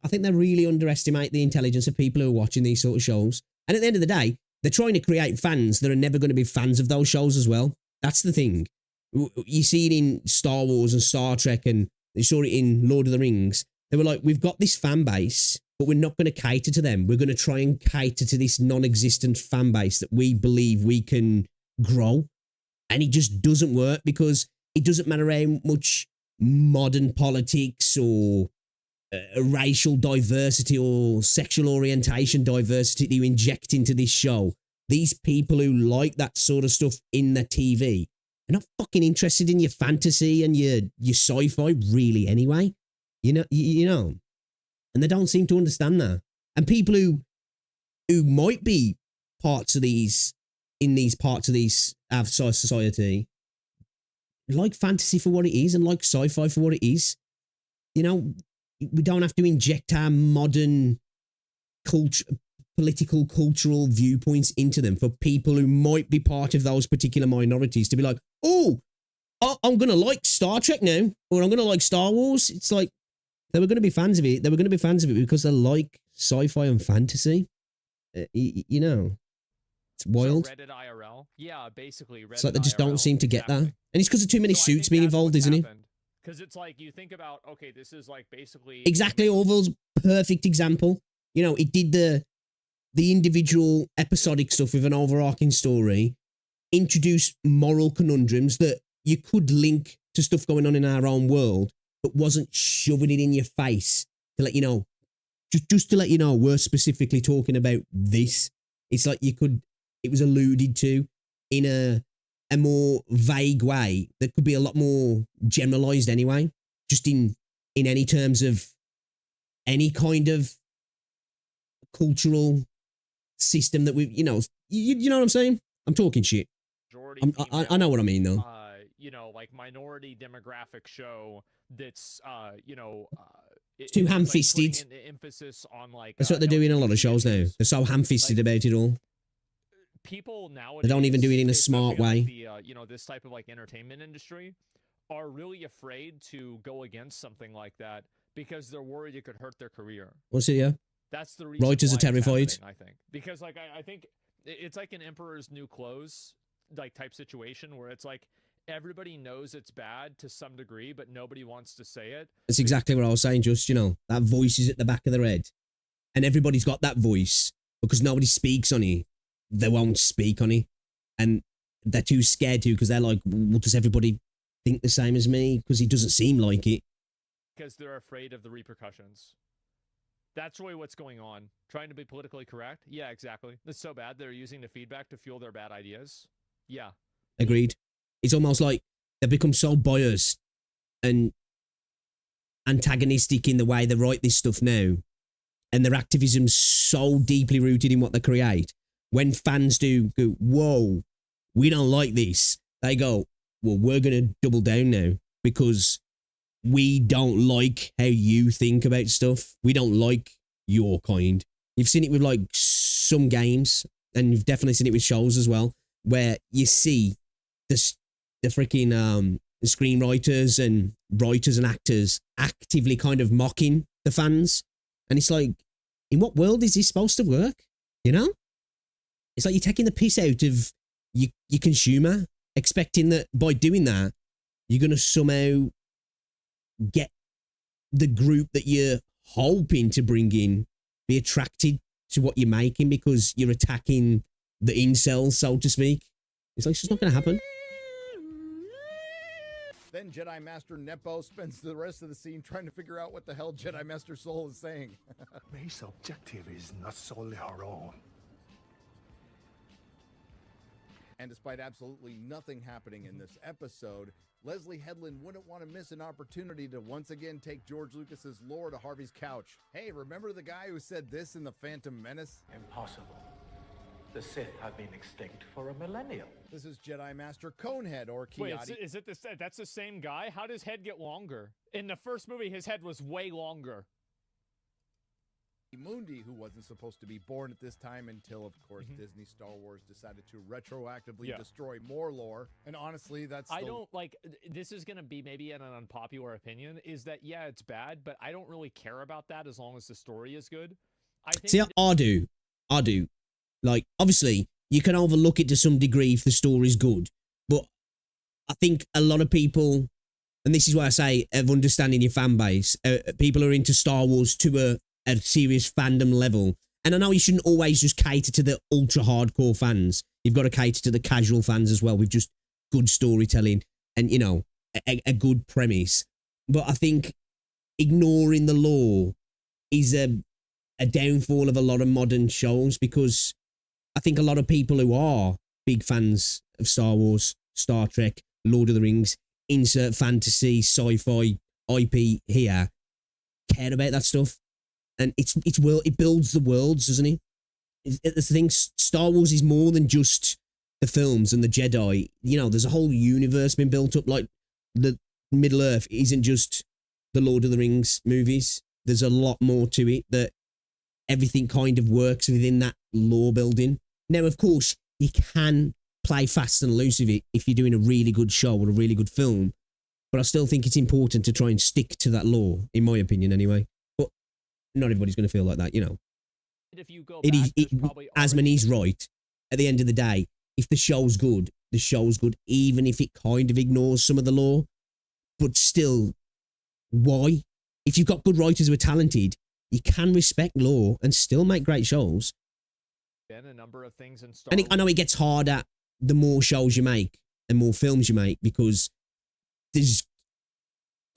I think they really underestimate the intelligence of people who are watching these sort of shows. And at the end of the day, they're trying to create fans that are never going to be fans of those shows as well. That's the thing. You see it in Star Wars and Star Trek, and you saw it in Lord of the Rings. They were like, we've got this fan base, but we're not going to cater to them. We're going to try and cater to this non-existent fan base that we believe we can grow. And it just doesn't work, because it doesn't matter how much modern politics or racial diversity or sexual orientation diversity that you inject into this show. These people who like that sort of stuff in the TV are not fucking interested in your fantasy and your sci-fi really anyway. You know, and they don't seem to understand that. And people who might be parts of these society like fantasy for what it is and like sci-fi for what it is. You know, we don't have to inject our modern political, cultural viewpoints into them for people who might be part of those particular minorities to be like, oh, I'm going to like Star Trek now, or I'm going to like Star Wars. It's like, they were going to be fans of it. They were going to be fans of it because they like sci-fi and fantasy. You know, it's wild. So Reddit IRL? Yeah, basically Reddit It's like they just IRL. don't seem to get that. And it's because of too many So I suits think being that's involved, what's isn't it? happened. Because it's like, you think about, okay, this is like basically... Exactly, Orville's perfect example. You know, it did the individual episodic stuff with an overarching story, introduce moral conundrums that you could link to stuff going on in our own world, but wasn't shoving it in your face to let you know. Just to let you know, we're specifically talking about this. It's like it was alluded to in a more vague way that could be a lot more generalized anyway, just in any terms of any kind of cultural system that we, you know what I'm saying? I'm talking shit. I know what I mean though. You know, like minority demographic show that's, It's too ham-fisted. Like putting emphasis on like. That's what they're doing in a lot of shows now. They're so ham-fisted about it all. People nowadays, They don't even do it in a smart way. This type of like entertainment industry are really afraid to go against something like that because they're worried it could hurt their career. What's it? Yeah. That's the reason writers why are terrified. I think because like I think It's like an Emperor's New Clothes like type situation where it's like everybody knows it's bad to some degree, but nobody wants to say it. That's exactly what I was saying. Just, you know, that voice is at the back of their head, and everybody's got that voice because nobody speaks on it. They won't speak on it, and they're too scared to because they're like, well, does everybody think the same as me? Because it doesn't seem like it. Because they're afraid of the repercussions. That's really what's going on. Trying to be politically correct? Yeah, exactly. It's so bad they're using the feedback to fuel their bad ideas. Yeah. Agreed. It's almost like they've become so biased and antagonistic in the way they write this stuff now, and their activism's so deeply rooted in what they create. When fans do go, whoa, we don't like this, they go, well, we're going to double down now because we don't like how you think about stuff. We don't like your kind. You've seen it with like some games, and you've definitely seen it with shows as well, where you see the freaking screenwriters and writers and actors actively kind of mocking the fans. And it's like, in what world is this supposed to work? You know? It's like you're taking the piss out of your consumer, expecting that by doing that, you're going to somehow get the group that you're hoping to bring in be attracted to what you're making because you're attacking the incels, so to speak. It's like, it's just not going to happen. Then Jedi Master Nepo spends the rest of the scene trying to figure out what the hell Jedi Master Soul is saying. May's objective is not solely our own. And despite absolutely nothing happening in this episode, Leslie Headland wouldn't want to miss an opportunity to once again take George Lucas's lore to Harvey's couch. Hey, remember the guy who said this in The Phantom Menace? Impossible. The Sith have been extinct for a millennium. This is Jedi Master Conehead, or Kiadi. Wait, is it this? That's the same guy? How does his head get longer? In the first movie, his head was way longer. Mundi, who wasn't supposed to be born at this time until, of course, Disney Star Wars decided to retroactively destroy more lore. And honestly, that's I don't like, this is going to be maybe an unpopular opinion, is that, yeah, it's bad, but I don't really care about that as long as the story is good. I think See, I do. Like, obviously, you can overlook it to some degree if the story's good. But I think a lot of people, and this is why I say, of understanding your fan base, people are into Star Wars to a serious fandom level. And I know you shouldn't always just cater to the ultra hardcore fans. You've got to cater to the casual fans as well with just good storytelling and, you know, a good premise. But I think ignoring the lore is a downfall of a lot of modern shows, because I think a lot of people who are big fans of Star Wars, Star Trek, Lord of the Rings, insert fantasy, sci-fi IP here, care about that stuff. And it builds the worlds, doesn't it? It's the thing, Star Wars is more than just the films and the Jedi. You know, there's a whole universe been built up. Like, the Middle Earth isn't just the Lord of the Rings movies. There's a lot more to it, that everything kind of works within that lore building. Now, of course, you can play fast and loose with it if you're doing a really good show or a really good film, but I still think it's important to try and stick to that lore, in my opinion anyway. But not everybody's going to feel like that, you know. If you go back, Asman is right. At the end of the day, if the show's good, the show's good, even if it kind of ignores some of the lore. But still, why? If you've got good writers who are talented, you can respect lore and still make great shows. Been a number of things in Star And I know it gets harder the more shows you make and more films you make, because there's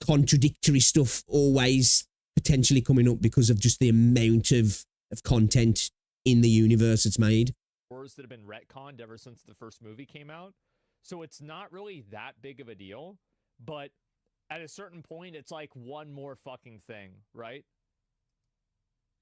contradictory stuff always potentially coming up because of just the amount of content in the universe it's made. Wars that have been retconned ever since the first movie came out. So it's not really that big of a deal, but at a certain point, it's like one more fucking thing, right?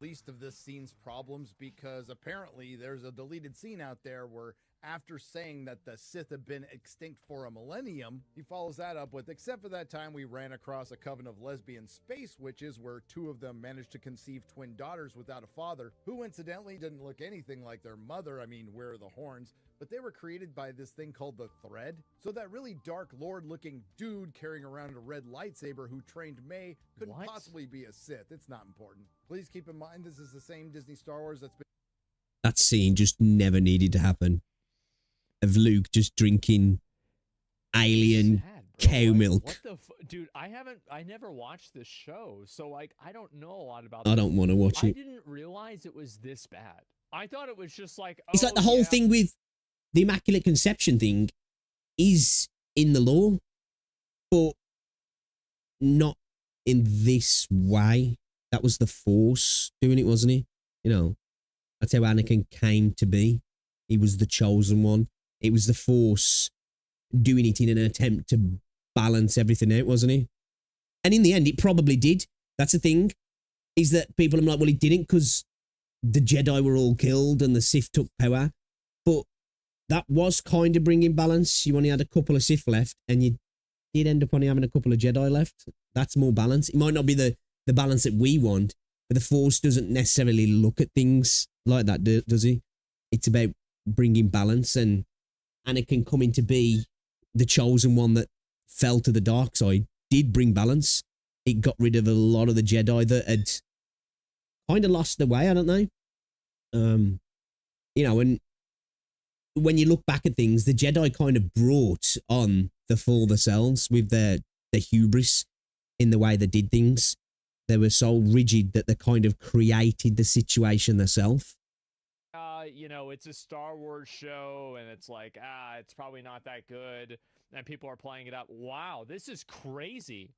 Least of this scene's problems, because apparently there's a deleted scene out there where, after saying that the Sith have been extinct for a millennium, he follows that up with, except for that time we ran across a coven of lesbian space witches where two of them managed to conceive twin daughters without a father, who incidentally didn't look anything like their mother. I mean, where are the horns? But they were created by this thing called the Thread. So that really dark lord-looking dude carrying around a red lightsaber who trained May couldn't possibly be a Sith. It's not important. Please keep in mind this is the same Disney Star Wars that's been... That scene just never needed to happen. Of Luke just drinking alien cow milk. What the dude? I never watched this show, so like I don't know a lot about. I don't want to watch I it. didn't realize it was this bad. I thought it was just like It's like the whole thing with the Immaculate Conception thing is in the law, but not in this way. That was the Force doing it, wasn't it? You know, that's how Anakin came to be. He was the chosen one. It was the Force doing it in an attempt to balance everything out, wasn't he? And in the end, it probably did. That's the thing, is that people are like, well, it didn't because the Jedi were all killed and the Sith took power. But that was kind of bringing balance. You only had a couple of Sith left and you did end up only having a couple of Jedi left. That's more balance. It might not be the balance that we want, but the Force doesn't necessarily look at things like that, does he? It's about bringing balance, and Anakin coming to be the chosen one that fell to the dark side did bring balance. It got rid of a lot of the Jedi that had kind of lost their way, I don't know. You know, and when you look back at things, the Jedi kind of brought on the fall themselves with their hubris in the way they did things. They were so rigid that they kind of created the situation themselves. You know, it's a Star Wars show, and it's like, it's probably not that good, and people are playing it up. Wow, this is crazy.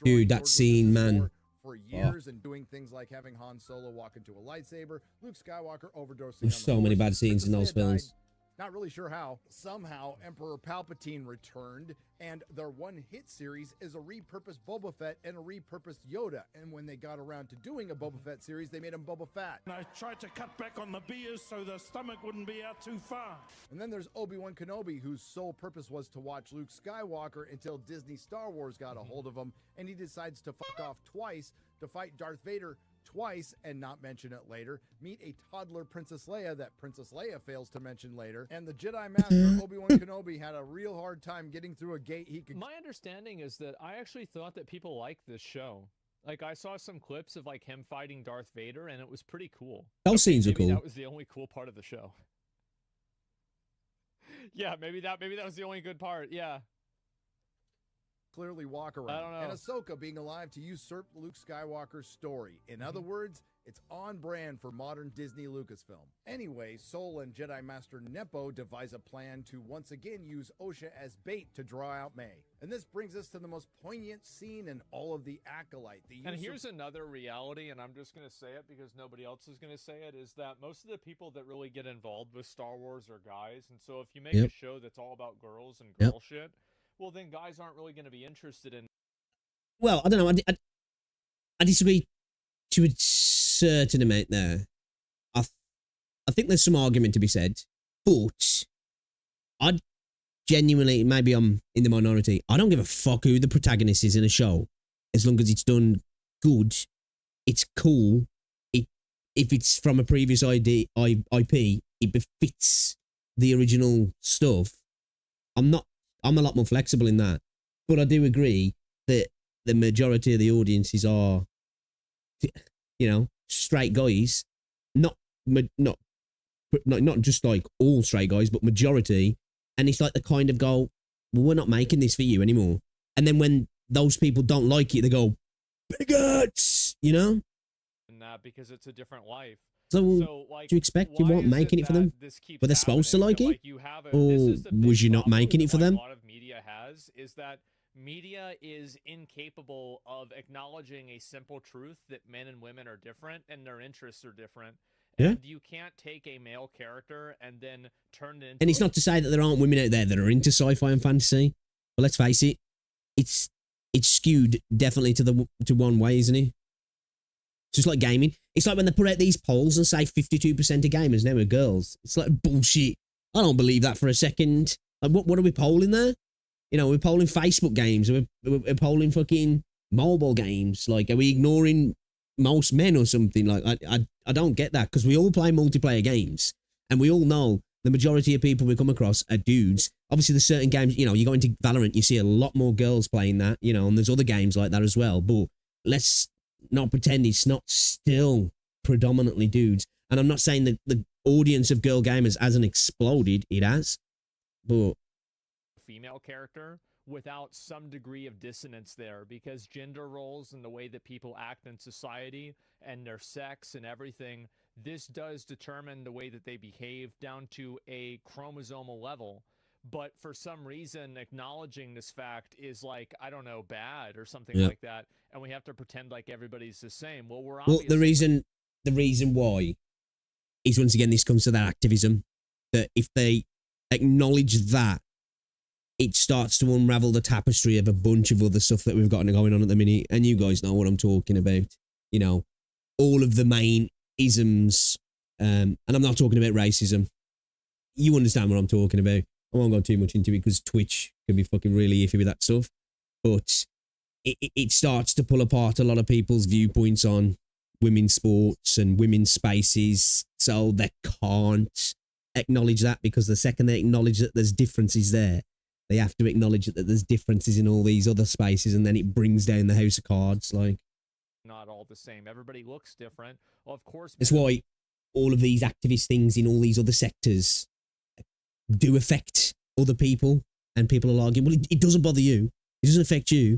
Dude, that scene, man. For years and doing things like having Han Solo walk into a lightsaber, Luke Skywalker overdosing. There's so many bad scenes in those films. Not really sure how. Somehow, Emperor Palpatine returned, and their one-hit series is a repurposed Boba Fett and a repurposed Yoda. And when they got around to doing a Boba Fett series, they made him Boba Fett. And I tried to cut back on the beers so the stomach wouldn't be out too far. And then there's Obi-Wan Kenobi, whose sole purpose was to watch Luke Skywalker until Disney Star Wars got a hold of him, and he decides to fuck off twice to fight Darth Vader twice and not mention it later, meet a toddler Princess Leia that Princess Leia fails to mention later, and the Jedi Master Obi-Wan Kenobi had a real hard time getting through a gate he could... My understanding is that I actually thought that people liked this show. Like, I saw some clips of like him fighting Darth Vader, and it was pretty cool. Those scenes are cool. That was the only cool part of the show. Yeah, maybe that was the only good part. Yeah. Clearly walk around. I don't know. And Ahsoka being alive to usurp Luke Skywalker's story. In other words, it's on brand for modern Disney Lucasfilm. Anyway, Sol and Jedi Master Nepo devise a plan to once again use Osha as bait to draw out May. And this brings us to the most poignant scene in all of The Acolyte. And here's another reality, and I'm just going to say it because nobody else is going to say it, is that most of the people that really get involved with Star Wars are guys. And so if you make a show that's all about girls and girl shit, well, then guys aren't really going to be interested in... Well, I don't know. I disagree to a certain amount there. I think there's some argument to be said, but I genuinely, maybe I'm in the minority, I don't give a fuck who the protagonist is in a show. As long as it's done good, it's cool. If it's from a previous IP, it befits the original stuff. I'm a lot more flexible in that. But I do agree that the majority of the audiences are, you know, straight guys. Not just like all straight guys, but majority. And it's like the kind of go, well, we're not making this for you anymore. And then when those people don't like it, they go, bigots, you know? And that because it's a different life. So, like, do you expect you weren't making it for them? Were they supposed to like it? Or was you not making it for them? A lot of media is that media is incapable of acknowledging a simple truth that men and women are different and their interests are different. Yeah. And you can't take a male character and then turn it into... And it's not to say that there aren't women out there that are into sci-fi and fantasy. But let's face it, it's skewed definitely to one way, isn't it? It's just like gaming. It's like when they put out these polls and say 52% of gamers now are girls. It's like bullshit. I don't believe that for a second. Like, what are we polling there? You know, we're polling Facebook games. We're polling fucking mobile games. Like, are we ignoring most men or something? Like, I don't get that, because we all play multiplayer games, and we all know the majority of people we come across are dudes. Obviously, there's certain games, you know, you go into Valorant, you see a lot more girls playing that, you know, and there's other games like that as well. But let's not pretend it's not still predominantly dudes. And I'm not saying that the audience of girl gamers hasn't exploded. It has. But female character without some degree of dissonance there, because gender roles and the way that people act in society and their sex and everything, this does determine the way that they behave down to a chromosomal level. But for some reason, acknowledging this fact is like, I don't know, bad or something like that. And we have to pretend like everybody's the same. Well, we're obviously... Well, the reason why is, once again, this comes to that activism, that if they acknowledge that, it starts to unravel the tapestry of a bunch of other stuff that we've got going on at the minute. And you guys know what I'm talking about. You know, all of the main isms, and I'm not talking about racism. You understand what I'm talking about. I won't go too much into it because Twitch can be fucking really iffy with that stuff. But it starts to pull apart a lot of people's viewpoints on women's sports and women's spaces. So they can't acknowledge that, because the second they acknowledge that there's differences there, they have to acknowledge that there's differences in all these other spaces, and then it brings down the house of cards. Like, not all the same. Everybody looks different. Well, of course. That's why all of these activist things in all these other sectors do affect other people, and people are arguing, well, it doesn't bother you. It doesn't affect you.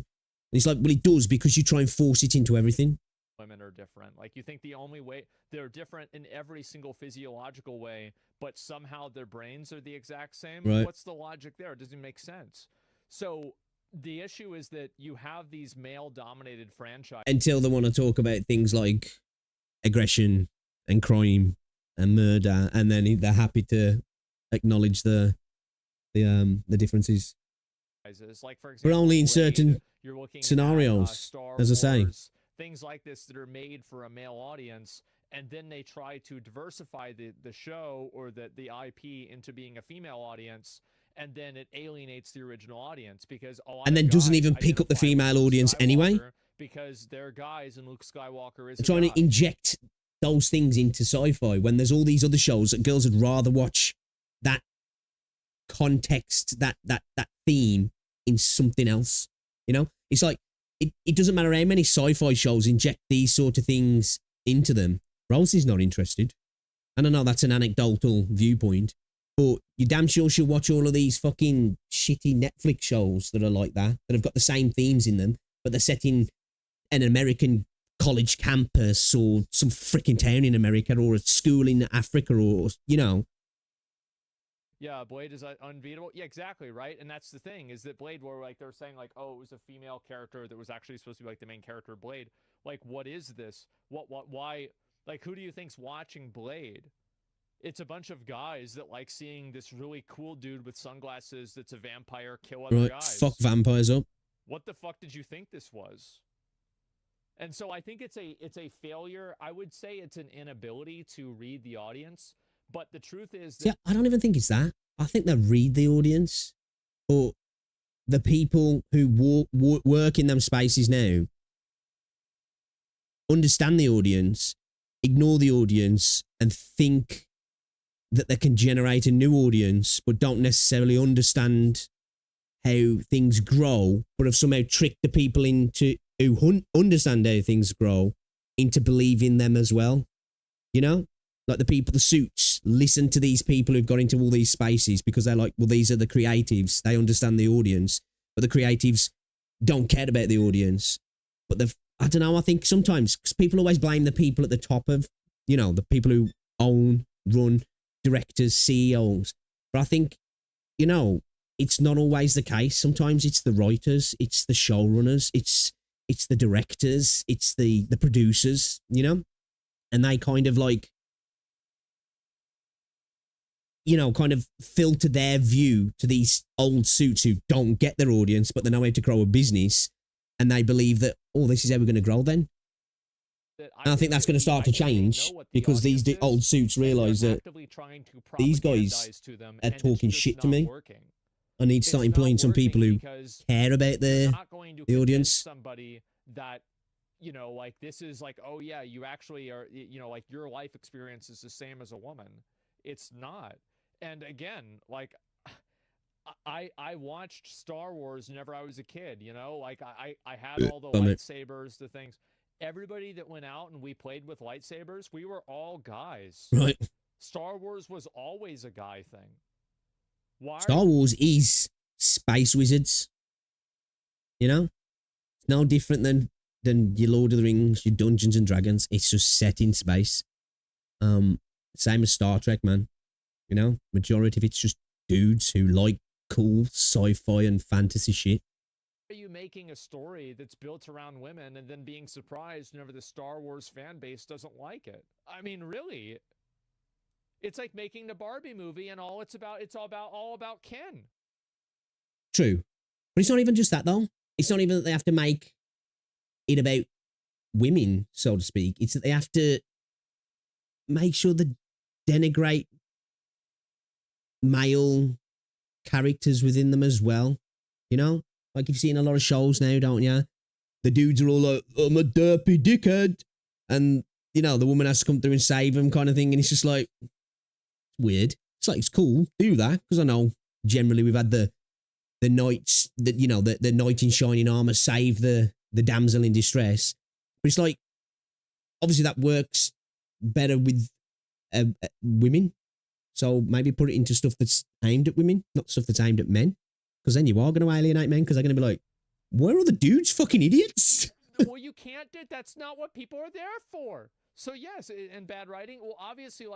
And it's like, well, it does, because you try and force it into everything. Women are different. Like, you think the only way they're different in every single physiological way, but somehow their brains are the exact same. Right. What's the logic there? It doesn't make sense. So the issue is that you have these male-dominated franchises. Until they want to talk about things like aggression and crime and murder, and then they're happy to acknowledge the differences. Like, for example, but only in certain you're looking scenarios, at, Star as I say. Wars, things like this that are made for a male audience, and then they try to diversify the show or the IP into being a female audience, and then it alienates the original audience, because a lot And then of doesn't guys even pick up the identify with female Luke audience anyway. Skywalker because they're guys and Luke Skywalker is They're trying to inject those things into sci-fi when there's all these other shows that girls would rather watch that context, that theme in something else. You know, it's like it doesn't matter how many sci-fi shows inject these sort of things into them. Rosie's not interested, and I know that's an anecdotal viewpoint, but you damn sure she'll watch all of these fucking shitty Netflix shows that are like that have got the same themes in them, but they're set in an American college campus or some freaking town in America or a school in Africa, or, you know. Yeah, Blade is unbeatable. Yeah, exactly, right? And that's the thing, is that Blade, where like they're saying like, oh, it was a female character that was actually supposed to be like the main character of Blade. Like, what is this? Why? Like, who do you think's watching Blade? It's a bunch of guys that like seeing this really cool dude with sunglasses that's a vampire kill other Right, guys. fuck vampires up. What the fuck did you think this was? And so I think it's a failure. I would say it's an inability to read the audience. But the truth is that... Yeah, I don't even think it's that. I think they read the audience, but the people who work in them spaces now understand the audience, ignore the audience, and think that they can generate a new audience, but don't necessarily understand how things grow, but have somehow tricked the people who understand how things grow into believing them as well. You know? Like the suits, listen to these people who've got into all these spaces because they're like, well, these are the creatives. They understand the audience, but the creatives don't care about the audience. But I don't know, I think sometimes, because people always blame the people at the top of, you know, the people who own, run, directors, CEOs. But I think, you know, it's not always the case. Sometimes it's the writers, it's the showrunners, it's the directors, it's the producers, you know? And they kind of like, you know, kind of filter their view to these old suits who don't get their audience, but they know how to grow a business, and they believe that, oh, this is how we're going to grow then. And I think that's going to start to change because these old suits realise that these guys are talking shit to me. I need to start employing some people who care about the audience. Somebody that, you know, like, this is like, oh yeah, you actually are, you know, like, your life experience is the same as a woman. It's not. And again, like, I watched Star Wars whenever I was a kid, you know, like I had all the lightsabers, the things, everybody that went out and we played with lightsabers, we were all guys. Right. Star Wars was always a guy thing. Why? Star Wars is space wizards. You know? It's no different than your Lord of the Rings, your Dungeons and Dragons. It's just set in space. Same as Star Trek, man. You know? Majority of it's just dudes who like cool sci-fi and fantasy shit. Are you making a story that's built around women and then being surprised whenever the Star Wars fan base doesn't like it? I mean, really? It's like making the Barbie movie and all about Ken. True. But it's not even just that, though. It's not even that they have to make it about women, so to speak. It's that they have to make sure they denigrate male characters within them as well. You know? Like you've seen a lot of shows now, don't you? The dudes are all like, I'm a derpy dickhead. And, you know, the woman has to come through and save them kind of thing. And it's just like, weird. It's like, it's cool. Do that. Because I know generally we've had the knights, the knight in shining armor save the damsel in distress. But it's like, obviously that works better with women. So maybe put it into stuff that's aimed at women, not stuff that's aimed at men. Because then you are going to alienate men because they're going to be like, where are the dudes fucking idiots? Well, you can't do that's not what people are there for. So yes, and bad writing. Well, obviously,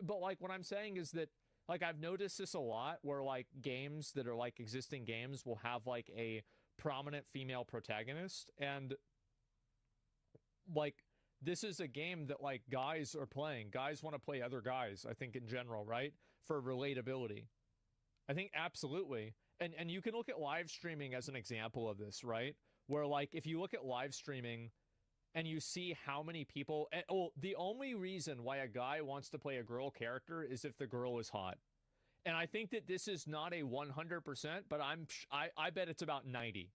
but what I'm saying is that, like, I've noticed this a lot where, like, games that are, like, existing games will have, like, a prominent female protagonist. And, like, this is a game that, like, guys are playing. Guys want to play other guys, I think, in general, right? For relatability. I think absolutely. And you can look at live streaming as an example of this, right? Where, like, if you look at live streaming and you see how many people... the only reason why a guy wants to play a girl character is if the girl is hot. And I think that this is not a 100%, but I bet it's about 90.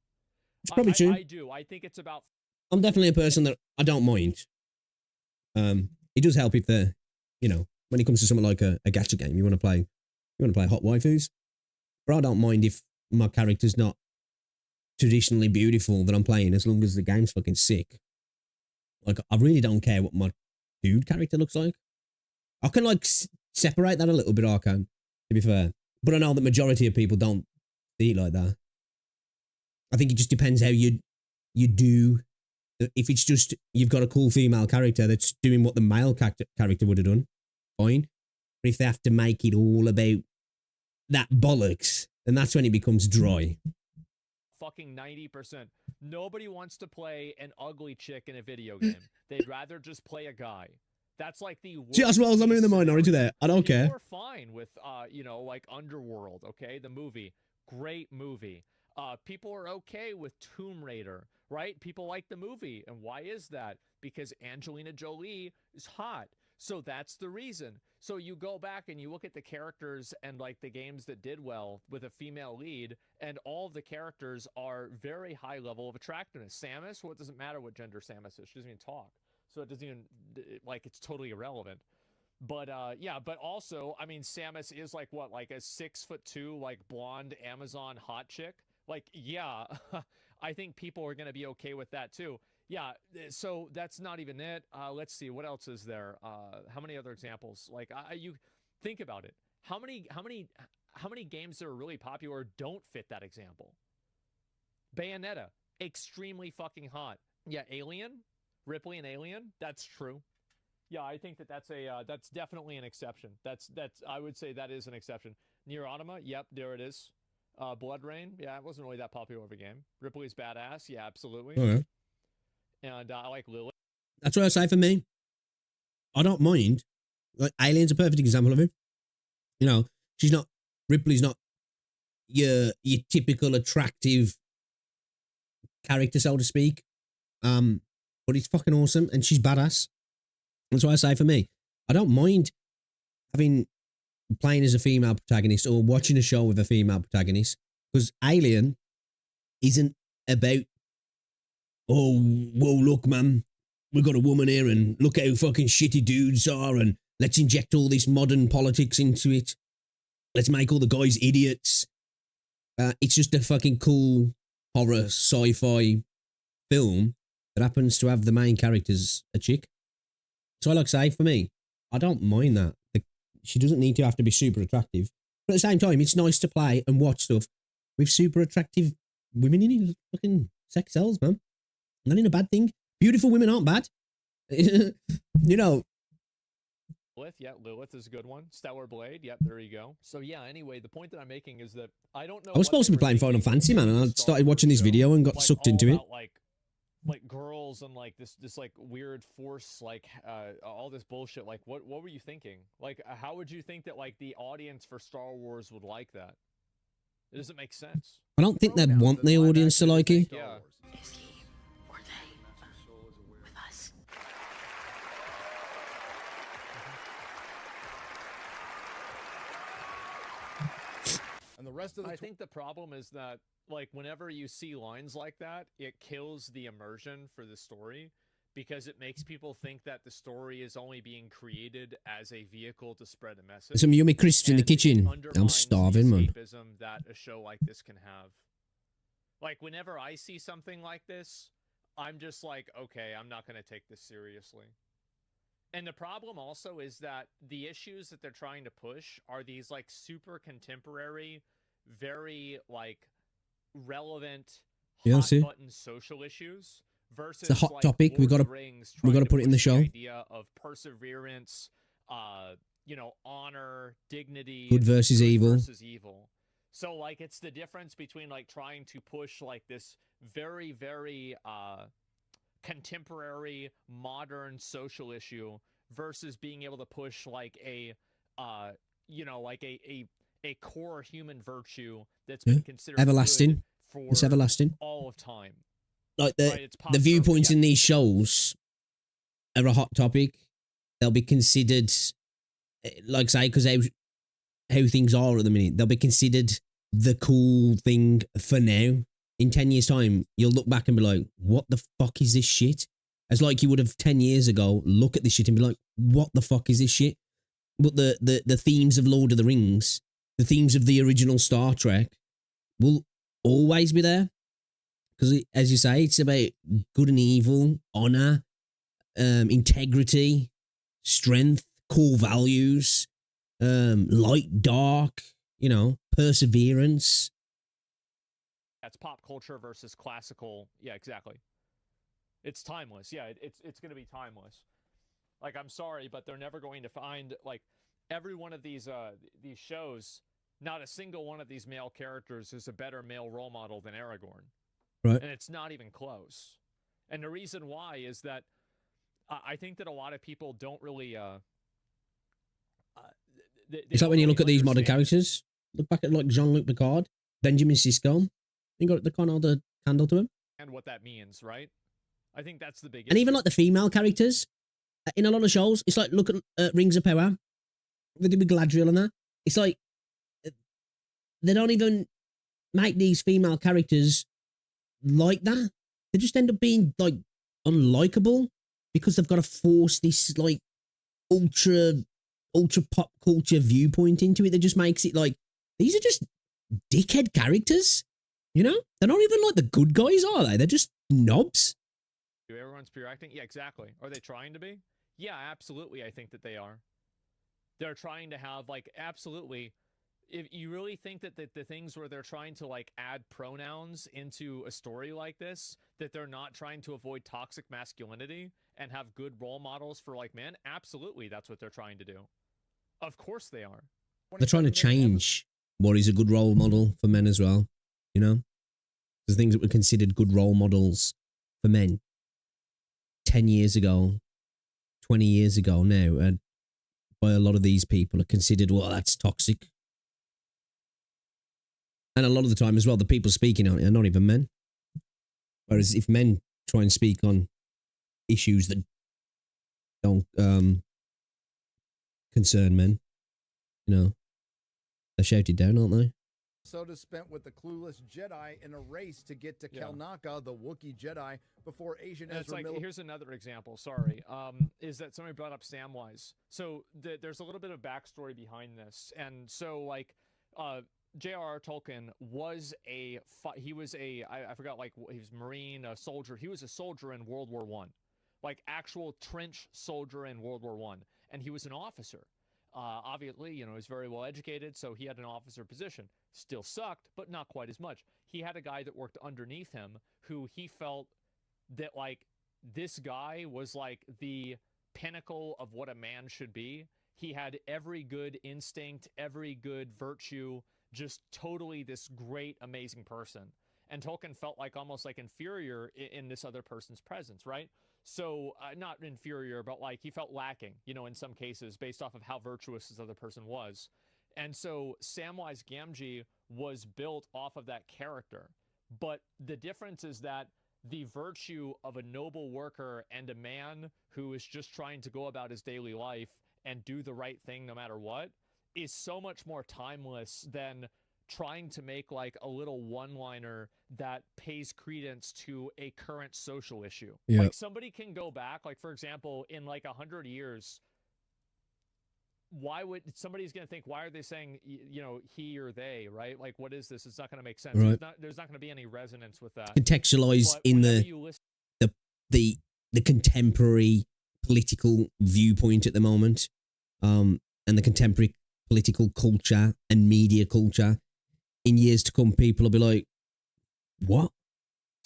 It's probably true. I do. I think it's about... I'm definitely a person that I don't mind. It does help if they're, you know, when it comes to something like a gacha game, you want to play hot waifus. But I don't mind if my character's not traditionally beautiful that I'm playing, as long as the game's fucking sick. Like, I really don't care what my dude character looks like. I can, like, separate that a little bit, I can, to be fair. But I know the majority of people don't see it like that. I think it just depends how you do. If it's just, you've got a cool female character that's doing what the male character would have done, fine. But if they have to make it all about that bollocks, then that's when it becomes dry. Fucking 90%. Nobody wants to play an ugly chick in a video game. They'd rather just play a guy. That's like the worst. See, as well as I'm in the minority there. I don't care. We're fine with, like Underworld, okay? The movie. Great movie. People are okay with Tomb Raider, right? People like the movie. And why is that? Because Angelina Jolie is hot. So that's the reason. So you go back and you look at the characters and, like, the games that did well with a female lead, and all of the characters are very high level of attractiveness. Samus, well, it doesn't matter what gender Samus is. She doesn't even talk. So it doesn't even, like, it's totally irrelevant. But, yeah, but also, I mean, Samus is, like, what, like a 6'2", like, blonde Amazon hot chick? Like, yeah, I think people are going to be okay with that, too. Yeah, so that's not even it. Let's see, what else is there? How many other examples? Like, you think about it. How many games that are really popular don't fit that example? Bayonetta, extremely fucking hot. Yeah, Alien, Ripley and Alien, that's true. Yeah, I think that's definitely an exception. That's I would say that is an exception. Nier Automata, yep, there it is. Blood Rain, yeah, it wasn't really that popular of a game. Ripley's badass, yeah, absolutely. Okay. And I like Lily. That's what I say for me. I don't mind. Like, Alien's a perfect example of it. You know, Ripley's not your typical attractive character, so to speak. But it's fucking awesome, and she's badass. That's what I say for me. I don't mind playing as a female protagonist or watching a show with a female protagonist, because Alien isn't about, oh, whoa, look, man, we've got a woman here and look how fucking shitty dudes are and let's inject all this modern politics into it. Let's make all the guys idiots. It's just a fucking cool horror sci-fi film that happens to have the main characters a chick. So I like to say, for me, I don't mind that. She doesn't need to have to be super attractive. But at the same time, it's nice to play and watch stuff with super attractive women in it. Fucking sex sells, man. Not in a bad thing. Beautiful women aren't bad. You know. Lilith is a good one. Stellar Blade, yep, there you go. So yeah, anyway, the point that I'm making is that I don't know. I was supposed to be playing Final Fantasy, man, and I started watching this video and got sucked into it. Like girls and like this like weird force, like all this bullshit. Like what were you thinking? Like how would you think that like the audience for Star Wars would like that? It doesn't make sense. I don't think they'd want the audience to like it. Yeah. And the rest of the I think the problem is that, like, whenever you see lines like that, it kills the immersion for the story because it makes people think that the story is only being created as a vehicle to spread a message. Some yummy crisps in the kitchen. I'm starving, man. Escapism that a show like this can have. Like, whenever I see something like this, I'm just like, okay, I'm not going to take this seriously. And the problem also is that the issues that they're trying to push are these like super contemporary, very like relevant, hot button social issues versus it's a hot like topic. Lord We got to put it in the show. Idea of perseverance, you know, honor, dignity, Good versus evil. So like it's the difference between like trying to push like this very, very contemporary modern social issue versus being able to push like a you know, like a core human virtue that's been considered everlasting for it's everlasting all of time. Like the viewpoints in these shows are a hot topic. They'll be considered, like say, because how things are at the minute, they'll be considered the cool thing for now. In 10 years' time, you'll look back and be like, what the fuck is this shit? As like you would have 10 years ago, look at this shit and be like, what the fuck is this shit? But the themes of Lord of the Rings, the themes of the original Star Trek will always be there. Because as you say, it's about good and evil, honor, integrity, strength, core values, light, dark, you know, perseverance. That's pop culture versus classical. Yeah, exactly. It's timeless. Yeah, it's going to be timeless. Like, I'm sorry, but they're never going to find, like, every one of these shows, not a single one of these male characters is a better male role model than Aragorn. Right. And it's not even close. And the reason why is that I think that a lot of people don't really... It's like when you look at these modern characters, look back at, like, Jean-Luc Picard, Benjamin Sisko, you got the kind of the candle to him. And what that means, right? I think that's the big And even like the female characters in a lot of shows, it's like look at Rings of Power with Galadriel and that. It's like they don't even make these female characters like that. They just end up being like unlikable because they've got to force this like ultra pop culture viewpoint into it. That just makes it like these are just dickhead characters. You know, they're not even like the good guys, are they? They're just knobs. Everyone's pure acting? Yeah, exactly. Are they trying to be? Yeah, absolutely. I think that they are. They're trying to have, like, absolutely. If you really think that the things where they're trying to, like, add pronouns into a story like this, that they're not trying to avoid toxic masculinity and have good role models for, like, men, absolutely that's what they're trying to do. Of course they are. They're trying to change what is a good role model for men as well. You know, there's things that were considered good role models for men 10 years ago, 20 years ago now, and by a lot of these people are considered, well, that's toxic. And a lot of the time as well, the people speaking on it are not even men. Whereas if men try and speak on issues that don't concern men, you know, they're shouted down, aren't they? Soda spent with the clueless Jedi in a race to get to Kelnaka, the Wookiee Jedi, before Asian And it's Ezra like, Miller. here's another example, sorry, is that somebody brought up Samwise. So there's a little bit of backstory behind this. And so, like, J.R.R. Tolkien was he was I forgot, like, he was Marine, a soldier. He was a soldier in World War I, like actual trench soldier in World War I, and he was an officer. Obviously, you know, he was very well educated, so he had an officer position. Still sucked, but not quite as much. He had a guy that worked underneath him who he felt that, like, this guy was like the pinnacle of what a man should be. He had every good instinct, every good virtue, just totally this great, amazing person. And Tolkien felt like almost like inferior in this other person's presence, right? So not inferior, but like he felt lacking, you know, in some cases based off of how virtuous this other person was. And so Samwise Gamgee was built off of that character. But the difference is that the virtue of a noble worker and a man who is just trying to go about his daily life and do the right thing no matter what is so much more timeless than trying to make like a little one-liner that pays credence to a current social issue. Yeah. Like somebody can go back, like for example, in like 100 years, why would somebody's going to think, why are they saying, you know, he or they, right? Like, what is this? It's not going to make sense. Right. There's not going to be any resonance with that. Contextualize But in whenever the, you listen- the contemporary political viewpoint at the moment, and the contemporary political culture and media culture. In years to come, people will be like, what?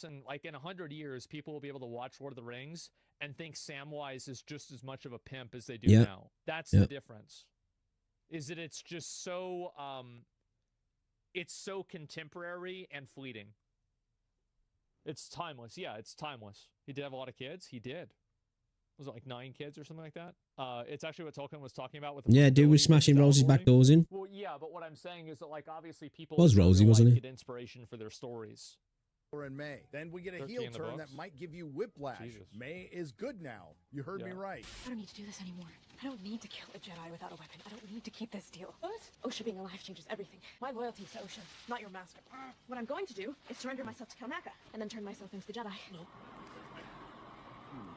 And like in 100 years, people will be able to watch Lord of the Rings and think Samwise is just as much of a pimp as they do Yeah. now. That's Yeah. the difference. Is that it's just so it's so contemporary and fleeting. It's timeless. Yeah, it's timeless. He did have a lot of kids. He did. Was it like 9 kids or something like that? It's actually what Tolkien was talking about with the Yeah, dude was smashing Rosie's back doors in. Well, yeah, but what I'm saying is that, like, obviously people Was in real Rosie, life wasn't he? get inspiration for their stories. Or in May. Then we get a 13 heel in the turn books. that might give you whiplash. Jesus. May is good now. You heard me Yeah. right. I don't need to do this anymore. I don't need to kill a Jedi without a weapon. I don't need to keep this deal. What? Osha being alive changes everything. My loyalty is to Osha, not your master. What I'm going to do is surrender myself to Kalnaka, and then turn myself into the Jedi. No.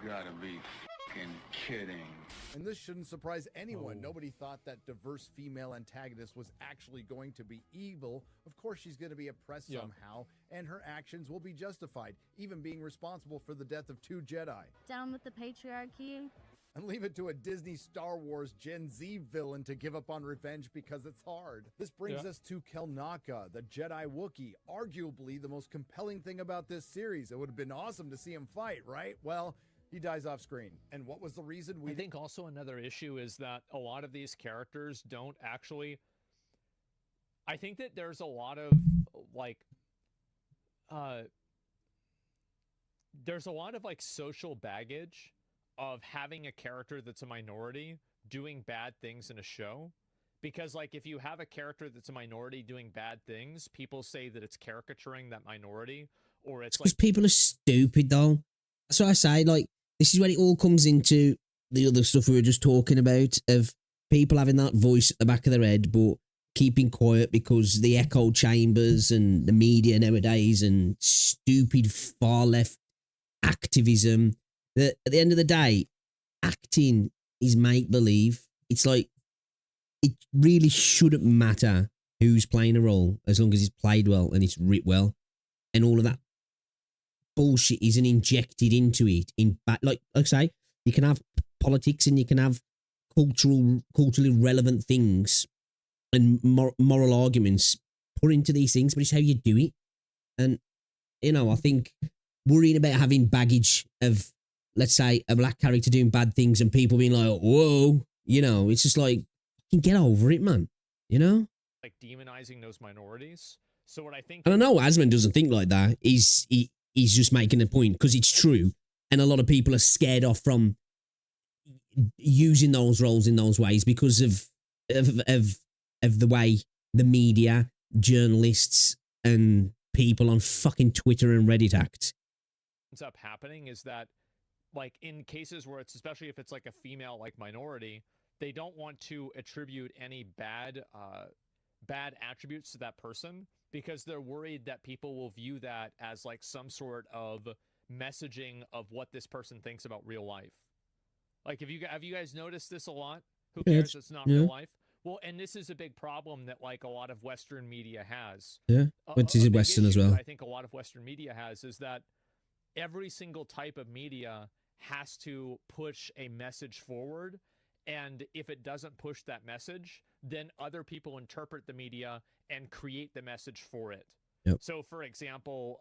You gotta be fucking kidding. And this shouldn't surprise anyone. Nobody thought that diverse female antagonist was actually going to be evil. Of course she's going to be oppressed somehow, and her actions will be justified, even being responsible for the death of 2 Jedi. Down with the patriarchy. And leave it to a Disney Star Wars Gen Z villain to give up on revenge because it's hard. This brings us to Kalnaka, the Jedi Wookiee, arguably the most compelling thing about this series. It would have been awesome to see him fight, right? Well, he dies off screen. And what was the reason we... I think also another issue is that a lot of these characters don't actually... I think that there's a lot of, like... there's a lot of, like, social baggage of having a character that's a minority doing bad things in a show. Because, like, if you have a character that's a minority doing bad things, people say that it's caricaturing that minority, or it's Because like... people are stupid, though. That's what I say. Like, this is when it all comes into the other stuff we were just talking about, of people having that voice at the back of their head, but keeping quiet because the echo chambers and the media nowadays and stupid far left activism. That at the end of the day, acting is make believe. It's like, it really shouldn't matter who's playing a role as long as it's played well and it's writ well, and all of that bullshit isn't injected into it in like I say, you can have politics and you can have culturally relevant things and moral arguments put into these things, but it's how you do it. And you know, I think worrying about having baggage of, let's say, a black character doing bad things and people being like, whoa, you know, it's just like, you can get over it, man, you know? Like demonizing those minorities. So what I think... And I know Asman doesn't think like that. He's just making a point because it's true. And a lot of people are scared off from using those roles in those ways because of the way the media, journalists, and people on fucking Twitter and Reddit act. Ends up happening is that, like, in cases where it's, especially if it's like a female, like, minority, they don't want to attribute any bad attributes to that person because they're worried that people will view that as like some sort of messaging of what this person thinks about real life. Like, have you guys noticed this a lot? Who cares? It's not real life. Well, and this is a big problem that like a lot of Western media has. Yeah, which is big Western as issue well. that I think a lot of Western media has is that every single type of media has to push a message forward. And if it doesn't push that message, then other people interpret the media and create the message for it. Yep. So, for example,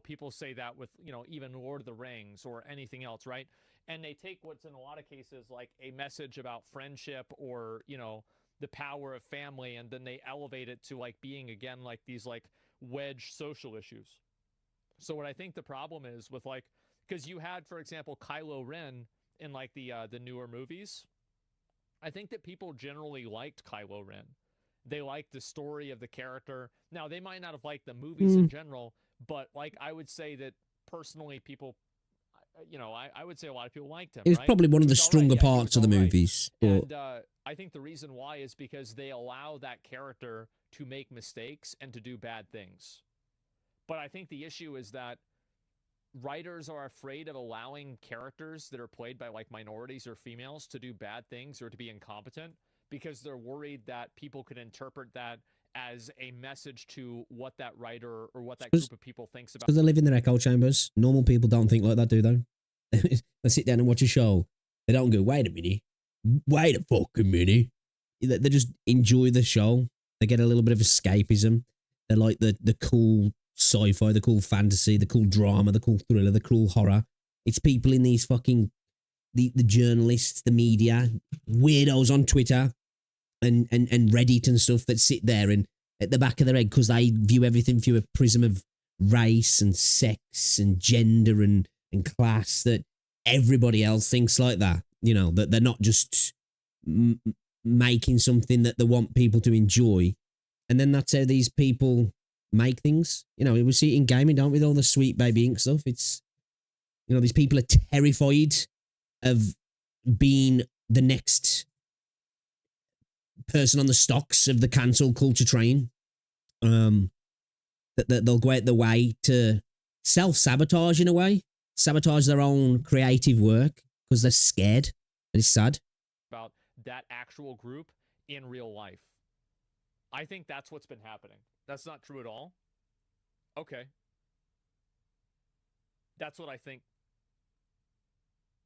people say that with, even Lord of the Rings or anything else, right? And they take what's in a lot of cases like a message about friendship or, the power of family, and then they elevate it to like being again like these like wedge social issues. So what I think the problem is with like, because you had, for example, Kylo Ren in like the newer movies. I think that people generally liked Kylo Ren. They liked the story of the character. Now, they might not have liked the movies in general, but like I would say that personally, people, I would say a lot of people liked him. It was right? probably one of the He was all stronger right. Yeah, he parts was of the all right. movies. But And I think the reason why is because they allow that character to make mistakes and to do bad things. But I think the issue is that writers are afraid of allowing characters that are played by like minorities or females to do bad things or to be incompetent because they're worried that people could interpret that as a message to what that writer or what that group of people thinks about. because they live in their echo chambers. Normal people don't think like that, do they? They sit down and watch a show. They don't go, wait a minute. Wait a fucking minute. They just enjoy the show. They get a little bit of escapism. They like the cool sci-fi, the cool fantasy, the cool drama, the cool thriller, the cool horror. It's people in these fucking, the journalists, the media, weirdos on Twitter and Reddit and stuff that sit there and at the back of their head because they view everything through a prism of race and sex and gender and class, that everybody else thinks like that. That they're not just making something that they want people to enjoy. And then that's how these people make things. We see it in gaming, don't we, with all the Sweet Baby Ink stuff. It's, these people are terrified of being the next person on the stocks of the cancel culture train. That they'll go out the way to self-sabotage in a way, sabotage their own creative work because they're scared. And it's sad. About that actual group in real life. I think that's what's been happening. That's not true at all. Okay. That's what I think.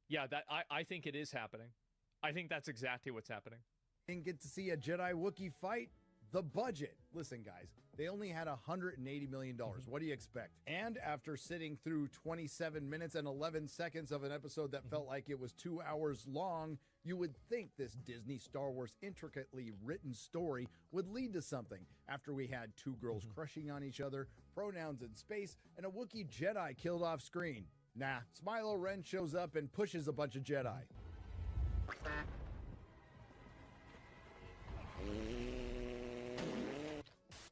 Yeah, I think it is happening. I think that's exactly what's happening. Didn't get to see a Jedi Wookiee fight. The budget. Listen, guys, they only had $180 million. What do you expect? And after sitting through 27 minutes and 11 seconds of an episode that felt like it was 2 hours long, you would think this Disney Star Wars intricately written story would lead to something. After we had two girls crushing on each other, pronouns in space, and a Wookiee Jedi killed off screen. Nah, Smilo Ren shows up and pushes a bunch of Jedi.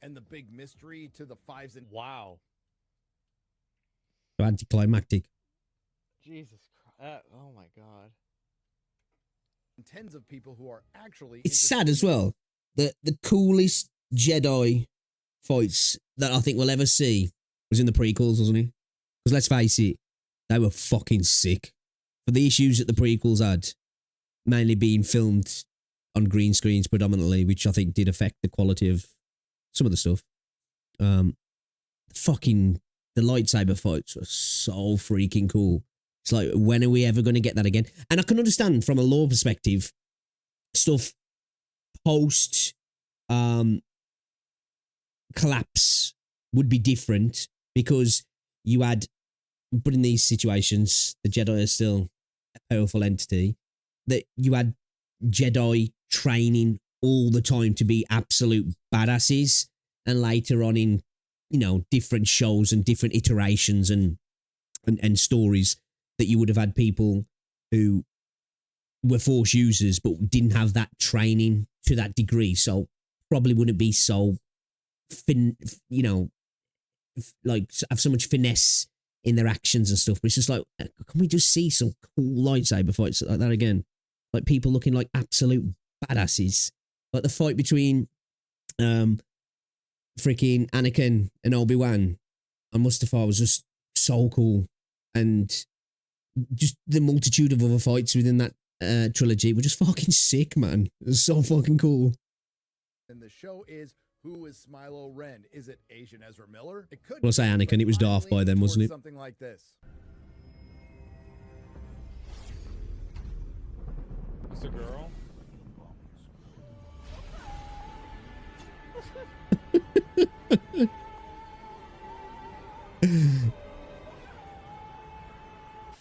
And the big mystery to the fives and wow, Anticlimactic. Jesus Christ! Oh my God! Tens of people who are actually. It's sad as well. The coolest Jedi fights that I think we'll ever see was in the prequels, wasn't it? Because let's face it, they were fucking sick. For the issues that the prequels had, mainly being filmed on green screens predominantly, which I think did affect the quality of some of the stuff. The lightsaber fights were so freaking cool. It's like, when are we ever going to get that again? And I can understand from a lore perspective, stuff post collapse would be different because you had, but in these situations, the Jedi are still a powerful entity, that you had Jedi training all the time to be absolute badasses, and later on in, different shows and different iterations and stories that you would have had people who were Force users but didn't have that training to that degree, so probably wouldn't be so like have so much finesse in their actions and stuff. But it's just like, can we just see some cool lightsaber fights like that again? Like people looking like absolute badasses. Like the fight between freaking Anakin and Obi-Wan and Mustafar was just so cool. And just the multitude of other fights within that trilogy were just fucking sick, man. It was so fucking cool. And the show is, who is Smilo Ren? Is it Asian Ezra Miller? It could Well, I say be, Anakin. but It was Darth I'm by leaning then, wasn't towards it? Something like this. It's a girl.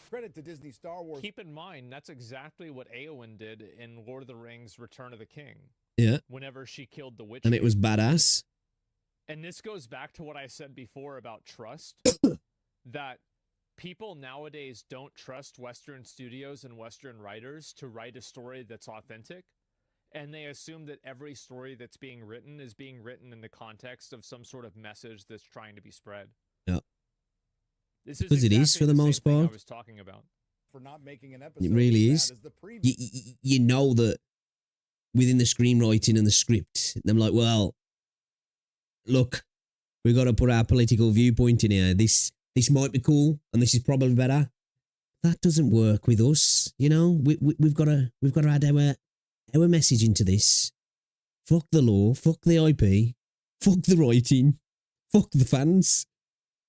Credit to Disney Star Wars. Keep in mind, that's exactly what Eowyn did in Lord of the Rings Return of the King. Yeah. Whenever she killed the witch. And it king. was badass. And this goes back to what I said before about trust. That people nowadays don't trust Western studios and Western writers to write a story that's authentic. And they assume that every story that's being written is being written in the context of some sort of message that's trying to be spread. Yeah. This is Because it is, for the most same thing part. I was talking about. For not making an episode It really as is. bad as the previous. You know that within the screenwriting and the script, they're like, well, look, we got to put our political viewpoint in here. This might be cool, and this is probably better. That doesn't work with us, you know. We've got to add our message into this. Fuck the law. Fuck the IP. Fuck the writing. Fuck the fans.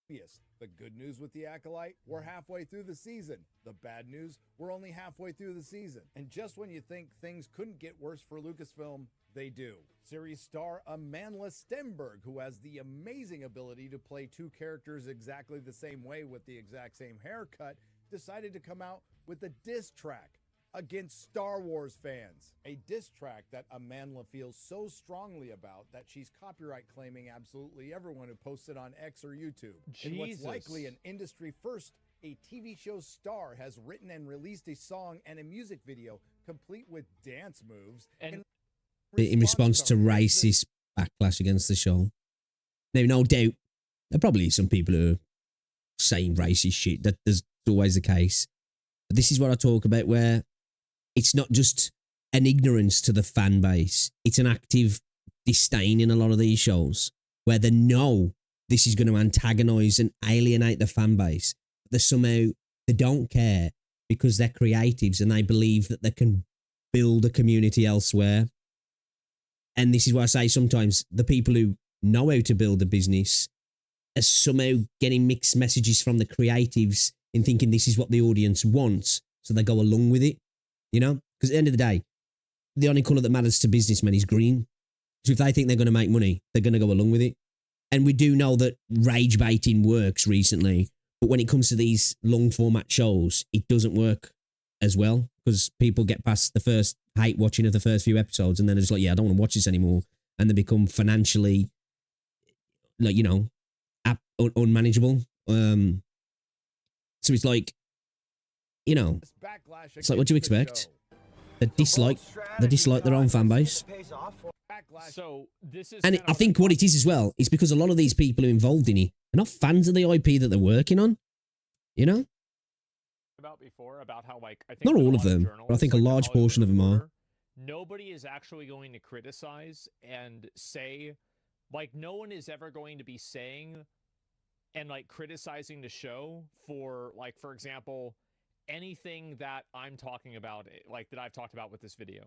Yes. The good news with The Acolyte, we're halfway through the season. The bad news, we're only halfway through the season. And just when you think things couldn't get worse for Lucasfilm, they do. Series star Amandla Stenberg, who has the amazing ability to play two characters exactly the same way with the exact same haircut, decided to come out with a diss track against Star Wars fans. A diss track that Amandla feels so strongly about that she's copyright claiming absolutely everyone who posts it on X or YouTube. And what's likely an industry first, a TV show star has written and released a song and a music video complete with dance moves In response to racist backlash against the show. Now, no doubt, there probably is some people who are saying racist shit. That's always the case. But this is what I talk about, where it's not just an ignorance to the fan base. It's an active disdain in a lot of these shows where they know this is going to antagonize and alienate the fan base. They don't care because they're creatives and they believe that they can build a community elsewhere. And this is why I say sometimes the people who know how to build a business are somehow getting mixed messages from the creatives in thinking this is what the audience wants. So they go along with it, you know? Because at the end of the day, the only colour that matters to businessmen is green. So if they think they're going to make money, they're going to go along with it. And we do know that rage baiting works recently. But when it comes to these long format shows, it doesn't work as well because people get past the first hate watching of the first few episodes and then it's like, yeah, I don't want to watch this anymore. And they become financially, like, you know, unmanageable. So it's like, you know, it's like, what do you expect? They dislike their own fan base. So this is, and I think what it is as well is because a lot of these people who are involved in it are not fans of the IP that they're working on, you know? About before about how, like, I think Not with a all lot of them, but I journalists, think a like the large Hollywood portion of them are. Reporter, nobody is actually going to criticize and say, like, no one is ever going to be saying and, like, criticizing the show for, like, for example, anything that I'm talking about, like, that I've talked about with this video.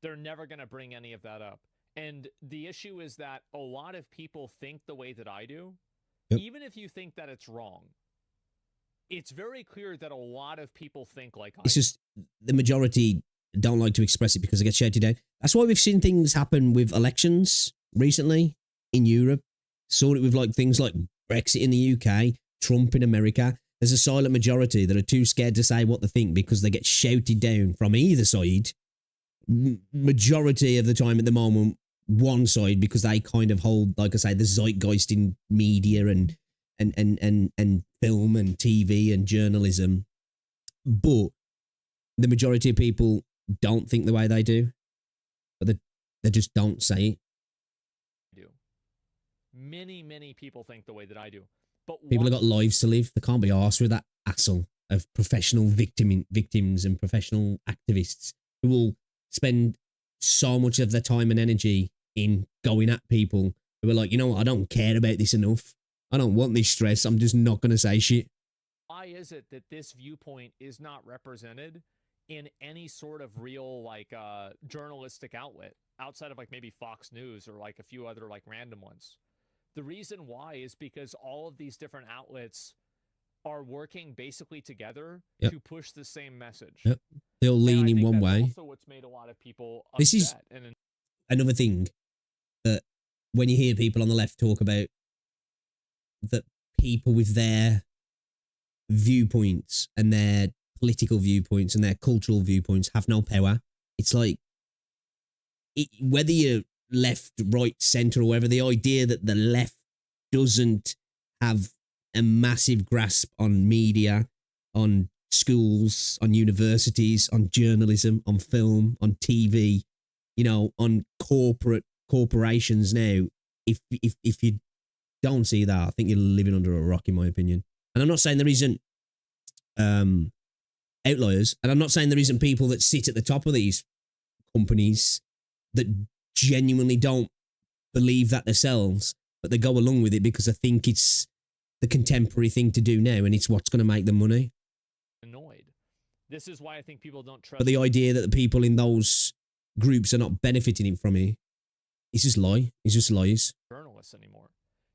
They're never going to bring any of that up. And the issue is that a lot of people think the way that I do, even if you think that it's wrong. It's very clear that a lot of people think like I do. It's just the majority don't like to express it because they get shouted down. That's why we've seen things happen with elections recently in Europe. Saw it with like things like Brexit in the UK, Trump in America. There's a silent majority that are too scared to say what they think because they get shouted down from either side. Majority of the time at the moment, one side, because they kind of hold, like I say, the zeitgeist in media and film and TV and journalism. But the majority of people don't think the way they do, but they just don't say it. Many people think the way that I do. But People have got lives to live. They can't be arsed with that hassle of professional victims and professional activists who will spend so much of their time and energy in going at people who are like, you know what, I don't care about this enough. I don't want this stress. I'm just not going to say shit. Why is it that this viewpoint is not represented in any sort of real like journalistic outlet outside of like maybe Fox News or like a few other like random ones. The reason why is because all of these different outlets are working basically together Yep. to push the same message. Yep. They all lean in one way. Also, what's made a lot of people upset. This is another thing that when you hear people on the left talk about that people with their viewpoints and their political viewpoints and their cultural viewpoints have no power. It's like, whether you're left, right, centre, or whatever, the idea that the left doesn't have a massive grasp on media, on schools, on universities, on journalism, on film, on TV, you know, on corporations now. If you don't see that, I think you're living under a rock, in my opinion. And I'm not saying there isn't outliers, and I'm not saying there isn't people that sit at the top of these companies that genuinely don't believe that themselves, but they go along with it because they think it's the contemporary thing to do now and it's what's going to make them money. Annoyed. This is why I think people don't trust. But the idea that the people in those groups are not benefiting from it, it's just lie. It's just lies. Journalists anymore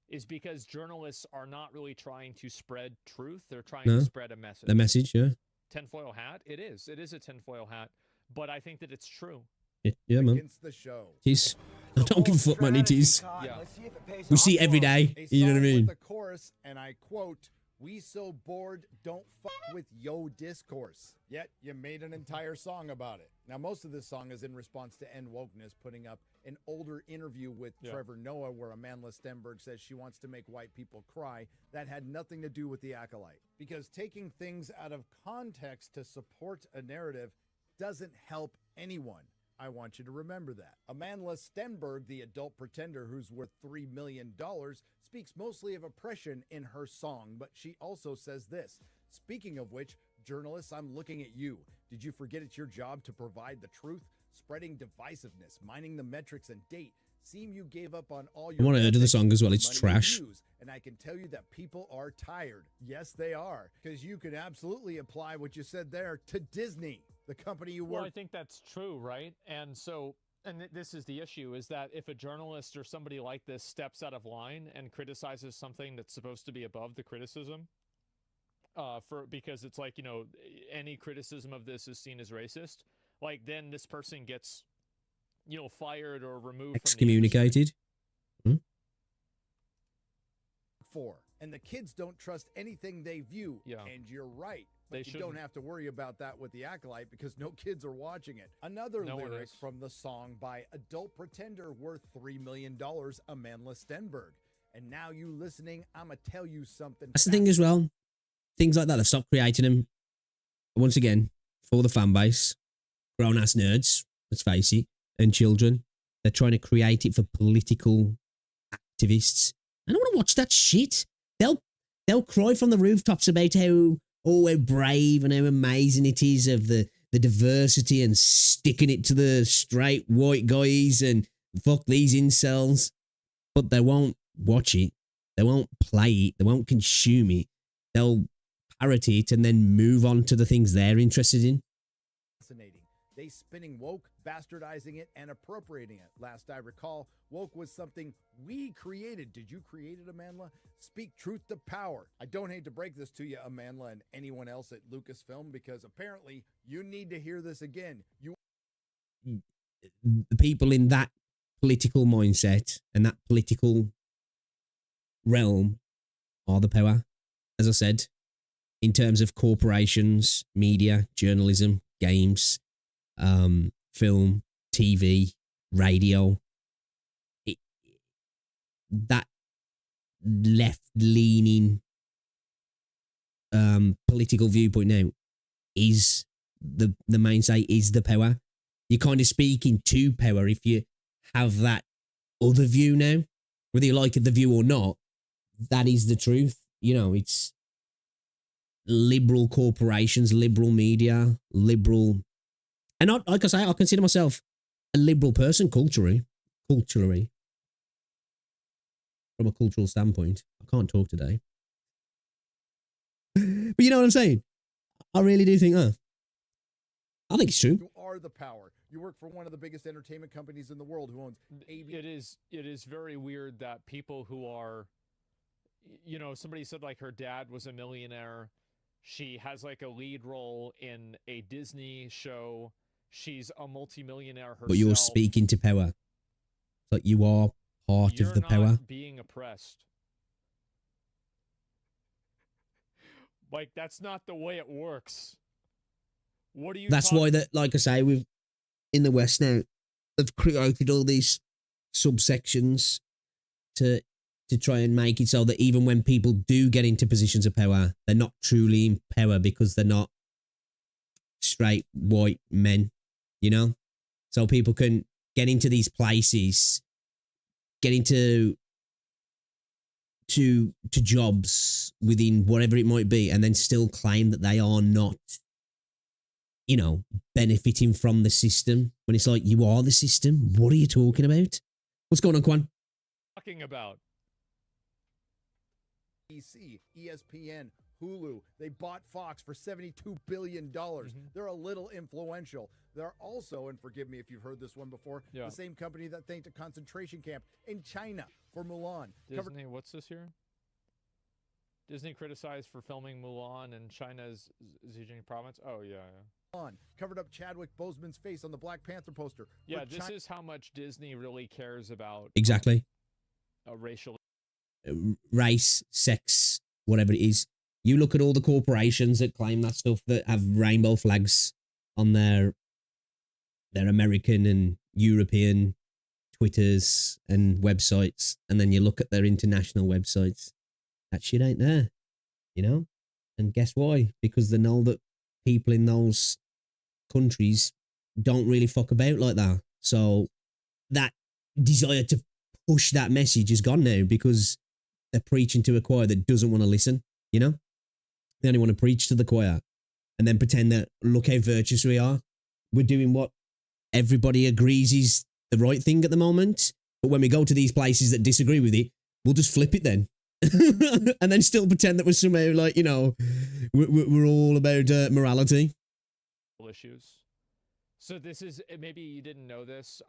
is because journalists are not really trying to spread truth. They're trying No. to spread a message. The message, yeah. Tinfoil hat. It is. It is a tinfoil hat. But I think that it's true. Yeah, man. Against the show. It is. I don't give a fuck, man. It is. Yeah. We see it every day. A You know what I song mean? with the chorus, and I quote, "We so bored, don't fuck with yo discourse." Yet you made an entire song about it. Now, most of this song is in response to End Wokeness putting up an older interview with Trevor Noah where Amanda Stenberg says she wants to make white people cry. That had nothing to do with The Acolyte. Because taking things out of context to support a narrative doesn't help anyone. I want you to remember that. Amanda Stenberg, the adult pretender who's worth $3 million, speaks mostly of oppression in her song, but she also says this. Speaking of which, journalists, I'm looking at you. Did you forget it's your job to provide the truth? Spreading divisiveness, mining the metrics and date. Seem you gave up on all your... I want to hear the song as well. It's money and trash. views, and I can tell you that people are tired. Yes, they are. Because you could absolutely apply what you said there to Disney, the company you Well, work. I think that's true, right? And so, this is the issue, is that if a journalist or somebody like this steps out of line and criticizes something that's supposed to be above the criticism, because it's like, you know, any criticism of this is seen as racist, like then this person gets, you know, fired or removed Excommunicated. And the kids don't trust anything they view. Yeah. And you're right. They But you don't shouldn't. have to worry about that with The Acolyte because no kids are watching it. Another No one lyric is. from the song by adult pretender worth $3 million, Amanda Stenberg. And now you listening, I'ma tell you something. That's the thing as well. Things like that, they've stopped creating them, once again, for the fan base. Grown-ass nerds, let's face it, and children. They're trying to create it for political activists. I don't want to watch that shit. They'll cry from the rooftops about how brave and how amazing it is of the diversity and sticking it to the straight white guys and fuck these incels. But they won't watch it. They won't play it. They won't consume it. They'll parrot it and then move on to the things they're interested in. Fascinating. They spinning woke, bastardizing it, and appropriating it. Last I recall, woke was something we created. Did you create it, Amanda? Speak truth to power. I don't hate to break this to you, Amanda, and anyone else at Lucasfilm, because apparently you need to hear this again. The people in that political mindset and that political realm are the power. As I said, in terms of corporations, media, journalism, games, film, TV, radio, that left-leaning political viewpoint now is the mainstay, is the power. You're kind of speaking to power if you have that other view now. Whether you like the view or not, that is the truth. You know, it's liberal corporations, liberal media, liberal... And not, like I say, I consider myself a liberal person culturally. From a cultural standpoint. I can't talk today. But you know what I'm saying? I really do think, I think it's true. You are the power. You work for one of the biggest entertainment companies in the world who owns ABC. It is very weird that people who are, you know, somebody said like her dad was a millionaire. She has like a lead role in a Disney show. She's a multimillionaire herself. But you're speaking to power. Like you are part of the power. Being oppressed. Like that's not the way it works. What do you? That's why that, like I say, we've in the West now, they've created all these subsections to try and make it so that even when people do get into positions of power, they're not truly in power because they're not straight white men, you know? So people can get into these places, get into to jobs within whatever it might be, and then still claim that they are not, you know, benefiting from the system. When it's like, you are the system. What are you talking about? What's going on, Quan? Talking about ESPN, Hulu. They bought Fox for $72 billion. They're a little influential. They're also, and forgive me if you've heard this one before, the same company that thanked a concentration camp in China for Mulan. Disney, what's this here? Disney criticized for filming Mulan in China's Zhejiang province. Oh, yeah. Covered up Chadwick Boseman's face on the Black Panther poster. Yeah, this is how much Disney really cares about Exactly. Racial Race, sex, whatever it is. You look at all the corporations that claim that stuff, that have rainbow flags on their American and European Twitters and websites, and then you look at their international websites. That shit ain't there, you know? And guess why? Because they know that people in those countries don't really fuck about like that. So that desire to push that message is gone now because they're preaching to a choir that doesn't want to listen, you know? They only want to preach to the choir and then pretend that, look how virtuous we are. We're doing what everybody agrees is the right thing at the moment. But when we go to these places that disagree with it, we'll just flip it then. And then still pretend that we're somehow like, you know, we're all about morality. issues. So this is, maybe you didn't know this,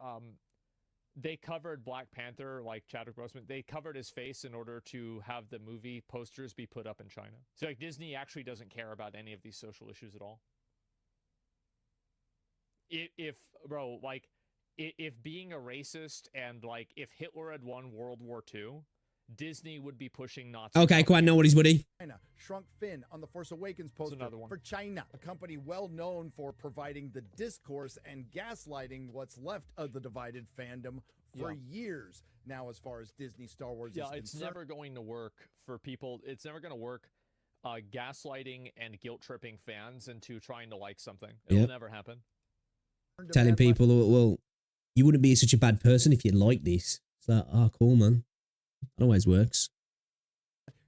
they covered Black Panther, like Chadwick Boseman, they covered his face in order to have the movie posters be put up in China. So like Disney actually doesn't care about any of these social issues at all. If bro, like, if being a racist and like if Hitler had won World War II, Disney would be pushing Nazi. Okay, quite know what he's buddy. China shrunk Finn on the Force Awakens poster for China, a company well known for providing the discourse and gaslighting what's left of the divided fandom for years now. As far as Disney Star Wars is concerned, it's never going to work for people. It's never going to work gaslighting and guilt tripping fans into trying to like something. It'll never happen. Telling people, well, you wouldn't be such a bad person if you like this. It's like, oh, cool, man. That always works.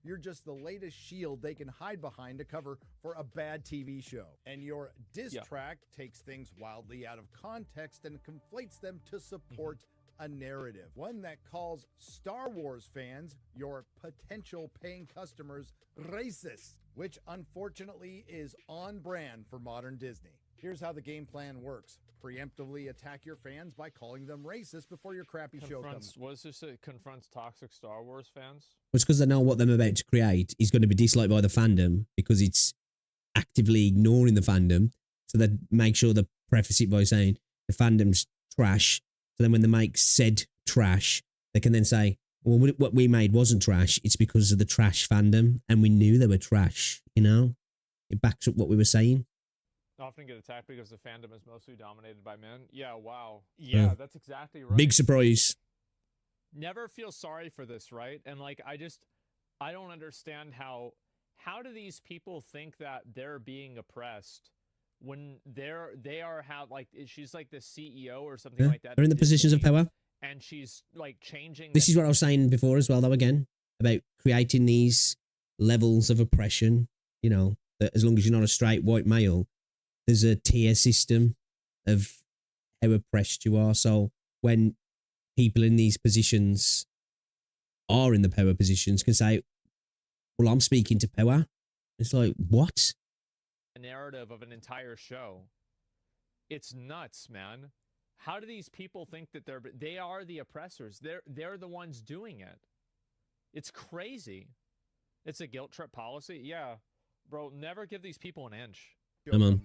You're just the latest shield they can hide behind to cover for a bad TV show. And your diss track takes things wildly out of context and conflates them to support a narrative. One that calls Star Wars fans, your potential paying customers, racist, which unfortunately is on brand for modern Disney. Here's how the game plan works. Preemptively attack your fans by calling them racist before your crappy show comes. Was this it confronts toxic Star Wars fans? It's because they know what they're about to create is going to be disliked by the fandom because it's actively ignoring the fandom. So they make sure they preface it by saying the fandom's trash. So then when they make said trash, they can then say, well, what we made wasn't trash. It's because of the trash fandom. And we knew they were trash, you know? It backs up what we were saying. Often get attacked because the fandom is mostly dominated by men. Yeah, wow. Yeah, that's exactly right. Big surprise. Never feel sorry for this, right? And like, I don't understand how do these people think that they're being oppressed when she's like the CEO or something like that. They're in the positions of power. And she's like changing. This is what I was saying before as well, though, again, about creating these levels of oppression, you know, that as long as you're not a straight white male, there's a tier system of how oppressed you are. So when people in these positions are in the power positions can say, well, I'm speaking to power. It's like, what? A narrative of an entire show. It's nuts, man. How do these people think that they are the oppressors? They're the ones doing it. It's crazy. It's a guilt trip policy. Yeah, bro, never give these people an inch. Come on.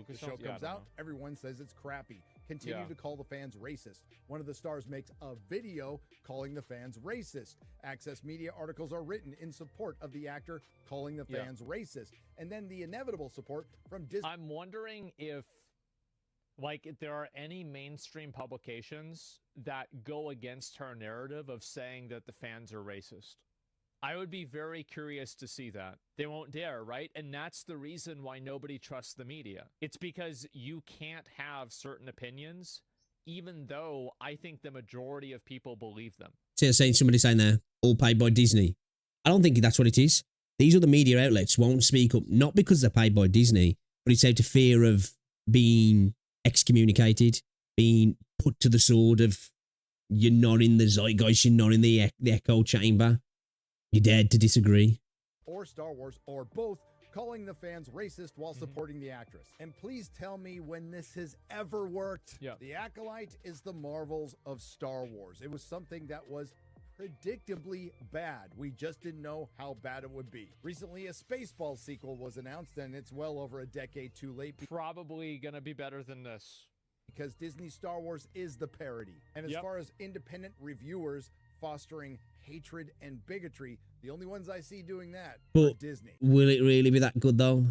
The show comes out, everyone says it's crappy. Continue to call the fans racist. One of the stars makes a video calling the fans racist. Access Media articles are written in support of the actor calling the fans racist. And then the inevitable support from Disney. I'm wondering if there are any mainstream publications that go against her narrative of saying that the fans are racist. I would be very curious to see that. They won't dare, right? And that's the reason why nobody trusts the media. It's because you can't have certain opinions, even though I think the majority of people believe them. See, somebody saying there, all paid by Disney. I don't think that's what it is. These other media outlets won't speak up, not because they're paid by Disney, but it's out of fear of being excommunicated, being put to the sword of you're not in the zeitgeist, you're not in the echo chamber. You dared to disagree. Or Star Wars, or both, calling the fans racist while supporting the actress. And please tell me when this has ever worked. The Acolyte is the Marvels of Star Wars. It was something that was predictably bad. We just didn't know how bad it would be. Recently, a Spaceballs sequel was announced, and it's well over a decade too late. Probably gonna be better than this. Because Disney Star Wars is the parody. And as far as independent reviewers fostering hatred and bigotry, the only ones I see doing that are Disney. Will it really be that good though?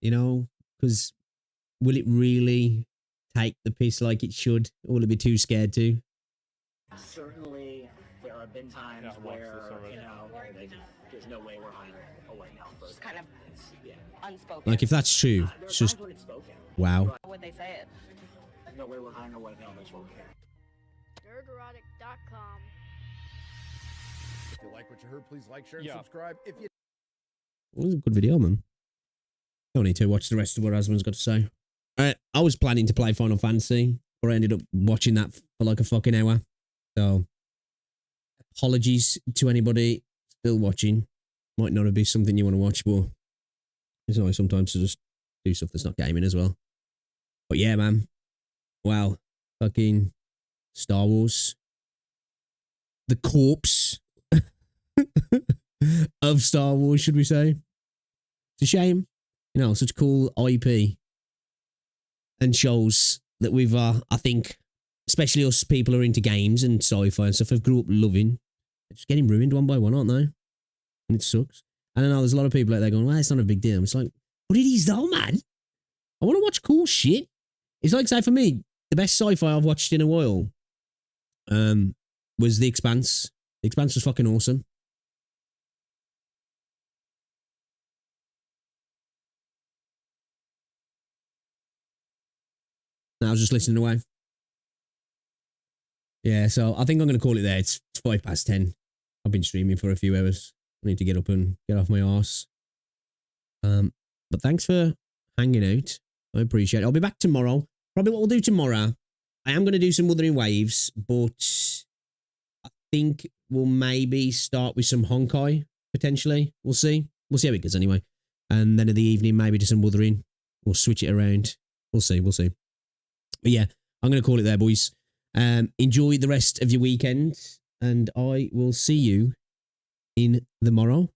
You know, because will it really take the piss like it should, or will it be too scared to? Certainly, there have been times where, there's no way we're hiring a white male person. Just kind of unspoken. Like if that's true, it's just wow. How would they say it? There's no way we're hiring a white male person. Nerdrotic.com. If you like what you heard, please like, share, and subscribe. If you It was a good video, man. Don't need to watch the rest of what Asmon's got to say. I was planning to play Final Fantasy, but I ended up watching that for like a fucking hour. So, apologies to anybody still watching. Might not be something you want to watch, but it's nice sometimes to just do stuff that's not gaming as well. But yeah, man. Wow. Fucking Star Wars. The corpse of Star Wars, should we say? It's a shame. You know, such cool IP and shows that we've, I think, especially us people who are into games and sci-fi and stuff, have grew up loving. They're just getting ruined one by one, aren't they? And it sucks. And I know there's a lot of people out there going, well, it's not a big deal. It's like, but it is though, man. I want to watch cool shit. It's like, say, for me, the best sci-fi I've watched in a while was The Expanse. The Expanse was fucking awesome. I was just listening away. Yeah, so I think I'm going to call it there. It's 10:05. I've been streaming for a few hours. I need to get up and get off my arse. But thanks for hanging out. I appreciate it. I'll be back tomorrow. Probably what we'll do tomorrow, I am going to do some Wuthering Waves, but I think we'll maybe start with some Honkai, potentially. We'll see. We'll see how it goes anyway. And then in the evening, maybe do some Wuthering. We'll switch it around. We'll see. We'll see. But yeah, I'm going to call it there, boys. Enjoy the rest of your weekend, and I will see you in the morrow.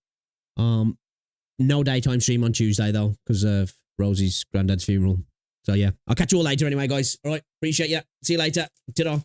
No daytime stream on Tuesday, though, because of Rosie's granddad's funeral. So yeah, I'll catch you all later anyway, guys. All right, appreciate you. See you later. Ta-da.